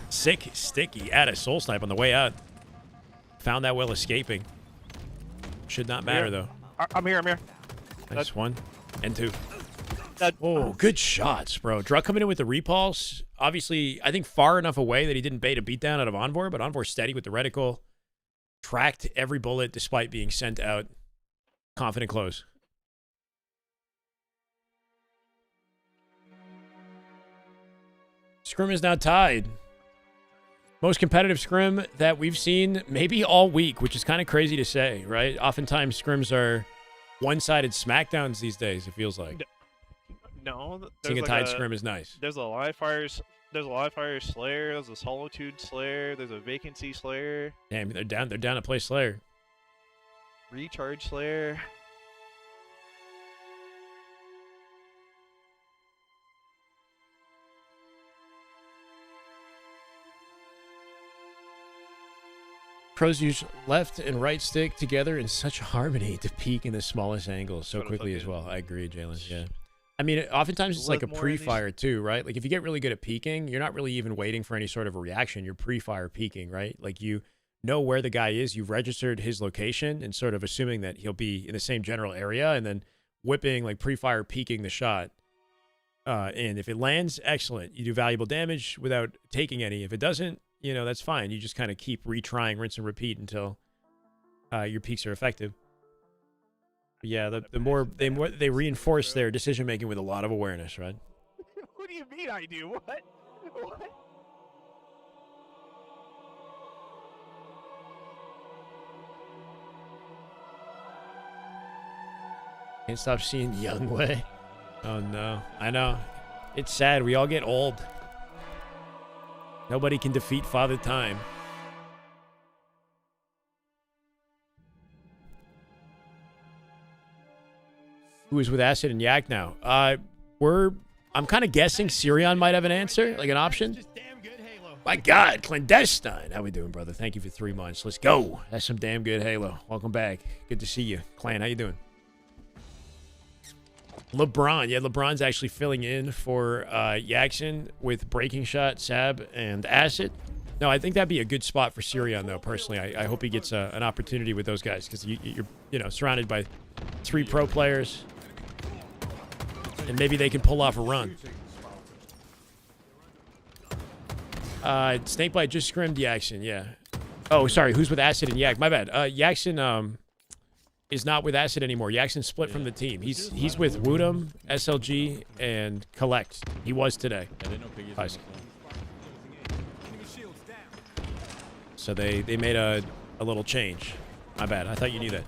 [SPEAKER 1] Sick, sticky. Add a soul snipe on the way out. Found that while escaping. Should not matter though.
[SPEAKER 9] I'm here.
[SPEAKER 1] Nice one and two.
[SPEAKER 9] That-
[SPEAKER 1] Oh, good shots, bro. Druk coming in with the repulse. Obviously, I think far enough away that he didn't bait a beatdown out of Envor, but Envor steady with the reticle. Tracked every bullet despite being sent out. Confident close. Scrim is now tied. Most competitive scrim that we've seen maybe all week, which is kind of crazy to say, right? Oftentimes scrims are one-sided smackdowns these days, it feels like.
[SPEAKER 9] No.
[SPEAKER 1] Seeing a
[SPEAKER 9] like
[SPEAKER 1] tied scrim is nice.
[SPEAKER 9] There's a live fire Slayer. There's a Solitude Slayer. There's a Vacancy Slayer.
[SPEAKER 1] Damn, they're down to play Slayer.
[SPEAKER 9] Recharge Slayer.
[SPEAKER 1] Pros use left and right stick together in such harmony to peak in the smallest angles so
[SPEAKER 9] Sort of
[SPEAKER 1] quickly as
[SPEAKER 9] fucking-
[SPEAKER 1] well. I agree, Jalen. Yeah. I mean, oftentimes it's like a
[SPEAKER 9] Look more in these-
[SPEAKER 1] pre-fire too, right? Like if you get really good at peeking, you're not really even waiting for any sort of a reaction. You're pre-fire peeking, right? Like you know where the guy is, you've registered his location and sort of assuming that he'll be in the same general area and then whipping, like pre-fire peeking the shot. And if it lands, excellent. You do valuable damage without taking any. If it doesn't, you know, that's fine. You just kind of keep retrying, rinse and repeat until your peaks are effective. But yeah, the more they reinforce their decision making with a lot of awareness, right?
[SPEAKER 9] What do you mean I do? What?
[SPEAKER 1] Can't stop seeing Youngway. Oh no, I know. It's sad. We all get old. Nobody can defeat Father Time. Who is with Acid and Yak now? I'm kind of guessing Sirion might have an answer, like an option. My God, Clandestine. How we doing, brother? Thank you for 3 months. Let's go. That's some damn good Halo. Welcome back. Good to see you. Clan, how you doing? LeBron. Yeah, LeBron's actually filling in for Yakzn with Breaking Shot, Sab, and Acid. No, I think that'd be a good spot for Sirion, though, personally. I hope he gets an opportunity with those guys because you're surrounded by 3 pro players. And maybe they can pull off a run. Snakebite just scrimmed Yakzn, yeah. Oh, sorry, who's with Acid and Yak? My bad. Yakzn is not with Acid anymore. Yakzn split from the team. He's with Woodham, SLG, and Collect. He was today. Nice. So they made a little change. My bad. I thought you knew that.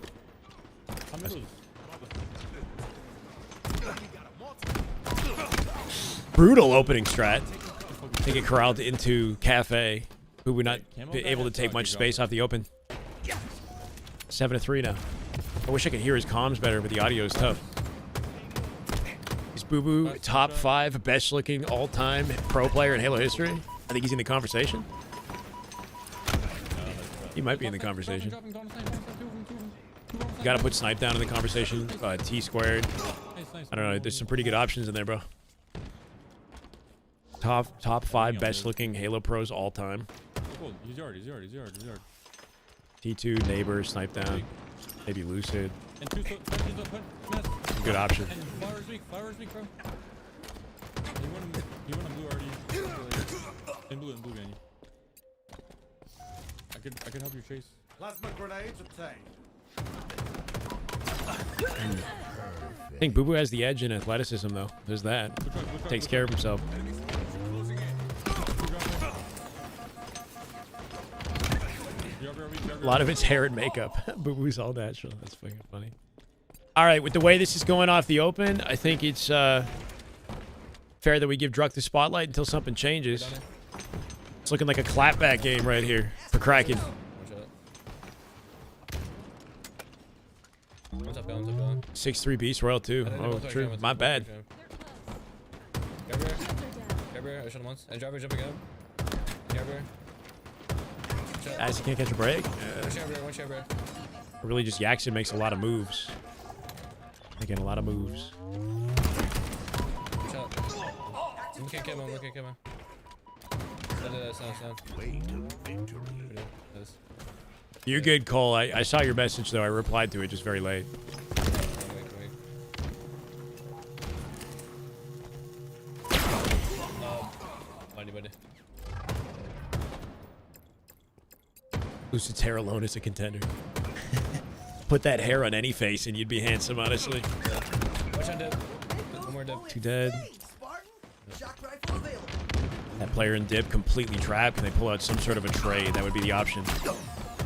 [SPEAKER 1] Brutal opening strat. They get corralled into Cafe. Who would not
[SPEAKER 7] Camo
[SPEAKER 1] be
[SPEAKER 7] guy
[SPEAKER 1] able to
[SPEAKER 7] has
[SPEAKER 1] take
[SPEAKER 7] dodgy
[SPEAKER 1] much
[SPEAKER 7] drop.
[SPEAKER 1] space off the open. 7-3 now. I wish I could hear his comms better, but the audio is tough. Is Boo Boo top 5 best looking all-time pro player in Halo history? I think he's in the conversation. He might be in the conversation. You gotta put Snipe down in the conversation. T squared. I don't know. There's some pretty good options in there, bro. Top 5 best looking Halo pros all time.
[SPEAKER 7] He's yard.
[SPEAKER 1] T2, Neighbor, Snipe down. Maybe Lucid.
[SPEAKER 7] And two
[SPEAKER 1] Some good options.
[SPEAKER 7] And Flower's weak, bro. You want a blue already. In blue, Manny. I could help you chase.
[SPEAKER 2] Plasma grenades obtained.
[SPEAKER 1] I think Boo Boo has the edge in athleticism, though. There's that. Takes care of himself. A lot of it's hair and makeup. Boo Boo's all natural. That's fucking funny. All right, with the way this is going off the open, I think it's fair that we give Druck the spotlight until something changes. It's looking like a clapback game right here for Kraken.
[SPEAKER 5] One's up, one's up.
[SPEAKER 1] 6-3 Beast Royal too. Oh, true. My bad.
[SPEAKER 5] Grabber, I shot him once. And driver jumping up. Grabber.
[SPEAKER 1] As he can't catch a break.
[SPEAKER 5] One Grabber.
[SPEAKER 1] Really, just Yakzn makes a lot of moves. Making a lot of moves.
[SPEAKER 5] Shot. Look at Kimo. Sound.
[SPEAKER 2] Way to victory.
[SPEAKER 1] You're good, Cole. I saw your message, though. I replied to it just very late.
[SPEAKER 5] Buddy.
[SPEAKER 1] Lucid's hair alone is a contender. Put that hair on any face and you'd be handsome, honestly.
[SPEAKER 5] Watch on dip. One more dip.
[SPEAKER 1] 2 dead. That player in dip completely trapped. Can they pull out some sort of a trade? That would be the option.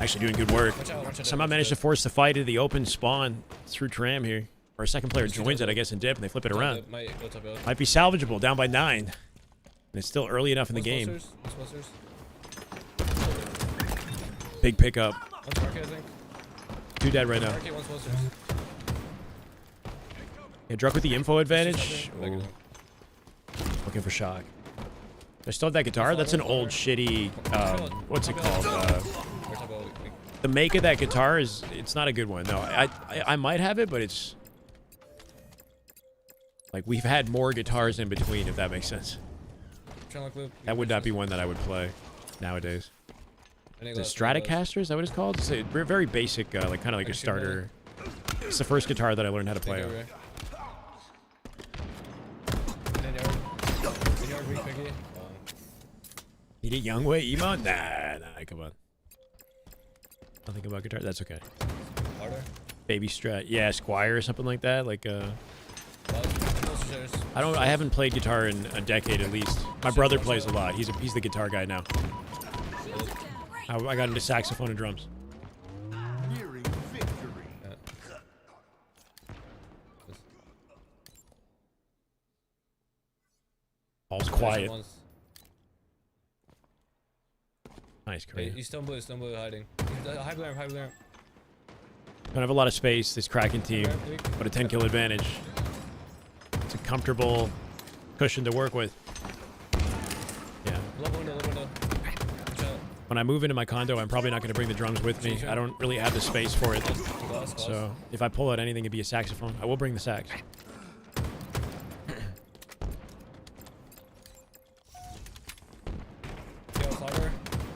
[SPEAKER 1] Actually doing good work. Somehow managed to force the fight into the open spawn through Tram here. Or a second player joins it, I guess, in dip, and they flip it around. Might be salvageable, down by 9. And it's still early enough in the game. Big pickup. 2 dead right now. Yeah, Druck with the info advantage. Ooh. Looking for shock. I still have that guitar. That's an old shitty. What's it called? The make of that guitar it's not a good one. No, I might have it, but it's like we've had more guitars in between, if that makes sense. That would not be one that I would play nowadays. The Stratocaster, is that what it's called? It's a very basic, like kind of like a starter. It's the first guitar that I learned how to play on. Need a young way, Emo? Nah, come on. Nothing about guitar. That's okay. Baby Strat, yeah, Squire or something like that. Like I haven't played guitar in a decade at least. My brother plays a lot. He's the guitar guy now. I got into saxophone and drums.
[SPEAKER 2] Nearing victory.
[SPEAKER 1] All's quiet. Nice, Korea.
[SPEAKER 5] He's still blue hiding. High blue arm.
[SPEAKER 1] Don't have a lot of space, this Kraken team, but a 10 kill advantage. It's a comfortable cushion to work with. Yeah.
[SPEAKER 5] Low window.
[SPEAKER 1] When I move into my condo, I'm probably not going to bring the drums with me. I don't really have the space for it. So if I pull out anything, it'd be a saxophone. I will bring the sax.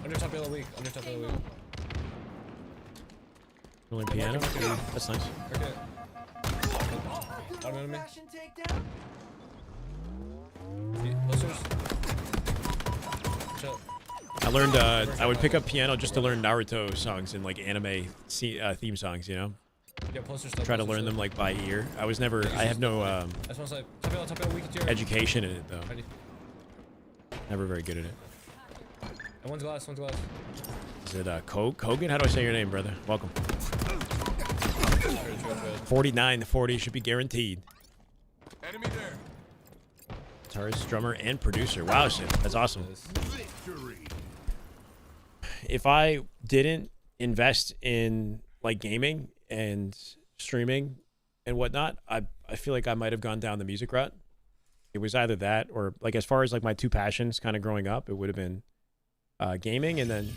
[SPEAKER 5] Under top yellow weak.
[SPEAKER 1] Rolling piano. Ooh, that's nice.
[SPEAKER 5] Okay. Enemy.
[SPEAKER 1] I learned, I would pick up piano just to learn Naruto songs and like anime theme songs, you know? Try to learn them like by ear. I have no education in it though. Never very good at it.
[SPEAKER 5] And one's glass.
[SPEAKER 1] Is it Kogan? How do I say your name, brother? Welcome. 49, the 40 should be guaranteed.
[SPEAKER 2] Enemy there.
[SPEAKER 1] Guitarist, drummer, and producer. Wow, shit. That's awesome.
[SPEAKER 2] Victory.
[SPEAKER 1] if I didn't invest in like gaming and streaming and whatnot, I feel like I might have gone down the music route. It was either that or like as far as like my two passions kind of growing up, it would have been gaming and then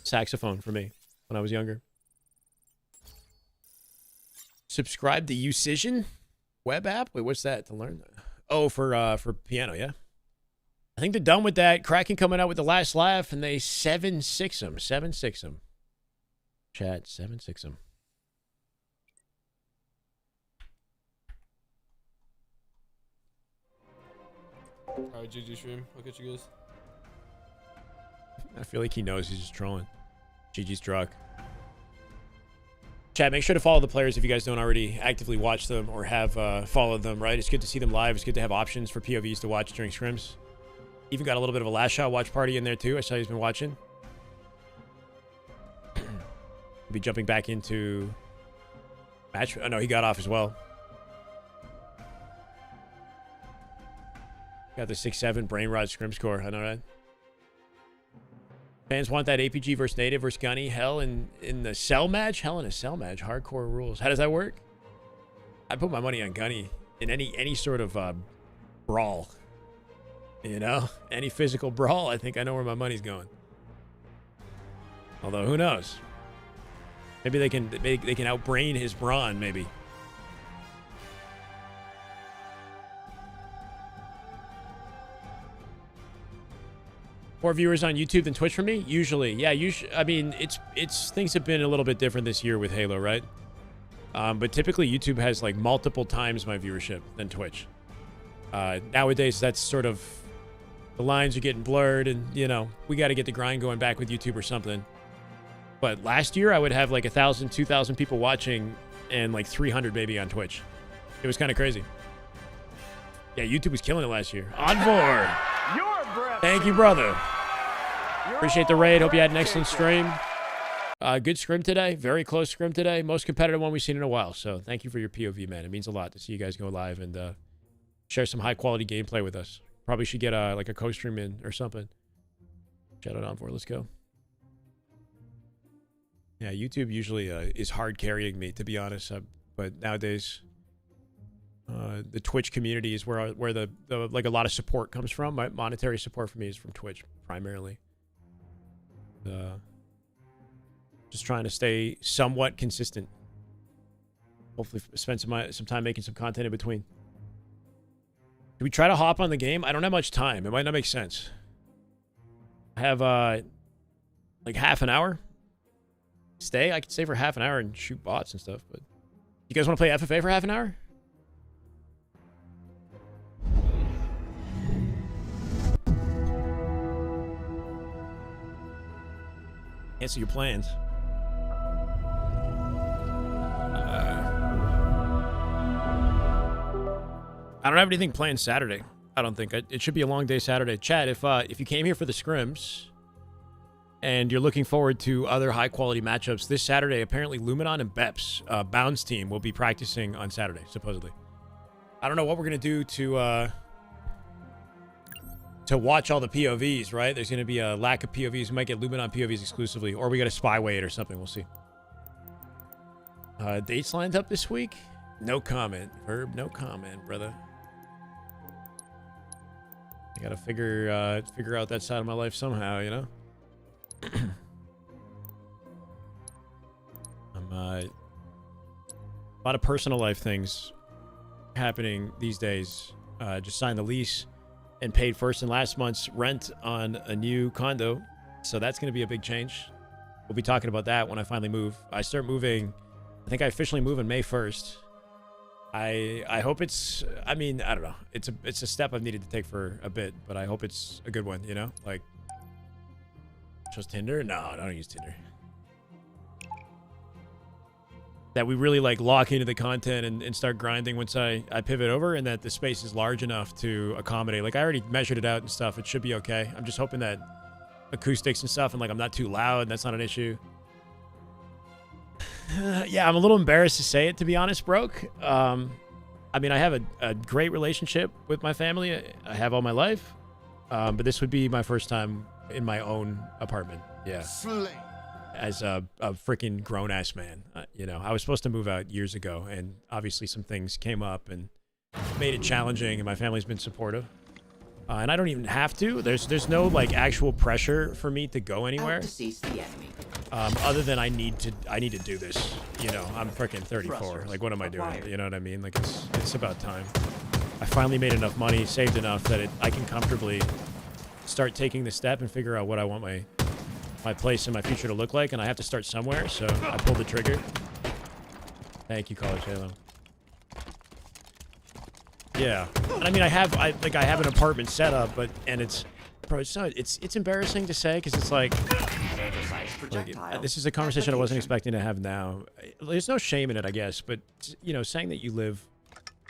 [SPEAKER 1] saxophone for me when I was younger. Subscribe to Ucision web app. Wait, what's that to learn? Oh, for piano, yeah. I think they're done with that. Kraken coming out with the last laugh, and they 7-6 them. 7-6 them. Chat 7-6 them.
[SPEAKER 5] Alright, GG stream. I'll catch you guys.
[SPEAKER 1] I feel like he knows he's just trolling. GG's drunk. Chat, make sure to follow the players if you guys don't already actively watch them or have followed them, right? It's good to see them live. It's good to have options for POVs to watch during scrims. Even got a little bit of a last shot watch party in there too. I saw he's been watching. Be jumping back into match. Oh no, he got off as well. Got the 6-7 brain rod scrim score. I know, right? Fans want that APG versus native versus gunny. Hell in the cell match. Hell in a cell match. Hardcore rules. How does that work? I put my money on gunny in any sort of brawl. You know, any physical brawl. I think I know where my money's going. Although who knows? Maybe they can outbrain his brawn. Maybe. More viewers on YouTube than Twitch for me? Usually. Yeah, I mean, it's things have been a little bit different this year with Halo, right? But typically YouTube has like multiple times my viewership than Twitch. Nowadays, that's sort of, the lines are getting blurred and, you know, we got to get the grind going back with YouTube or something. But last year, I would have like 1,000, 2,000 people watching and like 300 maybe on Twitch. It was kind of crazy. Yeah, YouTube was killing it last year. Envor! Thank you, brother. Appreciate the raid. Hope you had an excellent stream. Good scrim today. Very close scrim today. Most competitive one we've seen in a while. So thank you for your POV, man. It means a lot to see you guys go live and share some high-quality gameplay with us. Probably should get like a co-stream in or something. Shout out Envor. Let's go. Yeah, YouTube usually is hard carrying me, to be honest. But nowadays, the Twitch community is where the like a lot of support comes from. My monetary support for me is from Twitch primarily. Just trying to stay somewhat consistent. Hopefully, spend some time making some content in between. Do we try to hop on the game? I don't have much time. It might not make sense. I have like half an hour. I could stay for half an hour and shoot bots and stuff. But you guys want to play FFA for half an hour? Answer your plans. I don't have anything planned Saturday. I don't think. It should be a long day Saturday. Chat, if you came here for the scrims and you're looking forward to other high-quality matchups, this Saturday, apparently Luminon and Beps, Bounds team, will be practicing on Saturday, supposedly. I don't know what we're going to do to watch all the POVs, right? There's going to be a lack of POVs. We might get Luminon POVs exclusively, or we got to spyway it or something. We'll see. Dates lined up this week? No comment. Verb, no comment, brother. I got to figure out that side of my life somehow, you know? A lot of personal life things happening these days. Just signed the lease and paid first and last month's rent on a new condo. So that's going to be a big change. We'll be talking about that when I finally move. I start moving. I think I officially move on May 1st. I hope it's, I mean, I don't know. It's a step I've needed to take for a bit, but I hope it's a good one, you know? Like, just Tinder? No, I don't use Tinder. That we really like lock into the content and start grinding once I pivot over, and that the space is large enough to accommodate. Like, I already measured it out and stuff. It should be okay. I'm just hoping that acoustics and stuff and like I'm not too loud. That's not an issue. Yeah, I'm a little embarrassed to say it, to be honest, Broke. I mean, I have a great relationship with my family. I have all my life. But this would be my first time in my own apartment. Yeah.
[SPEAKER 2] Slay.
[SPEAKER 1] As a freaking grown-ass man. You know, I was supposed to move out years ago, and obviously some things came up and made it challenging, and my family's been supportive. And I don't even have to. There's no, like, actual pressure for me to go anywhere. Other than I need to do this. You know, I'm freaking 34. Like, what am I doing? You know what I mean? Like, it's about time. I finally made enough money, saved enough that I can comfortably start taking the step and figure out what I want my place and my future to look like, and I have to start somewhere, so I pulled the trigger. Thank you, College Halo. Yeah, and I mean, I have an apartment set up, and it's embarrassing to say, because it's like this is a conversation I wasn't expecting to have now. There's no shame in it, I guess, but you know, saying that you live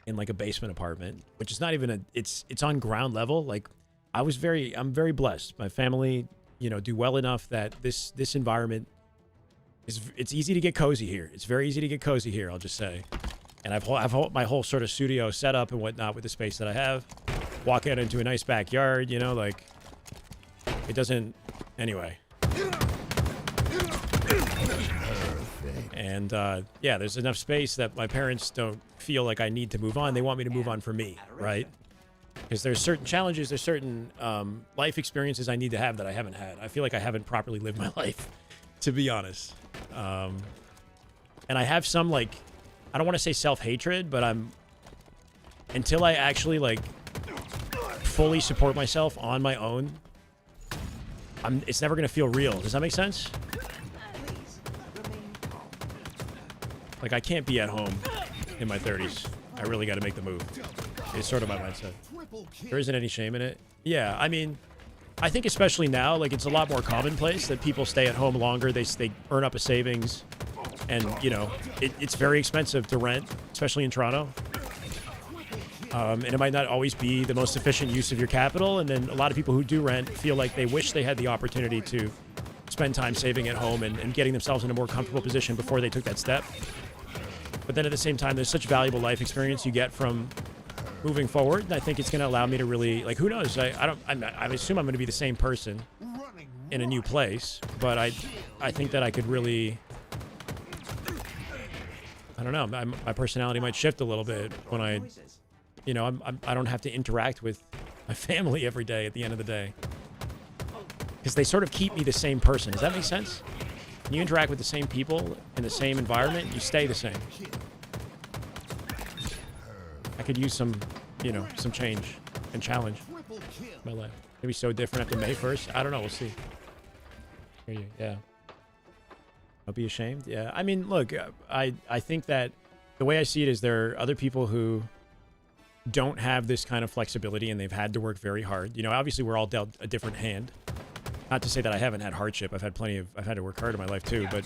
[SPEAKER 1] in like a basement apartment, which is not even it's on ground level. Like, I'm very blessed. My family, you know, do well enough that this environment it's easy to get cozy here. It's very easy to get cozy here, I'll just say. And I've my whole sort of studio set up and whatnot with the space that I have. Walk out into a nice backyard, you know, like, it doesn't, anyway. And yeah, there's enough space that my parents don't feel like I need to move on. They want me to move on for me, right? Because there's certain challenges, there's certain life experiences I need to have that I haven't had. I feel like I haven't properly lived my life, to be honest. And I have some, like, I don't want to say self-hatred, but until I actually, like, fully support myself on my own, it's never going to feel real. Does that make sense? Like, I can't be at home in my 30s. I really got to make the move. It's sort of my mindset. There isn't any shame in it. Yeah, I mean, I think especially now, like, it's a lot more commonplace that people stay at home longer. They earn up a savings. And, you know, it's very expensive to rent, especially in Toronto. And it might not always be the most efficient use of your capital. And then a lot of people who do rent feel like they wish they had the opportunity to spend time saving at home and getting themselves in a more comfortable position before they took that step. But then at the same time, there's such valuable life experience you get from moving forward. And I think it's going to allow me to really, like, who knows? I assume I'm going to be the same person in a new place. But I think that I could really... I don't know. My personality might shift a little bit when I don't have to interact with my family every day at the end of the day. Because they sort of keep me the same person. Does that make sense? When you interact with the same people in the same environment, you stay the same. I could use some change and challenge in my life. Maybe so different after May 1st. I don't know. We'll see. Hear you. Yeah. Don't be ashamed. Yeah, I mean, look, I think that the way I see it is there are other people who don't have this kind of flexibility and they've had to work very hard. You know, obviously we're all dealt a different hand. Not to say that I haven't had hardship. I've had to work hard in my life too, but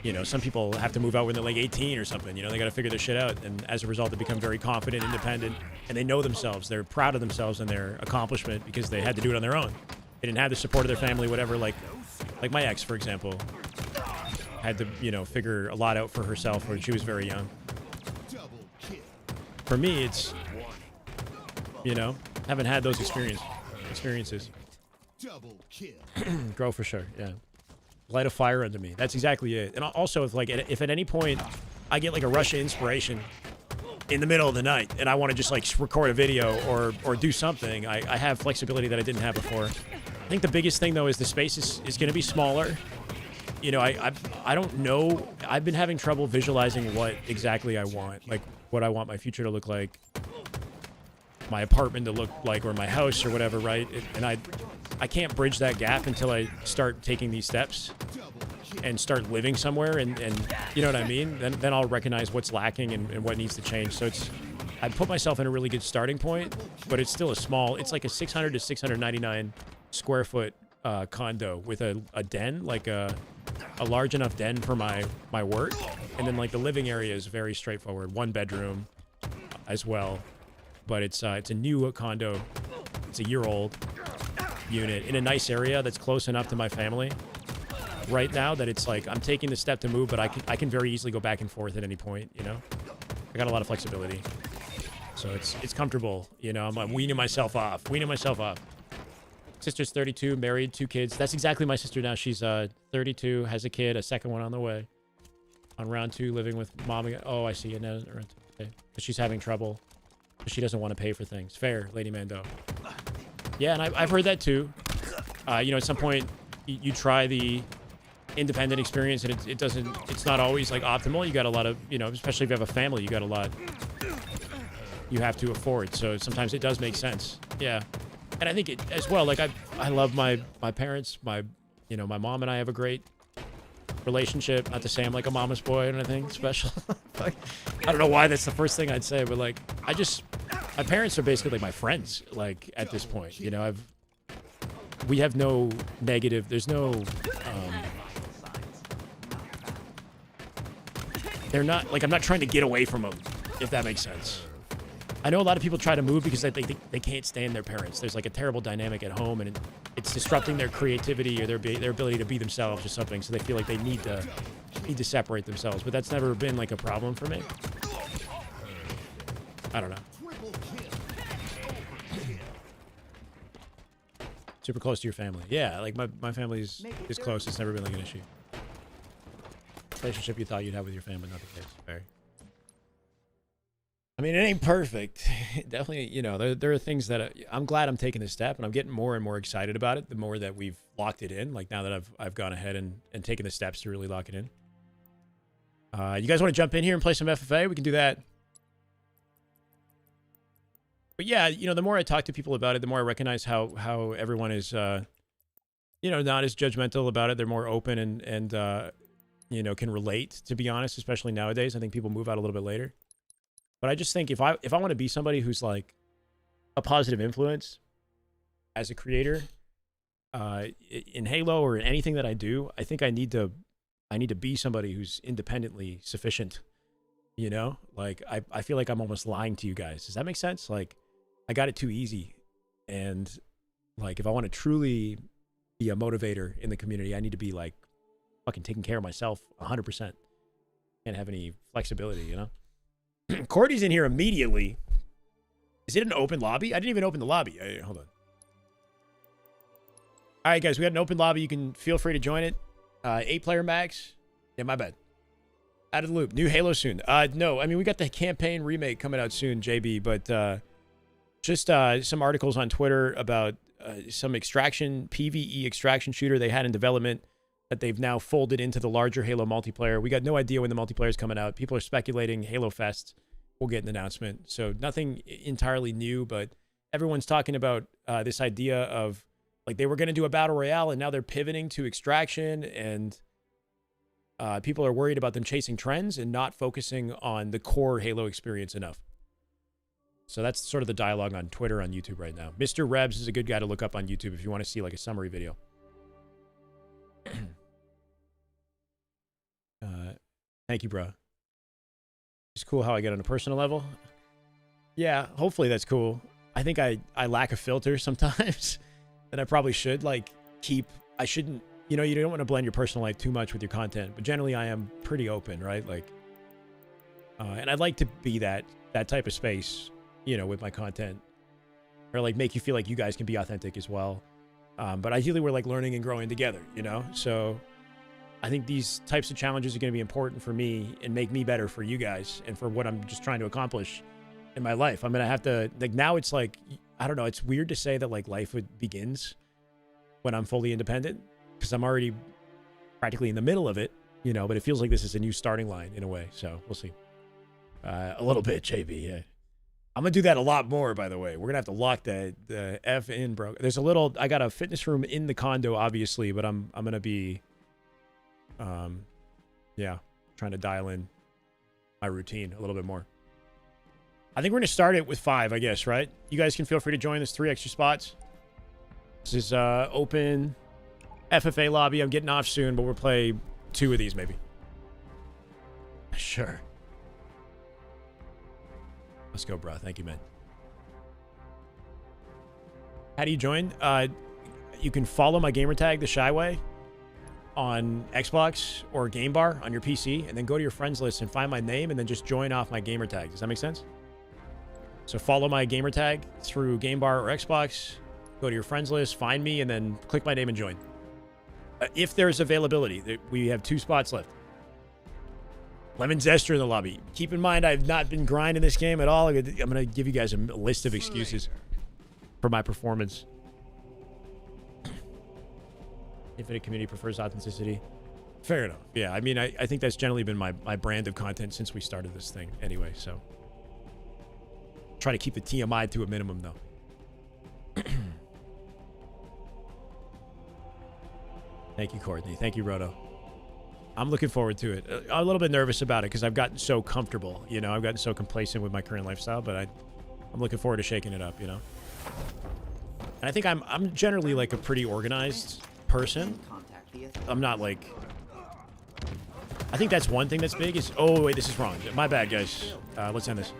[SPEAKER 1] you know, some people have to move out when they're like 18 or something. You know, they got to figure their shit out, and as a result, they become very confident, independent, and they know themselves. They're proud of themselves and their accomplishment because they had to do it on their own. They didn't have the support of their family, whatever. Like my ex, for example, had to, you know, figure a lot out for herself when she was very young. For me, it's, you know, haven't had those experiences. Grow for sure, yeah. Light a fire under me. That's exactly it. And also, if at any point I get like a rush of inspiration in the middle of the night and I want to just like record a video or do something, I have flexibility that I didn't have before. I think the biggest thing though is the space is going to be smaller. You know, I don't know. I've been having trouble visualizing what exactly I want, like what I want my future to look like, my apartment to look like, or my house or whatever, right? And I can't bridge that gap until I start taking these steps and start living somewhere, and you know what I mean? Then I'll recognize what's lacking and what needs to change. So I put myself in a really good starting point, but it's still it's like a 600 to 699 square foot condo with a den, like a large enough den for my work, and then like the living area is very straightforward, 1 bedroom as well, but it's a new condo. It's a year-old unit in a nice area that's close enough to my family right now that it's like I'm taking the step to move, but I can very easily go back and forth at any point. You know, I got a lot of flexibility, so it's comfortable. You know, I'm weaning myself off. Sister's 32, married, 2 kids. That's exactly my sister now. She's 32, has a kid, a second one on the way. On round 2, living with mom again. Oh, I see. And she's having trouble. She doesn't want to pay for things. Fair, Lady Mando. Yeah, and I've heard that too. You know, at some point, you try the independent experience, and it's not always like optimal. You got a lot of, you know, especially if you have a family, you got a lot you have to afford. So sometimes it does make sense. Yeah. And I think it as well, like I love my parents, my mom and I have a great relationship. Not to say I'm like a mama's boy or anything special. Like, I don't know why that's the first thing I'd say, but like my parents are basically like my friends, like at this point. You know, we have no negative, there's no they're not like, I'm not trying to get away from them, if that makes sense. I know a lot of people try to move because they think they can't stand their parents. There's like a terrible dynamic at home, and it's disrupting their creativity or their ability to be themselves or something. So they feel like they need to separate themselves. But that's never been like a problem for me. I don't know. Super close to your family. Yeah, like my family's is close. It's never been like an issue. Relationship you thought you'd have with your family, not the case. Very. I mean, it ain't perfect. Definitely, you know, there are things that I'm glad I'm taking this step, and I'm getting more and more excited about it the more that we've locked it in. Like now that I've gone ahead and taken the steps to really lock it in. You guys want to jump in here and play some FFA? We can do that. But yeah, you know, the more I talk to people about it, the more I recognize how everyone is, you know, not as judgmental about it. They're more open and you know, can relate, to be honest, especially nowadays. I think people move out a little bit later. But I just think if I want to be somebody who's like a positive influence as a creator in Halo or in anything that I do, I think I need to be somebody who's independently sufficient. You know, like I feel like I'm almost lying to you guys. Does that make sense? Like I got it too easy, and like if I want to truly be a motivator in the community, I need to be like fucking taking care of myself 100%. Can't have any flexibility, you know. Cordy's in here immediately. Is it an open lobby? I didn't even open the lobby. Hold on. All right, guys, we got an open lobby. You can feel free to join it. 8-player max. Yeah, my bad. Out of the loop. New Halo soon. No, I mean, we got the campaign remake coming out soon, JB, but just some articles on Twitter about some PvE extraction shooter they had in development that they've now folded into the larger Halo multiplayer. We got no idea when the multiplayer is coming out. People are speculating Halo Fest will get an announcement. So nothing entirely new, but everyone's talking about this idea of like they were going to do a battle royale and now they're pivoting to extraction, and people are worried about them chasing trends and not focusing on the core Halo experience enough. So that's sort of the dialogue on Twitter, on YouTube right now. Mr. Rebs is a good guy to look up on YouTube if you want to see like a summary video. Thank you, bro. It's cool how I get on a personal level. Yeah, hopefully that's cool. I think I lack a filter sometimes that I probably should like I shouldn't, you know, you don't want to blend your personal life too much with your content, but generally I am pretty open, right? Like, and I'd like to be that type of space, you know, with my content, or like make you feel like you guys can be authentic as well. But ideally we're like learning and growing together, you know? So I think these types of challenges are going to be important for me and make me better for you guys and for what I'm just trying to accomplish in my life. I'm going to have to, like, now it's like, I don't know, it's weird to say that like life begins when I'm fully independent because I'm already practically in the middle of it, you know, but it feels like this is a new starting line in a way. So we'll see. A little bit, JB. Yeah. I'm going to do that a lot more, by the way. We're going to have to lock the F in, bro. There's I got a fitness room in the condo, obviously, but I'm going to be, yeah, trying to dial in my routine a little bit more. I think we're going to start it with 5, I guess, right? You guys can feel free to join. There's 3 extra spots. This is open FFA lobby. I'm getting off soon, but we'll play 2 of these maybe. Sure. Let's go, bro. Thank you, man. How do you join? You can follow my gamertag, the Shyway, on Xbox or Game Bar on your PC, and then go to your friends list and find my name, and then just join off my gamertag. Does that make sense? So follow my gamertag through Game Bar or Xbox, Go to your friends list, find me, and then click my name and join. If there's availability, we have 2 spots left. Lemon Zester in the lobby. Keep in mind, I've not been grinding this game at all. I'm going to give you guys a list of excuses for my performance. Infinite community prefers authenticity. Fair enough. Yeah, I mean, I think that's generally been my brand of content since we started this thing anyway, so. Try to keep the TMI to a minimum, though. Thank you, Courtney. Thank you, Roto. I'm looking forward to it. I'm a little bit nervous about it because I've gotten so comfortable, you know. I've gotten so complacent with my current lifestyle, but I'm looking forward to shaking it up, you know. And I think I'm generally like a pretty organized person. I'm not like... I think that's one thing that's big is... Oh, wait, this is wrong. My bad, guys. Let's end this.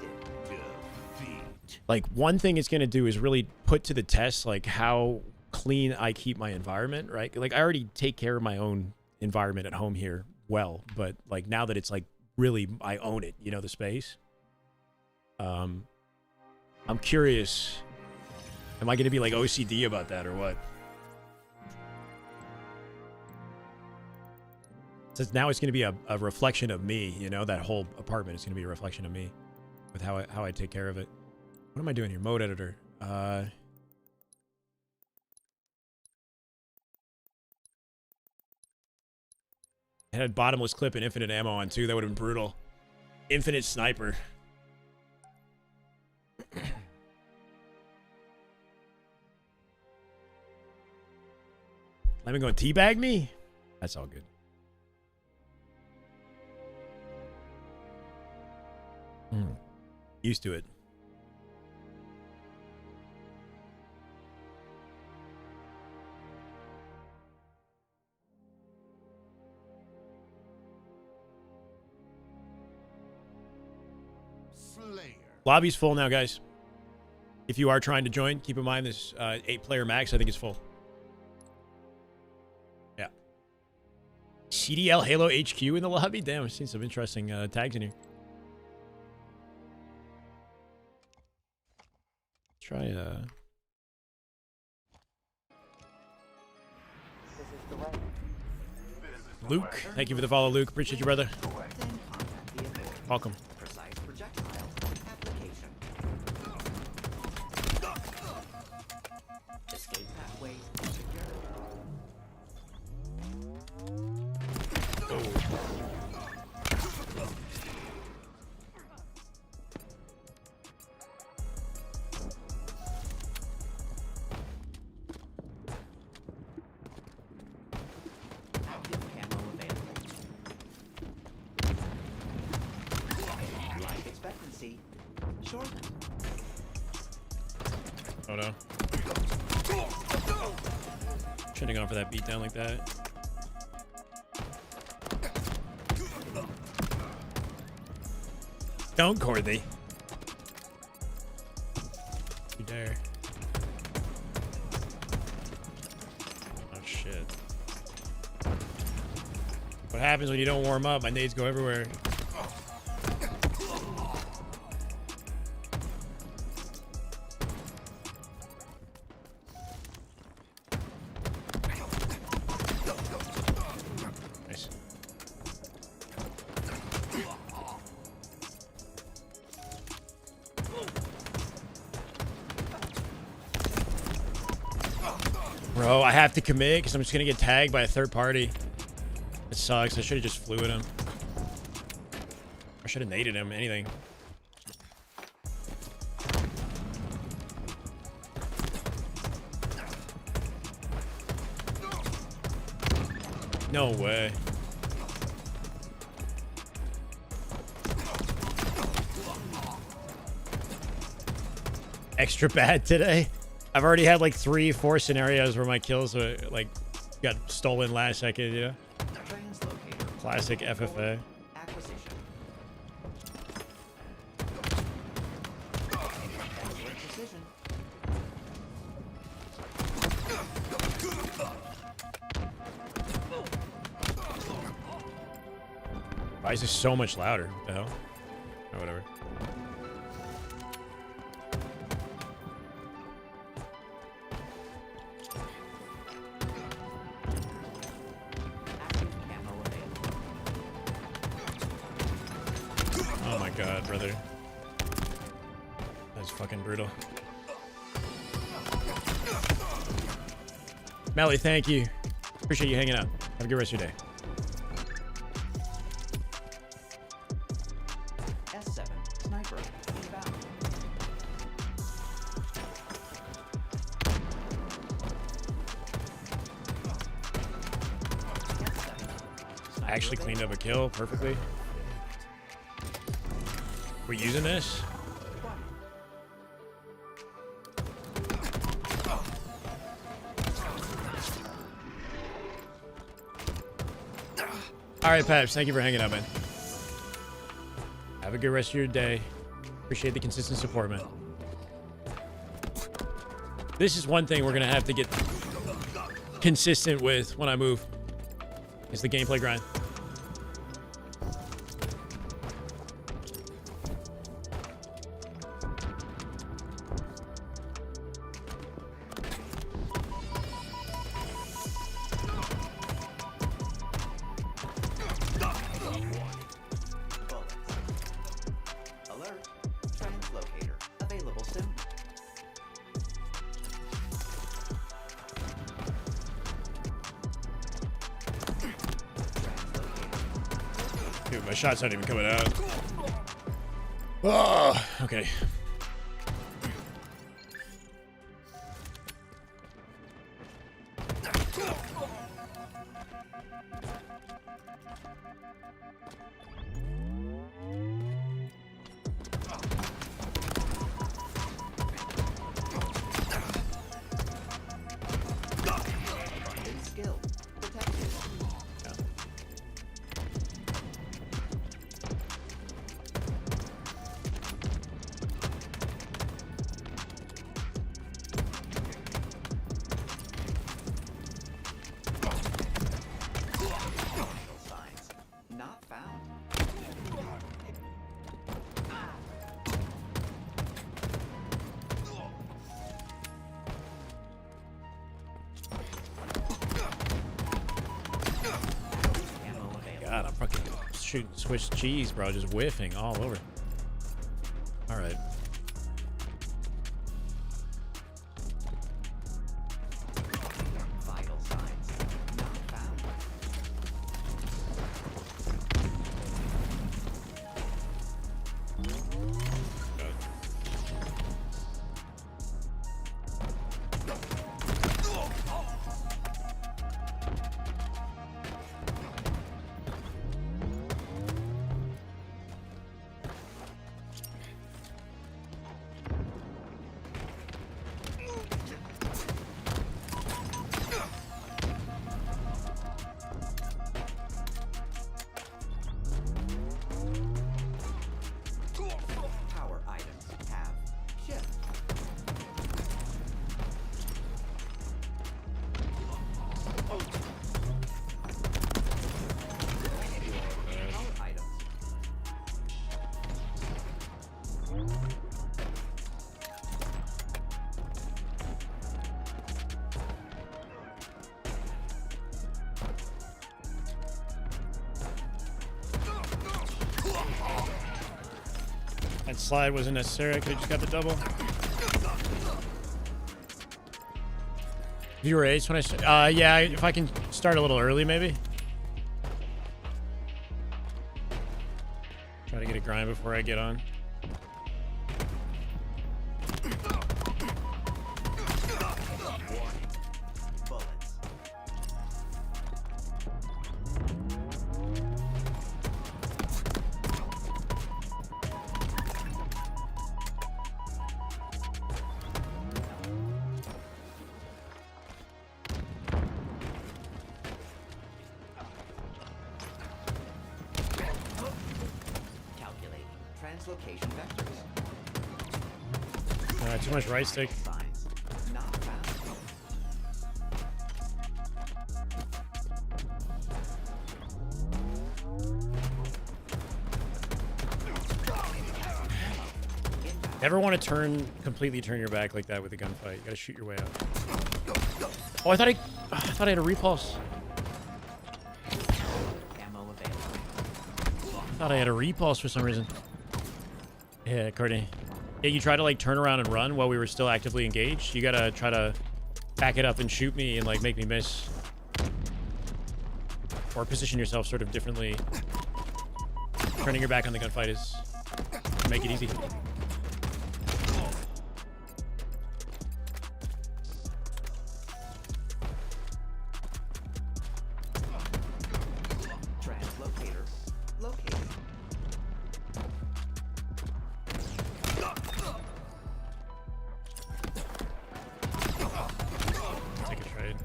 [SPEAKER 1] Like, one thing it's going to do is really put to the test, like, how clean I keep my environment, right? Like, I already take care of my own environment at home here well, but, like, now that it's, like, really, I own it, you know, the space. I'm curious. Am I going to be, like, OCD about that or what? Since now it's going to be a reflection of me, you know, that whole apartment is going to be a reflection of me with how I take care of it. What am I doing here? Mode editor. It had bottomless clip and infinite ammo on too. That would have been brutal. Infinite sniper. Lemon going teabag me? That's all good. Used to it. Lobby's full now, guys. If you are trying to join, keep in mind this 8-player max, I think, is full. Yeah. CDL Halo HQ in the lobby? Damn, I've seen some interesting tags in here. Try Luke, thank you for the follow, Luke. Appreciate you, brother. Welcome.
[SPEAKER 8] Escape pathway active camo available. Life expectancy shortened.
[SPEAKER 1] Oh no. Shouldn't have gone for that beatdown like that. Don't, Courtney. You dare. Oh shit. What happens when you don't warm up? My nades go everywhere. Bro, I have to commit because I'm just going to get tagged by a third party. It sucks. I should have just flew at him. I should have naded him. Anything. No way. Extra bad today. I've already had like 3-4 scenarios where my kills were like got stolen last second, you know? Classic FFA.
[SPEAKER 8] Acquisition. Precision.
[SPEAKER 1] Why is this so much louder? What the hell? Oh, whatever. Oh my god, brother. That's fucking brutal. Melly, thank you. Appreciate you hanging out. Have a good rest of your day.
[SPEAKER 8] S7 sniper inbound.
[SPEAKER 1] I actually cleaned up a kill perfectly. We're using this? All right, Paps, thank you for hanging out, man. Have a good rest of your day. Appreciate the consistent support, man. This is one thing we're going to have to get consistent with when I move. Is the gameplay grind.
[SPEAKER 8] Alert. Translocator available soon.
[SPEAKER 1] Dude, my shot's not even coming out. Oh, okay.
[SPEAKER 8] Skill detected. Signs not found. Ammo available.
[SPEAKER 1] God, I'm fucking shooting Swiss cheese, bro. Just whiffing all over. All right.
[SPEAKER 8] Vital signs not found. Power items have shift. Power items.
[SPEAKER 1] That slide wasn't necessary. I could have just got the double. Viewer ace when I start. Yeah, if I can start a little early, maybe. Try to get a grind before I get on.
[SPEAKER 8] Bullets. Calculating translocation vectors.
[SPEAKER 1] Too much right stick.
[SPEAKER 8] Signs not found.
[SPEAKER 1] Never want to completely turn your back like that with a gunfight. You gotta shoot your way out. Oh, I thought I had a repulse.
[SPEAKER 8] Ammo available.
[SPEAKER 1] I thought I had a repulse for some reason. Yeah, Courtney. Yeah, you try to like turn around and run while we were still actively engaged. You gotta try to back it up and shoot me and like make me miss. Or position yourself sort of differently. Turning your back on the gunfight is make it easy.
[SPEAKER 8] Translocator located.
[SPEAKER 1] Take a trade.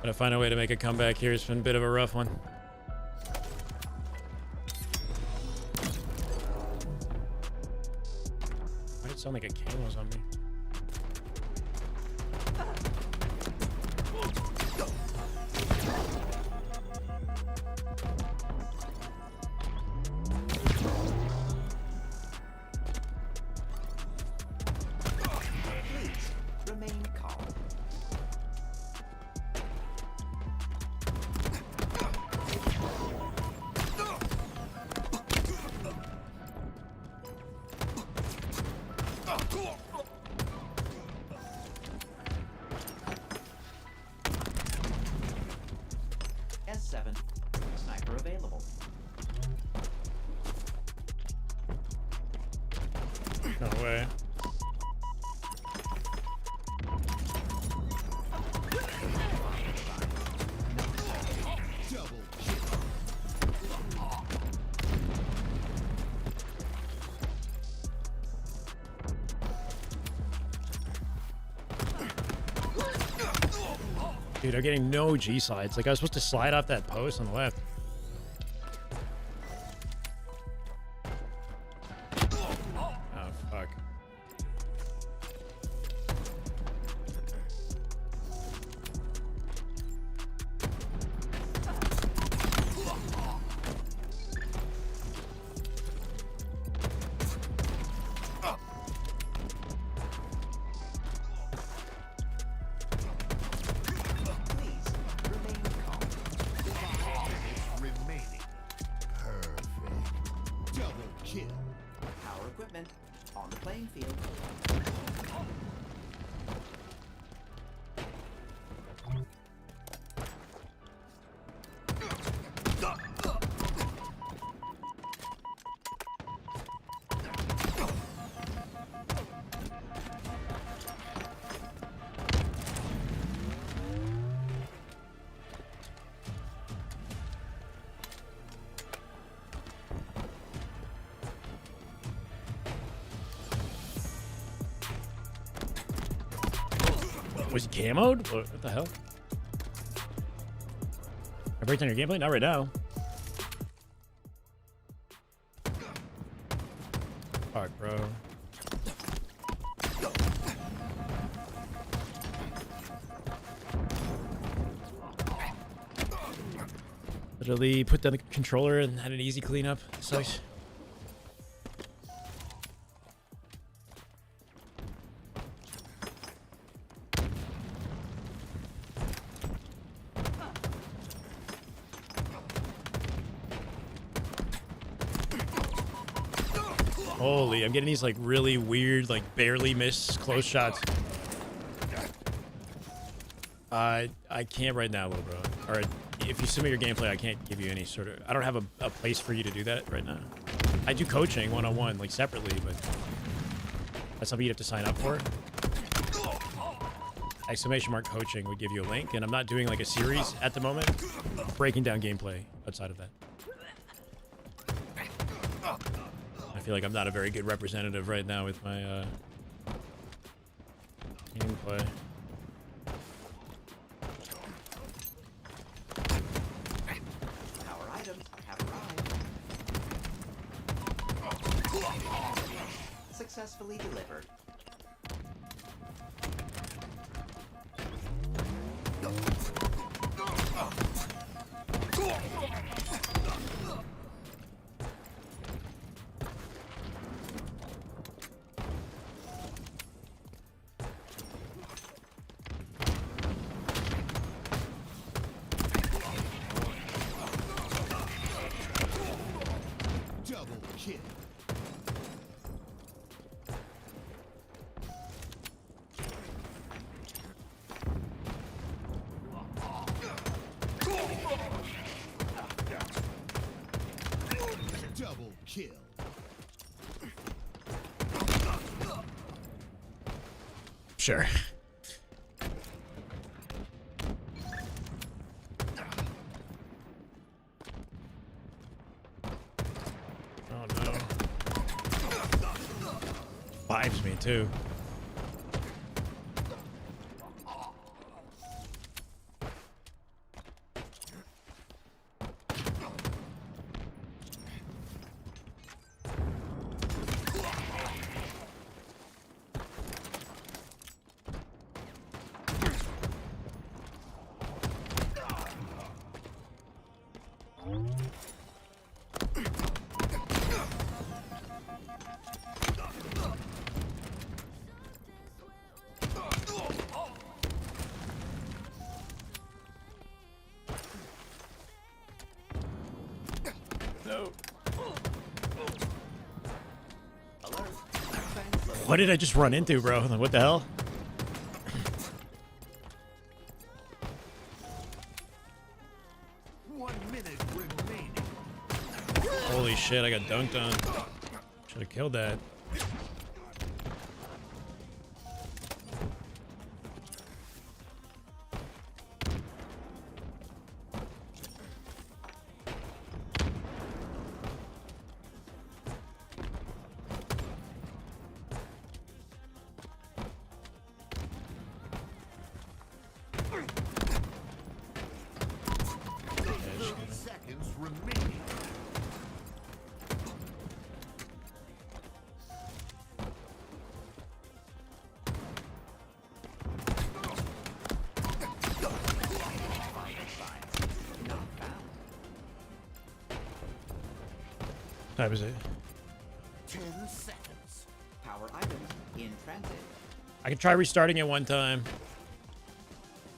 [SPEAKER 1] Gotta find a way to make a comeback here. It's been a bit of a rough one. Why did it sound like a cane was on me?
[SPEAKER 8] Please remain calm. S7 sniper available.
[SPEAKER 1] No way. Dude, I'm getting no G slides. Like I was supposed to slide off that post on the left. Oh fuck.
[SPEAKER 8] Please remain calm.
[SPEAKER 2] Remaining. Perfect. Double kill.
[SPEAKER 8] Power equipment on the playing field.
[SPEAKER 1] Was he camoed? What the hell? I break down your gameplay? Not right now. Fuck, bro. Literally put down the controller and had an easy cleanup. Sucks. Holy, I'm getting these like really weird, like barely miss close shots. I can't right now, little bro. Or if you submit your gameplay, I can't give you any sort of. I don't have a place for you to do that right now. I do coaching one-on-one, like separately, but that's something you'd have to sign up for. ! Coaching would give you a link, and I'm not doing like a series at the moment, breaking down gameplay outside of that. I feel like I'm not a very good representative right now with my gameplay.
[SPEAKER 8] Power items have arrived. Successfully delivered.
[SPEAKER 2] Double kill.
[SPEAKER 1] Sure. Oh no. Vibes me too. What did I just run into, bro? What the hell? Holy shit, I got dunked on. Should have killed that. That was it.
[SPEAKER 8] 10 seconds. Power items in transit.
[SPEAKER 1] I can try restarting it one time.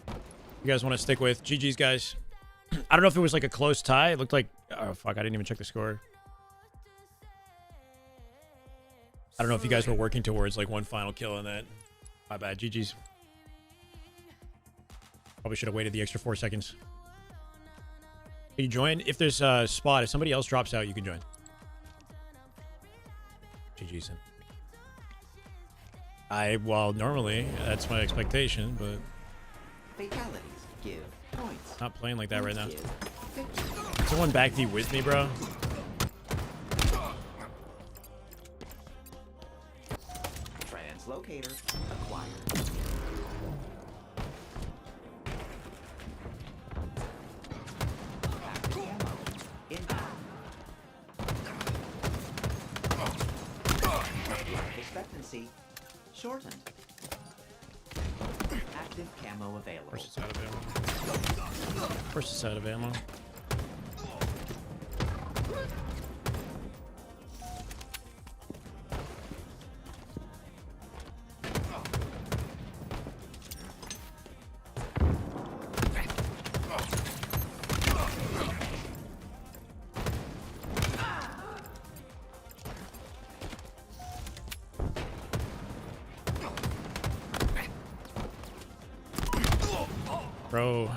[SPEAKER 1] You guys want to stick with GG's, guys? I don't know if it was like a close tie. It looked like... Oh, fuck. I didn't even check the score. I don't know if you guys were working towards like one final kill on that. My bad. GG's. Probably should have waited the extra 4 seconds. Can you join? If there's a spot, if somebody else drops out, you can join. GG's. Well, normally, that's my expectation, but...
[SPEAKER 8] Fatalities give points.
[SPEAKER 1] Not playing like that right now.
[SPEAKER 8] Give victory.
[SPEAKER 1] Someone back D with me, bro.
[SPEAKER 8] Translocator acquired. Active ammo inbound. Expectancy shortened. Active camo available.
[SPEAKER 1] Of course it's out of ammo. Of course it's out of ammo. Bro.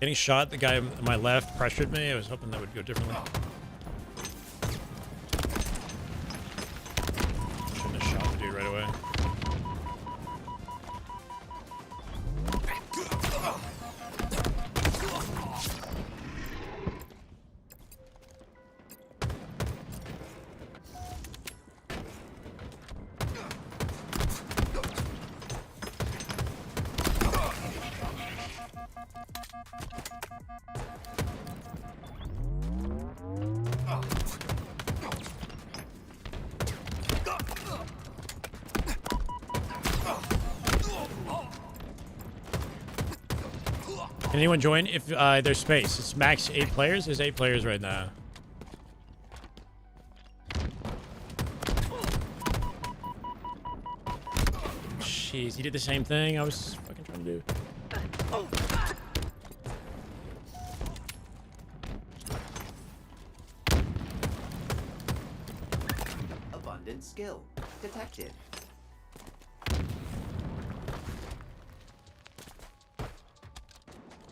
[SPEAKER 1] Getting shot, the guy on my left pressured me. I was hoping that would go differently. Shouldn't have shot the dude right away. Can anyone join if there's space? It's max 8 players. There's 8 players right now. Jeez, he did the same thing I was fucking trying to do.
[SPEAKER 8] Abundant skill detected.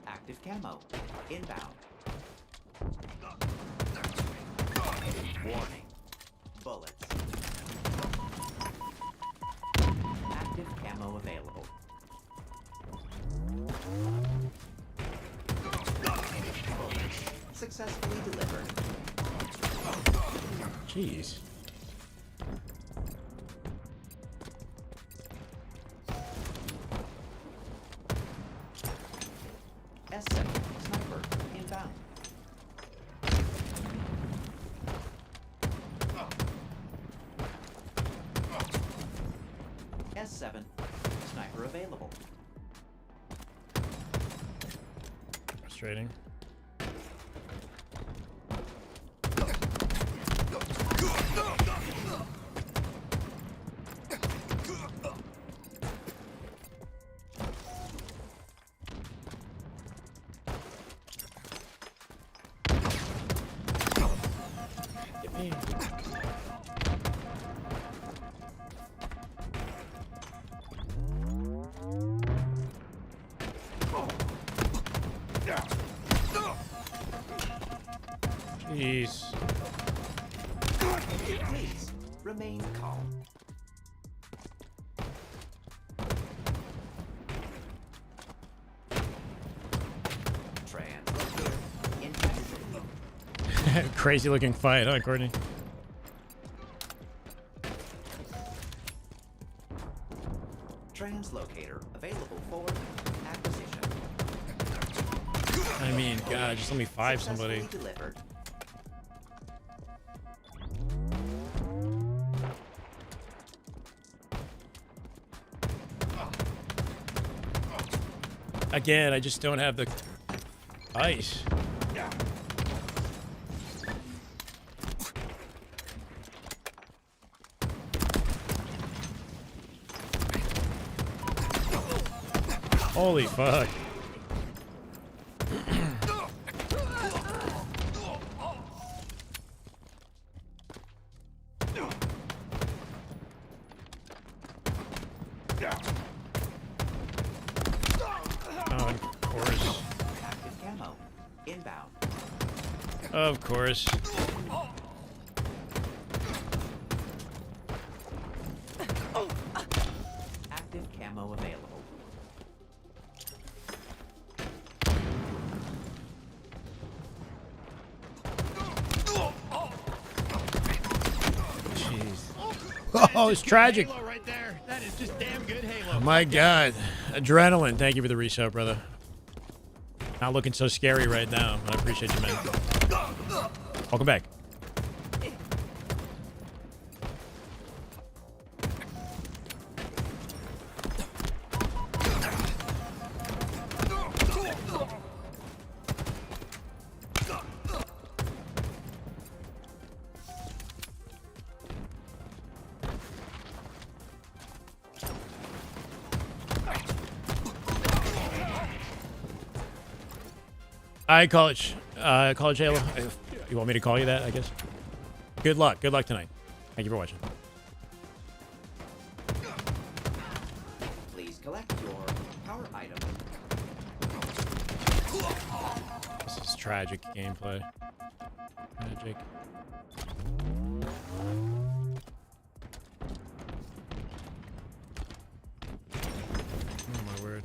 [SPEAKER 8] Active camo inbound. Warning. Bullets. successfully delivered.
[SPEAKER 1] Jeez.
[SPEAKER 8] S7 sniper inbound. S7 sniper available.
[SPEAKER 1] Frustrating. Get me. Jeez.
[SPEAKER 8] Please remain calm. Translocator in transit.
[SPEAKER 1] Crazy looking fight, huh, Courtney?
[SPEAKER 8] Translocator available for acquisition.
[SPEAKER 1] I mean, God, just let me five somebody.
[SPEAKER 8] Successfully delivered.
[SPEAKER 1] Again, I just don't have the ice. Holy fuck. Oh, of course.
[SPEAKER 8] Active camo inbound.
[SPEAKER 1] Of course.
[SPEAKER 8] Active camo available.
[SPEAKER 1] Jeez. Oh, it's tragic.
[SPEAKER 2] Halo right there. That is just damn good Halo.
[SPEAKER 1] My God. Adrenaline. Thank you for the resub, brother. Not looking so scary right now. I appreciate you, man. Welcome back. Hi, College Halo. You want me to call you that, I guess? Good luck. Good luck tonight. Thank you for watching.
[SPEAKER 8] Please collect your power item.
[SPEAKER 1] This is tragic gameplay. Tragic. Oh, my word.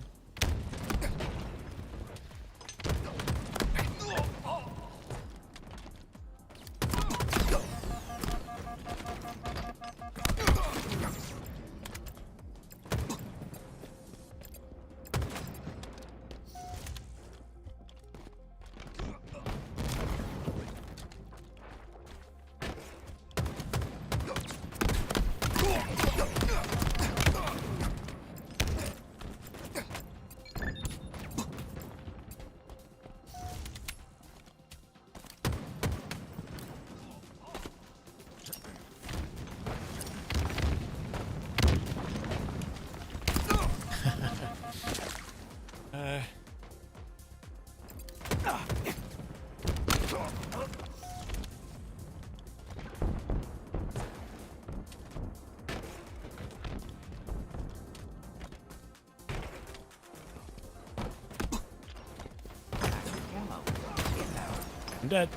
[SPEAKER 1] I'm dead.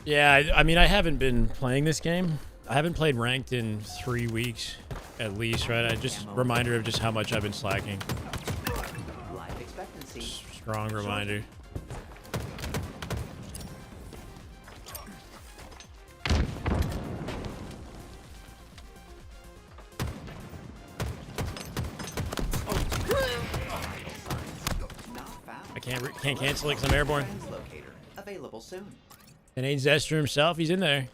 [SPEAKER 1] Yeah, I mean, I haven't been playing this game. I haven't played ranked in 3 weeks, at least, right? I just reminder of just how much I've been slacking.
[SPEAKER 8] Life expectancy.
[SPEAKER 1] Strong reminder. Can't cancel it because I'm airborne.
[SPEAKER 8] Translocator available soon.
[SPEAKER 1] And ain't Zester himself. He's in there.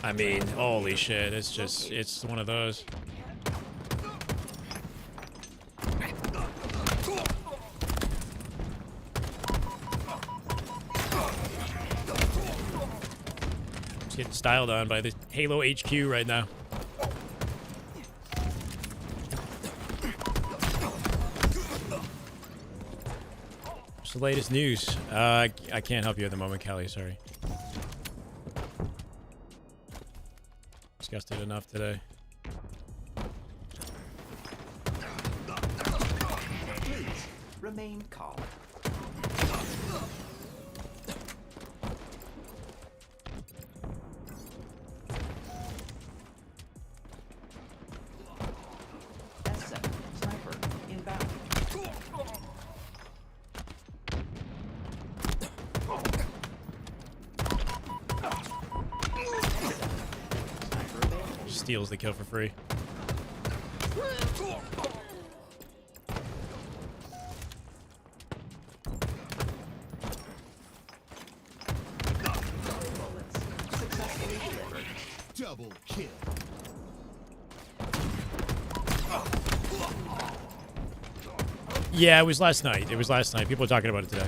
[SPEAKER 1] I mean, holy shit. It's one of those. Just getting styled on by the Halo HQ right now. What's the latest news? I can't help you at the moment, Kelly. Sorry. Discussed it enough today.
[SPEAKER 8] Please remain calm. S7 sniper inbound.
[SPEAKER 1] Steals the kill for free.
[SPEAKER 8] Successfully delivered.
[SPEAKER 2] Double kill.
[SPEAKER 1] Yeah, it was last night. It was last night. People are talking about it today.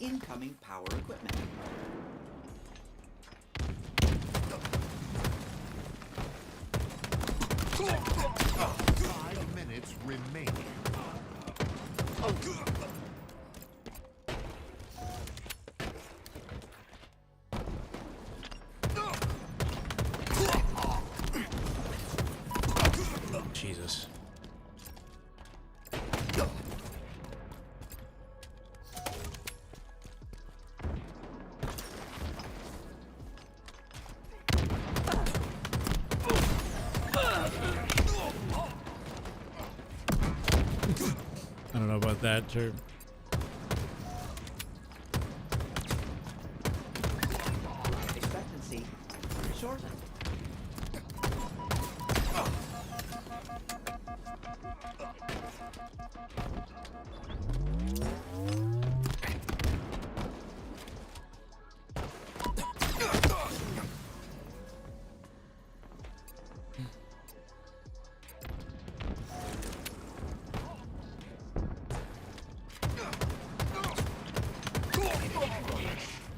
[SPEAKER 8] Incoming power equipment.
[SPEAKER 2] Five minutes remaining.
[SPEAKER 1] Jesus. I don't know about that term.
[SPEAKER 8] Expectancy shortened.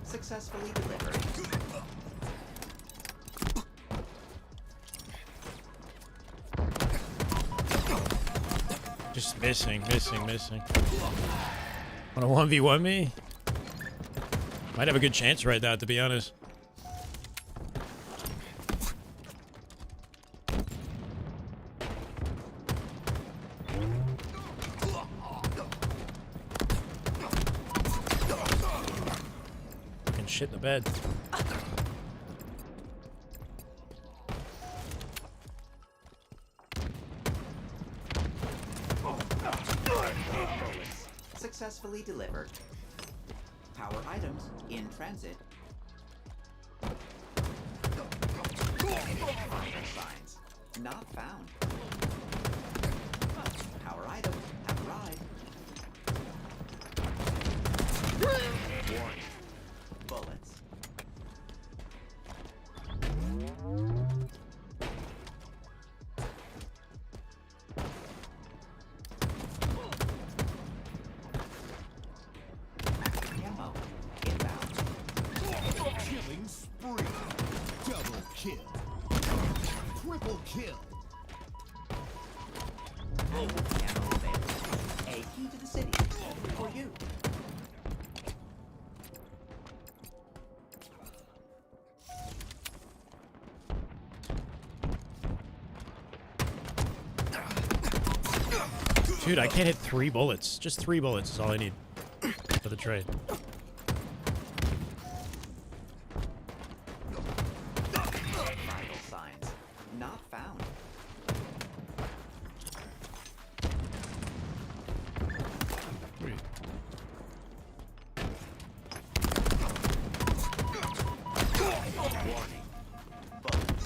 [SPEAKER 8] Successfully delivered.
[SPEAKER 1] Just missing. Want to 1v1 me? Might have a good chance right now, to be honest. Fucking shit in the bed.
[SPEAKER 8] Successfully delivered. Power items in transit. Vital signs not found. Power items have arrived. Warning. Bullets. Ammo inbound.
[SPEAKER 2] Killing spree. Double kill. Triple kill.
[SPEAKER 8] Ammo available. A key to the city for you.
[SPEAKER 1] Dude, I can't hit 3 bullets. Just 3 bullets is all I need. for the trade.
[SPEAKER 8] Vital signs not found.
[SPEAKER 1] Sweet.
[SPEAKER 8] Warning. Bugs.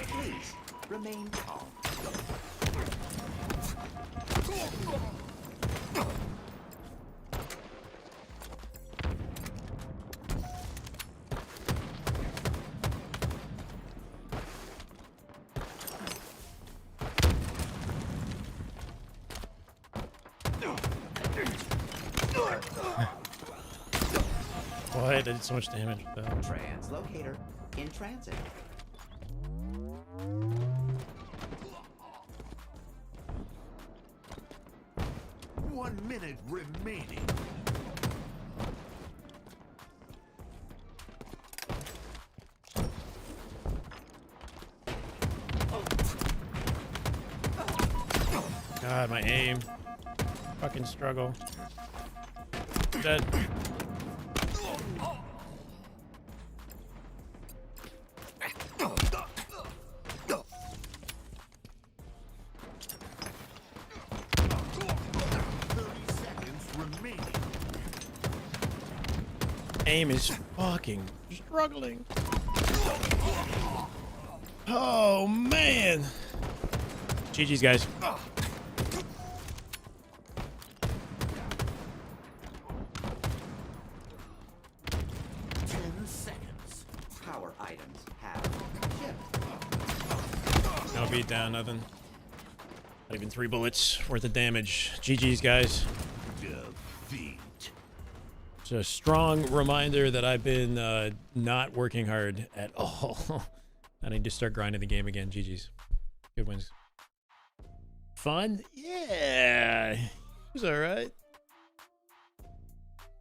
[SPEAKER 8] Please remain calm.
[SPEAKER 1] Boy, I did so much damage.
[SPEAKER 8] Translocator in transit.
[SPEAKER 2] One minute remaining.
[SPEAKER 1] God, my aim. Fucking struggle. Dead. Aim is fucking struggling. Oh man. GG's guys.
[SPEAKER 8] 10 seconds. Power items have shipped.
[SPEAKER 1] No beat down, nothing. Not even 3 bullets worth of damage. GG's guys.
[SPEAKER 2] Defeat.
[SPEAKER 1] It's a strong reminder that I've been not working hard at all. I need to start grinding the game again. GG's. Good wins. Fun? Yeah. It was alright.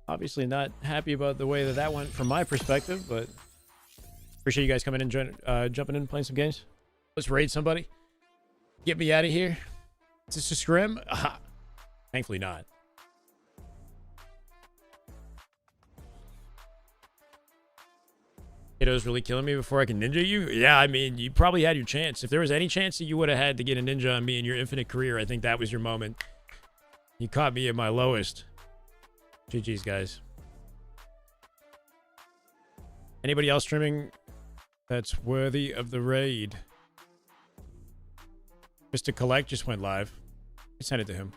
[SPEAKER 1] Obviously not happy about the way that went from my perspective, but appreciate you guys coming in, jumping in, playing some games. Let's raid somebody. Get me out of here. Is this a scrim? Aha. Thankfully not. Kiddo's really killing me before I can ninja you? Yeah, I mean, you probably had your chance. If there was any chance that you would have had to get a ninja on me in your infinite career, I think that was your moment. You caught me at my lowest. GG's, guys. Anybody else streaming that's worthy of the raid? Mr. Collect just went live. I sent it to him.